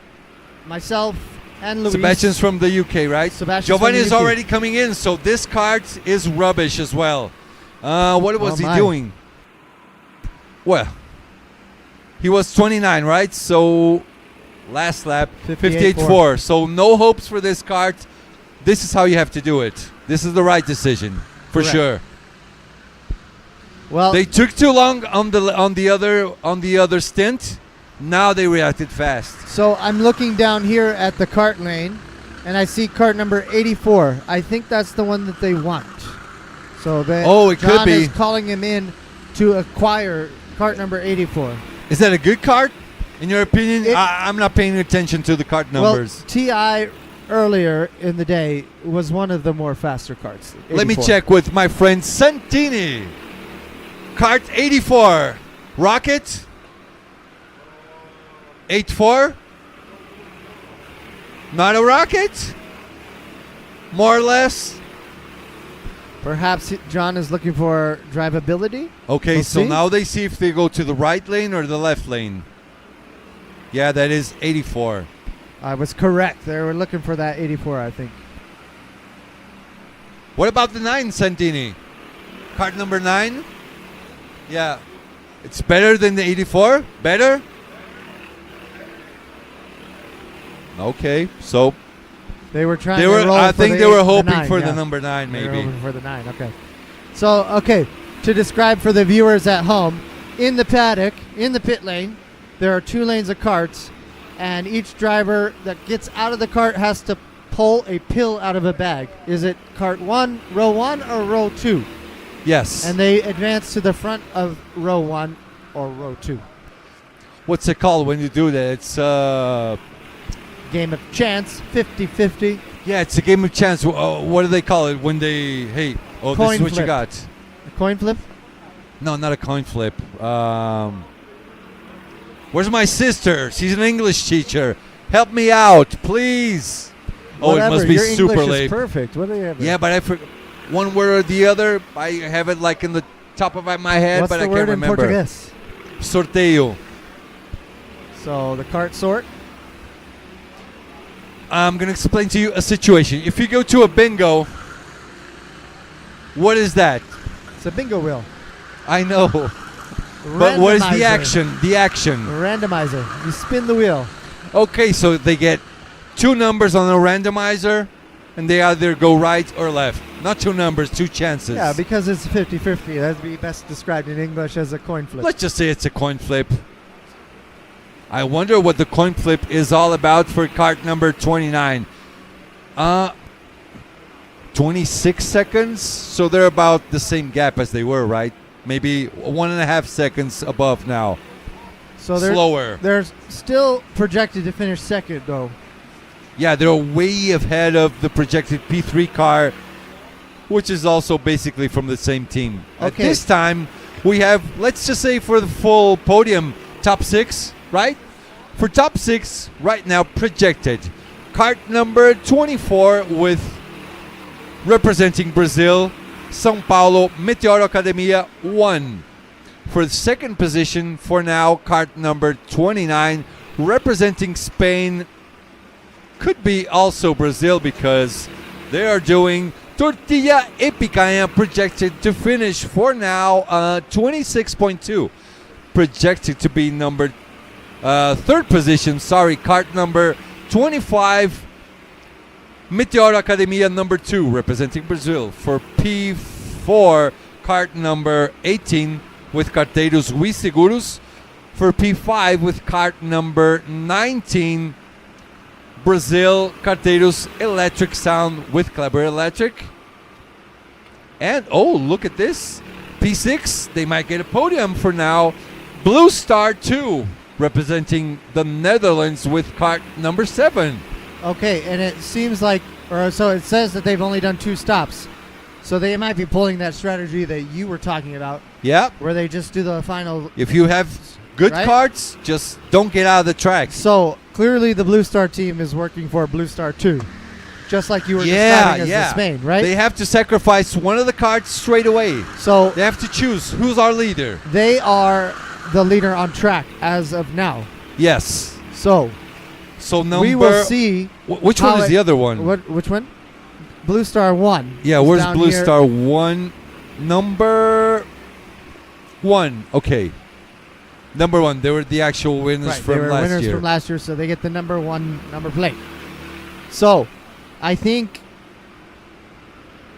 Speaker 1: myself, and Luis.
Speaker 4: Sebastian's from the UK, right?
Speaker 1: Sebastian's
Speaker 4: Giovanni
Speaker 1: from
Speaker 4: is
Speaker 1: the UK.
Speaker 4: already coming in, so this card is rubbish as well. What was he
Speaker 1: my.
Speaker 4: doing? Well, he was 29, right? So last lap, 58.4. So no hopes for this card. This is how you have to do it. This is the right decision, for
Speaker 1: Correct.
Speaker 4: sure.
Speaker 1: Well,
Speaker 4: They took too long on the other stint. Now they reacted fast.
Speaker 1: so I'm looking down here at the cart lane, and I see cart number 84. I think that's the one that they want. So they.
Speaker 4: Oh, it could
Speaker 1: John
Speaker 4: be.
Speaker 1: is calling him in to acquire cart number 84.
Speaker 4: Is that a good card, in your opinion? I'm not paying attention to the card numbers.
Speaker 1: Well, TI earlier in the day was one of the more faster carts.
Speaker 4: Let me
Speaker 1: 84.
Speaker 4: check with my friend Santini. Kart 84. Rocket 84. Not a rocket? More or less?
Speaker 1: Perhaps John is looking for drivability.
Speaker 4: Okay,
Speaker 1: We'll
Speaker 4: so
Speaker 1: see.
Speaker 4: now they see if they go to the right lane or the left lane. Yeah, that is 84.
Speaker 1: I was correct. They were looking for that 84, I think.
Speaker 4: What about the 9, Santini? Cart number 9? Yeah. It's better than the 84? Better? Okay, so
Speaker 1: They were trying
Speaker 4: they
Speaker 1: to
Speaker 4: were.
Speaker 1: roll
Speaker 4: I
Speaker 1: for
Speaker 4: think
Speaker 1: the
Speaker 4: they were
Speaker 1: eight-
Speaker 4: hoping
Speaker 1: nine,
Speaker 4: for
Speaker 1: yeah.
Speaker 4: the number 9,
Speaker 1: They were
Speaker 4: maybe.
Speaker 1: hoping for the 9, okay. So, okay, to describe for the viewers at home, in the paddock, in the pit lane, there are 2 lanes of carts, and each driver that gets out of the cart has to pull a pill out of a bag. Is it cart 1, row 1, or row 2?
Speaker 4: Yes.
Speaker 1: And they advance to the front of row 1 or row 2.
Speaker 4: What's it called when you do that? It's
Speaker 1: Game of chance, 50-50.
Speaker 4: yeah, it's a game of chance. What do they call it when they? Hey, this
Speaker 1: Coin
Speaker 4: is what you
Speaker 1: flip.
Speaker 4: got.
Speaker 1: A coin flip?
Speaker 4: No, not a coin flip. Where's my sister? She's an English teacher. Help me out, please. Oh,
Speaker 1: Whatever,
Speaker 4: it must be
Speaker 1: your
Speaker 4: super
Speaker 1: English
Speaker 4: late.
Speaker 1: is perfect. What do you have?
Speaker 4: Yeah, but I forgot one word or the other. I have it like in the top of my head,
Speaker 1: What's
Speaker 4: but
Speaker 1: the
Speaker 4: I
Speaker 1: word
Speaker 4: can't
Speaker 1: in
Speaker 4: remember.
Speaker 1: Portuguese?
Speaker 4: Sorteio.
Speaker 1: So the cart sort.
Speaker 4: I'm going to explain to you a situation. If you go to a bingo, what is that?
Speaker 1: It's a bingo wheel.
Speaker 4: I know. But what is the action? The action.
Speaker 1: Randomizer. You spin the wheel.
Speaker 4: Okay, so they get 2 numbers on a randomizer, and they either go right or left. Not 2 numbers, 2 chances.
Speaker 1: Yeah, because it's 50-50. That'd be best described in English as a coin flip.
Speaker 4: Let's just say it's a coin flip. I wonder what the coin flip is all about for cart number 29. 26 seconds, so they're about the same gap as they were, right? Maybe 1.5 seconds above now.
Speaker 1: So they're
Speaker 4: slower.
Speaker 1: They're still projected to finish second, though.
Speaker 4: Yeah, they're way ahead of the projected P3 car, which is also basically from the same team. At
Speaker 1: Okay.
Speaker 4: this time, we have, let's just say for the full podium, top 6, right? For top 6, right now projected, cart number 24 with representing Brazil, São Paulo, Meteor Academia 1. For the second position, for now, cart number 29, representing Spain, could be also Brazil because they are doing Tortilla e Picanha, projected to finish for now 26.2. Projected to be number third position, cart number 25, Meteor Academia number 2, representing Brazil. For P4, cart number 18 with Carteiros We Seguros. For P5 with cart number 19, Brazil Carteiros Electric Sound with Kleber Electric. And oh, look at this. P6, they might get a podium for now. Blue Star 2, representing the Netherlands with cart number 7.
Speaker 1: Okay, and it seems like, or so it says that they've only done 2 stops. So they might be pulling that strategy that you were talking about.
Speaker 4: Yep.
Speaker 1: Where they just do the final.
Speaker 4: If you have good
Speaker 1: right?
Speaker 4: carts, just don't get out of the track.
Speaker 1: So clearly the Blue Star team is working for Blue Star 2. Just like you were describing as the Spain, right?
Speaker 4: They have to sacrifice one of the carts straight away.
Speaker 1: So
Speaker 4: they have to choose who's our leader.
Speaker 1: They are the leader on track as of now.
Speaker 4: Yes.
Speaker 1: So
Speaker 4: number.
Speaker 1: we will see.
Speaker 4: Which one is the other one?
Speaker 1: Which one? Blue Star 1.
Speaker 4: Yeah,
Speaker 1: is
Speaker 4: where's
Speaker 1: down
Speaker 4: Blue
Speaker 1: here.
Speaker 4: Star 1? Number 1. Okay. Number 1. They were the actual winners
Speaker 1: Right,
Speaker 4: from
Speaker 1: they were
Speaker 4: last
Speaker 1: winners
Speaker 4: year.
Speaker 1: from last year, so they get the number 1 number plate. So, I think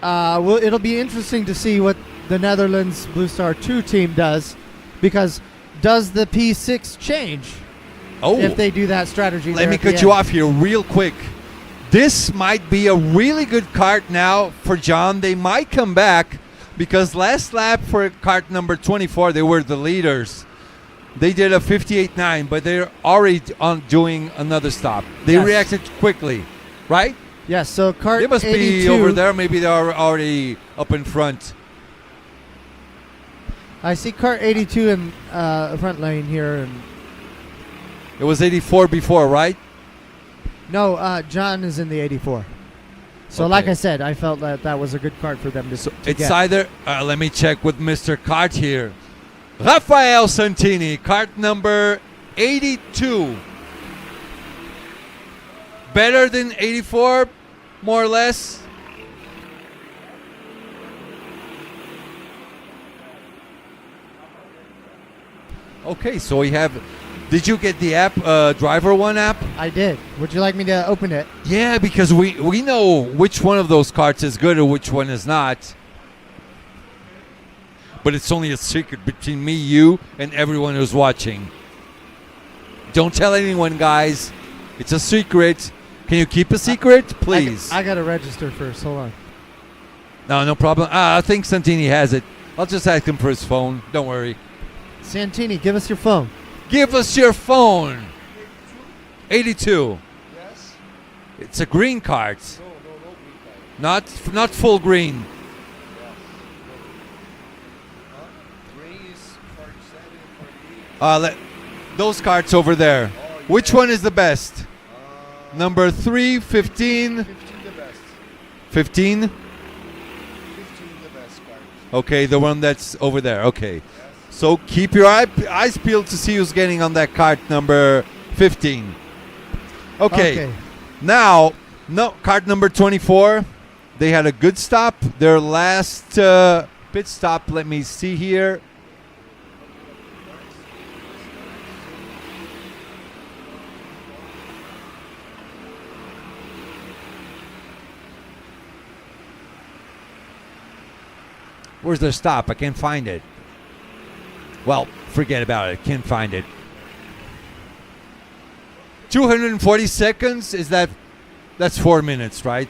Speaker 1: it'll be interesting to see what the Netherlands Blue Star 2 team does, because does the P6 change if they do that strategy?
Speaker 4: Let me cut you off here real quick. This might be a really good cart now for John. They might come back because last lap for cart number 24, they were the leaders. They did a 58.9, but they're already on doing another stop. They
Speaker 1: Yes.
Speaker 4: reacted quickly, right?
Speaker 1: Yes, so cart
Speaker 4: They must
Speaker 1: 82,
Speaker 4: be over there. Maybe they're already up in front.
Speaker 1: I see cart 82 in front lane here. And
Speaker 4: It was 84 before, right?
Speaker 1: no, John is in the 84. So
Speaker 4: Okay.
Speaker 1: like I said, I felt that was a good card for them to
Speaker 4: It's
Speaker 1: get.
Speaker 4: either, let me check with Mr. Kart here. Rafael Santini, cart number 82. better than 84, more or less. Okay, so we have. Did you get the app, Driver One app?
Speaker 1: I did. Would you like me to open it?
Speaker 4: Yeah, because we know which one of those carts is good or which one is not. But it's only a secret between me, you, and everyone who's watching. Don't tell anyone, guys. It's a secret. Can you keep a secret, please?
Speaker 1: I got to register first. Hold on.
Speaker 4: No problem. I think Santini has it. I'll just ask him for his phone. Don't worry.
Speaker 1: Santini, give us your phone.
Speaker 4: Give us your phone. 82.
Speaker 3: Yes.
Speaker 4: It's a green cart.
Speaker 3: No green card.
Speaker 4: Not full green.
Speaker 3: Green is 47, 48.
Speaker 4: Those carts over there. Which one is the best? Number 3, 15.
Speaker 3: 15 the best.
Speaker 4: 15?
Speaker 3: 15 the best card.
Speaker 4: Okay, the one that's over there. Okay. So keep your eyes peeled to see who's getting on that cart number 15. Okay. Now, cart number 24. They had a good stop. Their last pit stop, let me see here. Where's their stop? I can't find it. Well, forget about it. Can't find it. 240 seconds, that's 4 minutes, right?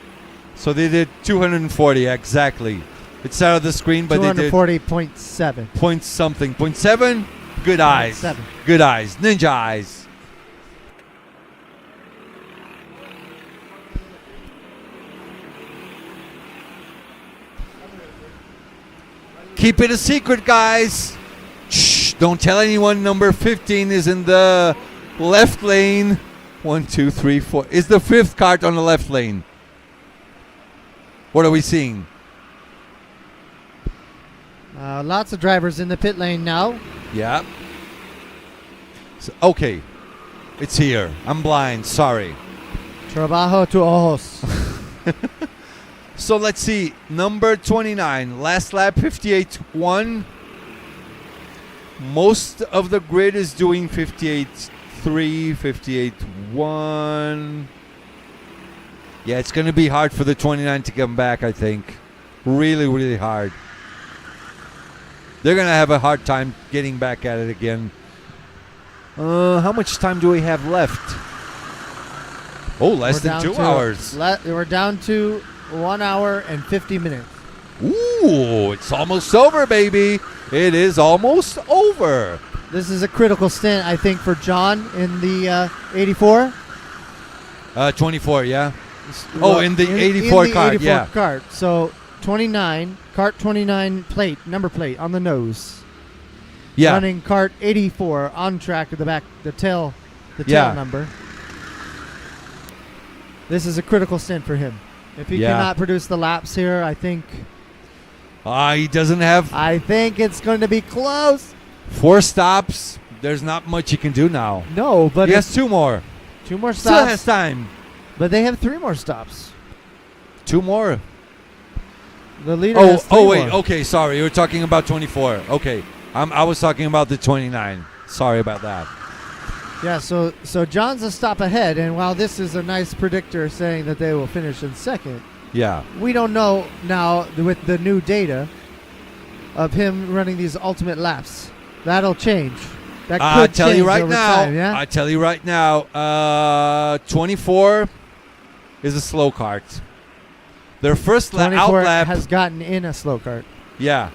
Speaker 4: So they did 240 exactly. It's out of the screen, but they did
Speaker 1: 240.7.
Speaker 4: point something. 0.7? Good eyes.
Speaker 1: 0.7.
Speaker 4: Good eyes. Ninja eyes. Keep it a secret, guys. Shh, don't tell anyone. Number 15 is in the left lane. 1, 2, 3, 4. Is the fifth cart on the left lane? What are we seeing?
Speaker 1: Lots of drivers in the pit lane now.
Speaker 4: Yeah. So, okay. It's here. I'm blind. Sorry.
Speaker 1: Trabajo tu ojos.
Speaker 4: So let's see. Number 29. Last lap 58.1. Most of the grid is doing 58.3, 58.1. Yeah, it's going to be hard for the 29 to come back, I think. Really, really hard. They're going to have a hard time getting back at it again. How much time do we have left? Oh, less than 2 hours.
Speaker 1: We're down to 1 hour and 50 minutes.
Speaker 4: Ooh, it's almost over, baby. It is almost over.
Speaker 1: This is a critical stint, I think, for John in the 84.
Speaker 4: 24, yeah. Oh, in the 84 cart,
Speaker 1: 84
Speaker 4: yeah.
Speaker 1: cart. So 29, cart 29 plate, number plate on the nose.
Speaker 4: Yeah.
Speaker 1: Running cart 84 on track at the back, the tail
Speaker 4: Yeah.
Speaker 1: number. This is a critical stint for him. If he
Speaker 4: Yeah.
Speaker 1: cannot produce the laps here, I think.
Speaker 4: He doesn't have
Speaker 1: I think it's going to be close.
Speaker 4: 4 stops. There's not much he can do now.
Speaker 1: No, but
Speaker 4: he has 2 more.
Speaker 1: 2 more
Speaker 4: Still
Speaker 1: stops.
Speaker 4: has time.
Speaker 1: But they have 3 more stops.
Speaker 4: 2 more.
Speaker 1: The leader has 3
Speaker 4: wait.
Speaker 1: more.
Speaker 4: Okay, sorry. You were talking about 24. Okay. I was talking about the 29. Sorry about that.
Speaker 1: Yeah, so John's a stop ahead, and while this is a nice predictor saying that they will finish in second,
Speaker 4: Yeah.
Speaker 1: we don't know now with the new data of him running these ultimate laps. That'll change. That could
Speaker 4: I tell
Speaker 1: change
Speaker 4: you right
Speaker 1: over
Speaker 4: now.
Speaker 1: time, yeah?
Speaker 4: I tell you right now. 24 is a slow cart. Their first out
Speaker 1: 24
Speaker 4: lap
Speaker 1: has gotten in a slow cart.
Speaker 4: Yeah.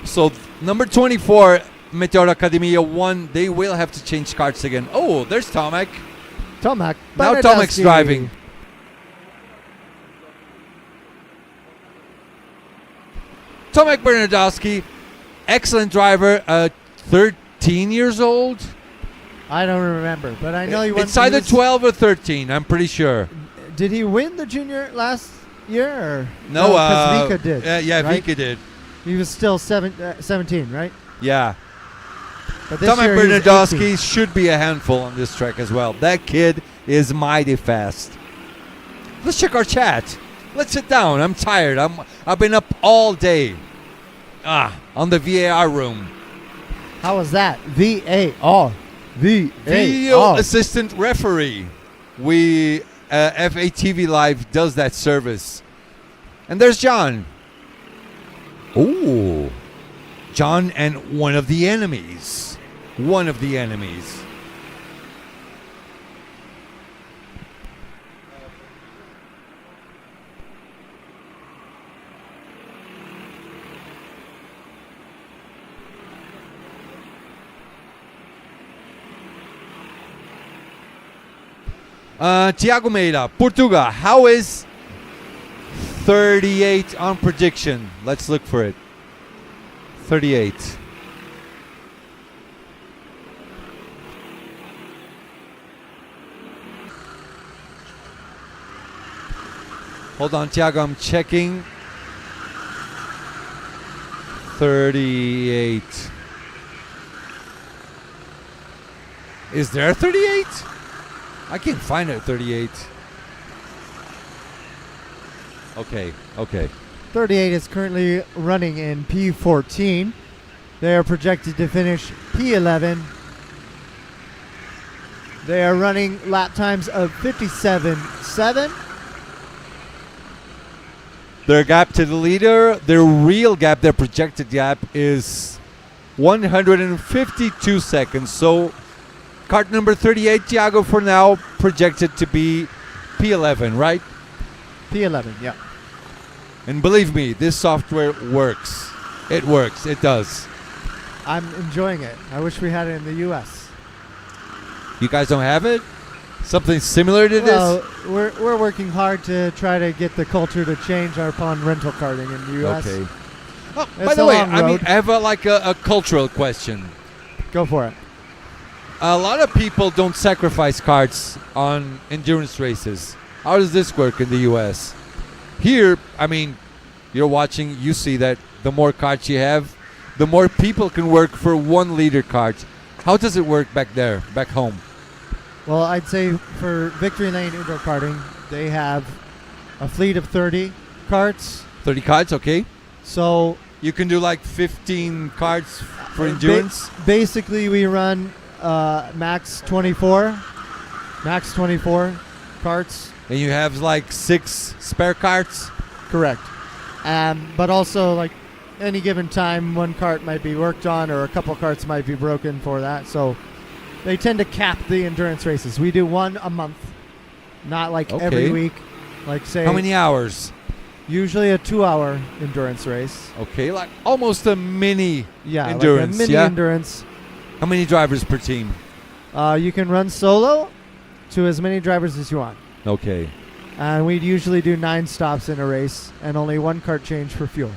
Speaker 4: So number 24, Meteor Academia 1, they will have to change carts again. Oh, there's Tomek.
Speaker 1: Tomek.
Speaker 4: Now Tomek's driving. Tomek Bernardowski, excellent driver, 13 years old.
Speaker 1: I don't remember, but I know he won.
Speaker 4: It's either 12 or 13, I'm pretty sure.
Speaker 1: Did he win the junior last year? Or?
Speaker 4: No,
Speaker 1: because Vika did.
Speaker 4: Yeah,
Speaker 1: right?
Speaker 4: Vika did.
Speaker 1: He was still 17, right?
Speaker 4: Yeah.
Speaker 1: But this
Speaker 4: Tomek
Speaker 1: year he's
Speaker 4: Bernardowski
Speaker 1: 18.
Speaker 4: should be a handful on this track as well. That kid is mighty fast. Let's check our chat. Let's sit down. I'm tired. I've been up all day. On the VAR room.
Speaker 1: How was that? VAR.
Speaker 4: Video assistant referee. We FATV Live does that service. And there's John. Ooh. John and one of the enemies. One of the enemies. Tiago Meira, Portugal, how is 38 on prediction? Let's look for it. 38. Hold on, Tiago, I'm checking. 38. Is there 38? I can't find it at 38. Okay.
Speaker 1: 38 is currently running in P14. They are projected to finish P11. They are running lap times of 57.7.
Speaker 4: Their gap to the leader, their real gap, their projected gap is 152 seconds. So kart number 38, Thiago, for now, projected to be P11, right?
Speaker 1: P11, yeah.
Speaker 4: And believe me, this software works. It works. It does.
Speaker 1: I'm enjoying it. I wish we had it in the U.S.
Speaker 4: You guys don't have it? Something similar to
Speaker 1: Well,
Speaker 4: this?
Speaker 1: we're working hard to try to get the culture to change upon rental karting in the U.S.
Speaker 4: Okay.
Speaker 1: Oh,
Speaker 4: By the way, I have a cultural question.
Speaker 1: Go for it.
Speaker 4: A lot of people don't sacrifice karts on endurance races. How does this work in the U.S.? Here, I mean, you're watching, you see that the more karts you have, the more people can work for 1 liter kart. How does it work back there, back home?
Speaker 1: Well, I'd say for Victory Lane Indoor Karting, they have a fleet of 30 karts.
Speaker 4: 30 karts, okay.
Speaker 1: So
Speaker 4: you can do like 15 karts for endurance?
Speaker 1: Basically, we run max 24 karts.
Speaker 4: And you have like 6 spare karts?
Speaker 1: Correct. But also, like, any given time, 1 kart might be worked on or a couple karts might be broken for that. So they tend to cap the endurance races. We do 1 a month, not like every week. Like, say,
Speaker 4: how many hours?
Speaker 1: Usually a 2-hour endurance race.
Speaker 4: Okay, like almost a mini endurance.
Speaker 1: Like a mini endurance.
Speaker 4: How many drivers per team?
Speaker 1: You can run solo to as many drivers as you want.
Speaker 4: Okay.
Speaker 1: And we'd usually do 9 stops in a race and only 1 kart change for fuel.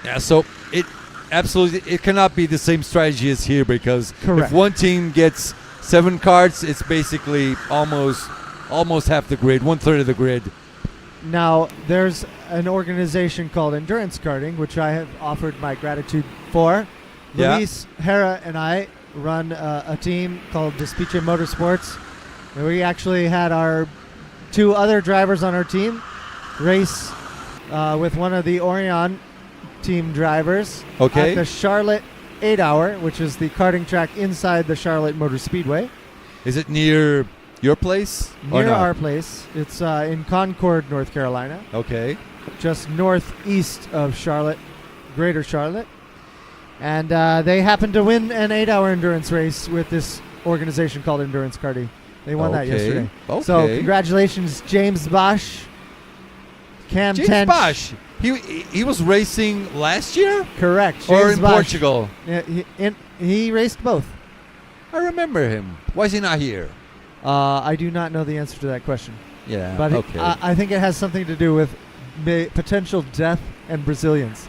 Speaker 4: Yeah, so it cannot be the same strategy as here, because
Speaker 1: Correct.
Speaker 4: if one team gets 7 karts, it's basically almost half the grid, 1/3 of the grid.
Speaker 1: Now, there's an organization called Endurance Karting, which I have offered my gratitude for.
Speaker 4: Yeah.
Speaker 1: Luis, Hera, and I run a team called Despiche Motorsports. And we actually had our 2 other drivers on our team race with one of the Orion team drivers at the Charlotte 8-hour, which is the karting track inside the Charlotte Motor Speedway.
Speaker 4: Is it near your place?
Speaker 1: Near our place. It's in Concord, North Carolina.
Speaker 4: Okay.
Speaker 1: Just northeast of Charlotte, Greater Charlotte. And they happened to win an 8-hour endurance race with this organization called Endurance Karting. They won that yesterday.
Speaker 4: Okay.
Speaker 1: So congratulations, James Bosch. Cam
Speaker 4: James
Speaker 1: Tench.
Speaker 4: Bosch. He was racing last year?
Speaker 1: Correct.
Speaker 4: Or
Speaker 1: James
Speaker 4: in
Speaker 1: Bosch.
Speaker 4: Portugal?
Speaker 1: Yeah, he raced both.
Speaker 4: I remember him. Why is he not here?
Speaker 1: I do not know the answer to that question.
Speaker 4: Yeah,
Speaker 1: But
Speaker 4: okay.
Speaker 1: I think it has something to do with potential death and Brazilians.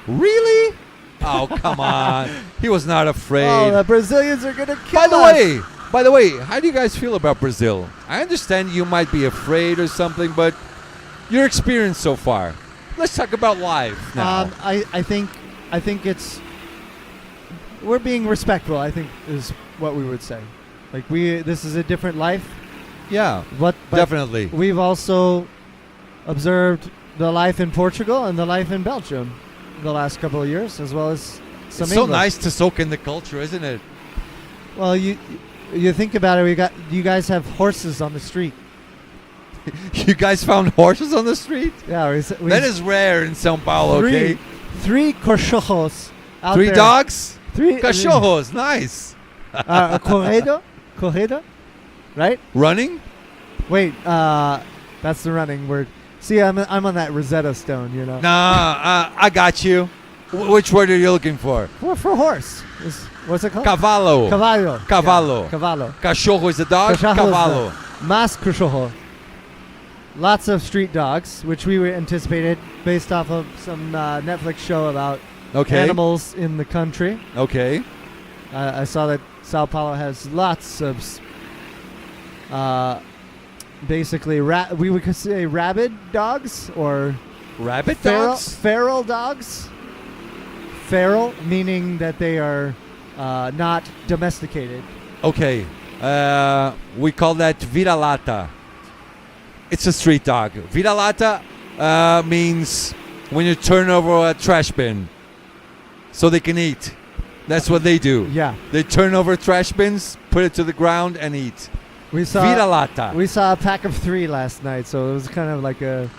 Speaker 4: Really? Oh, come on. He was not afraid.
Speaker 1: Oh, the Brazilians are going to kill us.
Speaker 4: By the way, how do you guys feel about Brazil? I understand you might be afraid or something, but your experience so far. Let's talk about live now.
Speaker 1: I think it's we're being respectful, I think, is what we would say. Like, this is a different life.
Speaker 4: Yeah,
Speaker 1: but
Speaker 4: definitely.
Speaker 1: We've also observed the life in Portugal and the life in Belgium the last couple of years, as well as some
Speaker 4: It's so
Speaker 1: English.
Speaker 4: nice to soak in the culture, isn't it?
Speaker 1: Well, you think about it. You guys have horses on the street.
Speaker 4: You guys found horses on the street?
Speaker 1: Yeah,
Speaker 4: that is rare in São Paulo. Okay,
Speaker 1: three cachorros out
Speaker 4: three
Speaker 1: there.
Speaker 4: dogs.
Speaker 1: Three
Speaker 4: Cachorros, nice.
Speaker 1: Corrida, right?
Speaker 4: Running?
Speaker 1: Wait, that's the running word. See, I'm on that Rosetta Stone, you know.
Speaker 4: Nah, I got you. Which word are you looking for?
Speaker 1: For horse. What's it called?
Speaker 4: Cavallo.
Speaker 1: Cavallo.
Speaker 4: Cavallo.
Speaker 1: Yeah, cavallo.
Speaker 4: Cachorro is a dog.
Speaker 1: Cachorro is
Speaker 4: Cavallo.
Speaker 1: Mas cachorro. Lots of street dogs, which we were anticipated based off of some Netflix show about animals in the country.
Speaker 4: Okay.
Speaker 1: I saw that Sao Paulo has lots of basically we would say rabid dogs or
Speaker 4: rabbit
Speaker 1: dogs? Feral dogs. Feral meaning that they are not domesticated.
Speaker 4: Okay. We call that vira-lata. It's a street dog. Vira-lata means when you turn over a trash bin so they can eat. That's what they do.
Speaker 1: Yeah.
Speaker 4: They turn over trash bins, put it to the ground, and eat.
Speaker 1: We saw
Speaker 4: vira-lata.
Speaker 1: We saw a pack of 3 last night, so it was kind of like a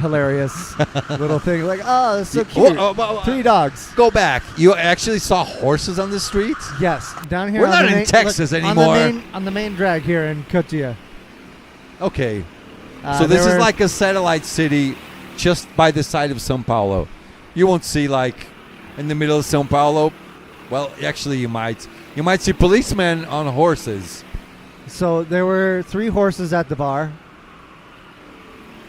Speaker 1: hilarious little thing. Like, oh, it's so cute. 3 dogs.
Speaker 4: Go back. You actually saw horses on the street?
Speaker 1: Yes, down here.
Speaker 4: We're
Speaker 1: on
Speaker 4: not
Speaker 1: the
Speaker 4: in
Speaker 1: main,
Speaker 4: Texas
Speaker 1: look,
Speaker 4: anymore.
Speaker 1: On the main drag here in Cotia.
Speaker 4: Okay. So this is like a satellite city just by the side of São Paulo. You won't see like in the middle of São Paulo. Well, actually you might. You might see policemen on horses.
Speaker 1: So there were 3 horses at the bar.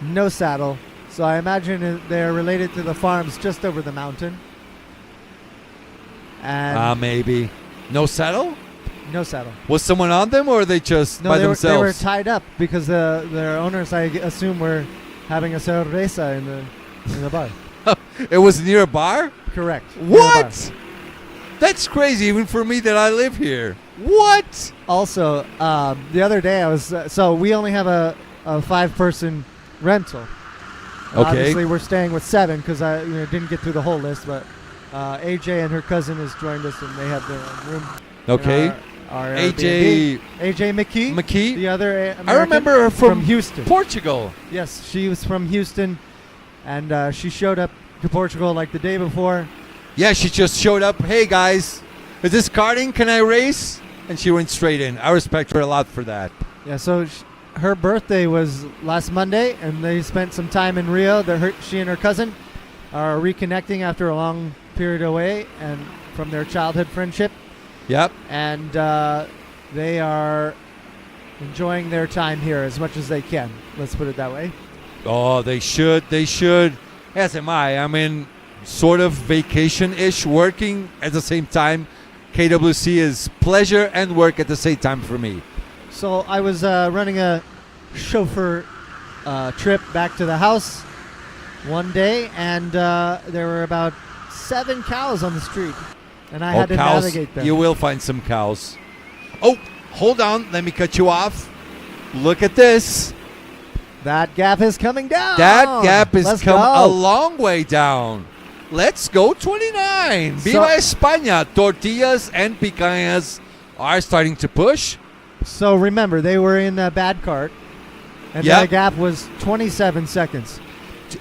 Speaker 1: No saddle. So I imagine they're related to the farms just over the mountain. And
Speaker 4: Maybe. No saddle?
Speaker 1: no saddle.
Speaker 4: Was someone on them or are they just by
Speaker 1: they
Speaker 4: themselves?
Speaker 1: were tied up because their owners, I assume, were having a cerveza in the bar.
Speaker 4: It was near a bar?
Speaker 1: Correct.
Speaker 4: What? That's crazy even for me that I live here. What?
Speaker 1: Also, the other day I was so we only have a 5-person rental.
Speaker 4: Okay.
Speaker 1: Obviously, we're staying with 7 because I didn't get through the whole list, but AJ and her cousin has joined us and they have their own room.
Speaker 4: Okay.
Speaker 1: Our
Speaker 4: AJ
Speaker 1: McKee. The other American
Speaker 4: I remember her from
Speaker 1: Houston,
Speaker 4: Portugal.
Speaker 1: Yes, she was from Houston, and she showed up to Portugal like the day before.
Speaker 4: Yeah, she just showed up. Hey guys, is this karting? Can I race? And she went straight in. I respect her a lot for that.
Speaker 1: Yeah, so her birthday was last Monday, and they spent some time in Rio. She and her cousin are reconnecting after a long period away and from their childhood friendship.
Speaker 4: Yep.
Speaker 1: And they are enjoying their time here as much as they can. Let's put it that way.
Speaker 4: Oh, they should. They should. As am I. I'm in sort of vacation-ish, working at the same time. KWC is pleasure and work at the same time for me.
Speaker 1: So I was running a chauffeur trip back to the house one day, and there were about 7 cows on the street, and I had to navigate them.
Speaker 4: You will find some cows. Oh, hold on. Let me cut you off. Look at this.
Speaker 1: That gap is coming down.
Speaker 4: That gap has
Speaker 1: Let's
Speaker 4: come
Speaker 1: go.
Speaker 4: a long way down. Let's go 29. Viva España. Tortillas and picanhas are starting to push.
Speaker 1: So remember, they were in a bad cart, and
Speaker 4: Yep.
Speaker 1: that gap was 27 seconds.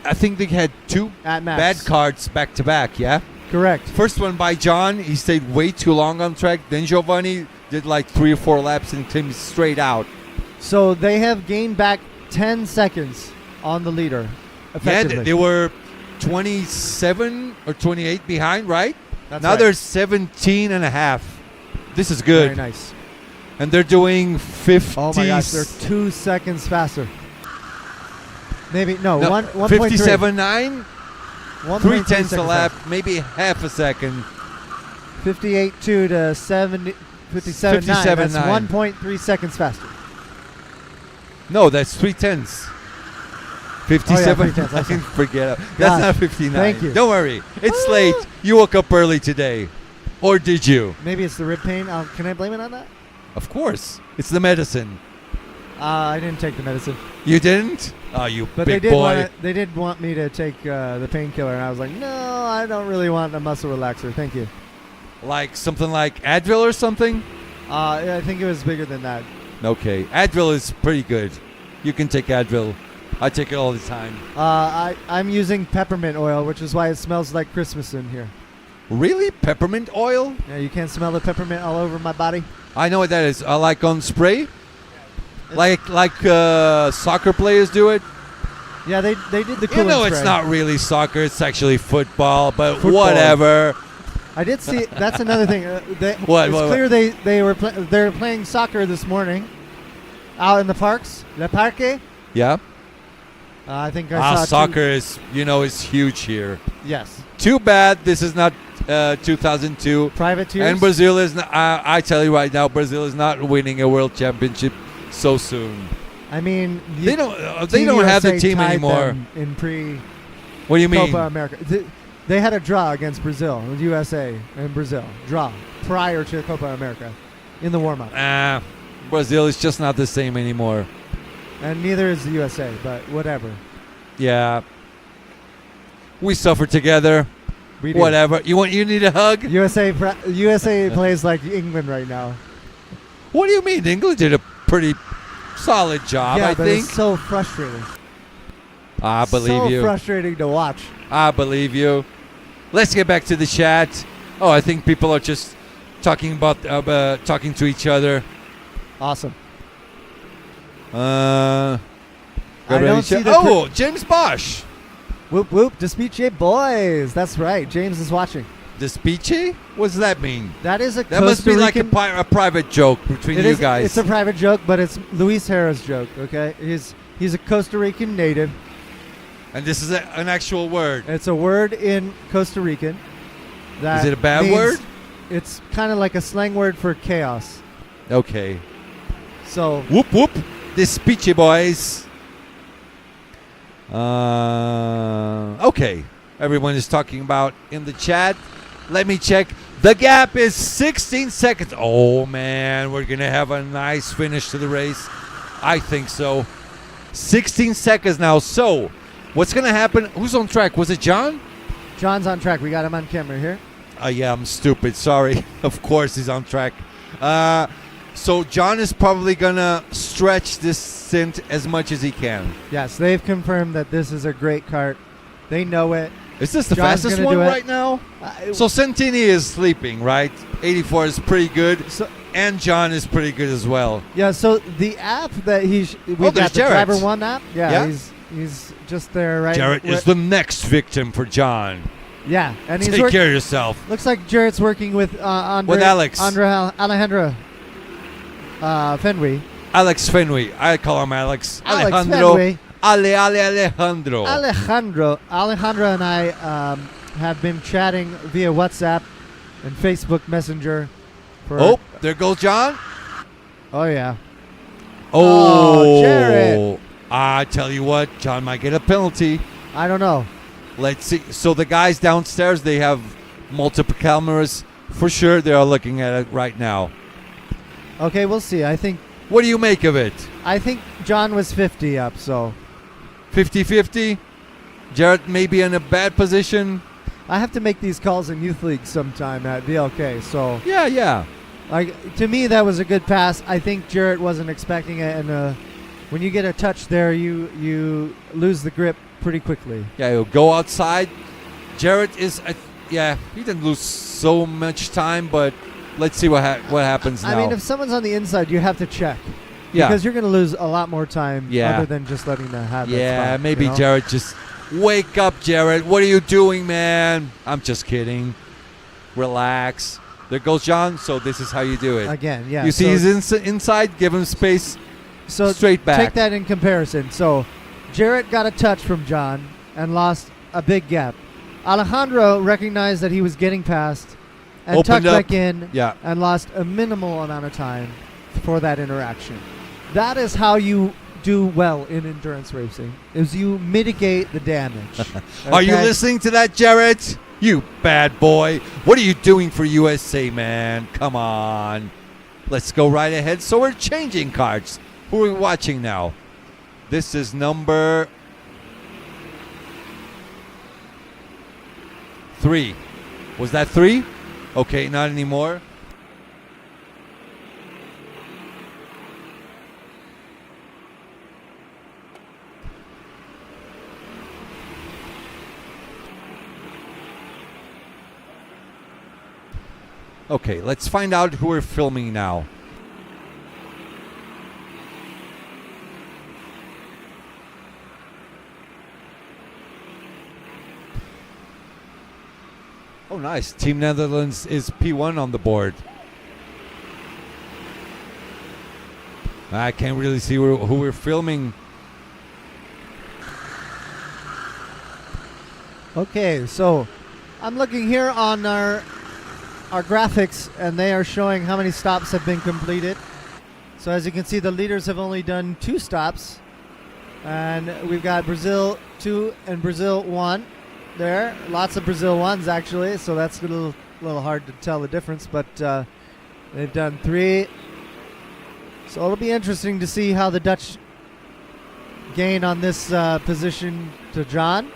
Speaker 4: I think they had 2
Speaker 1: At max.
Speaker 4: bad carts back to back, yeah?
Speaker 1: Correct.
Speaker 4: First one by John, he stayed way too long on track. Then Giovanni did like 3 or 4 laps and came straight out.
Speaker 1: So they have gained back 10 seconds on the leader, effectively.
Speaker 4: Yeah, they were 27 or 28 behind, right?
Speaker 1: That's
Speaker 4: now
Speaker 1: right.
Speaker 4: they're 17 and a half. This is good.
Speaker 1: Very nice.
Speaker 4: And they're doing 50.
Speaker 1: Oh my gosh, they're 2 seconds faster. Maybe, no, 1.3.
Speaker 4: 57.9?
Speaker 1: 1.3
Speaker 4: 3/10 a
Speaker 1: seconds
Speaker 4: lap,
Speaker 1: faster.
Speaker 4: maybe half a second.
Speaker 1: 58.2 to 57.9. That's
Speaker 4: 57.9.
Speaker 1: 1.3 seconds faster.
Speaker 4: No, that's 3/10. 57.
Speaker 1: 3/10, I'm sorry.
Speaker 4: Forget it.
Speaker 1: Gosh,
Speaker 4: That's not 59.
Speaker 1: thank you.
Speaker 4: Don't worry. It's late. You woke up early today. Or did you?
Speaker 1: Maybe it's the rib pain. Can I blame it on that?
Speaker 4: Of course. It's the medicine.
Speaker 1: I didn't take the medicine.
Speaker 4: You didn't? Oh, you
Speaker 1: But
Speaker 4: big
Speaker 1: they did
Speaker 4: boy.
Speaker 1: want me to take the painkiller, and I was like, no, I don't really want a muscle relaxer. Thank you.
Speaker 4: Like something like Advil or something?
Speaker 1: I think it was bigger than that.
Speaker 4: Okay. Advil is pretty good. You can take Advil. I take it all the time.
Speaker 1: I'm using peppermint oil, which is why it smells like Christmas in here.
Speaker 4: Really? Peppermint oil?
Speaker 1: Yeah, you can't smell the peppermint all over my body.
Speaker 4: I know what that is. Like on spray? Like soccer players do it?
Speaker 1: Yeah, they did the
Speaker 4: You
Speaker 1: cooling
Speaker 4: know, it's
Speaker 1: spray.
Speaker 4: not really soccer. It's actually football, but
Speaker 1: Football.
Speaker 4: whatever.
Speaker 1: I did see. That's another thing.
Speaker 4: What,
Speaker 1: It's
Speaker 4: what?
Speaker 1: clear they were they're playing soccer this morning, out in the parks, Le Parque.
Speaker 4: Yeah.
Speaker 1: I think I saw
Speaker 4: soccer is huge here.
Speaker 1: Yes.
Speaker 4: Too bad this is not 2002.
Speaker 1: Privateers.
Speaker 4: And Brazil is not, I tell you right now, Brazil is not winning a world championship so soon.
Speaker 1: I mean,
Speaker 4: They don't have the
Speaker 1: USA
Speaker 4: team
Speaker 1: tied
Speaker 4: anymore.
Speaker 1: them in pre.
Speaker 4: What do you mean?
Speaker 1: Copa America. They had a draw against Brazil, USA and Brazil draw prior to Copa America, in the warm-up.
Speaker 4: Brazil is just not the same anymore.
Speaker 1: And neither is the USA, but whatever.
Speaker 4: Yeah. We suffer together.
Speaker 1: We do.
Speaker 4: Whatever. You need a hug?
Speaker 1: USA plays like England right now.
Speaker 4: What do you mean? England did a pretty solid job,
Speaker 1: Yeah,
Speaker 4: I
Speaker 1: but
Speaker 4: think.
Speaker 1: it's so frustrating.
Speaker 4: I believe you.
Speaker 1: So frustrating to watch.
Speaker 4: I believe you. Let's get back to the chat. Oh, I think people are just talking talking to each other.
Speaker 1: Awesome.
Speaker 4: I
Speaker 1: don't see the
Speaker 4: James Bosch.
Speaker 1: Whoop whoop, Despiche boys. That's right. James is watching.
Speaker 4: Despiche? What does that mean?
Speaker 1: That is a
Speaker 4: That must be like a private joke between you guys.
Speaker 1: It's a private joke, but it's Luis Hera's joke. Okay, he's a Costa Rican native.
Speaker 4: And this is an actual word.
Speaker 1: It's a word in Costa Rican.
Speaker 4: Is it a bad
Speaker 1: means-
Speaker 4: word?
Speaker 1: It's kind of like a slang word for chaos.
Speaker 4: Okay.
Speaker 1: So
Speaker 4: whoop whoop, Despiche boys. Okay. Everyone is talking about in the chat. Let me check. The gap is 16 seconds. Oh, man. We're going to have a nice finish to the race. I think so. 16 seconds now. So, what's going to happen? Who's on track? Was it John?
Speaker 1: John's on track. We got him on camera here.
Speaker 4: Yeah, I'm stupid. Sorry. Of course he's on track. So, John is probably going to stretch this stint as much as he can.
Speaker 1: Yes, they've confirmed that this is a great kart. They know it.
Speaker 4: Is this the
Speaker 1: John's
Speaker 4: fastest
Speaker 1: gonna
Speaker 4: one
Speaker 1: do it.
Speaker 4: right now? So Santini is sleeping, right? 84 is pretty good, and John is pretty good as well.
Speaker 1: Yeah, so the app that we
Speaker 4: there's
Speaker 1: got the
Speaker 4: Jarrett.
Speaker 1: Driver One app. Yeah,
Speaker 4: Yeah?
Speaker 1: he's just there, right?
Speaker 4: Jarrett is the next victim for John.
Speaker 1: Yeah, and he's
Speaker 4: Take care of yourself.
Speaker 1: Looks like Jarrett's working with Alejandro Fenway.
Speaker 4: Alex Fenway. I call him Alex.
Speaker 1: Alex
Speaker 4: Alejandro.
Speaker 1: Fenway.
Speaker 4: Alejandro.
Speaker 1: Alejandro and I have been chatting via WhatsApp and Facebook Messenger.
Speaker 4: There goes John.
Speaker 1: Oh, yeah.
Speaker 4: Oh,
Speaker 1: Jarrett.
Speaker 4: I tell you what, John might get a penalty.
Speaker 1: I don't know.
Speaker 4: Let's see. So the guys downstairs, they have multiple cameras. For sure, they are looking at it right now.
Speaker 1: Okay, we'll see. I think.
Speaker 4: What do you make of it?
Speaker 1: I think John was 50 up, so.
Speaker 4: 50-50? Jarrett may be in a bad position.
Speaker 1: I have to make these calls in youth league sometime at VLK, so.
Speaker 4: Yeah.
Speaker 1: Like, to me, that was a good pass. I think Jarrett wasn't expecting it, and when you get a touch there, you lose the grip pretty quickly.
Speaker 4: Yeah, he'll go outside. Jarrett is, he didn't lose so much time, but let's see what happens now.
Speaker 1: I mean, if someone's on the inside, you have to check.
Speaker 4: Yeah.
Speaker 1: Because you're going to lose a lot more time
Speaker 4: Yeah.
Speaker 1: other than just letting them have that
Speaker 4: Yeah,
Speaker 1: spot,
Speaker 4: maybe
Speaker 1: you know?
Speaker 4: Jarrett just wake up, Jarrett. What are you doing, man? I'm just kidding. Relax. There goes John. So this is how you do it.
Speaker 1: Again, yeah.
Speaker 4: You see
Speaker 1: so
Speaker 4: he's inside. Give him space.
Speaker 1: So
Speaker 4: straight back.
Speaker 1: Take that in comparison. So Jarrett got a touch from John and lost a big gap. Alejandro recognized that he was getting past and
Speaker 4: Opened
Speaker 1: tucked
Speaker 4: up.
Speaker 1: back in
Speaker 4: Yeah.
Speaker 1: and lost a minimal amount of time for that interaction. That is how you do well in endurance racing, is you mitigate the damage.
Speaker 4: Are you
Speaker 1: Okay?
Speaker 4: listening to that, Jarrett? You bad boy. What are you doing for USA, man? Come on. Let's go right ahead. So we're changing cards. Who are we watching now? This is number 3. Was that 3? Okay, not anymore. Okay, let's find out who we're filming now. Oh, nice. Team Netherlands is P1 on the board. I can't really see who we're filming.
Speaker 1: Okay, so I'm looking here on our graphics, and they are showing how many stops have been completed. So as you can see, the leaders have only done 2 stops, and we've got Brazil 2 and Brazil 1 there. Lots of Brazil 1s actually, so that's a little hard to tell the difference, but they've done 3. So it'll be interesting to see how the Dutch gain on this position to John.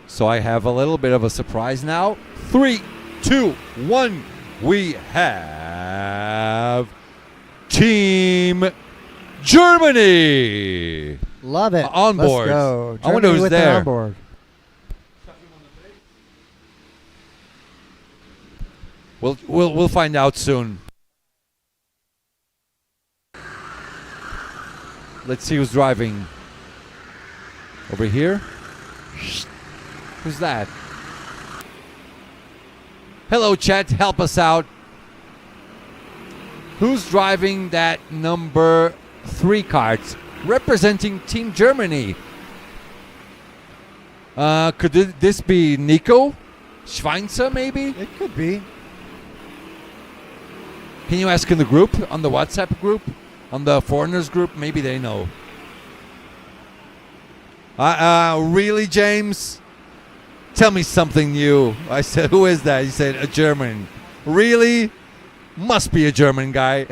Speaker 4: So I have a little bit of a surprise now. 3, 2, 1. We have Team Germany.
Speaker 1: Love it.
Speaker 4: Onboard.
Speaker 1: Let's go.
Speaker 4: I wonder
Speaker 1: Germany
Speaker 4: who's
Speaker 1: with
Speaker 4: there.
Speaker 1: an onboard.
Speaker 4: We'll find out soon. Let's see who's driving. Over here. Who's that? Hello, chat. Help us out. Who's driving that number 3 kart representing Team Germany? Could this be Nico Schweinzer, maybe?
Speaker 1: It could be.
Speaker 4: Can you ask in the group, on the WhatsApp group, on the foreigners group? Maybe they know. Really, James? Tell me something new. I said, who is that? He said, a German. Really? Must be a German guy.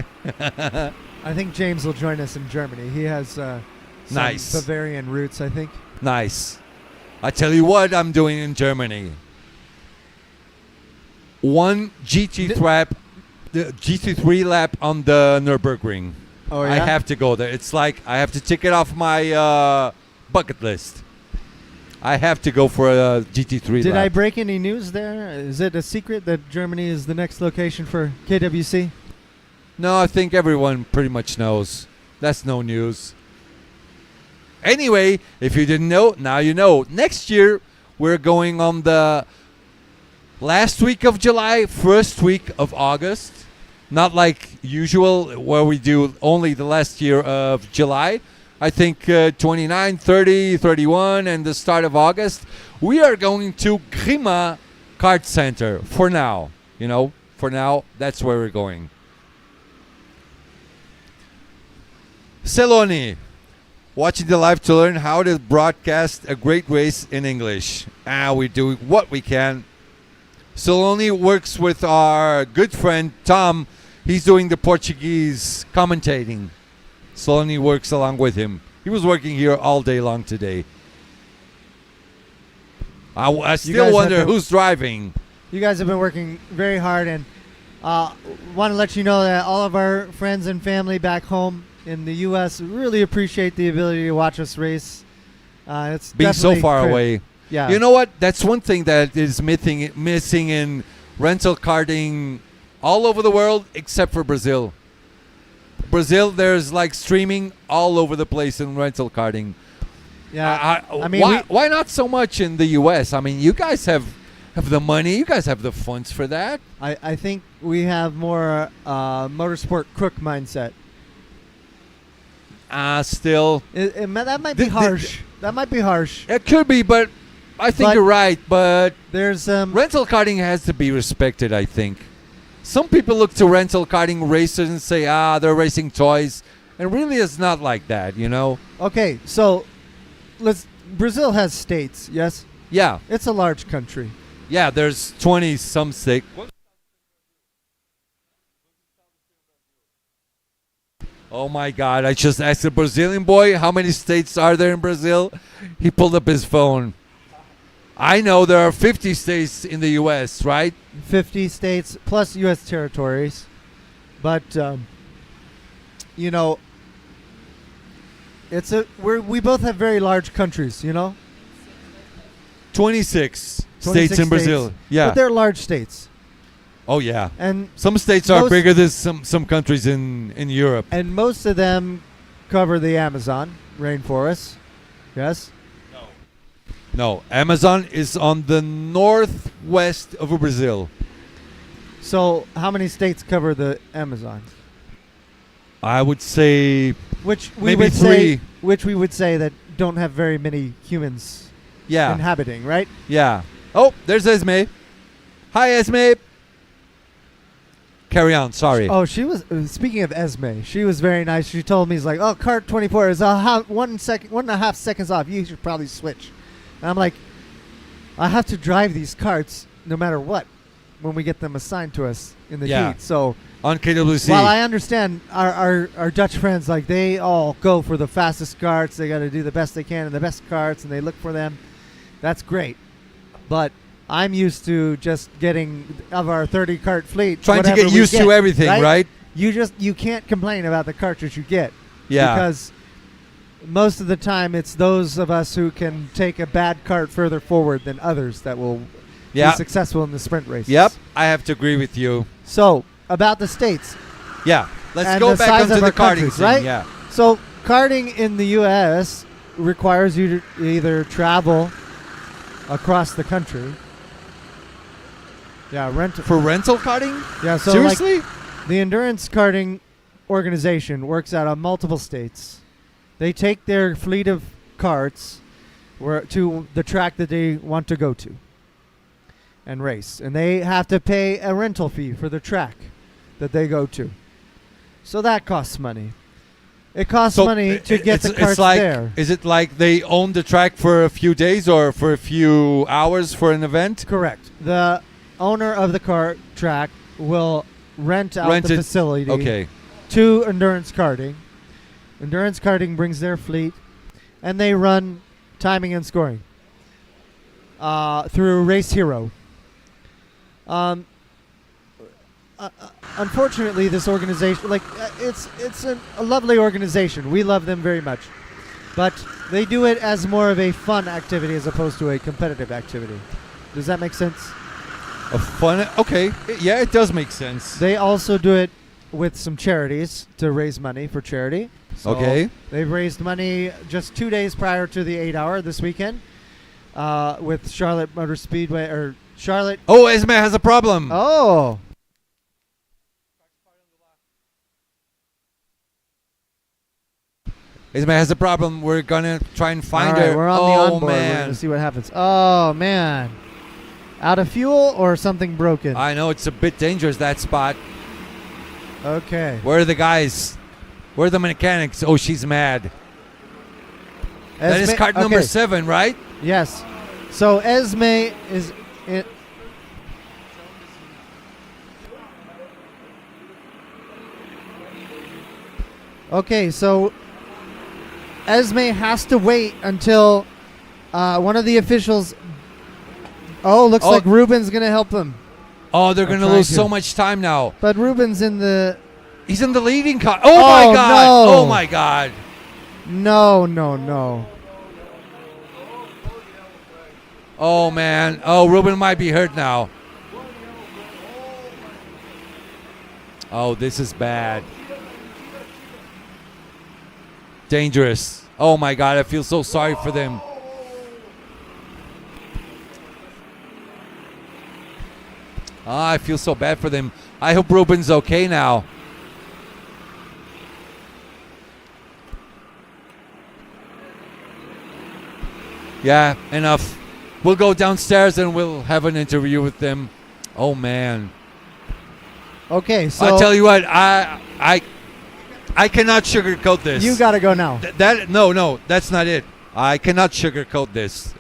Speaker 1: I think James will join us in Germany. He has some
Speaker 4: Nice.
Speaker 1: Bavarian roots, I think.
Speaker 4: Nice. I tell you what I'm doing in Germany. One GT3 lap on the Nürburgring.
Speaker 1: Oh, yeah?
Speaker 4: I have to go there. It's like I have to tick it off my bucket list. I have to go for a GT3
Speaker 1: Did
Speaker 4: lap.
Speaker 1: I break any news there? Is it a secret that Germany is the next location for KWC?
Speaker 4: No, I think everyone pretty much knows. That's no news. Anyway, if you didn't know, now you know. Next year, we're going on the last week of July, first week of August. Not like usual, where we do only the last year of July. I think 29, 30, 31, and the start of August. We are going to Granja Kart Center for now. You know, for now, that's where we're going. Seloni, watching the live to learn how to broadcast a great race in English. We do what we can. Seloni works with our good friend Tom. He's doing the Portuguese commentating. Seloni works along with him. He was working here all day long today. I still wonder who's driving.
Speaker 1: You guys have been working very hard, and want to let you know that all of our friends and family back home in the U.S. really appreciate the ability to watch us race. It's
Speaker 4: Being so far away.
Speaker 1: Yeah.
Speaker 4: You know what? That's one thing that is missing in rental karting all over the world, except for Brazil. Brazil, there's like streaming all over the place in rental karting.
Speaker 1: Yeah, I mean,
Speaker 4: why not so much in the U.S.? I mean, you guys have the money, you guys have the funds for that.
Speaker 1: I think we have more motorsport crook mindset.
Speaker 4: Still,
Speaker 1: that might be harsh. That might be harsh.
Speaker 4: It could be, but I think you're right. But
Speaker 1: there's
Speaker 4: rental karting has to be respected, I think. Some people look to rental karting racers and say, they're racing toys. And really it's not like that, you know?
Speaker 1: Okay, so Brazil has states, yes?
Speaker 4: Yeah.
Speaker 1: It's a large country.
Speaker 4: Yeah, there's 20 some states. Oh my God! I just asked a Brazilian boy how many states are there in Brazil. He pulled up his phone. I know there are 50 states in the U.S., right?
Speaker 1: 50 states plus U.S. territories. But, you know, we both have very large countries, you know?
Speaker 4: 26 states
Speaker 1: 26
Speaker 4: in Brazil. Yeah.
Speaker 1: But they're large states.
Speaker 4: Oh, yeah.
Speaker 1: And
Speaker 4: some states are bigger than some countries in Europe.
Speaker 1: And most of them cover the Amazon rainforest. Yes?
Speaker 4: No, Amazon is on the northwest of Brazil.
Speaker 1: So how many states cover the Amazon?
Speaker 4: I would say
Speaker 1: which we
Speaker 4: maybe
Speaker 1: would
Speaker 4: 3.
Speaker 1: Say, which we would say that don't have very many humans inhabiting, right?
Speaker 4: Yeah. Oh, there's Esme. Hi, Esme. Carry on. Sorry.
Speaker 1: Oh, she was speaking of Esme. She was very nice. She told me, "It's like, oh, Kart 24 is 1.5 seconds off. You should probably switch." And I'm like, I have to drive these carts no matter what when we get them assigned to us in the heat. So
Speaker 4: on KWC.
Speaker 1: While I understand our Dutch friends, like they all go for the fastest carts. They got to do the best they can in the best carts, and they look for them. That's great, but I'm used to just getting of our 30 cart fleet.
Speaker 4: Trying to get used to everything, right?
Speaker 1: You can't complain about the cartridge you get.
Speaker 4: Yeah.
Speaker 1: Because most of the time it's those of us who can take a bad cart further forward than others that will be successful in the sprint races.
Speaker 4: Yep, I have to agree with you.
Speaker 1: So, about the states.
Speaker 4: Yeah, let's go back onto the karting thing,
Speaker 1: right?
Speaker 4: Yeah.
Speaker 1: So, karting in the U.S. requires you to either travel across the country. Yeah,
Speaker 4: for rental karting?
Speaker 1: Yeah, so
Speaker 4: seriously?
Speaker 1: Like, the endurance karting organization works out of multiple states. They take their fleet of carts to the track that they want to go to and race. And they have to pay a rental fee for the track that they go to. So that costs money. It costs money to get the carts there.
Speaker 4: Is it like they own the track for a few days or for a few hours for an event?
Speaker 1: Correct. The owner of the kart track will rent out the facility to endurance karting. Endurance karting brings their fleet, and they run timing and scoring through Race Hero. Unfortunately, this organization, it's a lovely organization. We love them very much, but they do it as more of a fun activity as opposed to a competitive activity. Does that make sense?
Speaker 4: A fun, okay, yeah, it does make sense.
Speaker 1: They also do it with some charities to raise money for charity. So they've raised money just 2 days prior to the 8 hour this weekend with Charlotte Motor Speedway or Charlotte.
Speaker 4: Oh, Esme has a problem.
Speaker 1: Oh.
Speaker 4: Esme has a problem. We're gonna try and find her.
Speaker 1: We're on the onboard. We're gonna see what happens. Oh man, out of fuel or something broken?
Speaker 4: I know it's a bit dangerous, that spot.
Speaker 1: Okay.
Speaker 4: Where are the guys? Where are the mechanics? Oh, she's mad. That is kart number 7, right?
Speaker 1: Yes. So Esme is in. Okay, so Esme has to wait until one of the officials. Oh, looks like Ruben's gonna help them.
Speaker 4: Oh, they're gonna lose so much time now.
Speaker 1: But Ruben's in the.
Speaker 4: He's in the leading car. Oh my God!
Speaker 1: No.
Speaker 4: Oh my God!
Speaker 1: No.
Speaker 4: Oh man! Oh, Ruben might be hurt now. Oh, this is bad. Dangerous. Oh my God! I feel so sorry for them. I feel so bad for them. I hope Ruben's okay now. Yeah, enough. We'll go downstairs and we'll have an interview with them. Oh man.
Speaker 1: Okay, so
Speaker 4: I'll tell you what, I cannot sugarcoat this.
Speaker 1: You gotta go now.
Speaker 4: No, that's not it. I cannot sugarcoat this.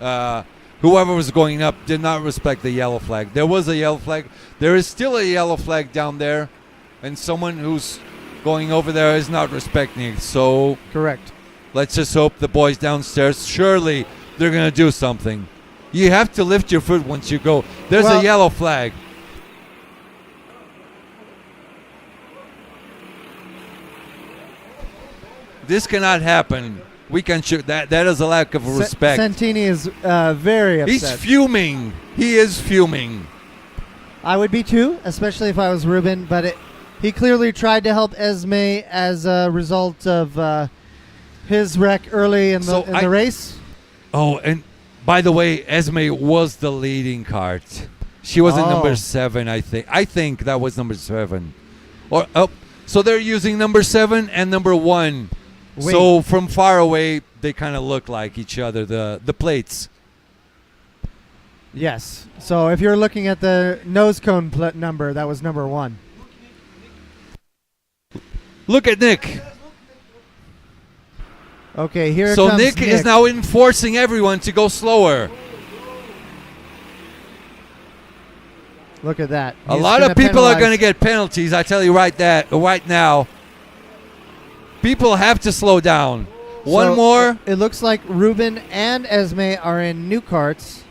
Speaker 4: Whoever was going up did not respect the yellow flag. There was a yellow flag. There is still a yellow flag down there, and someone who's going over there is not respecting it. So
Speaker 1: correct.
Speaker 4: Let's just hope the boys downstairs, surely they're going to do something. You have to lift your foot once you go. There's a yellow flag. This cannot happen. We can shoot that. That is a lack of respect.
Speaker 1: Santini is very upset.
Speaker 4: He's fuming. He is fuming.
Speaker 1: I would be too, especially if I was Ruben. But he clearly tried to help Esme as a result of his wreck early in the race.
Speaker 4: Oh, and by the way, Esme was the leading kart. She was in number 7, I think. I think that was number 7. Or so they're using number 7 and number 1.
Speaker 1: Wait.
Speaker 4: So from far away, they kind of look like each other. The plates.
Speaker 1: Yes. So if you're looking at the nose cone number, that was number 1.
Speaker 4: Look at Nick.
Speaker 1: Okay, here
Speaker 4: so
Speaker 1: comes
Speaker 4: Nick is now enforcing everyone to go slower.
Speaker 1: Look at that.
Speaker 4: A lot of people are going to get penalties. I tell you right now. People have to slow down. One more.
Speaker 1: It looks like Ruben and Esme are in new karts,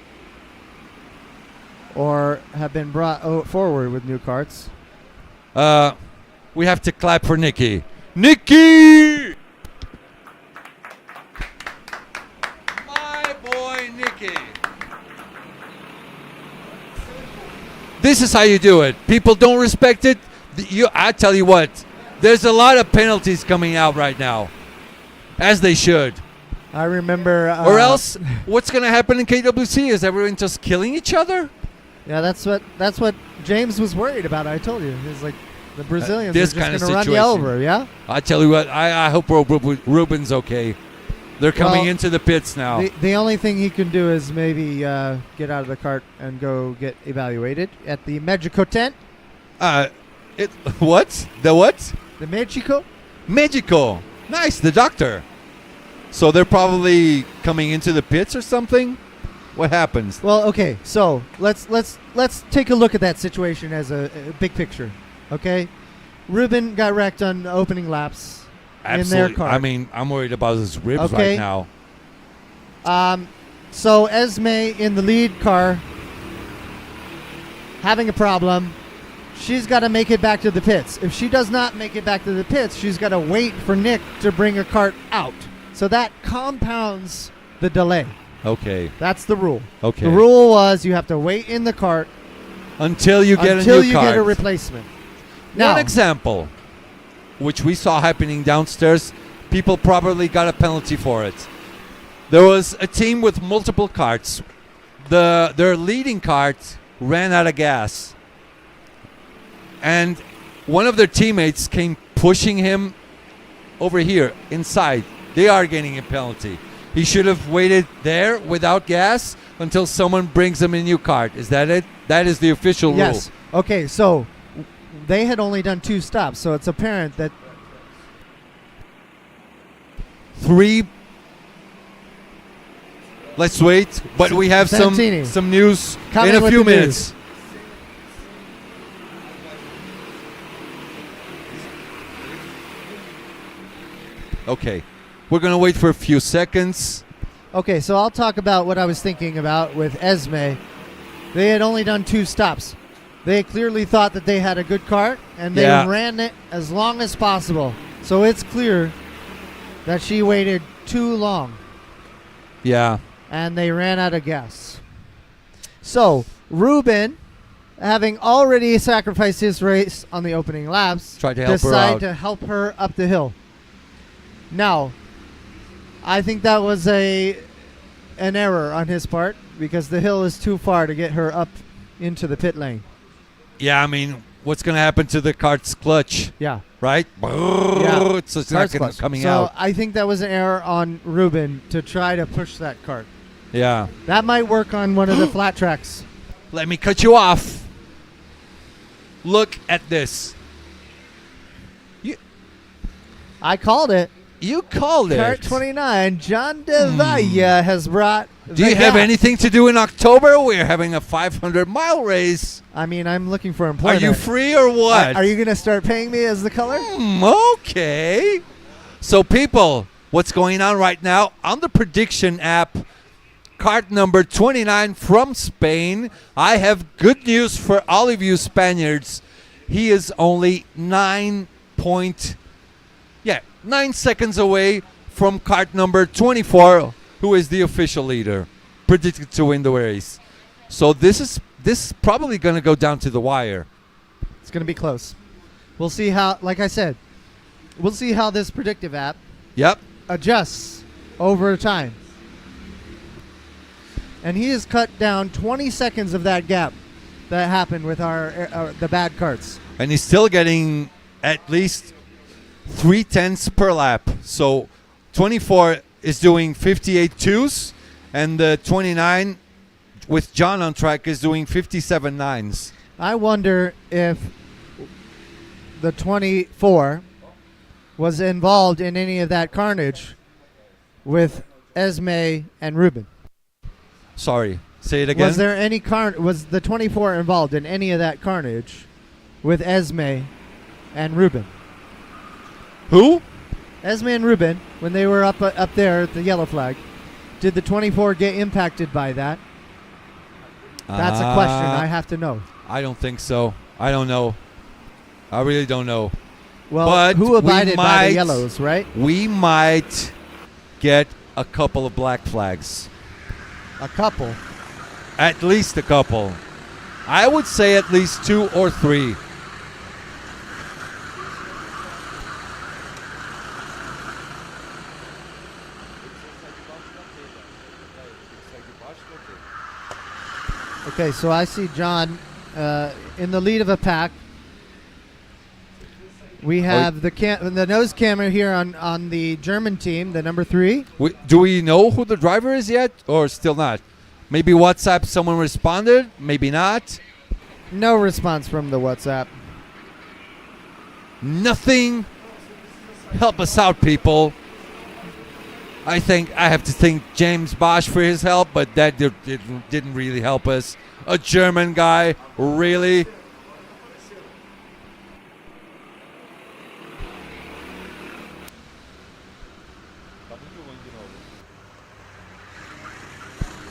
Speaker 1: or have been brought forward with new karts.
Speaker 4: We have to clap for Nikki. Nikki! My boy Nikki. This is how you do it. People don't respect it. I tell you what, there's a lot of penalties coming out right now, as they should.
Speaker 1: I remember.
Speaker 4: Or else, what's going to happen in KWC? Is everyone just killing each other?
Speaker 1: Yeah, that's what James was worried about. I told you, he's like the Brazilians
Speaker 4: this
Speaker 1: are just
Speaker 4: kind of
Speaker 1: going to run you
Speaker 4: situation.
Speaker 1: over. Yeah.
Speaker 4: I tell you what, I hope Ruben's okay. They're coming into the pits now.
Speaker 1: The only thing he can do is maybe get out of the cart and go get evaluated at the Mexico tent.
Speaker 4: What? The what?
Speaker 1: The Mexico?
Speaker 4: Mexico. Nice, the doctor. So they're probably coming into the pits or something? What happens?
Speaker 1: Well, okay, so let's take a look at that situation as a big picture. Okay? Ruben got wrecked on opening laps.
Speaker 4: Absolutely.
Speaker 1: In their car.
Speaker 4: I mean, I'm worried about his ribs right now.
Speaker 1: So Esme in the lead car having a problem. She's got to make it back to the pits. If she does not make it back to the pits, she's got to wait for Nick to bring her cart out. So that compounds the delay.
Speaker 4: Okay.
Speaker 1: That's the rule.
Speaker 4: Okay.
Speaker 1: The rule was you have to wait in the cart
Speaker 4: until you get a new
Speaker 1: until you
Speaker 4: cart.
Speaker 1: get a replacement. Now,
Speaker 4: one example, which we saw happening downstairs, people probably got a penalty for it. There was a team with multiple carts. Their leading cart ran out of gas. And one of their teammates came pushing him over here, inside. They are getting a penalty. He should have waited there without gas until someone brings him a new cart. Is that it? That is the official rule.
Speaker 1: yes. Okay, so they had only done 2 stops, so it's apparent that
Speaker 4: 3. Let's wait, but we have
Speaker 1: Santini.
Speaker 4: some news
Speaker 1: Coming
Speaker 4: in a
Speaker 1: with
Speaker 4: few
Speaker 1: the
Speaker 4: minutes. Okay, we're gonna wait for a few seconds.
Speaker 1: Okay, so I'll talk about what I was thinking about with Esme. They had only done 2 stops. They clearly thought that they had a good cart, and they ran it as long as possible. So it's clear that she waited too long.
Speaker 4: Yeah.
Speaker 1: And they ran out of gas. So Ruben, having already sacrificed his race on the opening laps,
Speaker 4: tried to help her
Speaker 1: decided
Speaker 4: out.
Speaker 1: to help her up the hill. Now, I think that was an error on his part because the hill is too far to get her up into the pit lane.
Speaker 4: Yeah, I mean, what's going to happen to the cart's clutch?
Speaker 1: Yeah.
Speaker 4: Right?
Speaker 1: Yeah.
Speaker 4: So it's not
Speaker 1: Cart's
Speaker 4: coming
Speaker 1: so
Speaker 4: out.
Speaker 1: I think that was an error on Ruben to try to push that cart.
Speaker 4: Yeah.
Speaker 1: That might work on one of the flat tracks.
Speaker 4: Let me cut you off. Look at this.
Speaker 1: I called it.
Speaker 4: You called it.
Speaker 1: Kart 29, John De Valle has brought.
Speaker 4: Do you have anything to do in October? We're having a 500-mile race.
Speaker 1: I mean, I'm looking for employment.
Speaker 4: Are you free or what?
Speaker 1: Are you going to start paying me as the color?
Speaker 4: Okay. So, people, what's going on right now on the prediction app? Kart number 29 from Spain. I have good news for all of you Spaniards. He is only 9 seconds away from kart number 24, who is the official leader, predicted to win the race. So this is probably going to go down to the wire.
Speaker 1: It's going to be close. We'll see how, like I said, we'll see how this predictive app adjusts over time. And he has cut down 20 seconds of that gap that happened with the bad carts.
Speaker 4: And he's still getting at least 0.3 per lap. So 24 is doing 58.2s, and the 29 with John on track is doing 57.9s.
Speaker 1: I wonder if the 24 was involved in any of that carnage with Esme and Ruben.
Speaker 4: Sorry, say it again.
Speaker 1: Was there any was the 24 involved in any of that carnage with Esme and Ruben?
Speaker 4: Who?
Speaker 1: Esme and Ruben, when they were up there at the yellow flag. Did the 24 get impacted by that? That's a question I have to know.
Speaker 4: I don't think so. I don't know. I really don't know.
Speaker 1: Well,
Speaker 4: but
Speaker 1: who abided by the yellows, right?
Speaker 4: We might get a couple of black flags.
Speaker 1: A couple?
Speaker 4: At least a couple. I would say at least 2 or 3.
Speaker 1: Okay, so I see John in the lead of a pack. We have the nose camera here on the German team, the number 3.
Speaker 4: Do we know who the driver is yet, or still not? Maybe WhatsApp someone responded, maybe not.
Speaker 1: No response from the WhatsApp.
Speaker 4: Nothing. Help us out, people. I have to thank James Bosch for his help, but that didn't really help us. A German guy, really?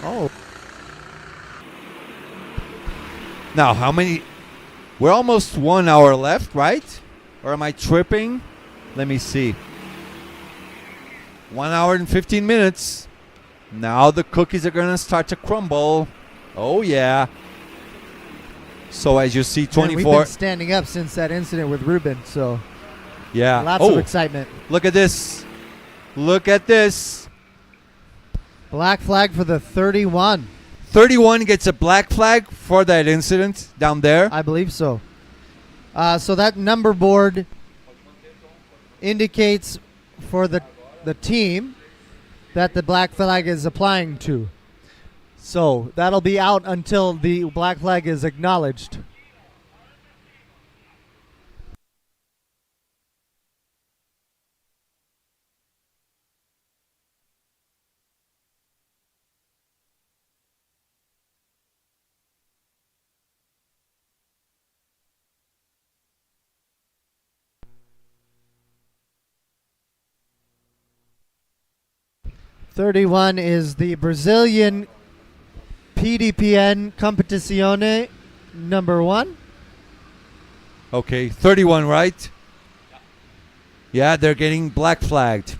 Speaker 1: Oh.
Speaker 4: Now, how many? We're almost 1 hour left, right? Or am I tripping? Let me see. 1 hour and 15 minutes. Now the cookies are going to start to crumble. Oh, yeah. So as you see, 24.
Speaker 1: And we've been standing up since that incident with Ruben, so
Speaker 4: yeah.
Speaker 1: Lots of excitement.
Speaker 4: Look at this. Look at this.
Speaker 1: Black flag for the 31.
Speaker 4: 31 gets a black flag for that incident down there.
Speaker 1: I believe so. So that number board indicates for the team that the black flag is applying to. So that'll be out until the black flag is acknowledged. (31) is the Brazilian PDPN Competizione number 1.
Speaker 4: Okay, 31, right? Yeah, they're getting black flagged.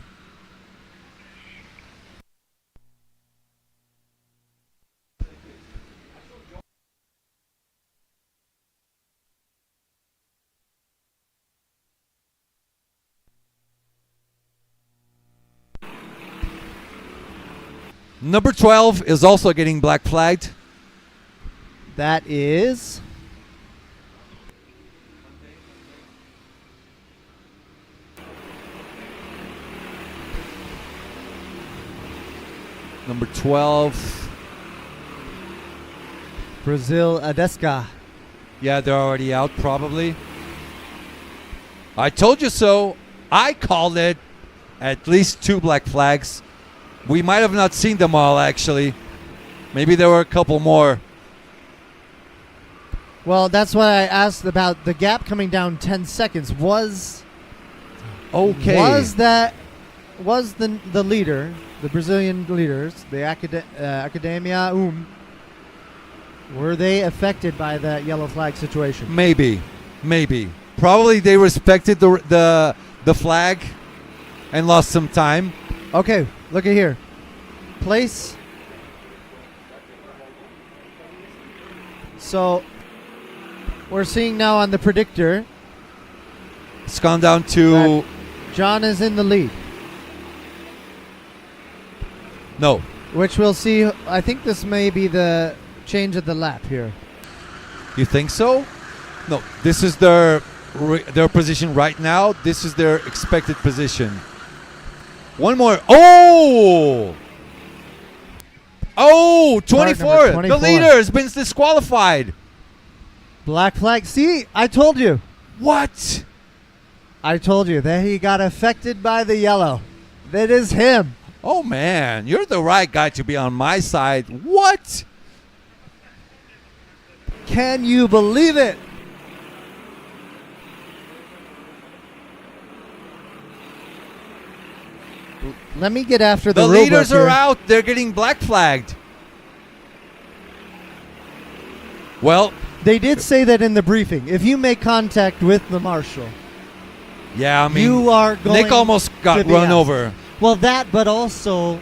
Speaker 4: Number 12 is also getting black flagged.
Speaker 1: That is
Speaker 4: number 12.
Speaker 1: Brazil Adesca.
Speaker 4: Yeah, they're already out probably. I told you so. I called it. At least 2 black flags. We might have not seen them all, actually. Maybe there were a couple more.
Speaker 1: Well, that's why I asked about the gap coming down 10 seconds. Was the leader, the Brazilian leaders, the Academia were they affected by that yellow flag situation?
Speaker 4: Maybe. Probably they respected the flag and lost some time.
Speaker 1: Okay, look at here. Place. So we're seeing now on the predictor.
Speaker 4: It's gone down to...
Speaker 1: John is in the lead.
Speaker 4: No.
Speaker 1: Which we'll see. I think this may be the change of the lap here.
Speaker 4: You think so? No. This is their position right now. This is their expected position. One more. Oh! 24. The leader has been disqualified.
Speaker 1: Black flag. See, I told you.
Speaker 4: What?
Speaker 1: I told you that he got affected by the yellow. That is him.
Speaker 4: Oh, man. You're the right guy to be on my side. What?
Speaker 1: Can you believe it? Let me get after the
Speaker 4: leaders are out. They're getting black flagged. Well,
Speaker 1: they did say that in the briefing. If you make contact with the marshal,
Speaker 4: yeah, I mean,
Speaker 1: you are going.
Speaker 4: Nick almost got run over.
Speaker 1: Well, that, but also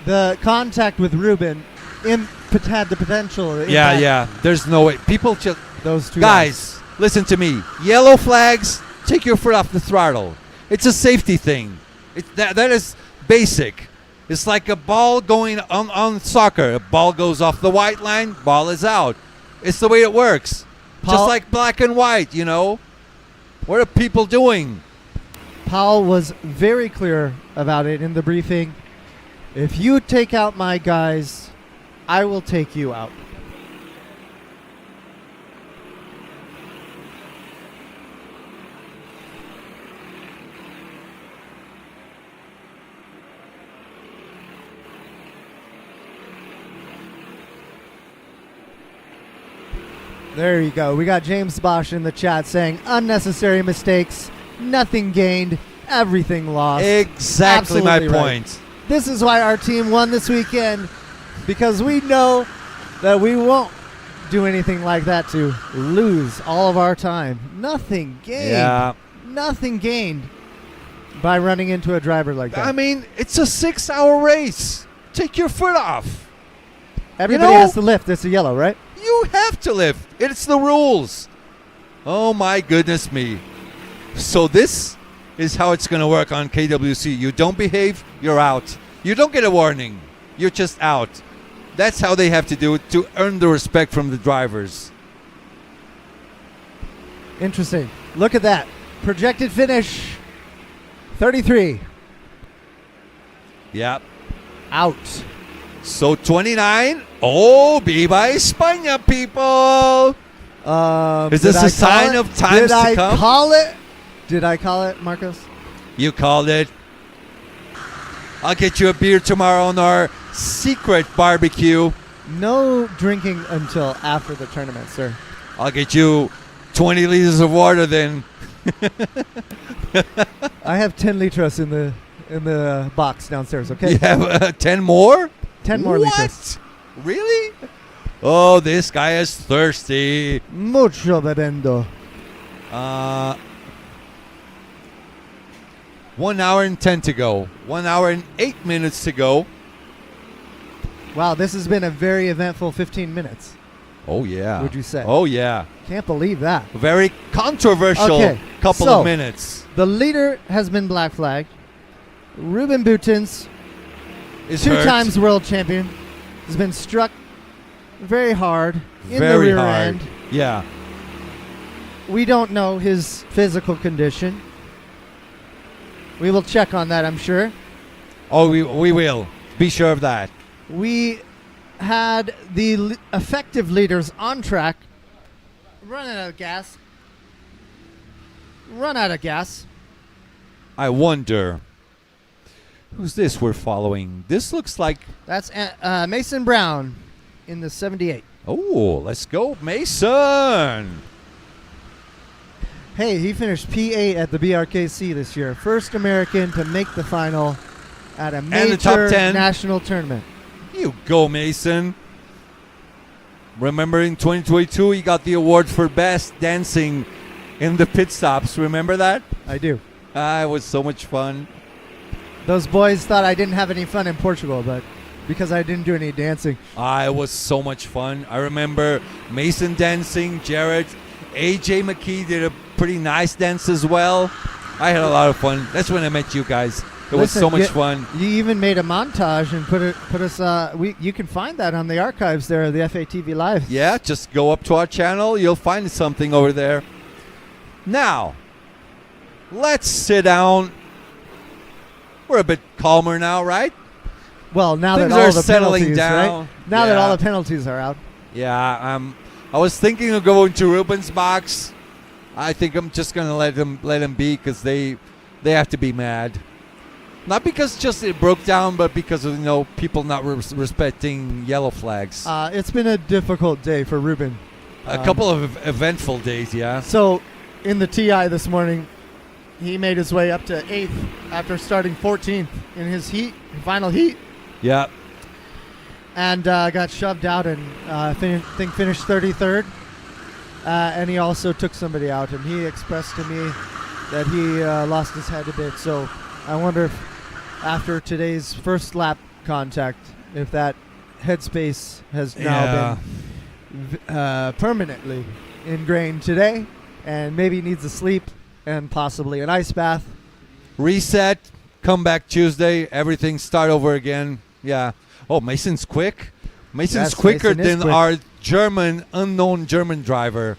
Speaker 1: the contact with Ruben had the potential.
Speaker 4: Yeah. There's no way. People just
Speaker 1: those two
Speaker 4: guys. Listen to me. Yellow flags. Take your foot off the throttle. It's a safety thing. That is basic. It's like a ball going on soccer. A ball goes off the white line, ball is out. It's the way it works. Just like black and white, you know. What are people doing?
Speaker 1: Paul was very clear about it in the briefing. If you take out my guys, I will take you out. There you go. We got James Bosch in the chat saying unnecessary mistakes, nothing gained, everything lost.
Speaker 4: Exactly my point.
Speaker 1: This is why our team won this weekend, because we know that we won't do anything like that to lose all of our time. Nothing gained.
Speaker 4: Yeah.
Speaker 1: Nothing gained by running into a driver like that.
Speaker 4: I mean, it's a 6-hour race. Take your foot off.
Speaker 1: Everybody has to lift. It's a yellow, right?
Speaker 4: You have to lift. It's the rules. Oh, my goodness me. So this is how it's going to work on KWC. You don't behave, you're out. You don't get a warning. You're just out. That's how they have to do it to earn the respect from the drivers.
Speaker 1: Interesting. Look at that. Projected finish, 33.
Speaker 4: Yep.
Speaker 1: Out.
Speaker 4: So 29. Oh, Viva España, people. Is this a sign of times to come?
Speaker 1: Did I call it? Did I call it, Marcos?
Speaker 4: You called it. I'll get you a beer tomorrow on our secret barbecue.
Speaker 1: No drinking until after the tournament, sir.
Speaker 4: I'll get you 20 liters of water then.
Speaker 1: I have 10 litros in the box downstairs, okay?
Speaker 4: You have 10 more?
Speaker 1: 10 more litros.
Speaker 4: Really? Oh, this guy is thirsty.
Speaker 1: Mucho bebendo.
Speaker 4: 1 hour and 10 to go. 1 hour and 8 minutes to go.
Speaker 1: Wow, this has been a very eventful 15 minutes.
Speaker 4: Oh, yeah.
Speaker 1: Would you say?
Speaker 4: Oh, yeah.
Speaker 1: Can't believe that.
Speaker 4: Very controversial couple of minutes.
Speaker 1: The leader has been black flagged. Ruben Boutins
Speaker 4: is
Speaker 1: 2 times world champion. Has been struck very hard in the rear end.
Speaker 4: Yeah.
Speaker 1: We don't know his physical condition. We will check on that, I'm sure.
Speaker 4: Oh, we will. Be sure of that.
Speaker 1: We had the effective leaders on track. Run out of gas.
Speaker 4: I wonder, who's this we're following? This looks like...
Speaker 1: That's Mason Brown in the 78.
Speaker 4: Oh, let's go, Mason!
Speaker 1: Hey, he finished P8 at the BRKC this year. First American to make the final at a
Speaker 4: the
Speaker 1: major
Speaker 4: top 10.
Speaker 1: national tournament.
Speaker 4: You go, Mason. Remember in 2022, he got the award for best dancing in the pit stops. Remember that?
Speaker 1: I do.
Speaker 4: It was so much fun.
Speaker 1: Those boys thought I didn't have any fun in Portugal, but because I didn't do any dancing.
Speaker 4: It was so much fun. I remember Mason dancing, Jared, AJ McKee did a pretty nice dance as well. I had a lot of fun. That's when I met you guys. It was so much fun.
Speaker 1: You even made a montage and put us. You can find that on the archives there of the FATV Live.
Speaker 4: Yeah, just go up to our channel. You'll find something over there. Now, let's sit down. We're a bit calmer now, right?
Speaker 1: Well, now
Speaker 4: Things
Speaker 1: that all
Speaker 4: are
Speaker 1: the
Speaker 4: settling
Speaker 1: penalties,
Speaker 4: down.
Speaker 1: right? Now that all the penalties are out.
Speaker 4: Yeah, I was thinking of going to Ruben's box. I think I'm just gonna let them be because they have to be mad. Not because just it broke down, but because of people not respecting yellow flags.
Speaker 1: It's been a difficult day for Ruben.
Speaker 4: A couple of eventful days, yeah.
Speaker 1: So, in the TI this morning, he made his way up to 8th after starting 14th in his final heat.
Speaker 4: Yeah.
Speaker 1: And got shoved out and finished 33rd. And he also took somebody out, and he expressed to me that he lost his head a bit. So I wonder if after today's first lap contact, if that headspace has now been permanently ingrained today, and maybe needs a sleep and possibly an ice bath.
Speaker 4: Reset, come back Tuesday, everything start over again. Yeah. Oh, Mason's quick. Mason's quicker than our unknown German driver.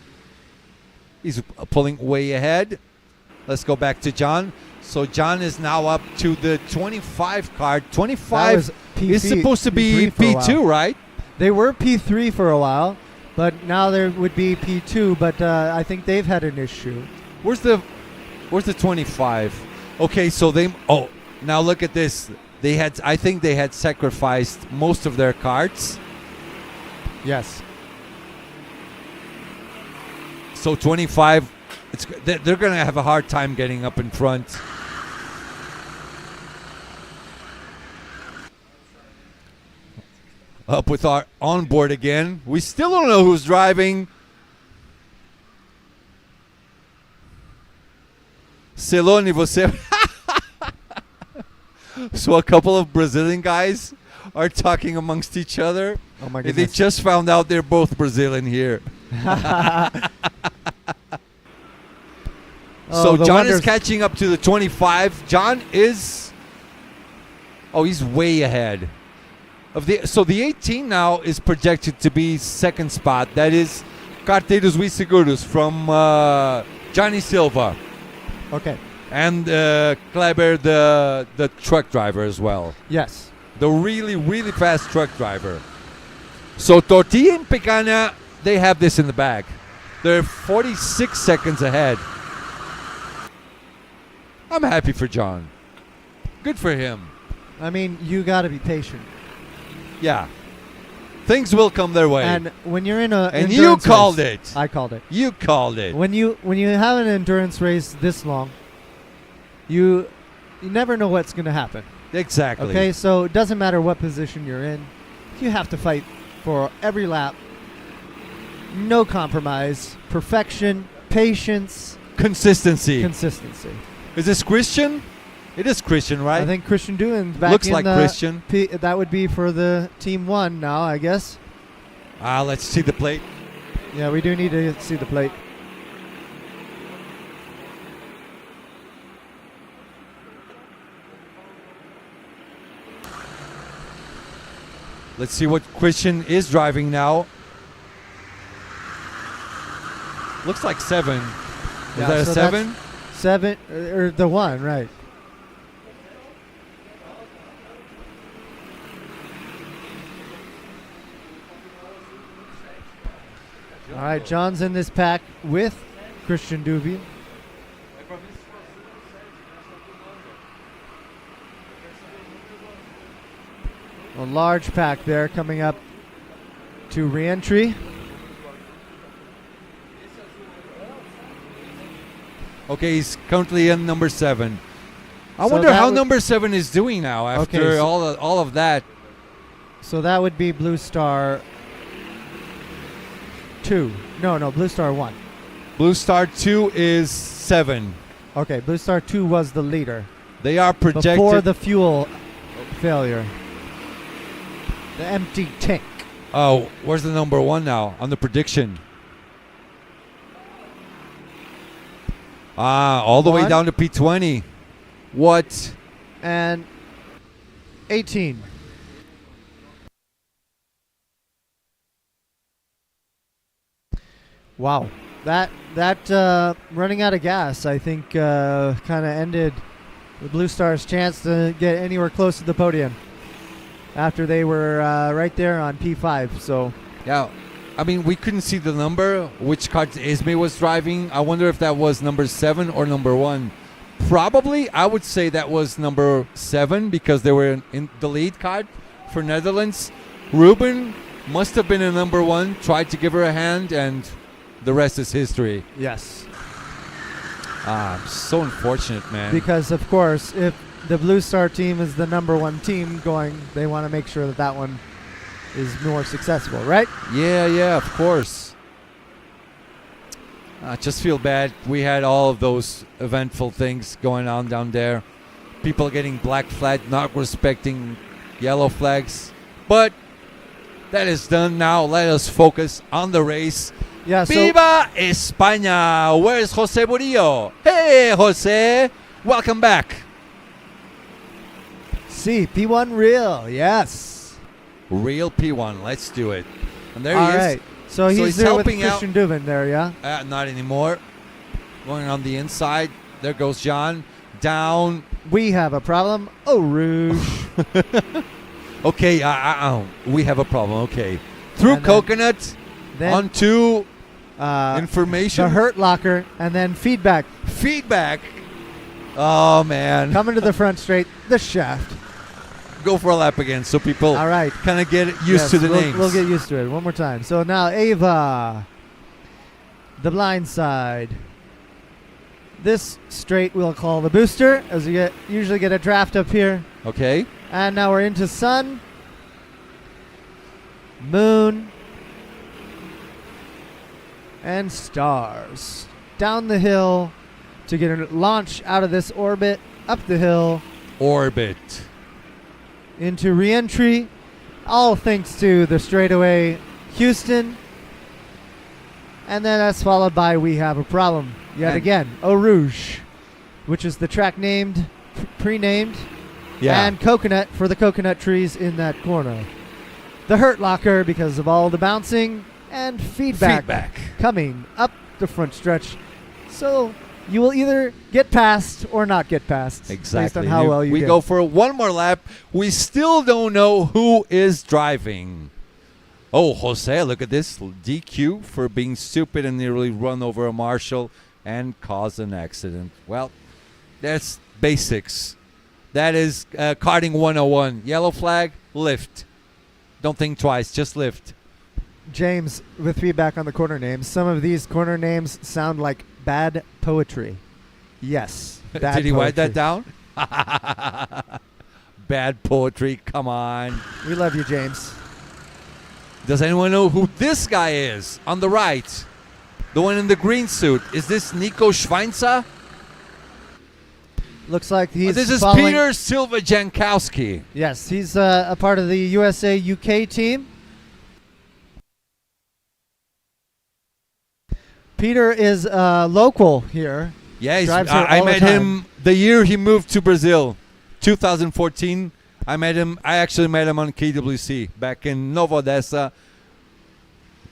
Speaker 4: He's pulling way ahead. Let's go back to John. So John is now up to the 25 card. 25 is supposed to be P2, right?
Speaker 1: They were P3 for a while, but now there would be P2. But I think they've had an issue.
Speaker 4: Where's the 25? Okay, so now look at this. I think they had sacrificed most of their carts.
Speaker 1: Yes.
Speaker 4: So 25, they're going to have a hard time getting up in front. Up with our onboard again. We still don't know who's driving. Celone, você... So a couple of Brazilian guys are talking amongst each other.
Speaker 1: Oh my
Speaker 4: goodness. They just found out they're both Brazilian here. So John is catching up to the 25. John is... Oh, he's way ahead. So the 18 now is projected to be second spot. That is Carteiros e Seguros from Johnny Silva.
Speaker 1: Okay.
Speaker 4: And Kleber, the truck driver as well.
Speaker 1: Yes.
Speaker 4: The really, really fast truck driver. So Tortilla and Picana, they have this in the bag. They're 46 seconds ahead. I'm happy for John. Good for him.
Speaker 1: I mean, you got to be patient.
Speaker 4: Yeah. Things will come their way.
Speaker 1: And when you're in a
Speaker 4: and you called
Speaker 1: race,
Speaker 4: it.
Speaker 1: I called it.
Speaker 4: You called it.
Speaker 1: When you have an endurance race this long, you never know what's going to happen.
Speaker 4: Exactly.
Speaker 1: Okay, so it doesn't matter what position you're in. You have to fight for every lap. No compromise. Perfection, patience,
Speaker 4: consistency. Is this Christian? It is Christian, right?
Speaker 1: I think Christian Duen's back
Speaker 4: Looks
Speaker 1: in
Speaker 4: like Christian.
Speaker 1: That would be for the Team 1 now, I guess.
Speaker 4: Let's see the plate.
Speaker 1: Yeah, we do need to see the plate.
Speaker 4: Let's see what Christian is driving now. Looks like 7. Is that a 7?
Speaker 1: 7, or the 1, right. All right, John's in this pack with Christian Duby. A large pack there coming up to re-entry.
Speaker 4: Okay, he's currently in number 7. I
Speaker 1: So
Speaker 4: wonder
Speaker 1: that
Speaker 4: how
Speaker 1: would-
Speaker 4: number 7 is doing now after
Speaker 1: Okay, so-
Speaker 4: all of that.
Speaker 1: So that would be Blue Star 2. No, Blue Star 1.
Speaker 4: Blue Star 2 is 7.
Speaker 1: Okay, Blue Star 2 was the leader.
Speaker 4: They are projected.
Speaker 1: Before the fuel failure. The empty tank.
Speaker 4: Oh, where's the number 1 now on the prediction? All the way
Speaker 1: 1.
Speaker 4: down to P20. What?
Speaker 1: And 18. Wow. That running out of gas, I think, kind of ended the Blue Stars' chance to get anywhere close to the podium after they were right there on P5. So
Speaker 4: Yeah, I mean, we couldn't see the number, which kart Ismay was driving. I wonder if that was number 7 or number 1. Probably, I would say that was number 7 because they were in the lead kart for Netherlands. Ruben must have been a number 1, tried to give her a hand, and the rest is history.
Speaker 1: yes,
Speaker 4: So unfortunate, man.
Speaker 1: because of course, if the Blue Star team is the number 1 team going, they want to make sure that that one is more successful, right?
Speaker 4: Yeah, of course. I just feel bad. We had all of those eventful things going on down there. People getting black flag, not respecting yellow flags. But that is done now. Let us focus on the race.
Speaker 1: Yeah. So
Speaker 4: Viva España! Where's Jose Murillo? Hey, Jose! Welcome back.
Speaker 1: see P1 real, yes.
Speaker 4: Real P1. Let's do it. And there
Speaker 1: All
Speaker 4: he is.
Speaker 1: right. So he's there with
Speaker 4: helping out.
Speaker 1: Christian Dubin there, yeah.
Speaker 4: Not anymore. Going on the inside. There goes John. Down.
Speaker 1: We have a problem. Oh, Rouge.
Speaker 4: Okay, we have a problem. Okay. Through
Speaker 1: And then-
Speaker 4: Coconut.
Speaker 1: then
Speaker 4: onto information.
Speaker 1: the Hurt Locker, and then feedback.
Speaker 4: Feedback. Oh, man.
Speaker 1: Coming to the front straight, the shaft.
Speaker 4: Go for a lap again so people
Speaker 1: All right.
Speaker 4: kind of get used to the names.
Speaker 1: We'll get used to it one more time. So now Ava, the blind side. This straight we'll call the booster, as we usually get a draft up here.
Speaker 4: Okay.
Speaker 1: And now we're into sun, moon, and stars. Down the hill to get a launch out of this orbit, up the hill.
Speaker 4: Orbit.
Speaker 1: Into re-entry, all thanks to the straightaway Houston. And then that's followed by We Have a Problem. Yet
Speaker 4: And-
Speaker 1: again, Eau Rouge, which is the track named, pre-named.
Speaker 4: Yeah.
Speaker 1: And Coconut for the coconut trees in that corner. The Hurt Locker because of all the bouncing, and feedback. Coming up the front stretch. So you will either get past or not get past.
Speaker 4: Exactly.
Speaker 1: Based on how well you
Speaker 4: we
Speaker 1: did.
Speaker 4: go for one more lap. We still don't know who is driving. Oh, Jose, look at this. DQ for being stupid and nearly run over a marshal and cause an accident. Well, that's basics. That is karting 101. Yellow flag, lift. Don't think twice, just lift.
Speaker 1: James, with feedback on the corner names, some of these corner names sound like bad poetry. Yes. Bad
Speaker 4: Did he write that
Speaker 1: poetry.
Speaker 4: down? Bad poetry, come on.
Speaker 1: We love you, James.
Speaker 4: Does anyone know who this guy is on the right? The one in the green suit. Is this Nico Schweinzer?
Speaker 1: Looks like he's
Speaker 4: This is
Speaker 1: following-
Speaker 4: Peter Silva Jankowski.
Speaker 1: Yes, he's a part of the USA UK team. Peter is local here.
Speaker 4: Yeah,
Speaker 1: Drives here
Speaker 4: I
Speaker 1: all the
Speaker 4: met
Speaker 1: time.
Speaker 4: him the year he moved to Brazil, 2014. I actually met him on KWC back in Nova Odessa.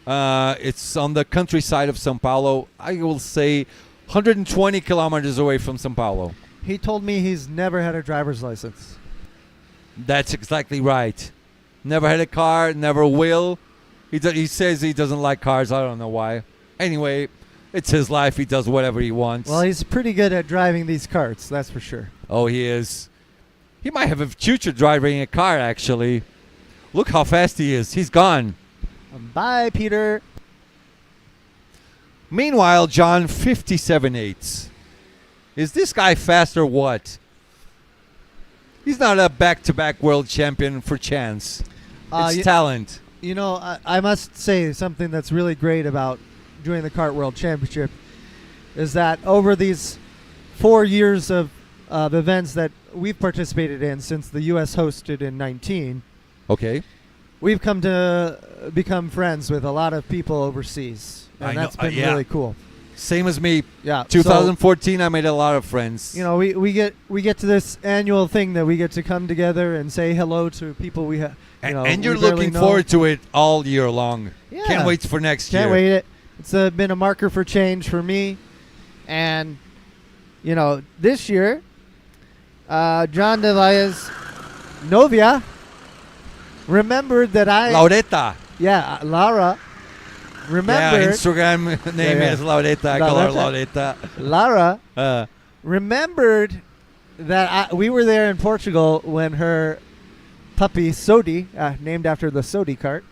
Speaker 4: It's on the countryside of São Paulo. I will say 120 kilometers away from São Paulo.
Speaker 1: He told me he's never had a driver's license.
Speaker 4: That's exactly right. Never had a car, never will. He says he doesn't like cars. I don't know why. Anyway, it's his life. He does whatever he wants.
Speaker 1: Well, he's pretty good at driving these carts, that's for sure.
Speaker 4: Oh, he is. He might have a future driving a car, actually. Look how fast he is. He's gone.
Speaker 1: Bye, Peter.
Speaker 4: Meanwhile, John, 57.8. Is this guy fast or what? He's not a back-to-back world champion for chance. It's talent.
Speaker 1: You know, I must say something that's really great about doing the Kart World Championship is that over these 4 years of events that we've participated in since the U.S. hosted in 19,
Speaker 4: okay,
Speaker 1: we've come to become friends with a lot of people overseas, and that's been really cool.
Speaker 4: Same as me.
Speaker 1: Yeah.
Speaker 4: 2014, I made a lot of friends.
Speaker 1: You know, we get to this annual thing that we get to come together and say hello to people we have.
Speaker 4: And you're looking forward to it all year long.
Speaker 1: Yeah.
Speaker 4: Can't wait for next year.
Speaker 1: Can't wait. It's been a marker for change for me. And, you know, this year, John De Valla's novia remembered that I...
Speaker 4: Laureta.
Speaker 1: Yeah, Laura remembered...
Speaker 4: Yeah, Instagram name is Laureta. I call her Laureta.
Speaker 1: Laura remembered that we were there in Portugal when her puppy, Sodi, named after the Sodi kart,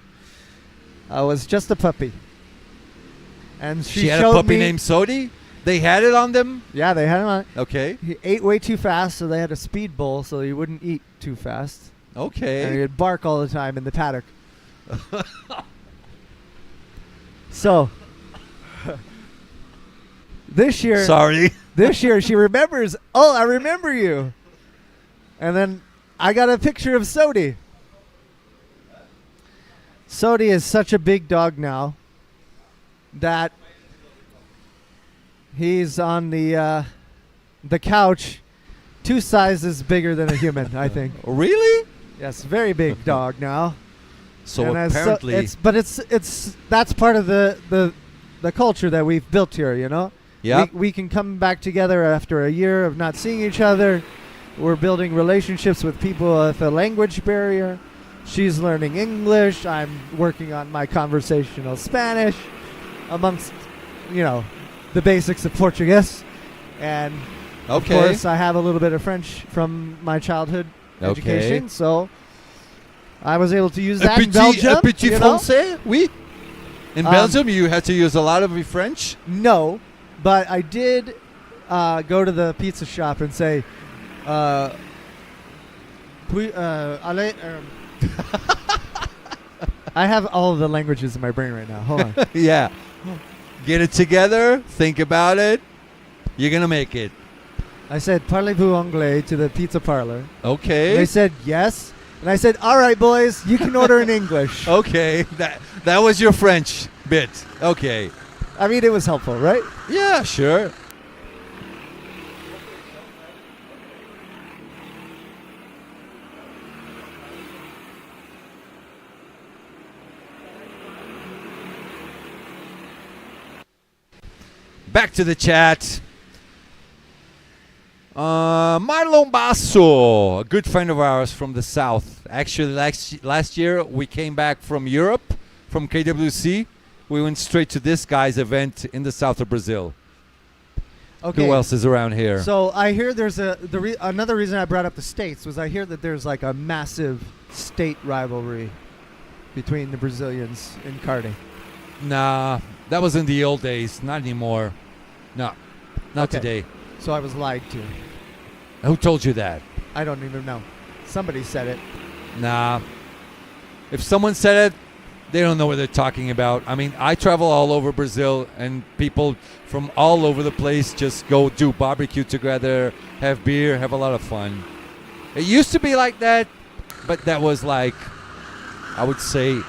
Speaker 1: was just a puppy. And she
Speaker 4: had a puppy named Sodi? They had it on them?
Speaker 1: Yeah, they had him on.
Speaker 4: Okay.
Speaker 1: He ate way too fast, so they had a speed bowl so he wouldn't eat too fast.
Speaker 4: Okay.
Speaker 1: And he'd bark all the time in the paddock. So, this year...
Speaker 4: Sorry.
Speaker 1: This year she remembers, oh, I remember you. And then I got a picture of Sodi. Sodi is such a big dog now that he's on the couch 2 sizes bigger than a human, I think.
Speaker 4: Really?
Speaker 1: Yes, very big dog now.
Speaker 4: So
Speaker 1: and
Speaker 4: apparently,
Speaker 1: it's that's part of the culture that we've built here, you know.
Speaker 4: Yeah.
Speaker 1: We can come back together after a year of not seeing each other. We're building relationships with people with a language barrier. She's learning English. I'm working on my conversational Spanish, amongst, you know, the basics of Portuguese. And of course, I have a little bit of French from my childhood education. So I was able to use that in Belgium.
Speaker 4: Un petit français, oui. In Belgium, you had to use a lot of French?
Speaker 1: No, but I did go to the pizza shop and say, allez, I have all of the languages in my brain right now. Hold on.
Speaker 4: Yeah. Get it together. Think about it. You're going to make it.
Speaker 1: I said, parlez-vous anglais to the pizza parlor.
Speaker 4: Okay.
Speaker 1: And they said, yes. And I said, all right, boys, you can order in English.
Speaker 4: Okay. That was your French bit. Okay.
Speaker 1: I mean, it was helpful, right?
Speaker 4: Yeah, sure. Back to the chat. Marlon Basso, a good friend of ours from the south. Actually, last year we came back from Europe, from KWC. We went straight to this guy's event in the south of Brazil.
Speaker 1: Okay.
Speaker 4: Who else is around here?
Speaker 1: So I hear there's another reason I brought up the states was I hear that there's like a massive state rivalry between the Brazilians in karting.
Speaker 4: Nah, that was in the old days. Not anymore. No, not today.
Speaker 1: So I was lied to.
Speaker 4: Who told you that?
Speaker 1: I don't even know. Somebody said it.
Speaker 4: Nah. If someone said it, they don't know what they're talking about. I mean, I travel all over Brazil, and people from all over the place just go do barbecue together, have beer, have a lot of fun. It used to be like that, but that was like, I would say,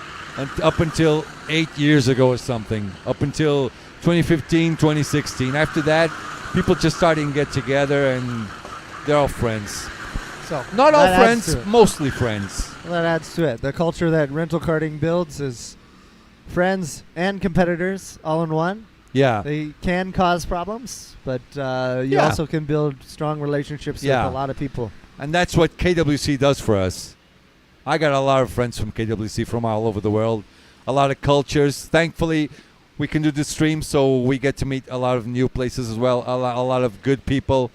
Speaker 4: up until 8 years ago or something. Up until 2015, 2016. After that, people just started to get together, and they're all friends.
Speaker 1: So
Speaker 4: not all friends, mostly friends.
Speaker 1: Well, that adds to it. The culture that rental karting builds is friends and competitors all in one.
Speaker 4: Yeah.
Speaker 1: They can cause problems, but you also can build strong relationships with a lot of people.
Speaker 4: And that's what KWC does for us. I got a lot of friends from KWC from all over the world. A lot of cultures. Thankfully, we can do the stream, so we get to meet a lot of new places as well. A lot of good people,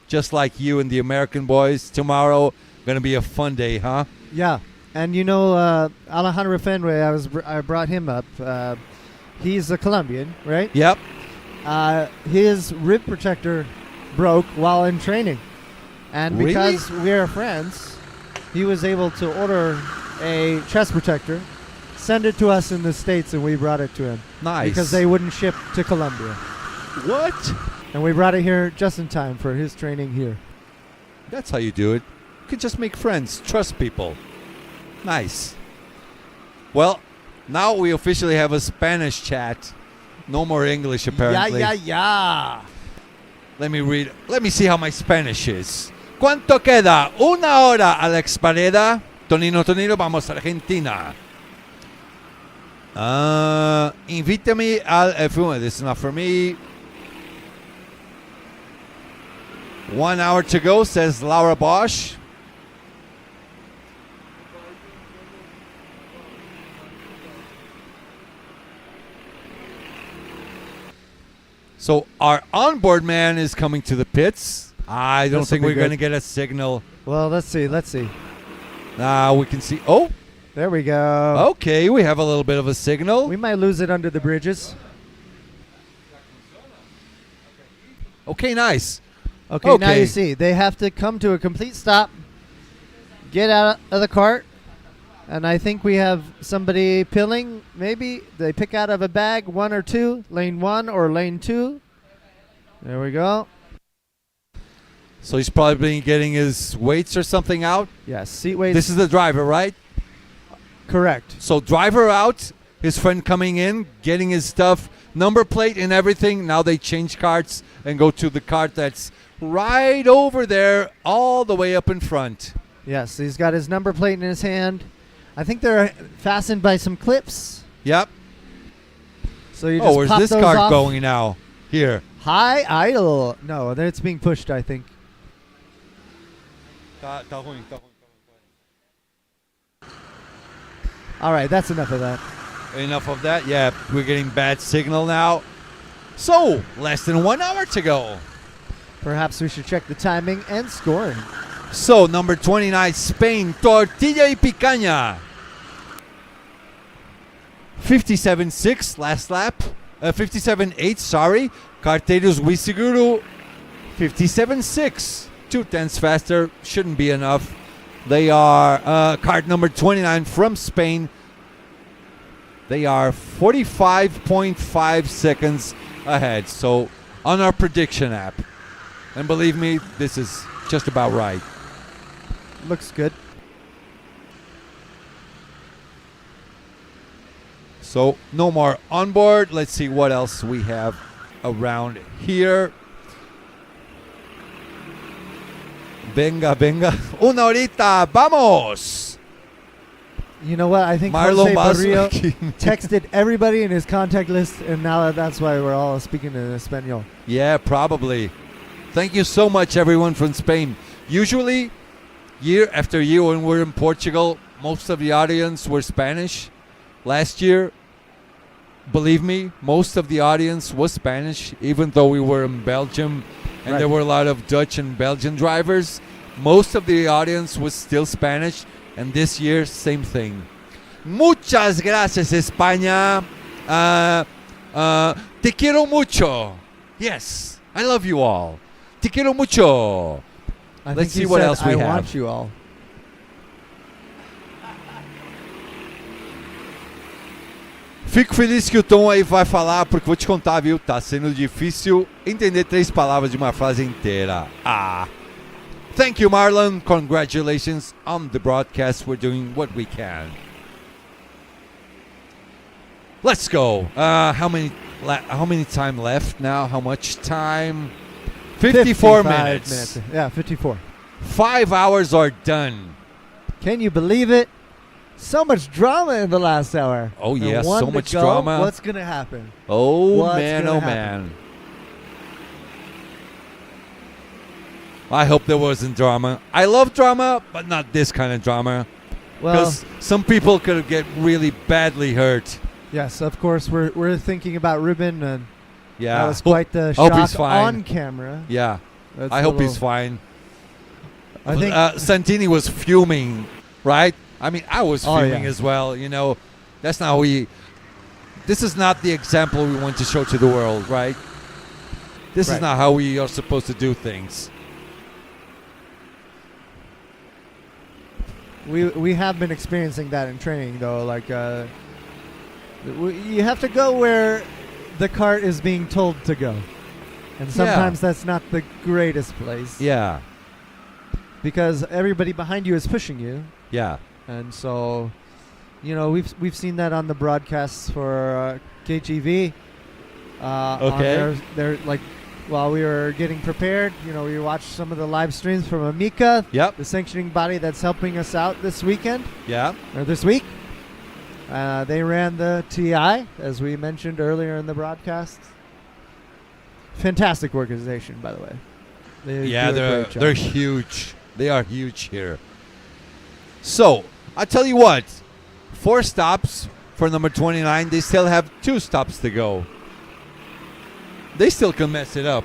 Speaker 4: just like you and the American boys. Tomorrow, going to be a fun day, huh?
Speaker 1: Yeah, And you know, Alejandro Fenway, I brought him up. He's a Colombian, right?
Speaker 4: Yep.
Speaker 1: His rib protector broke while in training. And
Speaker 4: Really?
Speaker 1: because we are friends, he was able to order a chest protector, send it to us in the States, and we brought it to him.
Speaker 4: Nice.
Speaker 1: Because they wouldn't ship to Colombia.
Speaker 4: What?
Speaker 1: And we brought it here just in time for his training here.
Speaker 4: That's how you do it. You can just make friends, trust people. Nice. Well, now we officially have a Spanish chat. No more English, apparently.
Speaker 1: Yeah.
Speaker 4: Let me see how my Spanish is. ¿Cuánto queda? 1 hora, Alex Pareda. Tonino, vamos a Argentina. Invítame al F1. This is not for me. 1 hour to go, says Laura Bosch. So our onboard man is coming to the pits. I don't think we're going to get a signal.
Speaker 1: Well, let's see.
Speaker 4: Now we can see. Oh,
Speaker 1: there we go.
Speaker 4: Okay, we have a little bit of a signal.
Speaker 1: We might lose it under the bridges.
Speaker 4: Okay, nice.
Speaker 1: Okay, now you see. They have to come to a complete stop, get out of the cart, and I think we have somebody pilling. Maybe they pick out of a bag 1 or 2, lane 1 or lane 2. There we go.
Speaker 4: So he's probably getting his weights or something out?
Speaker 1: Yes, seat weights.
Speaker 4: This is the driver, right?
Speaker 1: Correct.
Speaker 4: So driver out, his friend coming in, getting his stuff, number plate and everything. Now they change carts and go to the cart that's right over there, all the way up in front.
Speaker 1: Yes, he's got his number plate in his hand. I think they're fastened by some clips.
Speaker 4: Yep.
Speaker 1: So you just
Speaker 4: where's
Speaker 1: pop
Speaker 4: this
Speaker 1: those
Speaker 4: cart
Speaker 1: off.
Speaker 4: going now? Here.
Speaker 1: High idle. No, then it's being pushed, I think. All right, that's enough of that.
Speaker 4: Enough of that. Yeah, we're getting bad signal now. So, less than 1 hour to go.
Speaker 1: Perhaps we should check the timing and scoring.
Speaker 4: So, number 29, Spain, Tortilla y Picaña. 57.6 last lap. 57.8, sorry. Carteros Wissiguru, 57.6. 2/10 faster, shouldn't be enough. They are cart number 29 from Spain. They are 45.5 seconds ahead. So on our prediction app. And believe me, this is just about right.
Speaker 1: Looks good.
Speaker 4: So no more onboard. Let's see what else we have around here. Venga. Una horita, vamos!
Speaker 1: You know what? I think
Speaker 4: Marlon
Speaker 1: Jose Barrio texted everybody in his contact list, and now that's why we're all speaking in Espanol.
Speaker 4: Yeah, probably. Thank you so much, everyone from Spain. Usually, year after year when we're in Portugal, most of the audience were Spanish. Last year, believe me, most of the audience was Spanish, even though we were in Belgium and there were a lot of Dutch and Belgian drivers. Most of the audience was still Spanish, and this year, same thing. Muchas gracias, España. Te quiero mucho. Yes, I love you all. Te quiero mucho. Let's see what else we have.
Speaker 1: I want you all.
Speaker 4: Fico feliz que o Tom aí vai falar, porque vou te contar, viu? Tá sendo difícil entender 3 palavras de uma frase inteira. Thank you, Marlon. Congratulations on the broadcast. We're doing what we can. Let's go. How many time left now? How much time? 54 minutes.
Speaker 1: Yeah, 54.
Speaker 4: 5 hours are done.
Speaker 1: Can you believe it? So much drama in the last hour.
Speaker 4: Oh, yeah,
Speaker 1: so
Speaker 4: much drama.
Speaker 1: What's going to happen?
Speaker 4: Oh, man. I hope there wasn't drama. I love drama, but not this kind of drama. Because some people could get really badly hurt.
Speaker 1: Yes, of course. We're thinking about Ruben, and
Speaker 4: yeah,
Speaker 1: that was quite the
Speaker 4: hope
Speaker 1: shot
Speaker 4: he's fine.
Speaker 1: on camera.
Speaker 4: Yeah,
Speaker 1: That's
Speaker 4: I hope he's fine.
Speaker 1: I think
Speaker 4: Santini was fuming, right? I mean, I was
Speaker 1: Oh,
Speaker 4: fuming
Speaker 1: yeah.
Speaker 4: as well. You know, that's not how this is not the example we want to show to the world, right? This is
Speaker 1: Right.
Speaker 4: not how we are supposed to do things.
Speaker 1: We have been experiencing that in training, though. Like, you have to go where the cart is being told to go, and sometimes that's not the greatest place.
Speaker 4: Yeah.
Speaker 1: Because everybody behind you is pushing you.
Speaker 4: Yeah.
Speaker 1: And so, you know, we've seen that on the broadcasts for KGV.
Speaker 4: Okay.
Speaker 1: They're like, while we were getting prepared, you know, we watched some of the live streams from Amica.
Speaker 4: Yep.
Speaker 1: The sanctioning body that's helping us out this weekend.
Speaker 4: Yeah.
Speaker 1: Or this week. They ran the TI, as we mentioned earlier in the broadcast. Fantastic organization, by the way.
Speaker 4: They're huge. They are huge here. So, I tell you what, 4 stops for number 29. They still have 2 stops to go. They still can mess it up.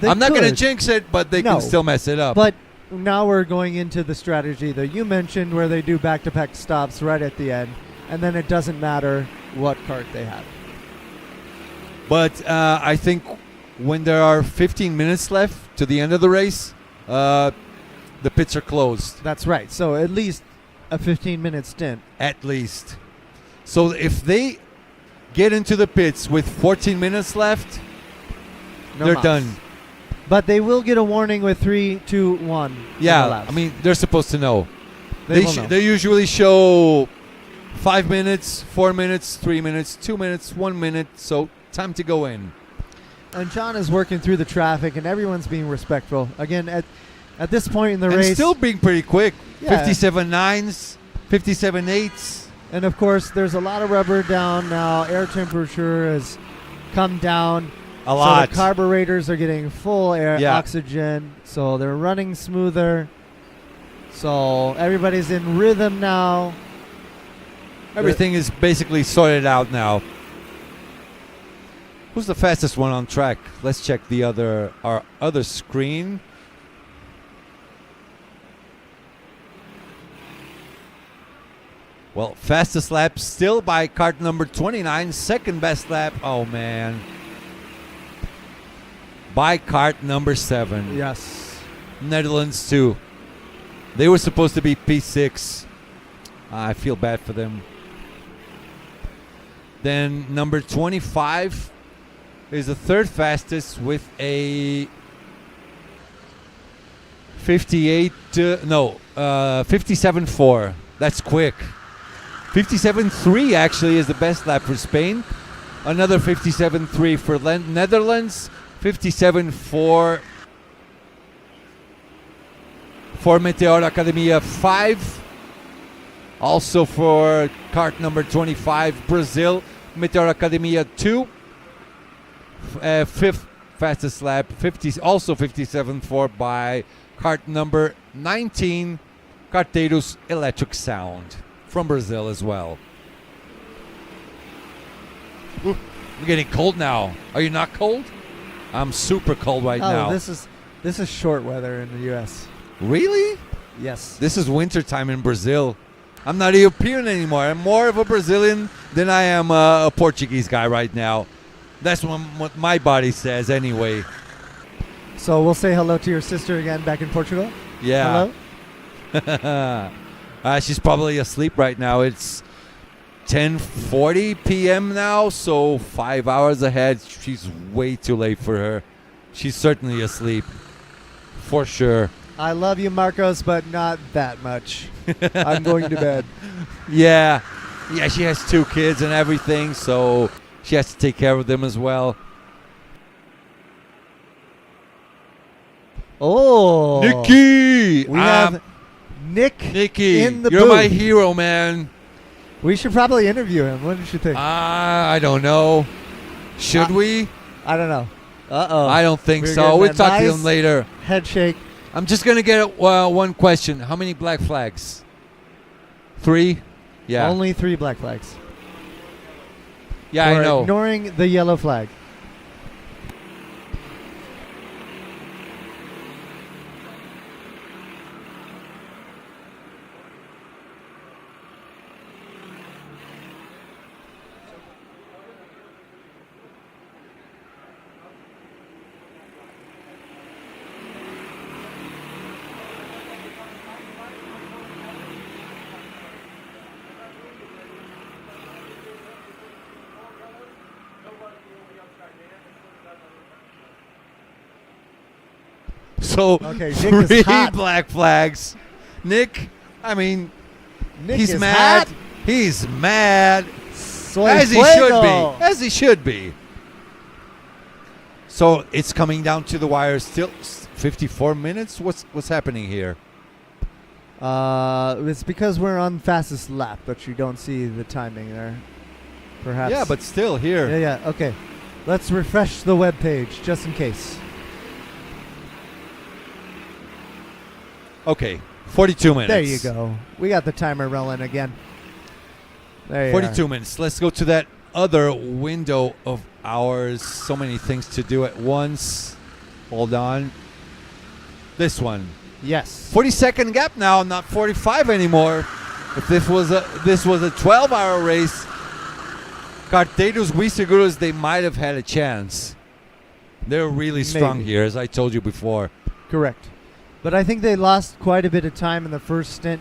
Speaker 4: I'm not going to jinx it, but they can still mess it up.
Speaker 1: But now we're going into the strategy that you mentioned where they do back-to-back stops right at the end, and then it doesn't matter what cart they have.
Speaker 4: But I think when there are 15 minutes left to the end of the race, the pits are closed.
Speaker 1: That's right. So at least a 15-minute stint.
Speaker 4: At least. So if they get into the pits with 14 minutes left, they're
Speaker 1: mas.
Speaker 4: done.
Speaker 1: But they will get a warning with 3, 2, 1.
Speaker 4: Yeah, I mean, they're supposed to know.
Speaker 1: They will know.
Speaker 4: They usually show 5 minutes, 4 minutes, 3 minutes, 2 minutes, 1 minute. So time to go in.
Speaker 1: And John is working through the traffic, and everyone's being respectful. Again, at this point in the
Speaker 4: And
Speaker 1: race,
Speaker 4: still being pretty quick.
Speaker 1: Yeah.
Speaker 4: 57 9s, 57 8s.
Speaker 1: And of course, there's a lot of rubber down now. Air temperature has come down.
Speaker 4: A lot.
Speaker 1: So the carburetors are getting full air
Speaker 4: Yeah.
Speaker 1: oxygen, so they're running smoother. So everybody's in rhythm now.
Speaker 4: Everything is basically sorted out now. Who's the fastest one on track? Let's check our other screen. Well, fastest lap still by cart number 29. Second best lap, oh man, by cart number 7.
Speaker 1: Yes.
Speaker 4: Netherlands 2. They were supposed to be P6. I feel bad for them. Then number 25 is the third fastest with a 57.4. That's quick. 57.3 actually is the best lap for Spain. Another 57.3 for Netherlands. 57.4 for Meteor Academia 5. Also for cart number 25, Brazil, Meteor Academia 2. Fifth fastest lap, also 57.4 by cart number 19, Carteiros Electric Sound from Brazil as well. Ooh, I'm getting cold now. Are you not cold? I'm super cold right now.
Speaker 1: This is short weather in the U.S.
Speaker 4: Really?
Speaker 1: Yes.
Speaker 4: This is winter time in Brazil. I'm not European anymore. I'm more of a Brazilian than I am a Portuguese guy right now. That's what my body says anyway.
Speaker 1: So we'll say hello to your sister again back in Portugal.
Speaker 4: Yeah.
Speaker 1: Hello.
Speaker 4: She's probably asleep right now. It's 10:40 p.m. now, so 5 hours ahead. She's way too late for her. She's certainly asleep. For sure.
Speaker 1: I love you, Marcos, but not that much. I'm going to bed.
Speaker 4: Yeah. Yeah, she has 2 kids and everything, so she has to take care of them as well.
Speaker 1: Oh.
Speaker 4: Nikki!
Speaker 1: We have
Speaker 4: Nicky,
Speaker 1: in the
Speaker 4: you're
Speaker 1: booth.
Speaker 4: my hero, man.
Speaker 1: We should probably interview him. What did you think?
Speaker 4: I don't know. Should we?
Speaker 1: I don't know. Uh-oh.
Speaker 4: I don't think
Speaker 1: We're
Speaker 4: so.
Speaker 1: getting
Speaker 4: We'll
Speaker 1: a
Speaker 4: talk to
Speaker 1: nice
Speaker 4: him later.
Speaker 1: Head shake.
Speaker 4: I'm just going to get one question. How many black flags? 3? Yeah.
Speaker 1: Only 3 black flags.
Speaker 4: Yeah, I
Speaker 1: We're
Speaker 4: know.
Speaker 1: ignoring the yellow flag.
Speaker 4: So
Speaker 1: Okay, Nick is
Speaker 4: 3
Speaker 1: hot.
Speaker 4: black flags. Nick, I mean,
Speaker 1: Nick
Speaker 4: he's
Speaker 1: is
Speaker 4: mad.
Speaker 1: hot.
Speaker 4: He's mad.
Speaker 1: Soy
Speaker 4: As he
Speaker 1: fuego.
Speaker 4: should be. As he should be. So it's coming down to the wire. Still 54 minutes. What's happening here?
Speaker 1: It's because we're on fastest lap, but you don't see the timing there. Perhaps.
Speaker 4: Yeah, but still here.
Speaker 1: Yeah. Okay. Let's refresh the web page just in case.
Speaker 4: Okay, 42 minutes.
Speaker 1: There you go. We got the timer rolling again. There you
Speaker 4: 42
Speaker 1: are.
Speaker 4: minutes. Let's go to that other window of ours. So many things to do at once. Hold on. This one.
Speaker 1: Yes.
Speaker 4: 40-second gap now, not 45 anymore. If this was a 12-hour race, Carteiros Seguros, they might have had a chance. They're really strong
Speaker 1: Maybe.
Speaker 4: here, as I told you before.
Speaker 1: Correct. But I think they lost quite a bit of time in the first stint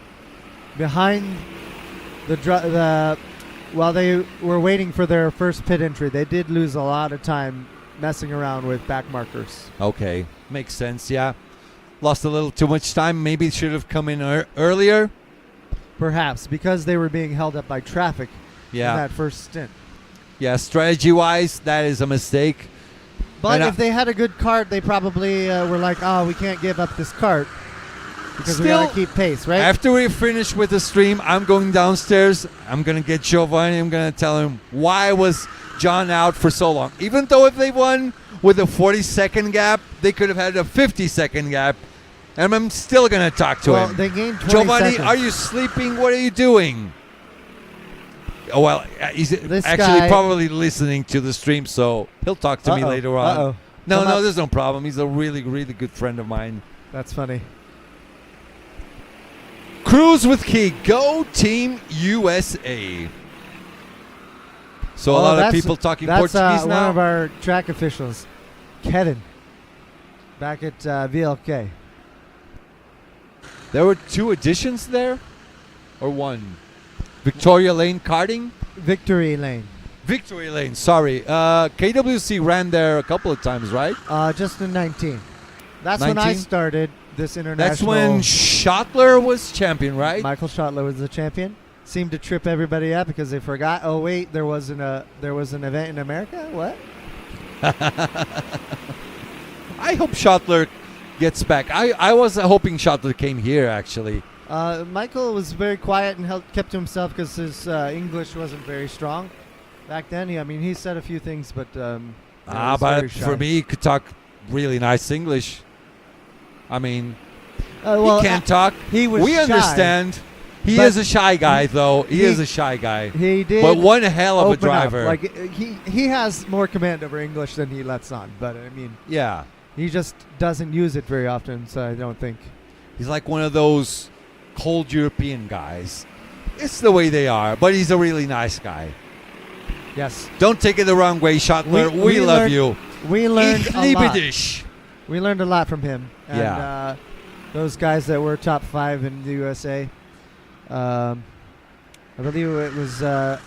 Speaker 1: behind while they were waiting for their first pit entry. They did lose a lot of time messing around with back markers.
Speaker 4: Okay, makes sense, yeah. Lost a little too much time. Maybe should have come in earlier.
Speaker 1: Perhaps because they were being held up by traffic
Speaker 4: Yeah.
Speaker 1: in that first stint.
Speaker 4: Yeah, strategy-wise, that is a mistake.
Speaker 1: But
Speaker 4: And
Speaker 1: if they had a good cart, they probably were like, oh, we can't give up this cart because we got to
Speaker 4: Still,
Speaker 1: keep pace, right?
Speaker 4: After we finish with the stream, I'm going downstairs. I'm going to get Giovanni. I'm going to tell him why was John out for so long. Even though if they won with a 40-second gap, they could have had a 50-second gap. And I'm still going to talk to
Speaker 1: Well,
Speaker 4: him.
Speaker 1: they gained 20
Speaker 4: Giovanni,
Speaker 1: seconds.
Speaker 4: are you sleeping? What are you doing? Oh, well, he's
Speaker 1: This
Speaker 4: actually
Speaker 1: guy-
Speaker 4: probably listening to the stream, so he'll talk to me
Speaker 1: Uh-oh,
Speaker 4: later on.
Speaker 1: uh-oh.
Speaker 4: No,
Speaker 1: Come
Speaker 4: no,
Speaker 1: up.
Speaker 4: there's no problem. He's a really, really good friend of mine.
Speaker 1: That's funny.
Speaker 4: Cruise with Key. Go Team USA. So a
Speaker 1: Oh,
Speaker 4: lot of
Speaker 1: that's-
Speaker 4: people talking
Speaker 1: that's,
Speaker 4: Portuguese
Speaker 1: one
Speaker 4: now.
Speaker 1: of our track officials, Kevin, back at VLK.
Speaker 4: There were 2 additions there? Or 1? Victoria Lane Karting?
Speaker 1: Victory Lane.
Speaker 4: Victory Lane, sorry. KWC ran there a couple of times, right?
Speaker 1: Just in 19. That's when I
Speaker 4: 19?
Speaker 1: started this international.
Speaker 4: That's when Schottler was champion, right?
Speaker 1: Michael Schottler was the champion. Seemed to trip everybody up because they forgot. Oh wait, there was an event in America. What?
Speaker 4: I hope Schottler gets back. I was hoping Schottler came here, actually.
Speaker 1: Michael was very quiet and kept to himself because his English wasn't very strong back then. He said a few things, but was
Speaker 4: But
Speaker 1: very shy.
Speaker 4: for me, he could talk really nice English. I mean,
Speaker 1: well,
Speaker 4: he can't talk.
Speaker 1: He was
Speaker 4: We
Speaker 1: shy,
Speaker 4: understand. He
Speaker 1: but
Speaker 4: is a shy guy, though. He is
Speaker 1: he-
Speaker 4: a shy guy.
Speaker 1: He did.
Speaker 4: But one hell of a
Speaker 1: open up.
Speaker 4: driver.
Speaker 1: Like he has more command over English than he lets on. But I mean,
Speaker 4: Yeah.
Speaker 1: he just doesn't use it very often. So I don't think.
Speaker 4: He's like one of those cold European guys. It's the way they are, but he's a really nice guy.
Speaker 1: Yes.
Speaker 4: Don't take it the wrong way, Schottler. We love
Speaker 1: learned-
Speaker 4: you.
Speaker 1: We learned
Speaker 4: Ich
Speaker 1: a
Speaker 4: liebe
Speaker 1: lot.
Speaker 4: dich.
Speaker 1: We learned a lot from him. And,
Speaker 4: Yeah.
Speaker 1: those guys that were top 5 in the USA. I believe it was the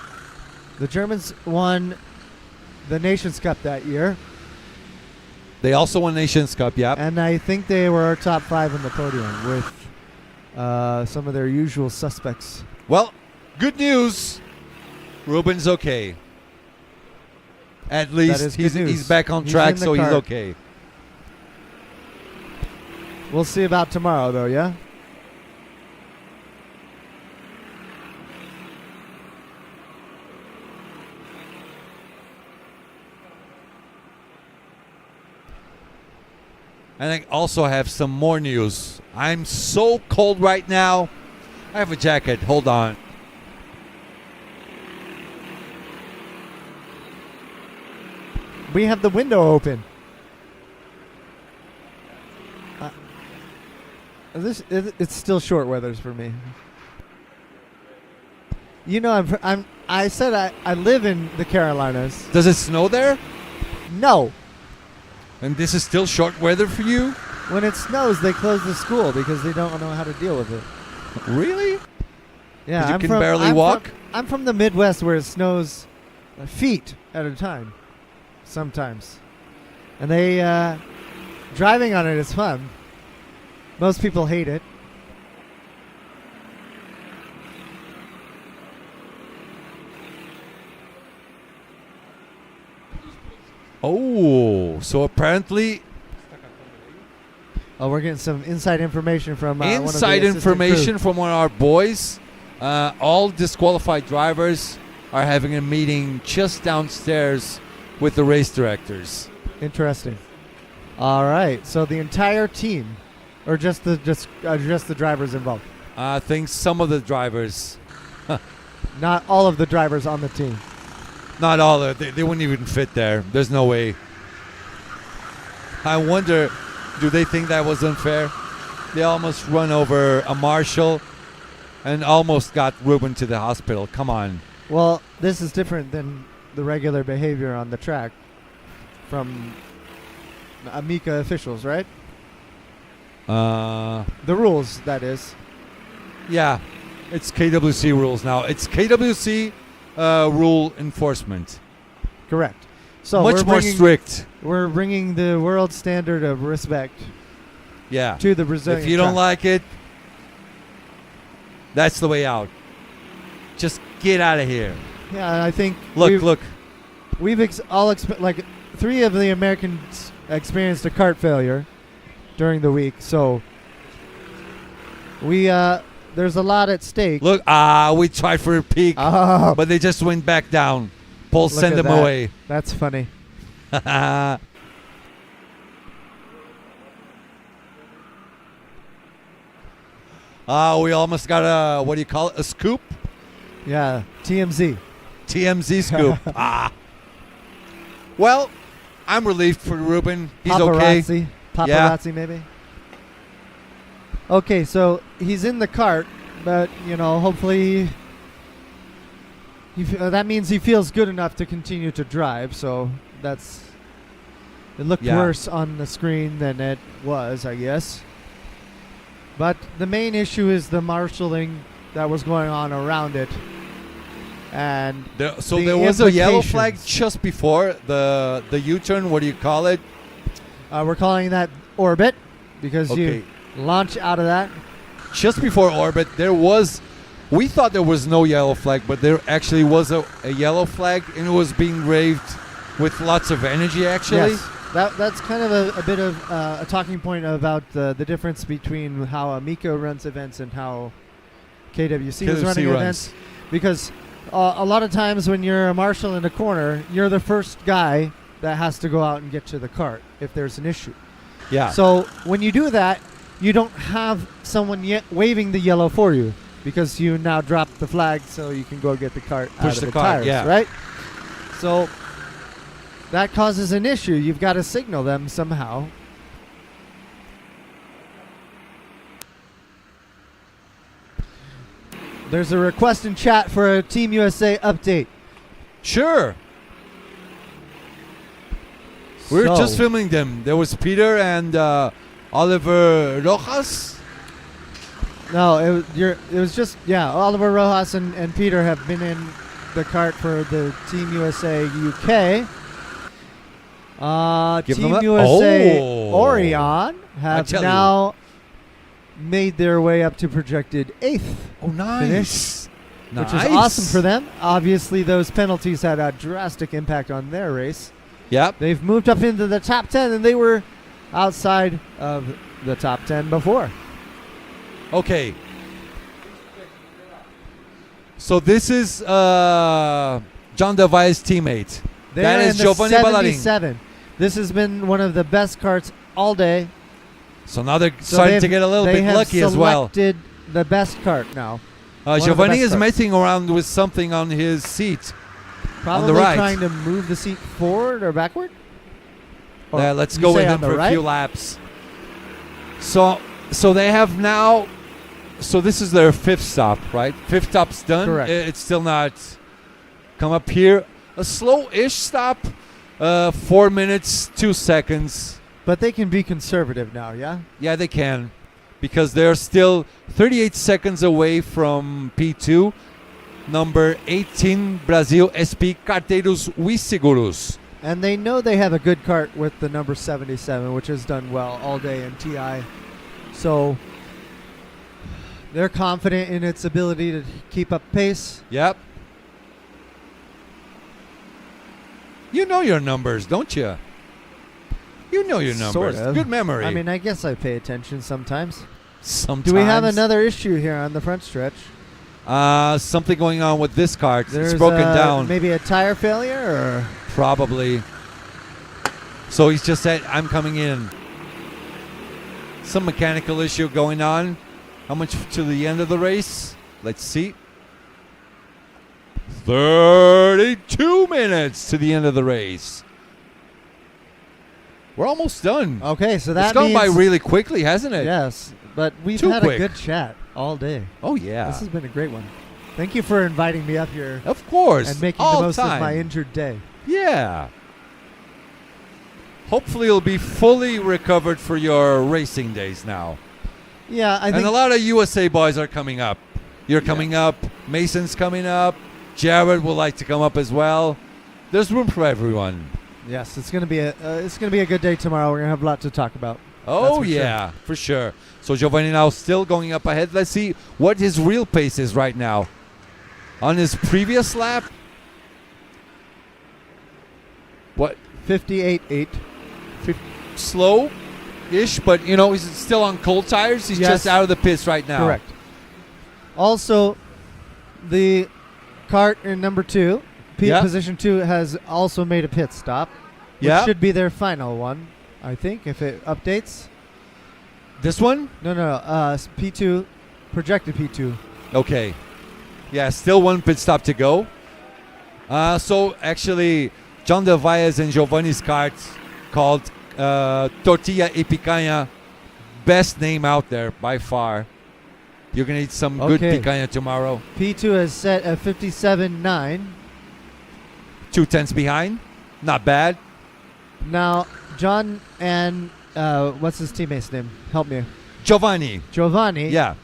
Speaker 1: Germans won the Nations Cup that year.
Speaker 4: They also won Nations Cup, yeah.
Speaker 1: And I think they were top 5 in the podium with some of their usual suspects.
Speaker 4: Well, good news. Ruben's okay. At least
Speaker 1: is
Speaker 4: he's
Speaker 1: good news.
Speaker 4: he's back on
Speaker 1: He's
Speaker 4: track,
Speaker 1: in the
Speaker 4: so he's
Speaker 1: cart.
Speaker 4: okay.
Speaker 1: We'll see about tomorrow, though, yeah?
Speaker 4: And I also have some more news. I'm so cold right now. I have a jacket. Hold on.
Speaker 1: We have the window open. It's still short weathers for me. You know, I said I live in the Carolinas.
Speaker 4: Does it snow there?
Speaker 1: No.
Speaker 4: And this is still short weather for you?
Speaker 1: When it snows, they close the school because they don't know how to deal with it.
Speaker 4: Really?
Speaker 1: Yeah,
Speaker 4: 'Cause you can barely walk?
Speaker 1: I'm from the Midwest where it snows feet at a time, sometimes. And driving on it is fun. Most people hate it.
Speaker 4: Oh, so apparently
Speaker 1: Oh, we're getting some inside information from one of the
Speaker 4: inside
Speaker 1: assistant
Speaker 4: information
Speaker 1: crew.
Speaker 4: from one of our boys. All disqualified drivers are having a meeting just downstairs with the race directors.
Speaker 1: Interesting. All right, so the entire team, or just the drivers involved?
Speaker 4: I think some of the drivers,
Speaker 1: Not all of the drivers on the team.
Speaker 4: not all, they wouldn't even fit there. There's no way. I wonder, do they think that was unfair? They almost run over a marshal and almost got Ruben to the hospital. Come on.
Speaker 1: Well, this is different than the regular behavior on the track from Amica officials, right? The rules, that is.
Speaker 4: Yeah, it's KWC rules now. It's KWC rule enforcement.
Speaker 1: Correct. So
Speaker 4: much
Speaker 1: we're
Speaker 4: more
Speaker 1: bringing-
Speaker 4: strict.
Speaker 1: We're bringing the world standard of respect
Speaker 4: Yeah.
Speaker 1: to the Brazilian
Speaker 4: If you don't
Speaker 1: track.
Speaker 4: like it, that's the way out. Just get out of here.
Speaker 1: Yeah, I think
Speaker 4: Look.
Speaker 1: We've like 3 of the Americans experienced a cart failure during the week, so we there's a lot at stake.
Speaker 4: Look, we tried for a peek, but they just went back down. Paul
Speaker 1: Look
Speaker 4: sent
Speaker 1: at
Speaker 4: them
Speaker 1: that.
Speaker 4: away.
Speaker 1: That's funny.
Speaker 4: We almost got a, what do you call it, a scoop?
Speaker 1: Yeah, TMZ.
Speaker 4: TMZ scoop. Well, I'm relieved for Ruben. He's
Speaker 1: Paparazzi.
Speaker 4: okay.
Speaker 1: Paparazzi, maybe. Okay, so he's in the cart, but hopefully, that means he feels good enough to continue to drive. So it looked worse on the screen than it was, I guess. But the main issue is the marshalling that was going on around it. And
Speaker 4: there was
Speaker 1: the
Speaker 4: a yellow flag
Speaker 1: implications.
Speaker 4: just before the U-turn. What do you call it?
Speaker 1: We're calling that orbit because
Speaker 4: Okay.
Speaker 1: you launch out of that.
Speaker 4: Just before orbit, we thought there was no yellow flag, but there actually was a yellow flag, and it was being waved with lots of energy, actually.
Speaker 1: Yes. That's kind of a bit of a talking point about the difference between how Amico runs events and how KWC is running events. Because a lot of times when you're a marshal in a corner, you're the first guy that has to go out and get to the cart if there's an issue.
Speaker 4: Yeah.
Speaker 1: So when you do that, you don't have someone yet waving the yellow for you because you now drop the flag so you can go get the cart out
Speaker 4: Push
Speaker 1: of
Speaker 4: the
Speaker 1: the
Speaker 4: cart,
Speaker 1: tires,
Speaker 4: yeah.
Speaker 1: right? So that causes an issue. You've got to signal them somehow. There's a request in chat for a Team USA update.
Speaker 4: Sure. We were
Speaker 1: So-
Speaker 4: just filming them. There was Peter and Oliver Rojas.
Speaker 1: No, it was just Oliver Rojas and Peter have been in the cart for the Team USA UK.
Speaker 4: Give
Speaker 1: Team
Speaker 4: them a-
Speaker 1: USA
Speaker 4: Oh.
Speaker 1: Orion
Speaker 4: I
Speaker 1: have
Speaker 4: tell
Speaker 1: now made their way up to projected 8th.
Speaker 4: Oh, nice.
Speaker 1: Finish, which is
Speaker 4: Nice.
Speaker 1: awesome for them. Obviously, those penalties had a drastic impact on their race.
Speaker 4: Yep.
Speaker 1: They've moved up into the top 10, and they were outside of the top 10 before.
Speaker 4: Okay. So this is John Devi's teammate.
Speaker 1: They're
Speaker 4: That
Speaker 1: in
Speaker 4: is
Speaker 1: the
Speaker 4: Giovanni Ballarin.
Speaker 1: 77. This has been one of the best carts all day.
Speaker 4: So now they're starting to get a little bit lucky as well.
Speaker 1: They have selected the best cart now. One of the
Speaker 4: Giovanni
Speaker 1: best
Speaker 4: is
Speaker 1: carts.
Speaker 4: messing around with something on his seat.
Speaker 1: Probably
Speaker 4: on the right.
Speaker 1: trying to move the seat forward or backward. Or
Speaker 4: Let's
Speaker 1: you
Speaker 4: go
Speaker 1: say
Speaker 4: with
Speaker 1: on
Speaker 4: him
Speaker 1: the
Speaker 4: for
Speaker 1: right?
Speaker 4: a few laps. So they have now. So this is their 5th stop, right? 5th stop's done.
Speaker 1: Correct.
Speaker 4: It's still not come up here. A slow-ish stop. 4 minutes, 2 seconds.
Speaker 1: But they can be conservative now, yeah?
Speaker 4: Yeah, they can. Because they're still 38 seconds away from P2. Number 18, Brasil SP Carteiros Seguros.
Speaker 1: And they know they have a good cart with the number 77, which has done well all day in TI. So they're confident in its ability to keep up pace.
Speaker 16: Yep. You know your numbers, don't you? You know your numbers.
Speaker 1: Sort of.
Speaker 16: Good memory.
Speaker 1: I mean, I guess I pay attention sometimes.
Speaker 16: Sometimes.
Speaker 1: Do we have another issue here on the front stretch?
Speaker 16: Something going on with this cart.
Speaker 1: There's
Speaker 16: it's broken down.
Speaker 1: Maybe a tire failure, or
Speaker 16: Probably. So he's just said, I'm coming in. Some mechanical issue going on. How much to the end of the race? Let's see. 32 minutes to the end of the race. We're almost done.
Speaker 1: Okay, so that
Speaker 16: it's gone by
Speaker 1: means-
Speaker 16: really quickly, hasn't it?
Speaker 1: Yes, but we've
Speaker 16: Too
Speaker 1: had
Speaker 16: quick.
Speaker 1: a good chat all day.
Speaker 16: Oh, yeah.
Speaker 1: This has been a great one. Thank you for inviting me up here.
Speaker 16: Of course.
Speaker 1: And making
Speaker 16: all
Speaker 1: the most
Speaker 16: time.
Speaker 1: of my injured day.
Speaker 16: Yeah. Hopefully you'll be fully recovered for your racing days now.
Speaker 1: Yeah, I think
Speaker 16: and a lot of USA boys are coming up. You're coming up. Mason's coming up. Jared would like to come up as well. There's room for everyone.
Speaker 1: Yes, it's gonna be a good day tomorrow. We're gonna have a lot to talk about.
Speaker 16: Oh,
Speaker 1: That's
Speaker 16: yeah, for sure. So Giovanni now still going up ahead. Let's see what his real pace is right now. On his previous lap, what?
Speaker 1: 58.8.
Speaker 16: Slow-ish, but, you know, he's still on cold tires. He's
Speaker 1: Yes.
Speaker 16: just out of the pits right now.
Speaker 1: Correct. Also, the cart in number 2,
Speaker 16: Yeah.
Speaker 1: position 2, has also made a pit stop. Which
Speaker 16: Yeah.
Speaker 1: should be their final one, I think, if it updates.
Speaker 16: This one?
Speaker 1: No, P2, projected P2.
Speaker 16: Okay. Yeah, still one pit stop to go. So, actually, John Del Valle's and Giovanni's cart called Tortilla y Picanha. Best name out there by far. You're going to eat some good
Speaker 1: Okay.
Speaker 16: picanha tomorrow.
Speaker 1: P2 is set at 57.9.
Speaker 16: 2/10 behind. Not bad.
Speaker 1: Now, John and what's his teammate's name? Help me.
Speaker 16: Giovanni. Yeah.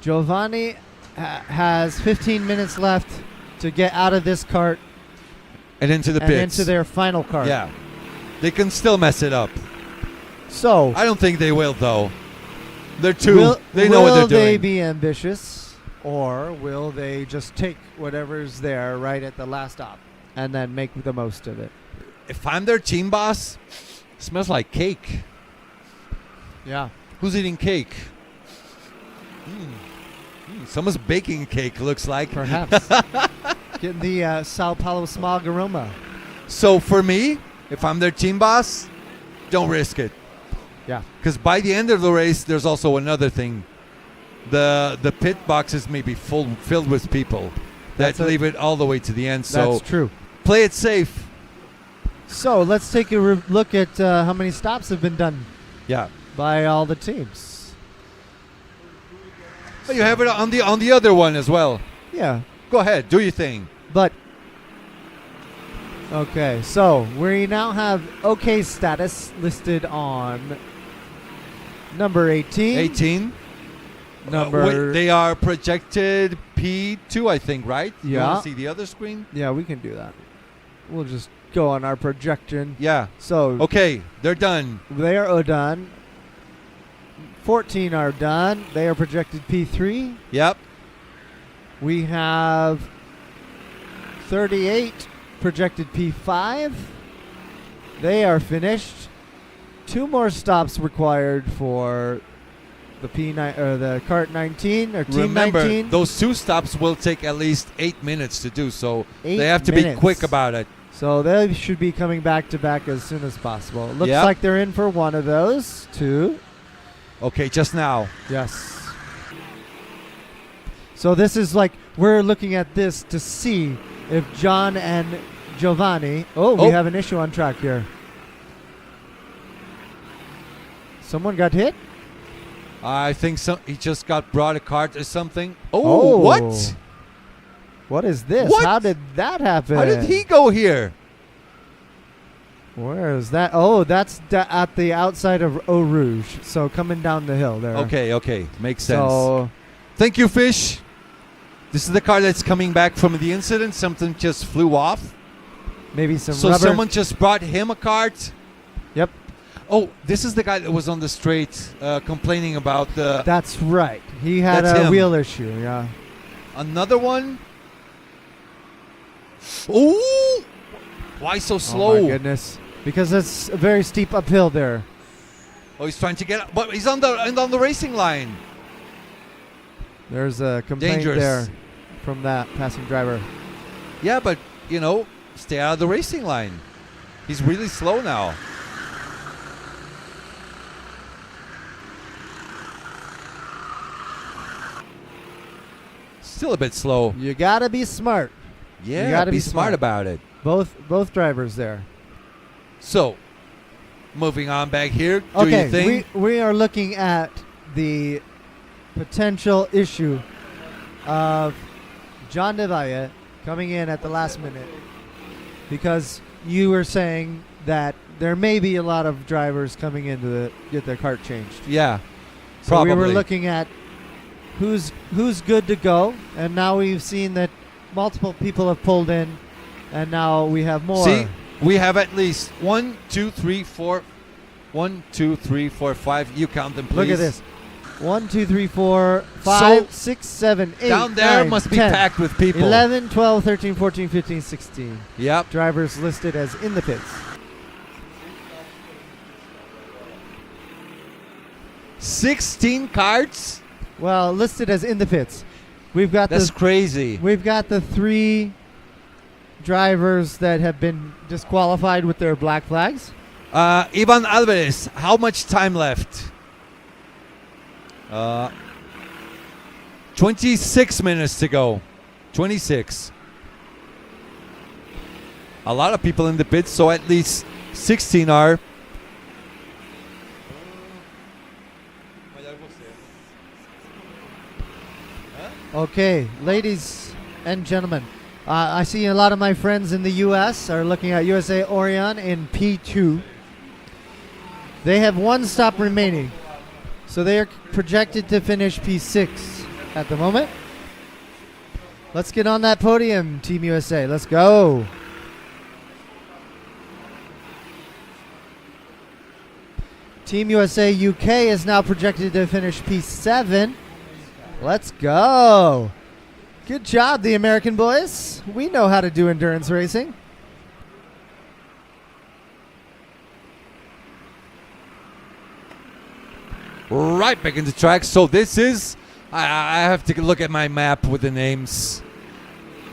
Speaker 1: Giovanni has 15 minutes left to get out of this cart
Speaker 16: And into the
Speaker 1: and
Speaker 16: pits.
Speaker 1: into their final cart.
Speaker 16: Yeah. They can still mess it up.
Speaker 1: So
Speaker 16: I don't think they will, though. They're too. They know what they're
Speaker 1: Will they
Speaker 16: doing.
Speaker 1: be ambitious, or will they just take whatever's there right at the last stop and then make the most of it?
Speaker 16: If I'm their team boss, it smells like cake.
Speaker 1: Yeah.
Speaker 16: Who's eating cake? Someone's baking cake, looks like.
Speaker 1: Perhaps. Getting the Sao Paulo smog aroma.
Speaker 16: So for me, if I'm their team boss, don't risk it.
Speaker 1: Yeah.
Speaker 16: Because by the end of the race, there's also another thing. The pit boxes may be filled with people that leave it all the way to the end. So
Speaker 1: That's true.
Speaker 16: Play it safe.
Speaker 1: So let's take a look at how many stops have been done.
Speaker 16: Yeah.
Speaker 1: By all the teams.
Speaker 16: But you have it on the other one as well.
Speaker 1: Yeah.
Speaker 16: Go ahead, do your thing.
Speaker 1: But okay, so we now have OK status listed on number 18.
Speaker 16: 18.
Speaker 1: Number.
Speaker 16: They are projected P2, I think, right? You
Speaker 1: Yeah.
Speaker 16: want to see the other screen?
Speaker 1: Yeah, we can do that. We'll just go on our projection.
Speaker 16: Yeah.
Speaker 1: So
Speaker 16: Okay, they're done.
Speaker 1: they are done. 14 are done. They are projected P3.
Speaker 16: Yep.
Speaker 1: We have 38 projected P5. They are finished. 2 more stops required for the P9 or the Kart 19 or Team
Speaker 16: Remember,
Speaker 1: 19.
Speaker 16: those 2 stops will take at least 8 minutes to do, so
Speaker 1: 8
Speaker 16: they have to
Speaker 1: minutes.
Speaker 16: be quick about it.
Speaker 1: So they should be coming back to back as soon as possible. Looks
Speaker 16: Yep.
Speaker 1: like they're in for one of those. 2.
Speaker 16: Okay, just now.
Speaker 1: Yes. So this is like, we're looking at this to see if John and Giovanni. Oh, we have an issue on track here. Someone got hit?
Speaker 16: I think he just got brought a cart or something.
Speaker 1: Oh.
Speaker 16: Oh, what?
Speaker 1: What is this?
Speaker 16: What?
Speaker 1: How did that happen?
Speaker 16: How did he go here?
Speaker 1: Where is that? Oh, that's at the outside of Eau Rouge. So coming down the hill there.
Speaker 16: Okay, makes sense.
Speaker 1: So
Speaker 16: Thank you, Fish. This is the car that's coming back from the incident. Something just flew off.
Speaker 1: maybe some
Speaker 16: So
Speaker 1: rubber.
Speaker 16: someone just brought him a cart.
Speaker 1: Yep.
Speaker 16: Oh, this is the guy that was on the straight complaining about the...
Speaker 1: That's right. He had
Speaker 16: That's
Speaker 1: a
Speaker 16: him.
Speaker 1: wheel issue, yeah.
Speaker 16: Another one. Ooh! Why so slow?
Speaker 1: Oh my goodness. Because it's a very steep uphill there.
Speaker 16: Oh, he's trying to get up, but he's on the racing line.
Speaker 1: There's a complaint
Speaker 16: Dangerous.
Speaker 1: there from that passing driver.
Speaker 16: Yeah, but, you know, stay out of the racing line. He's really slow now. Still a bit slow.
Speaker 1: You gotta be smart.
Speaker 16: Yeah,
Speaker 1: you gotta
Speaker 16: be smart about it.
Speaker 1: Both drivers there.
Speaker 16: So, moving on back here. Do
Speaker 1: Okay,
Speaker 16: your thing.
Speaker 1: we are looking at the potential issue of John De Valle coming in at the last minute, because you were saying that there may be a lot of drivers coming in to get their kart changed.
Speaker 16: Yeah,
Speaker 1: so
Speaker 16: probably.
Speaker 1: we were looking at who's good to go, and now we've seen that multiple people have pulled in, and now we have more.
Speaker 16: See, we have at least 1, 2, 3, 4. 1, 2, 3, 4, 5. You count them, please.
Speaker 1: Look at this. 1, 2, 3, 4, 5, 6, 7, 8,
Speaker 16: down there
Speaker 1: 9,
Speaker 16: must
Speaker 1: 10,
Speaker 16: be packed with people.
Speaker 1: 11, 12, 13, 14, 15, 16.
Speaker 16: Yep.
Speaker 1: Drivers listed as in the pits.
Speaker 16: 16 karts?
Speaker 1: Well, listed as in the pits. We've got
Speaker 16: That's crazy.
Speaker 1: We've got the 3 drivers that have been disqualified with their black flags.
Speaker 16: Ivan Alvarez, how much time left? 26 minutes to go. 26. A lot of people in the pits, so at least 16 are.
Speaker 1: Okay, ladies and gentlemen, I see a lot of my friends in the U.S. are looking at USA Orion in P2. They have 1 stop remaining, so they are projected to finish P6 at the moment. Let's get on that podium, Team USA. Let's go. Team USA UK is now projected to finish P7. Let's go. Good job, the American boys. We know how to do endurance racing.
Speaker 16: Right back in the track. So this is, I have to look at my map with the names.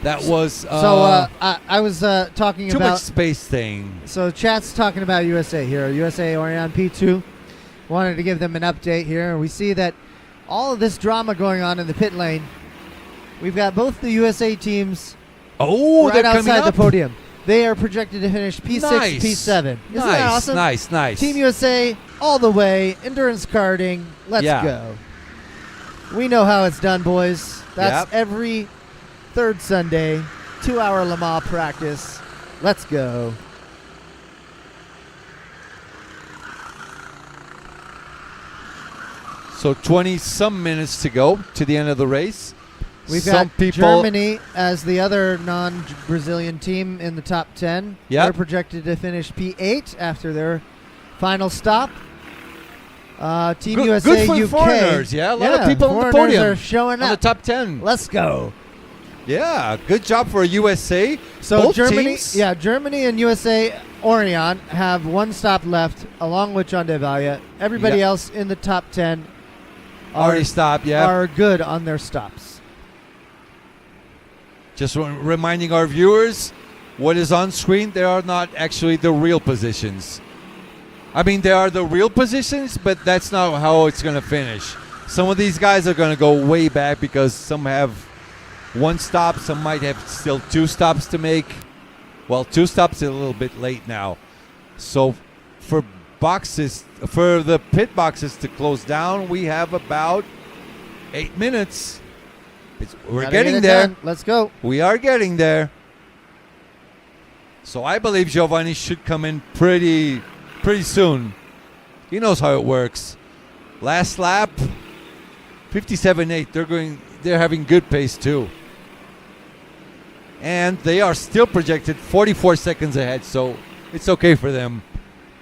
Speaker 16: That was
Speaker 1: I was talking
Speaker 16: too
Speaker 1: about
Speaker 16: much space thing.
Speaker 1: So chat's talking about USA here. USA Orion P2. Wanted to give them an update here. We see that all of this drama going on in the pit lane. We've got both the USA teams
Speaker 16: right
Speaker 1: they're
Speaker 16: coming
Speaker 1: outside
Speaker 16: up.
Speaker 1: the podium. They are projected to finish P6,
Speaker 16: Nice.
Speaker 1: P7. Isn't that awesome?
Speaker 16: Nice.
Speaker 1: Team USA all the way. Endurance karting. Let's
Speaker 16: Yeah.
Speaker 1: go. We know how it's done, boys. That's
Speaker 16: Yep.
Speaker 1: every third Sunday. 2-hour Le Mans practice. Let's go.
Speaker 16: So 20 some minutes to go to the end of the race.
Speaker 1: We've
Speaker 16: Some
Speaker 1: got
Speaker 16: people
Speaker 1: Germany as the other non-Brazilian team in the top 10.
Speaker 16: Yep.
Speaker 1: They're projected to finish P8 after their final stop. Team
Speaker 16: Good-
Speaker 1: USA
Speaker 16: good for
Speaker 1: UK.
Speaker 16: foreigners, yeah? A lot of people on the
Speaker 1: foreigners
Speaker 16: podium,
Speaker 1: are showing
Speaker 16: on the
Speaker 1: up.
Speaker 16: top 10.
Speaker 1: Let's go.
Speaker 16: Yeah, good job for USA.
Speaker 1: So
Speaker 16: Both
Speaker 1: Germany,
Speaker 16: teams,
Speaker 1: Germany and USA Orion have 1 stop left, along with John De Valle. Everybody
Speaker 16: Yeah.
Speaker 1: else in the top 10
Speaker 16: already stopped. Yeah,
Speaker 1: are good on their stops.
Speaker 16: just reminding our viewers, what is on screen, they are not actually the real positions. I mean, they are the real positions, but that's not how it's going to finish. Some of these guys are going to go way back because some have 1 stop, some might have still 2 stops to make. Well, 2 stops is a little bit late now. So for the pit boxes to close down, we have about 8 minutes. We're
Speaker 1: Gotta
Speaker 16: getting
Speaker 1: get it
Speaker 16: there.
Speaker 1: done. Let's go.
Speaker 16: We are getting there. So I believe Giovanni should come in pretty soon. He knows how it works. Last lap, 57.8. They're having good pace too. And they are still projected 44 seconds ahead, so it's okay for them.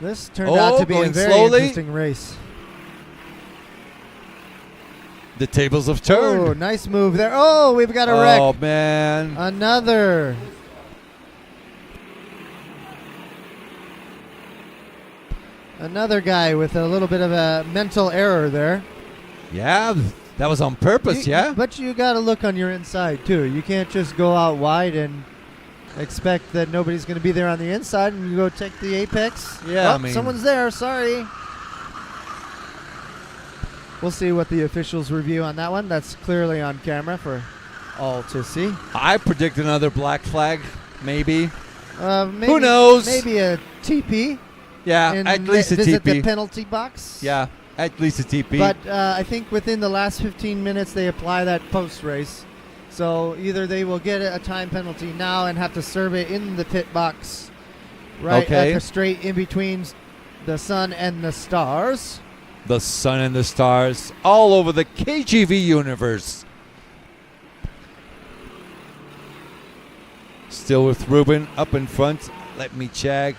Speaker 1: This turned out to be a
Speaker 16: going
Speaker 1: very
Speaker 16: slowly.
Speaker 1: interesting race.
Speaker 16: The tables have turned.
Speaker 1: Oh, nice move there. Oh, we've got a wreck.
Speaker 16: Oh, man.
Speaker 1: Another. Another guy with a little bit of a mental error there.
Speaker 16: Yeah, that was on purpose, yeah?
Speaker 1: But you got to look on your inside, too. You can't just go out wide and expect that nobody's going to be there on the inside and you go take the apex.
Speaker 16: Yeah,
Speaker 1: Oh,
Speaker 16: I mean-
Speaker 1: someone's there. Sorry. We'll see what the officials review on that one. That's clearly on camera for all to see.
Speaker 16: I predict another black flag, maybe.
Speaker 1: Maybe,
Speaker 16: Who knows?
Speaker 1: Maybe a TP.
Speaker 16: Yeah,
Speaker 1: and
Speaker 16: at least a
Speaker 1: visit
Speaker 16: TP.
Speaker 1: the penalty box.
Speaker 16: Yeah, at least a TP.
Speaker 1: But I think within the last 15 minutes they apply that post race. So either they will get a time penalty now and have to serve it in the pit box, right
Speaker 16: Okay.
Speaker 1: at the straight in between the sun and the stars.
Speaker 16: The sun and the stars all over the KGV universe. Still with Ruben up in front. Let me check.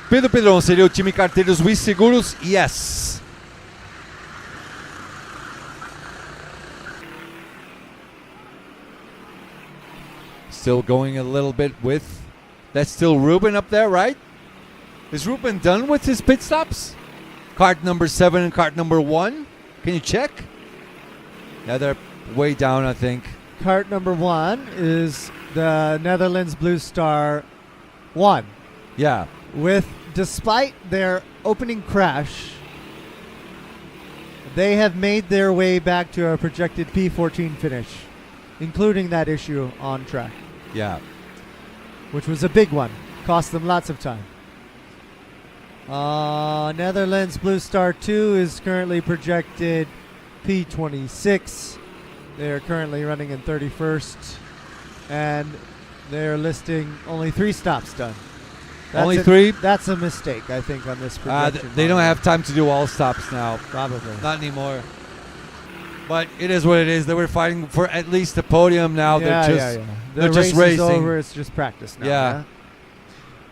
Speaker 16: Pedro Pedrão, seria o time Carteiros Wii Seguros? Yes. Still going a little bit with. That's still Ruben up there, right? Is Ruben done with his pit stops? Cart number 7 and cart number 1. Can you check? Yeah, they're way down, I think.
Speaker 1: Cart number 1 is the Netherlands Blue Star 1.
Speaker 16: Yeah.
Speaker 1: Despite their opening crash, they have made their way back to a projected P14 finish, including that issue on track.
Speaker 16: Yeah.
Speaker 1: Which was a big one. Cost them lots of time. Netherlands Blue Star 2 is currently projected P26. They're currently running in 31st. And they're listing only 3 stops done.
Speaker 16: Only 3?
Speaker 1: That's a mistake, I think, on this projection.
Speaker 16: They don't have time to do all stops now.
Speaker 1: Probably.
Speaker 16: Not anymore. But it is what it is. They were fighting for at least the podium now.
Speaker 1: Yeah,
Speaker 16: they're just,
Speaker 1: yeah.
Speaker 16: They're
Speaker 1: The
Speaker 16: just
Speaker 1: race is
Speaker 16: racing.
Speaker 1: over. It's just practice now.
Speaker 16: Yeah.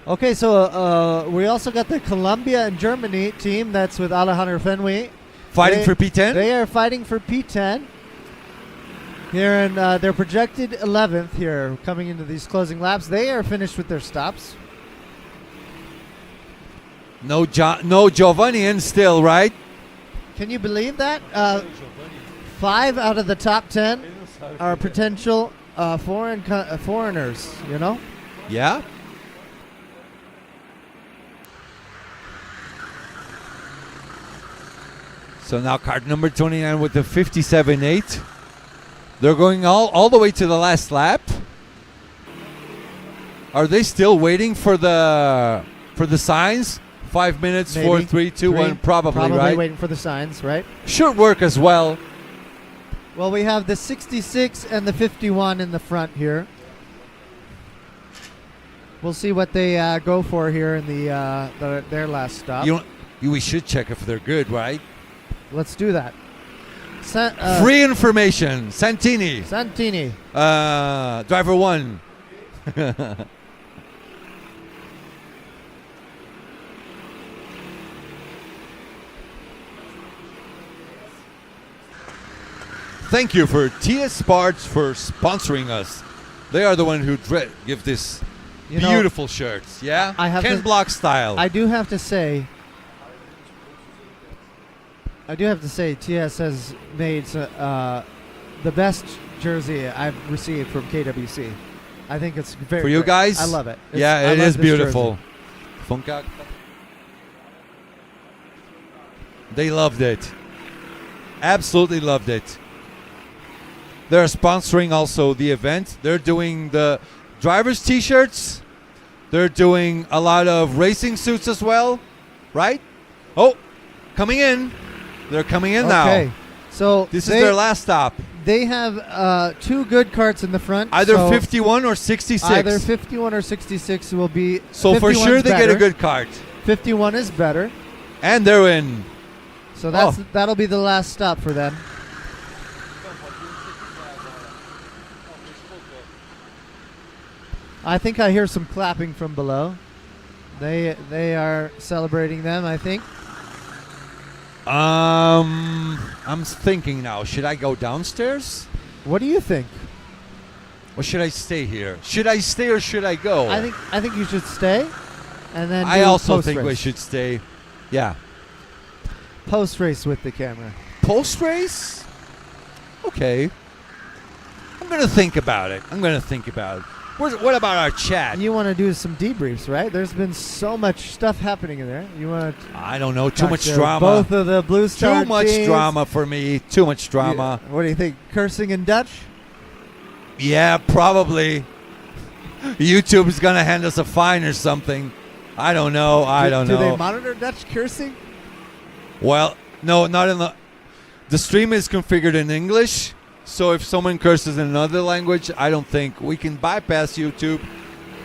Speaker 1: Okay, so we also got the Colombia and Germany team. That's with Alejandro Fenway.
Speaker 16: Fighting for P10?
Speaker 1: They are fighting for P10. Here in they're projected 11th here coming into these closing laps. They are finished with their stops.
Speaker 16: No Giovanni in still, right?
Speaker 1: Can you believe that? 5 out of the top 10 are potential foreigners, you know?
Speaker 16: Yeah. So now card number 29 with the 57.8. They're going all the way to the last lap. Are they still waiting for the signs? 5 minutes,
Speaker 1: Maybe.
Speaker 16: 4, 3, 2, 1, probably, right?
Speaker 1: Waiting for the signs, right?
Speaker 16: Should work as well.
Speaker 1: Well, we have the 66 and the 51 in the front here. We'll see what they go for here in their last stop.
Speaker 16: We should check if they're good, right?
Speaker 1: Let's do that.
Speaker 16: Free information. Santini. Driver 1. Thank you for TS Parts for sponsoring us. They are the one who give this beautiful shirts. Yeah, Ken Block style.
Speaker 1: I do have to say, TS has made the best jersey I've received from KWC. I think it's very
Speaker 16: for you
Speaker 1: great.
Speaker 16: guys.
Speaker 1: I love it.
Speaker 16: Yeah, it is beautiful. Funka. They loved it. Absolutely loved it. They're sponsoring also the event. They're doing the drivers' t-shirts. They're doing a lot of racing suits as well, right? Oh, coming in. They're coming in now.
Speaker 1: Okay, so
Speaker 16: this is their last stop.
Speaker 1: They have 2 good carts in the front.
Speaker 16: Either
Speaker 1: so
Speaker 16: 51 or 66.
Speaker 1: Either 51 or 66 will be.
Speaker 16: So for sure they get a good cart.
Speaker 1: 51 is better.
Speaker 16: And they're in.
Speaker 1: So that'll be the last stop for them. I think I hear some clapping from below. They are celebrating them, I think.
Speaker 16: I'm thinking now. Should I go downstairs?
Speaker 1: What do you think?
Speaker 16: Or should I stay here? Should I stay or should I go?
Speaker 1: I think you should stay, and then
Speaker 16: I
Speaker 1: do
Speaker 16: also
Speaker 1: post-race.
Speaker 16: think we should stay. Yeah.
Speaker 1: Post race with the camera.
Speaker 16: Post race? Okay. I'm gonna think about it. What about our chat?
Speaker 1: You want to do some debriefs, right? There's been so much stuff happening in there. You want to?
Speaker 16: I don't know. Too much drama.
Speaker 1: Both of the Blue Star
Speaker 16: Too much
Speaker 1: teams.
Speaker 16: drama for me. Too much drama.
Speaker 1: What do you think? Cursing in Dutch?
Speaker 16: Yeah, probably. YouTube's gonna hand us a fine or something. I don't know.
Speaker 1: Do they monitor Dutch cursing?
Speaker 16: Well, no, not in the stream is configured in English. So if someone curses in another language, I don't think we can bypass YouTube.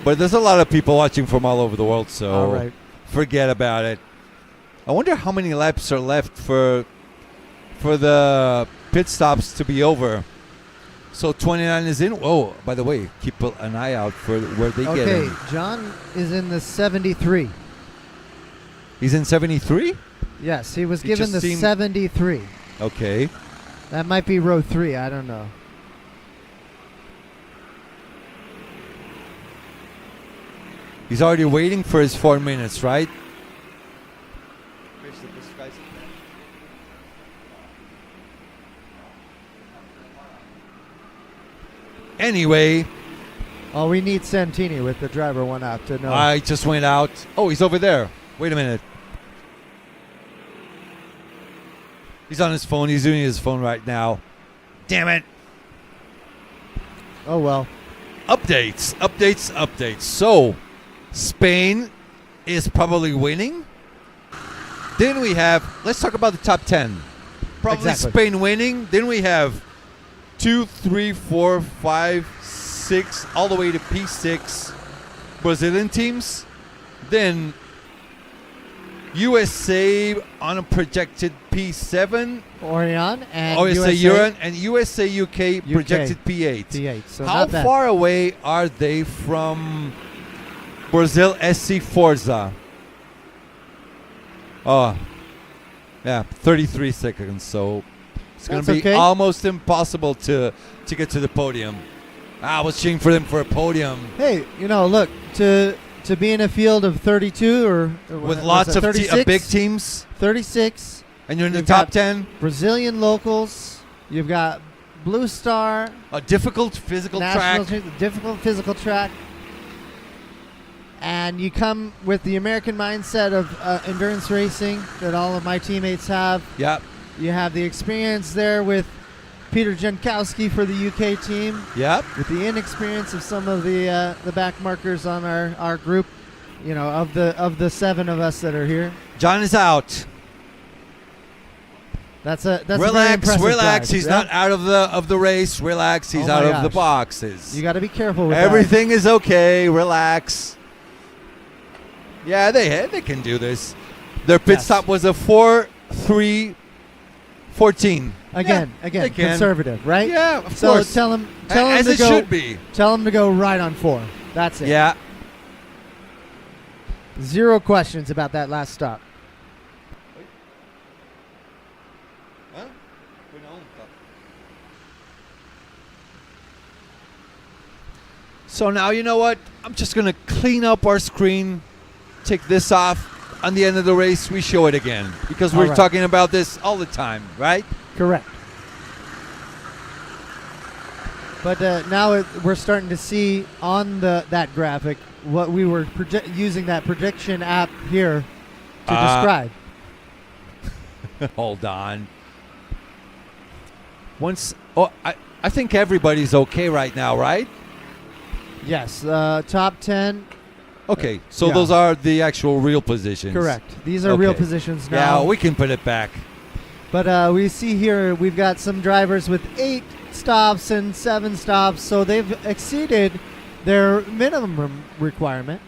Speaker 16: But there's a lot of people watching from all over the world, so
Speaker 1: All right.
Speaker 16: forget about it. I wonder how many laps are left for the pit stops to be over. So 29 is in. Oh, by the way, keep an eye out for where they get in.
Speaker 1: Okay, John is in the 73.
Speaker 16: He's in 73?
Speaker 1: Yes, he was
Speaker 16: He
Speaker 1: given
Speaker 16: just
Speaker 1: the
Speaker 16: seemed-
Speaker 1: 73.
Speaker 16: Okay.
Speaker 1: That might be row 3. I don't know.
Speaker 16: He's already waiting for his 4 minutes, right? Anyway.
Speaker 1: Oh, we need Santini with the driver one out to know.
Speaker 16: I just went out. Oh, he's over there. Wait a minute. He's on his phone. He's doing his phone right now. Damn it.
Speaker 1: Oh, well.
Speaker 16: Updates. So, Spain is probably winning. Then we have, let's talk about the top 10. Probably
Speaker 1: Exactly.
Speaker 16: Spain winning. Then we have 2, 3, 4, 5, 6, all the way to P6 Brazilian teams. Then USA on a projected P7.
Speaker 1: Orion and
Speaker 16: USA
Speaker 1: USA
Speaker 16: Europe and USA UK projected P8.
Speaker 1: P8. So
Speaker 16: How
Speaker 1: not bad.
Speaker 16: far away are they from Brazil SC Forza? Oh, yeah, 33 seconds. So it's going to
Speaker 1: That's
Speaker 16: be
Speaker 1: okay.
Speaker 16: almost impossible to get to the podium. I was cheering for them for a podium.
Speaker 1: Hey, look, to be in a field of 32 or
Speaker 16: With lots of
Speaker 1: 36,
Speaker 16: big teams.
Speaker 1: 36.
Speaker 16: And you're in the
Speaker 1: You've
Speaker 16: top
Speaker 1: got
Speaker 16: 10.
Speaker 1: Brazilian locals. You've got Blue Star.
Speaker 16: A difficult physical
Speaker 1: national
Speaker 16: track.
Speaker 1: Difficult physical track. And you come with the American mindset of endurance racing that all of my teammates have.
Speaker 16: Yep.
Speaker 1: You have the experience there with Peter Jankowski for the UK team.
Speaker 16: Yep.
Speaker 1: With the inexperience of some of the back markers on our group, of the 7 of us that are here.
Speaker 16: John is out.
Speaker 1: That's a very
Speaker 16: relax.
Speaker 1: impressive drive.
Speaker 16: He's
Speaker 1: Yeah.
Speaker 16: not out of the race. Relax. He's
Speaker 1: Oh
Speaker 16: out
Speaker 1: my
Speaker 16: of the
Speaker 1: gosh.
Speaker 16: boxes.
Speaker 1: You got to be careful with
Speaker 16: Everything is okay. Relax. Yeah, they can do this. Their pit
Speaker 1: Yes.
Speaker 16: stop was a 4-3-14.
Speaker 1: that. Again,
Speaker 16: they can.
Speaker 1: conservative, right?
Speaker 16: Yeah, of
Speaker 1: so
Speaker 16: course.
Speaker 1: tell him
Speaker 16: As
Speaker 1: to
Speaker 16: it
Speaker 1: go.
Speaker 16: should be.
Speaker 1: Tell him to go right on 4. That's it.
Speaker 16: Yeah.
Speaker 1: 0 questions about that last stop.
Speaker 16: So now you know what? I'm just gonna clean up our screen, take this off. On the end of the race, we show it again because
Speaker 1: All
Speaker 16: we're
Speaker 1: right.
Speaker 16: talking about this all the time, right?
Speaker 1: Correct. But now we're starting to see on that graphic what we were using that prediction app here to describe.
Speaker 16: Hold on. I think everybody's okay right now, right?
Speaker 1: Yes, top 10.
Speaker 16: Okay, so
Speaker 1: yeah.
Speaker 16: those are the actual real positions.
Speaker 1: Correct. These are real
Speaker 16: Okay.
Speaker 1: positions now.
Speaker 16: Yeah, we can put it back.
Speaker 1: But we see here we've got some drivers with 8 stops and 7 stops, so they've exceeded their minimum requirement.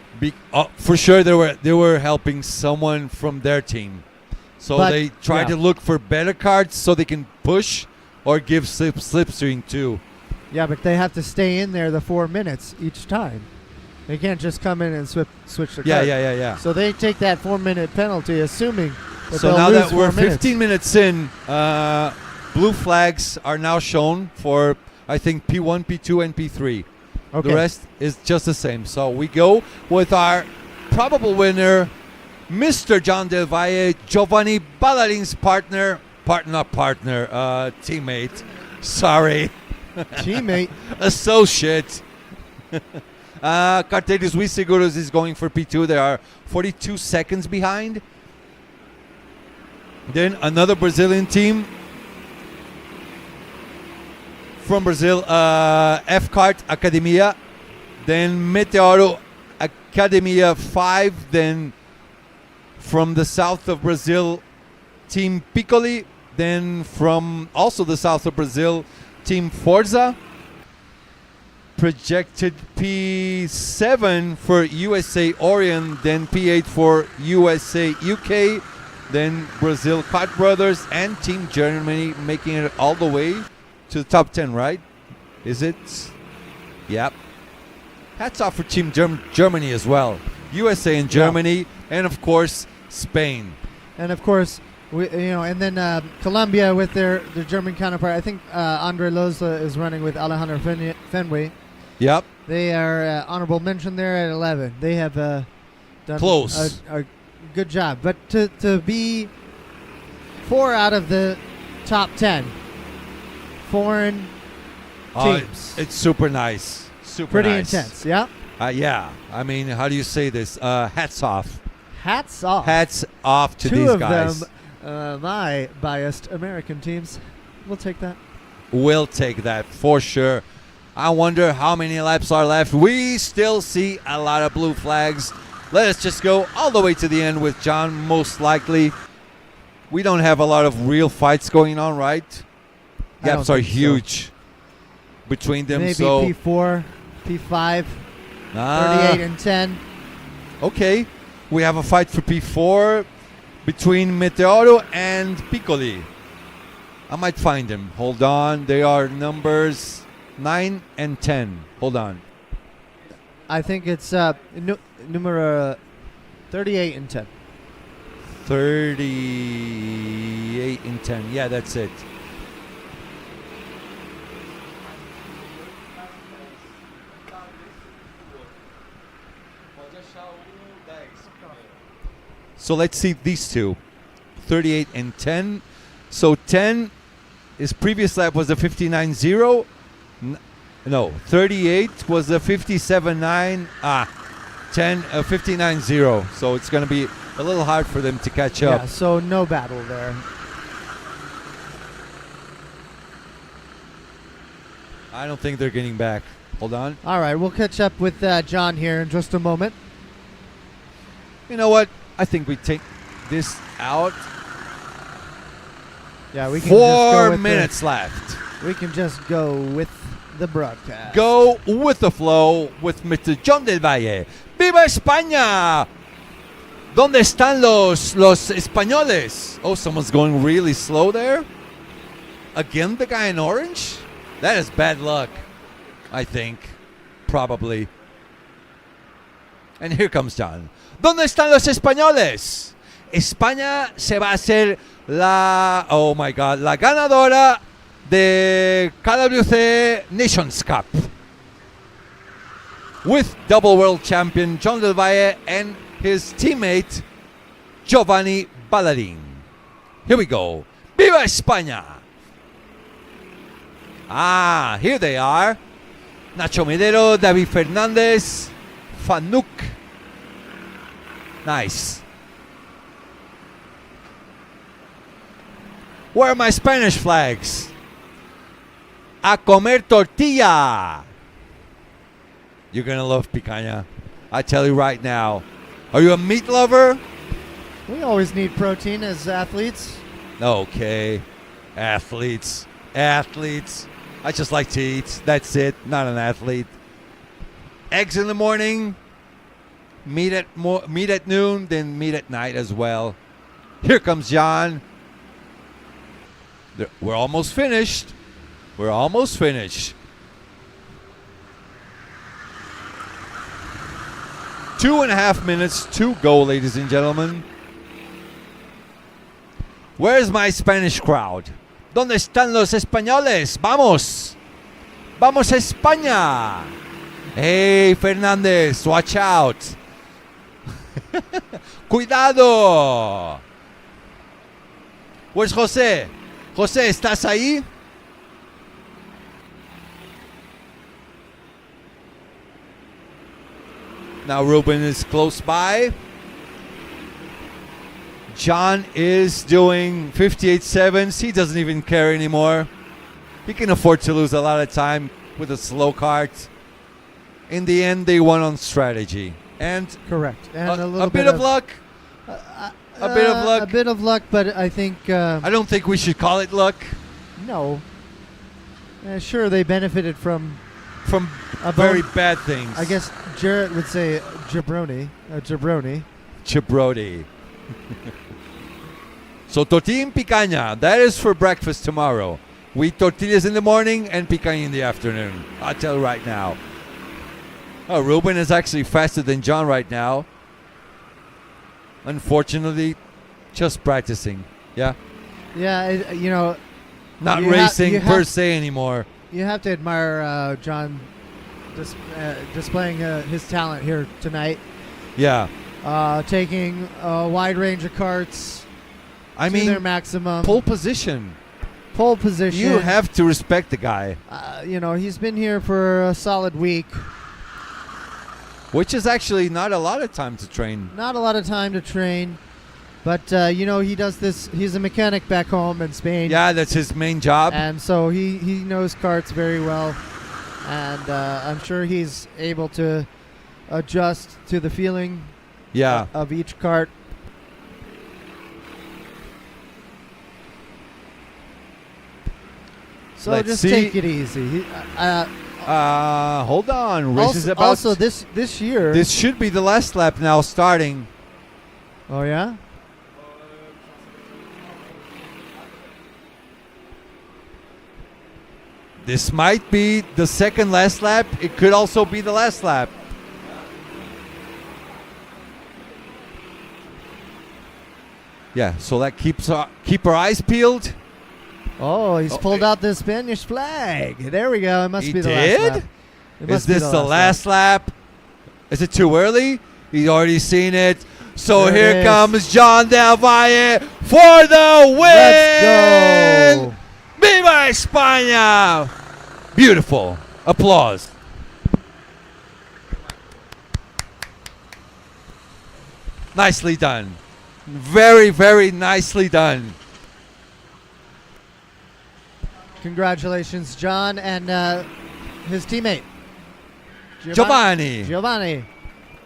Speaker 16: For sure, they were helping someone from their team, so
Speaker 1: But,
Speaker 16: they tried
Speaker 1: yeah.
Speaker 16: to look for better cards so they can push or give slipstream too.
Speaker 1: Yeah, but they have to stay in there the 4 minutes each time. They can't just come in and switch the
Speaker 16: Yeah,
Speaker 1: kart.
Speaker 16: yeah.
Speaker 1: So they take that 4-minute penalty, assuming that
Speaker 16: So
Speaker 1: they'll
Speaker 16: now
Speaker 1: lose
Speaker 16: that we're
Speaker 1: 4 minutes.
Speaker 16: 15 minutes in, blue flags are now shown for, I think, P1, P2, and P3.
Speaker 1: Okay.
Speaker 16: The rest is just the same. So we go with our probable winner, Mr. John Del Valle, Giovanni Ballarin's teammate. Sorry.
Speaker 1: Teammate.
Speaker 16: Associate. Carteiros We Seguros is going for P2. They are 42 seconds behind. Then another Brazilian team from Brazil, F-Kart Academia. Then Meteoro Academia 5. Then from the south of Brazil, Team Piccoli. Then from also the south of Brazil, Team Forza. Projected P7 for USA Orion, then P8 for USA UK, then Brazil Kart Brothers, and Team Germany making it all the way to the top 10, right? Is it? Yep. Hats off for Team Germany as well. USA and Germany, and of course, Spain.
Speaker 1: And of course, and then Colombia with their German counterpart. I think Andre Loza is running with Alejandro Fenway.
Speaker 16: Yep.
Speaker 1: They are honorable mention there at 11. They have done
Speaker 16: close
Speaker 1: a good job. But to be 4 out of the top 10 foreign teams.
Speaker 16: It's super nice. Super
Speaker 1: pretty
Speaker 16: nice.
Speaker 1: intense, yeah?
Speaker 16: Yeah. I mean, how do you say this? Hats off.
Speaker 1: Hats off.
Speaker 16: Hats off to these guys.
Speaker 1: 2 of them, my biased American teams. We'll take that.
Speaker 16: We'll take that for sure. I wonder how many laps are left. We still see a lot of blue flags. Let us just go all the way to the end with John, most likely. We don't have a lot of real fights going on, right? Gaps are huge between them.
Speaker 1: Maybe
Speaker 16: so
Speaker 1: P4, P5, 38 and 10.
Speaker 16: Okay. We have a fight for P4 between Meteoro and Piccoli. I might find them. Hold on. They are numbers 9 and 10. Hold on.
Speaker 1: I think it's number 38 and 10.
Speaker 16: 38 and 10. Yeah, that's it. So let's see these two. 38 and 10. So 10, his previous lap was a 59.0. No, 38 was a 57.9. 10, a 59.0. So it's going to be a little hard for them to catch up.
Speaker 1: Yeah, so no battle there.
Speaker 16: I don't think they're getting back. Hold on.
Speaker 1: All right, we'll catch up with John here in just a moment.
Speaker 16: You know what? I think we take this out.
Speaker 1: Yeah, we can
Speaker 16: 4 minutes left.
Speaker 1: We can just go with the broadcast.
Speaker 16: Go with the flow with Mr. John Del Valle. ¡Viva España! ¿Dónde están los españoles? Oh, someone's going really slow there. Again, the guy in orange? That is bad luck, I think. Probably. And here comes John. ¿Dónde están los españoles? España se va a hacer la ganadora de KWC Nations Cup with double world champion John Del Valle and his teammate Giovanni Ballarin. Here we go. ¡Viva España! Here they are. Nacho Medero, David Fernandez, Fanuc. Nice. Where are my Spanish flags? A comer tortilla. You're going to love picanha. I tell you right now. Are you a meat lover?
Speaker 1: We always need protein as athletes.
Speaker 16: Okay. Athletes. I just like to eat. That's it. Not an athlete. Eggs in the morning. Meat at noon. Then meat at night as well. Here comes John. We're almost finished. 2.5 minutes to go, ladies and gentlemen. Where's my Spanish crowd? ¿Dónde están los españoles? ¡Vamos! ¡Vamos a España! Hey, Fernández, watch out. ¡Cuidado! Where's José? José, ¿estás ahí? Now Ruben is close by. John is doing 58.7s. He doesn't even care anymore. He can afford to lose a lot of time with a slow kart. In the end, they won on strategy. And
Speaker 1: correct. And a little
Speaker 16: a bit of luck. A bit of luck.
Speaker 1: A bit of luck, but I think...
Speaker 16: I don't think we should call it luck.
Speaker 1: No. Sure, they benefited from
Speaker 16: very bad things.
Speaker 1: I guess Jarrett would say jabroni. Jabroni.
Speaker 16: Jabroni. So tortilla and picanha, that is for breakfast tomorrow. We eat tortillas in the morning and picanha in the afternoon. I'll tell you right now. Oh, Ruben is actually faster than John right now. Unfortunately, just practicing. Yeah?
Speaker 1: Yeah, you know...
Speaker 16: Not racing per se anymore.
Speaker 1: You have to admire John displaying his talent here tonight.
Speaker 16: Yeah.
Speaker 1: Taking a wide range of karts to their maximum.
Speaker 16: Pole position.
Speaker 1: Pole position.
Speaker 16: You have to respect the guy.
Speaker 1: You know, he's been here for a solid week.
Speaker 16: Which is actually not a lot of time to train.
Speaker 1: Not a lot of time to train. But, you know, he does this. He's a mechanic back home in Spain.
Speaker 16: Yeah, that's his main job.
Speaker 1: And so he knows karts very well. And I'm sure he's able to adjust to the feeling of each kart. So
Speaker 16: Let's
Speaker 1: just
Speaker 16: see.
Speaker 1: take it easy.
Speaker 16: Hold on. Race is about...
Speaker 1: Also, this year...
Speaker 16: This should be the last lap now starting.
Speaker 1: Oh, yeah?
Speaker 16: This might be the second last lap. It could also be the last lap. Yeah, so that keep our eyes peeled.
Speaker 1: Oh, he's pulled out the Spanish flag. There we go. It must be the last lap.
Speaker 16: Is this the last lap? Is it too early? He's already seen it. So here comes John Del Valle for the win!
Speaker 1: Let's go!
Speaker 16: Viva España! Beautiful. Applause. Nicely done. Very, very nicely done.
Speaker 1: Congratulations, John, and his teammate.
Speaker 16: Giovanni.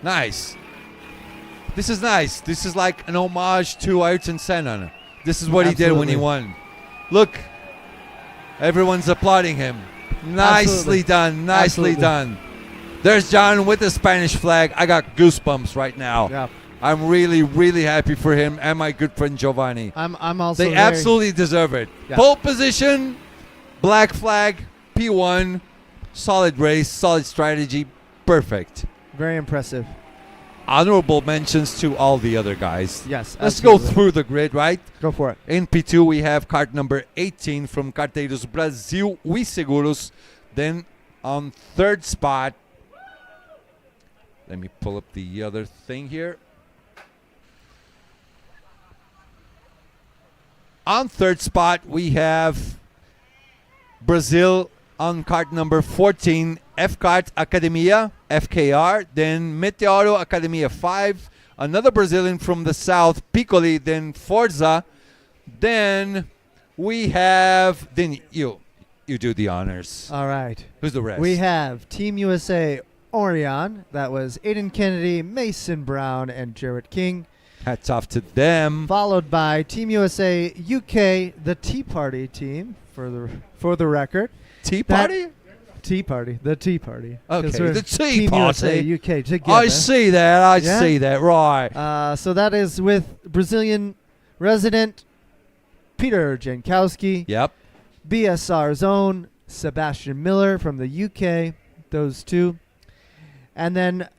Speaker 16: Nice. This is nice. This is like an homage to Ayrton Senna. This is what he did when he won. Look. Everyone's applauding him. Nicely done. Nicely done. There's John with the Spanish flag. I got goosebumps right now.
Speaker 1: Yeah.
Speaker 16: I'm really, really happy for him and my good friend Giovanni.
Speaker 1: I'm also
Speaker 16: They absolutely deserve it.
Speaker 1: Yeah.
Speaker 16: Pole position, black flag, P1, solid race, solid strategy, perfect.
Speaker 1: Very impressive.
Speaker 16: Honorable mentions to all the other guys.
Speaker 1: Yes,
Speaker 16: Let's go
Speaker 1: absolutely.
Speaker 16: through the grid, right?
Speaker 1: Go for it.
Speaker 16: In P2, we have kart number 18 from Karteiros Brasil, Seguros. Then on third spot, let me pull up the other thing here. On third spot, we have Brazil on kart number 14, F-Kart Academia, FKR, then Meteoro Academia 5, another Brazilian from the south, Piccoli, then Forza, then we have, then you do the honors.
Speaker 1: All right.
Speaker 16: Who's the rest?
Speaker 1: We have Team USA Orion. That was Aiden Kennedy, Mason Brown, and Jarrett King.
Speaker 16: Hats off to them.
Speaker 1: Followed by Team USA UK, the Tea Party team, for the record.
Speaker 16: Tea Party?
Speaker 1: Tea Party. The Tea Party.
Speaker 16: Okay,
Speaker 1: 'Cause we're
Speaker 16: the Tea
Speaker 1: Team
Speaker 16: Party.
Speaker 1: USA UK together.
Speaker 16: I see that. I see that. Right.
Speaker 1: So that is with Brazilian resident Peter Jankowski.
Speaker 16: Yep.
Speaker 1: BSR's own Sebastian Miller from the UK. Those two. And then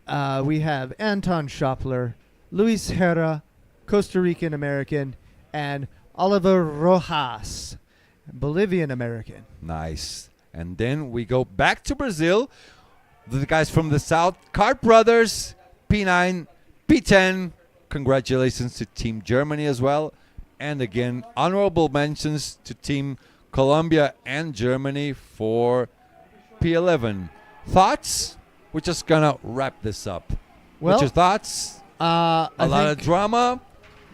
Speaker 1: we have Anton Schopler, Luis Herrera, Costa Rican American, and Oliver Rojas, Bolivian American.
Speaker 16: Nice. And then we go back to Brazil. The guys from the south, Kart Brothers, P9, P10. Congratulations to Team Germany as well. And again, honorable mentions to Team Colombia and Germany for P11. Thoughts? We're just going to wrap this up.
Speaker 1: Well,
Speaker 16: what's your thoughts?
Speaker 1: A
Speaker 16: lot of drama.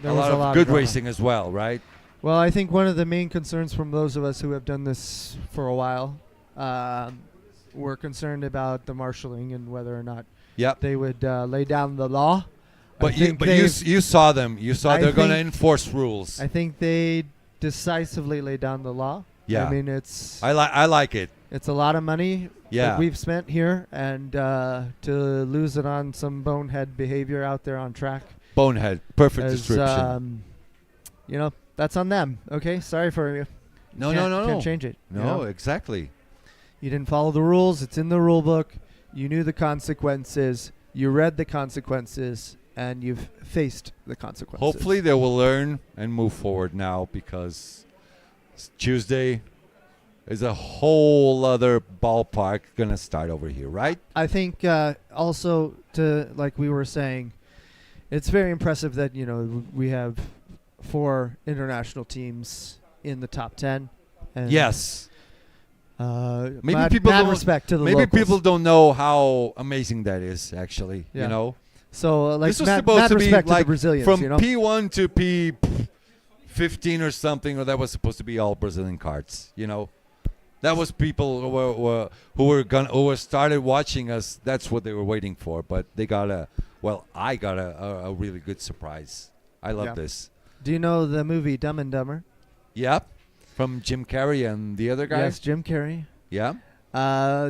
Speaker 1: There
Speaker 16: a
Speaker 1: was
Speaker 16: lot
Speaker 1: a
Speaker 16: of
Speaker 1: lot
Speaker 16: good
Speaker 1: of drama.
Speaker 16: racing as well, right?
Speaker 1: Well, I think one of the main concerns from those of us who have done this for a while, we're concerned about the marshalling and whether or not they would lay down the law.
Speaker 16: But you saw them. You saw they're going to enforce rules.
Speaker 1: I think they decisively lay down the law.
Speaker 16: Yeah.
Speaker 1: I mean, it's...
Speaker 16: I like it.
Speaker 1: It's a lot of money that we've spent here, and to lose it on some bonehead behavior out there on track.
Speaker 16: Bonehead. Perfect description.
Speaker 1: You know, that's on them. Okay? Sorry for you.
Speaker 16: No.
Speaker 1: Can't change it.
Speaker 16: No,
Speaker 1: you know?
Speaker 16: exactly.
Speaker 1: You didn't follow the rules. It's in the rule book. You knew the consequences. You read the consequences, and you've faced the consequences.
Speaker 16: Hopefully they will learn and move forward now, because Tuesday is a whole other ballpark going to start over here, right?
Speaker 1: I think also, like we were saying, it's very impressive that, you know, we have 4 international teams in the top 10. And
Speaker 16: yes.
Speaker 1: Maybe respect to the
Speaker 16: maybe
Speaker 1: locals.
Speaker 16: people don't know how amazing that is, actually.
Speaker 1: Yeah.
Speaker 16: You know?
Speaker 1: So, like,
Speaker 16: this was
Speaker 1: mad
Speaker 16: supposed to be
Speaker 1: respect to the
Speaker 16: like
Speaker 1: Brazilians,
Speaker 16: from
Speaker 1: you know?
Speaker 16: P1 to P15 or something, or that was supposed to be all Brazilian karts, you know? That was people who were started watching us. That's what they were waiting for. But they got I got a really good surprise. I love this.
Speaker 1: Do you know the movie Dumb and Dumber?
Speaker 16: Yep. From Jim Carrey and the other guy?
Speaker 1: Yes, Jim Carrey.
Speaker 16: Yeah.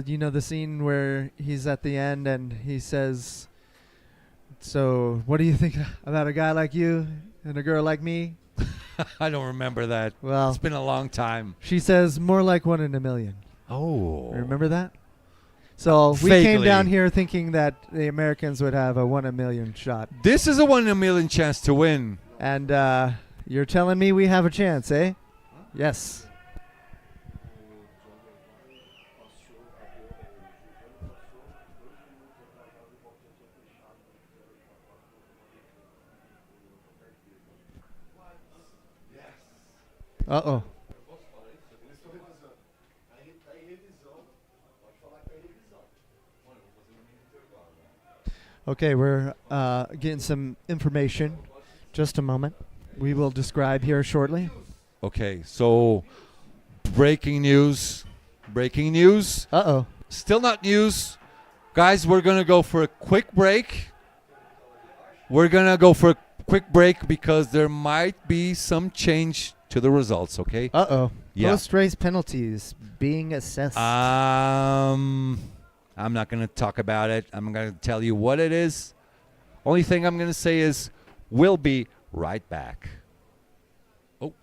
Speaker 1: You know the scene where he's at the end and he says, "So, what do you think about a guy like you and a girl like me?"
Speaker 16: I don't remember that.
Speaker 1: Well,
Speaker 16: it's been a long time.
Speaker 1: She says, "More like 1 in a million."
Speaker 16: Oh.
Speaker 1: Remember that? So we came down here thinking that the Americans would have a 1 in a million shot.
Speaker 16: This is a 1 in a million chance to win.
Speaker 1: And you're telling me we have a chance, eh? Yes. Uh-oh. Okay, we're getting some information. Just a moment. We will describe here shortly.
Speaker 16: Okay, so breaking news. Breaking news.
Speaker 1: Uh-oh.
Speaker 16: Still not news. Guys, we're going to go for a quick break. We're going to go for a quick break because there might be some change to the results, okay?
Speaker 1: Uh-oh.
Speaker 16: Yeah.
Speaker 1: Post-race penalties being assessed.
Speaker 16: I'm not going to talk about it. I'm going to tell you what it is. Only thing I'm going to say is we'll be right back. Oh.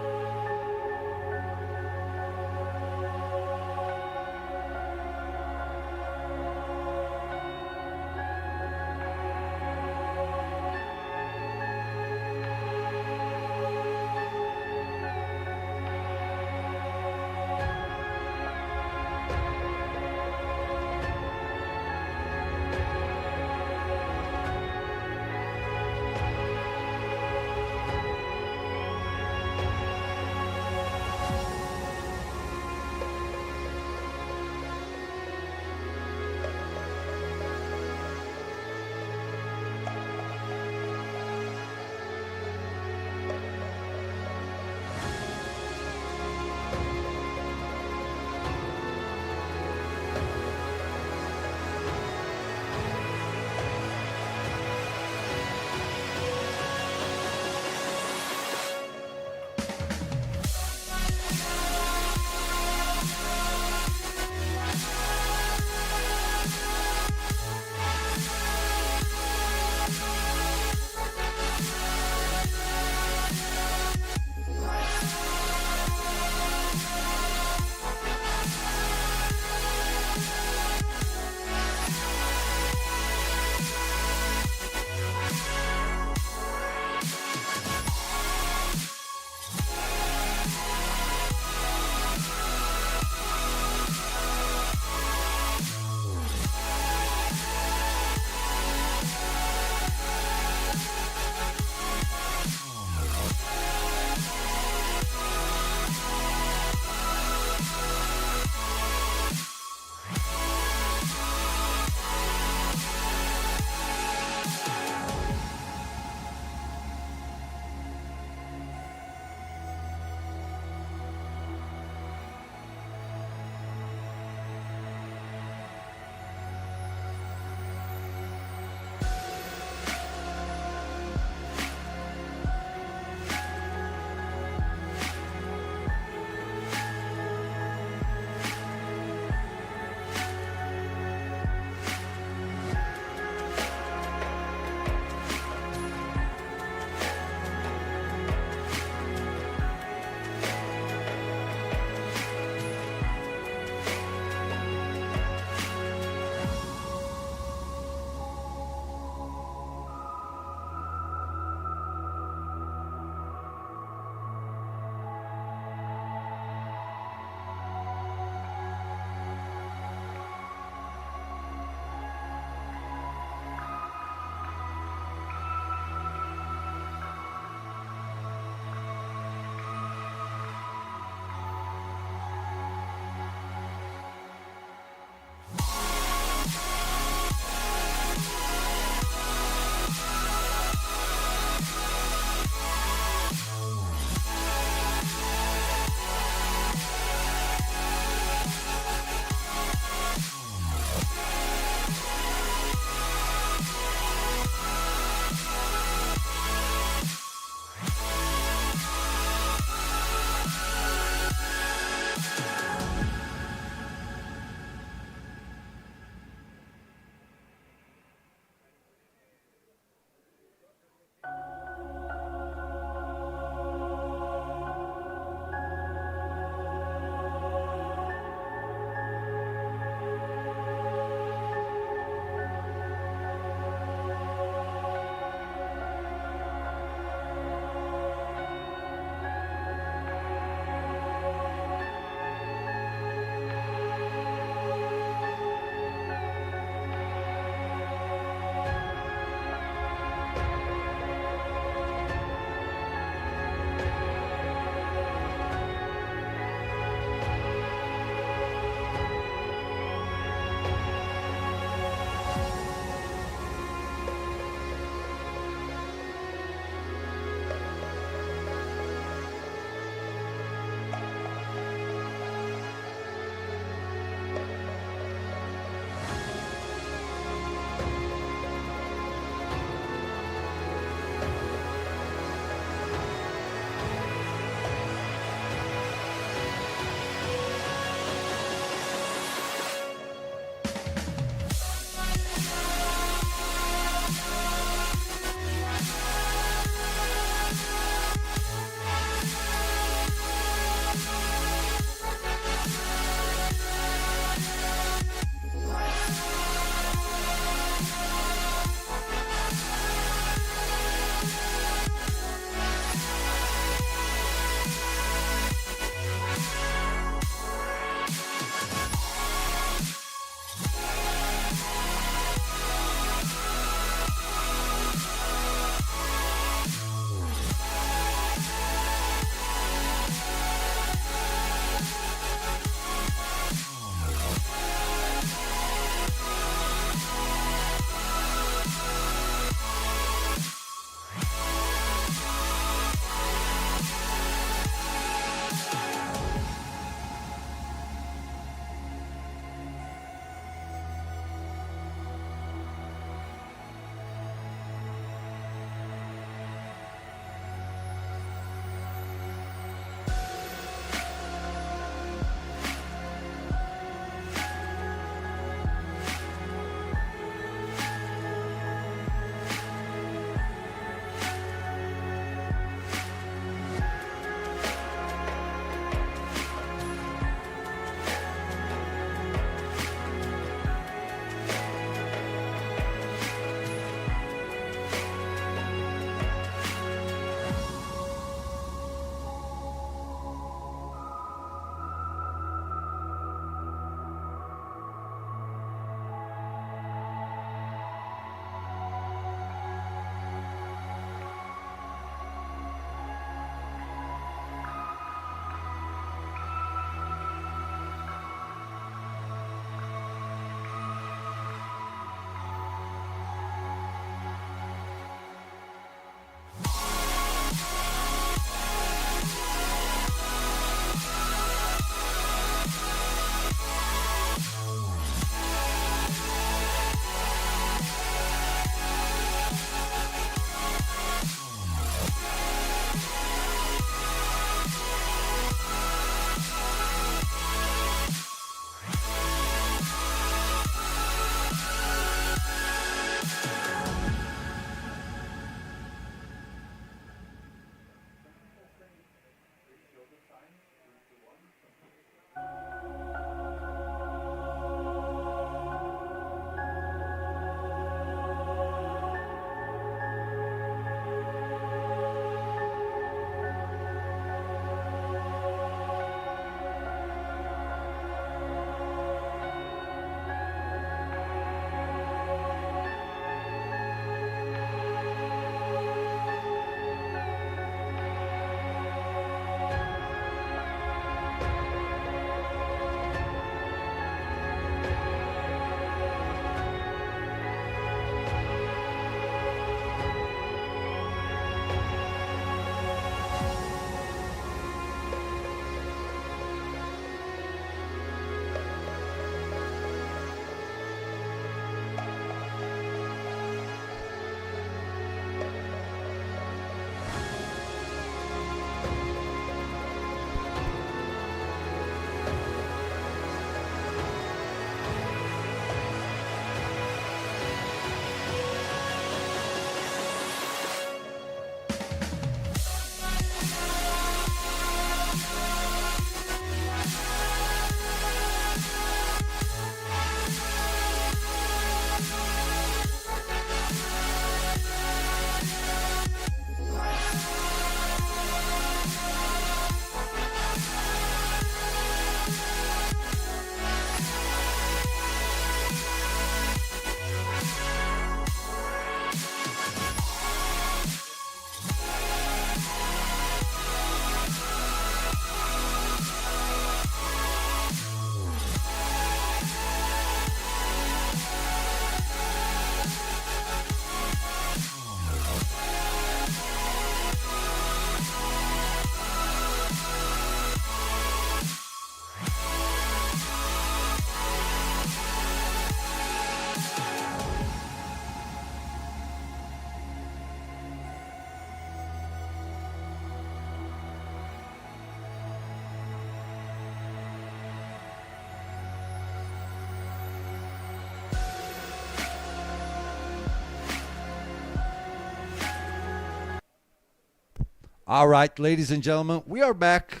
Speaker 16: All right, ladies and gentlemen, we are back.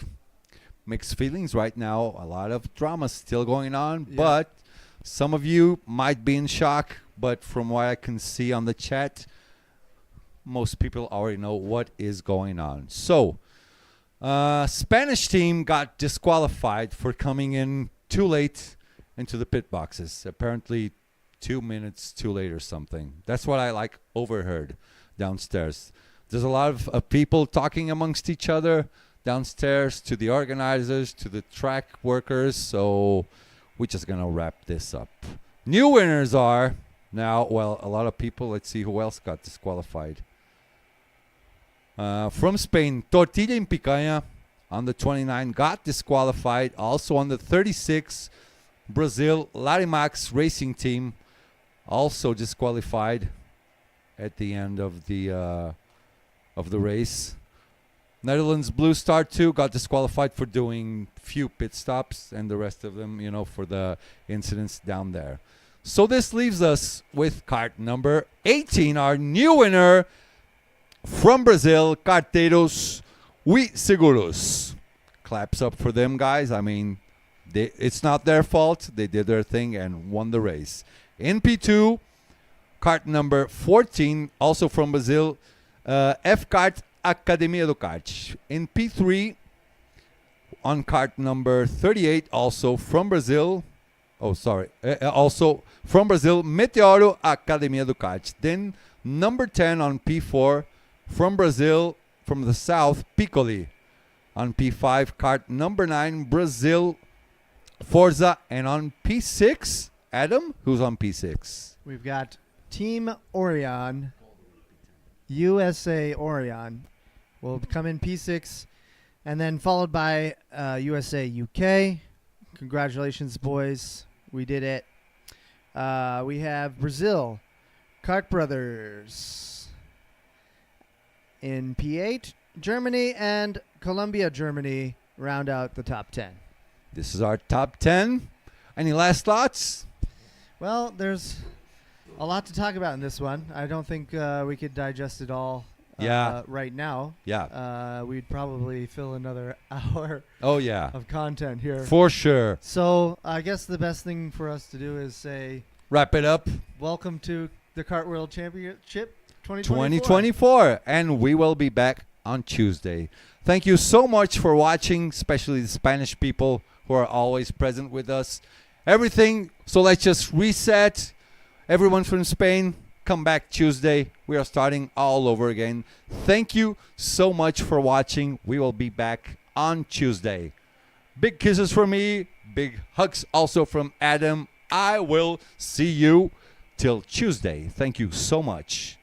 Speaker 16: Mixed feelings right now. A lot of drama still going on, but some of you might be in shock. But from what I can see on the chat, most people already know what is going on. So, Spanish team got disqualified for coming in too late into the pit boxes. Apparently 2 minutes too late or something. That's what I overheard downstairs. There's a lot of people talking amongst each other downstairs, to the organizers, to the track workers. So we're just going to wrap this up. New winners are now, well, a lot of people. Let's see who else got disqualified. From Spain, Tortilla in Picanha on the 29 got disqualified. Also on the 36, Brazil, Larimax Racing Team also disqualified at the end of the race. Netherlands Blue Star 2 got disqualified for doing few pit stops, and the rest of them, for the incidents down there. So this leaves us with kart number 18, our new winner from Brazil, Carteiros We Seguros. Claps up for them, guys. I mean, it's not their fault. They did their thing and won the race. In P2, kart number 14, also from Brazil, F-Kart Academia do Kart. In P3, on kart number 38, also from Brazil, also from Brazil, Meteoro Academia do Kart. Then number 10 on P4, from Brazil, from the south, Piccoli. On P5, kart number 9, Brazil, Forza. And on P6, Adam, who's on P6?
Speaker 1: We've got Team Orion, USA Orion will come in P6, and then followed by USA UK. Congratulations, boys. We did it. We have Brazil, Kart Brothers. In P8, Germany and Colombia, Germany round out the top 10.
Speaker 16: This is our top 10. Any last thoughts?
Speaker 1: Well, there's a lot to talk about in this one. I don't think we could digest it all right now.
Speaker 16: Yeah.
Speaker 1: We'd probably fill another hour of content here.
Speaker 16: For sure.
Speaker 1: So I guess the best thing for us to do is say...
Speaker 16: Wrap it up.
Speaker 1: Welcome to the Kart World Championship
Speaker 16: 2024. And we will be back on Tuesday. Thank you so much for watching, especially the Spanish people who are always present with us. Everything. So let's just reset. Everyone from Spain, come back Tuesday. We are starting all over again. Thank you so much for watching. We will be back on Tuesday. Big kisses from me. Big hugs also from Adam. I will see you till Tuesday. Thank you so much.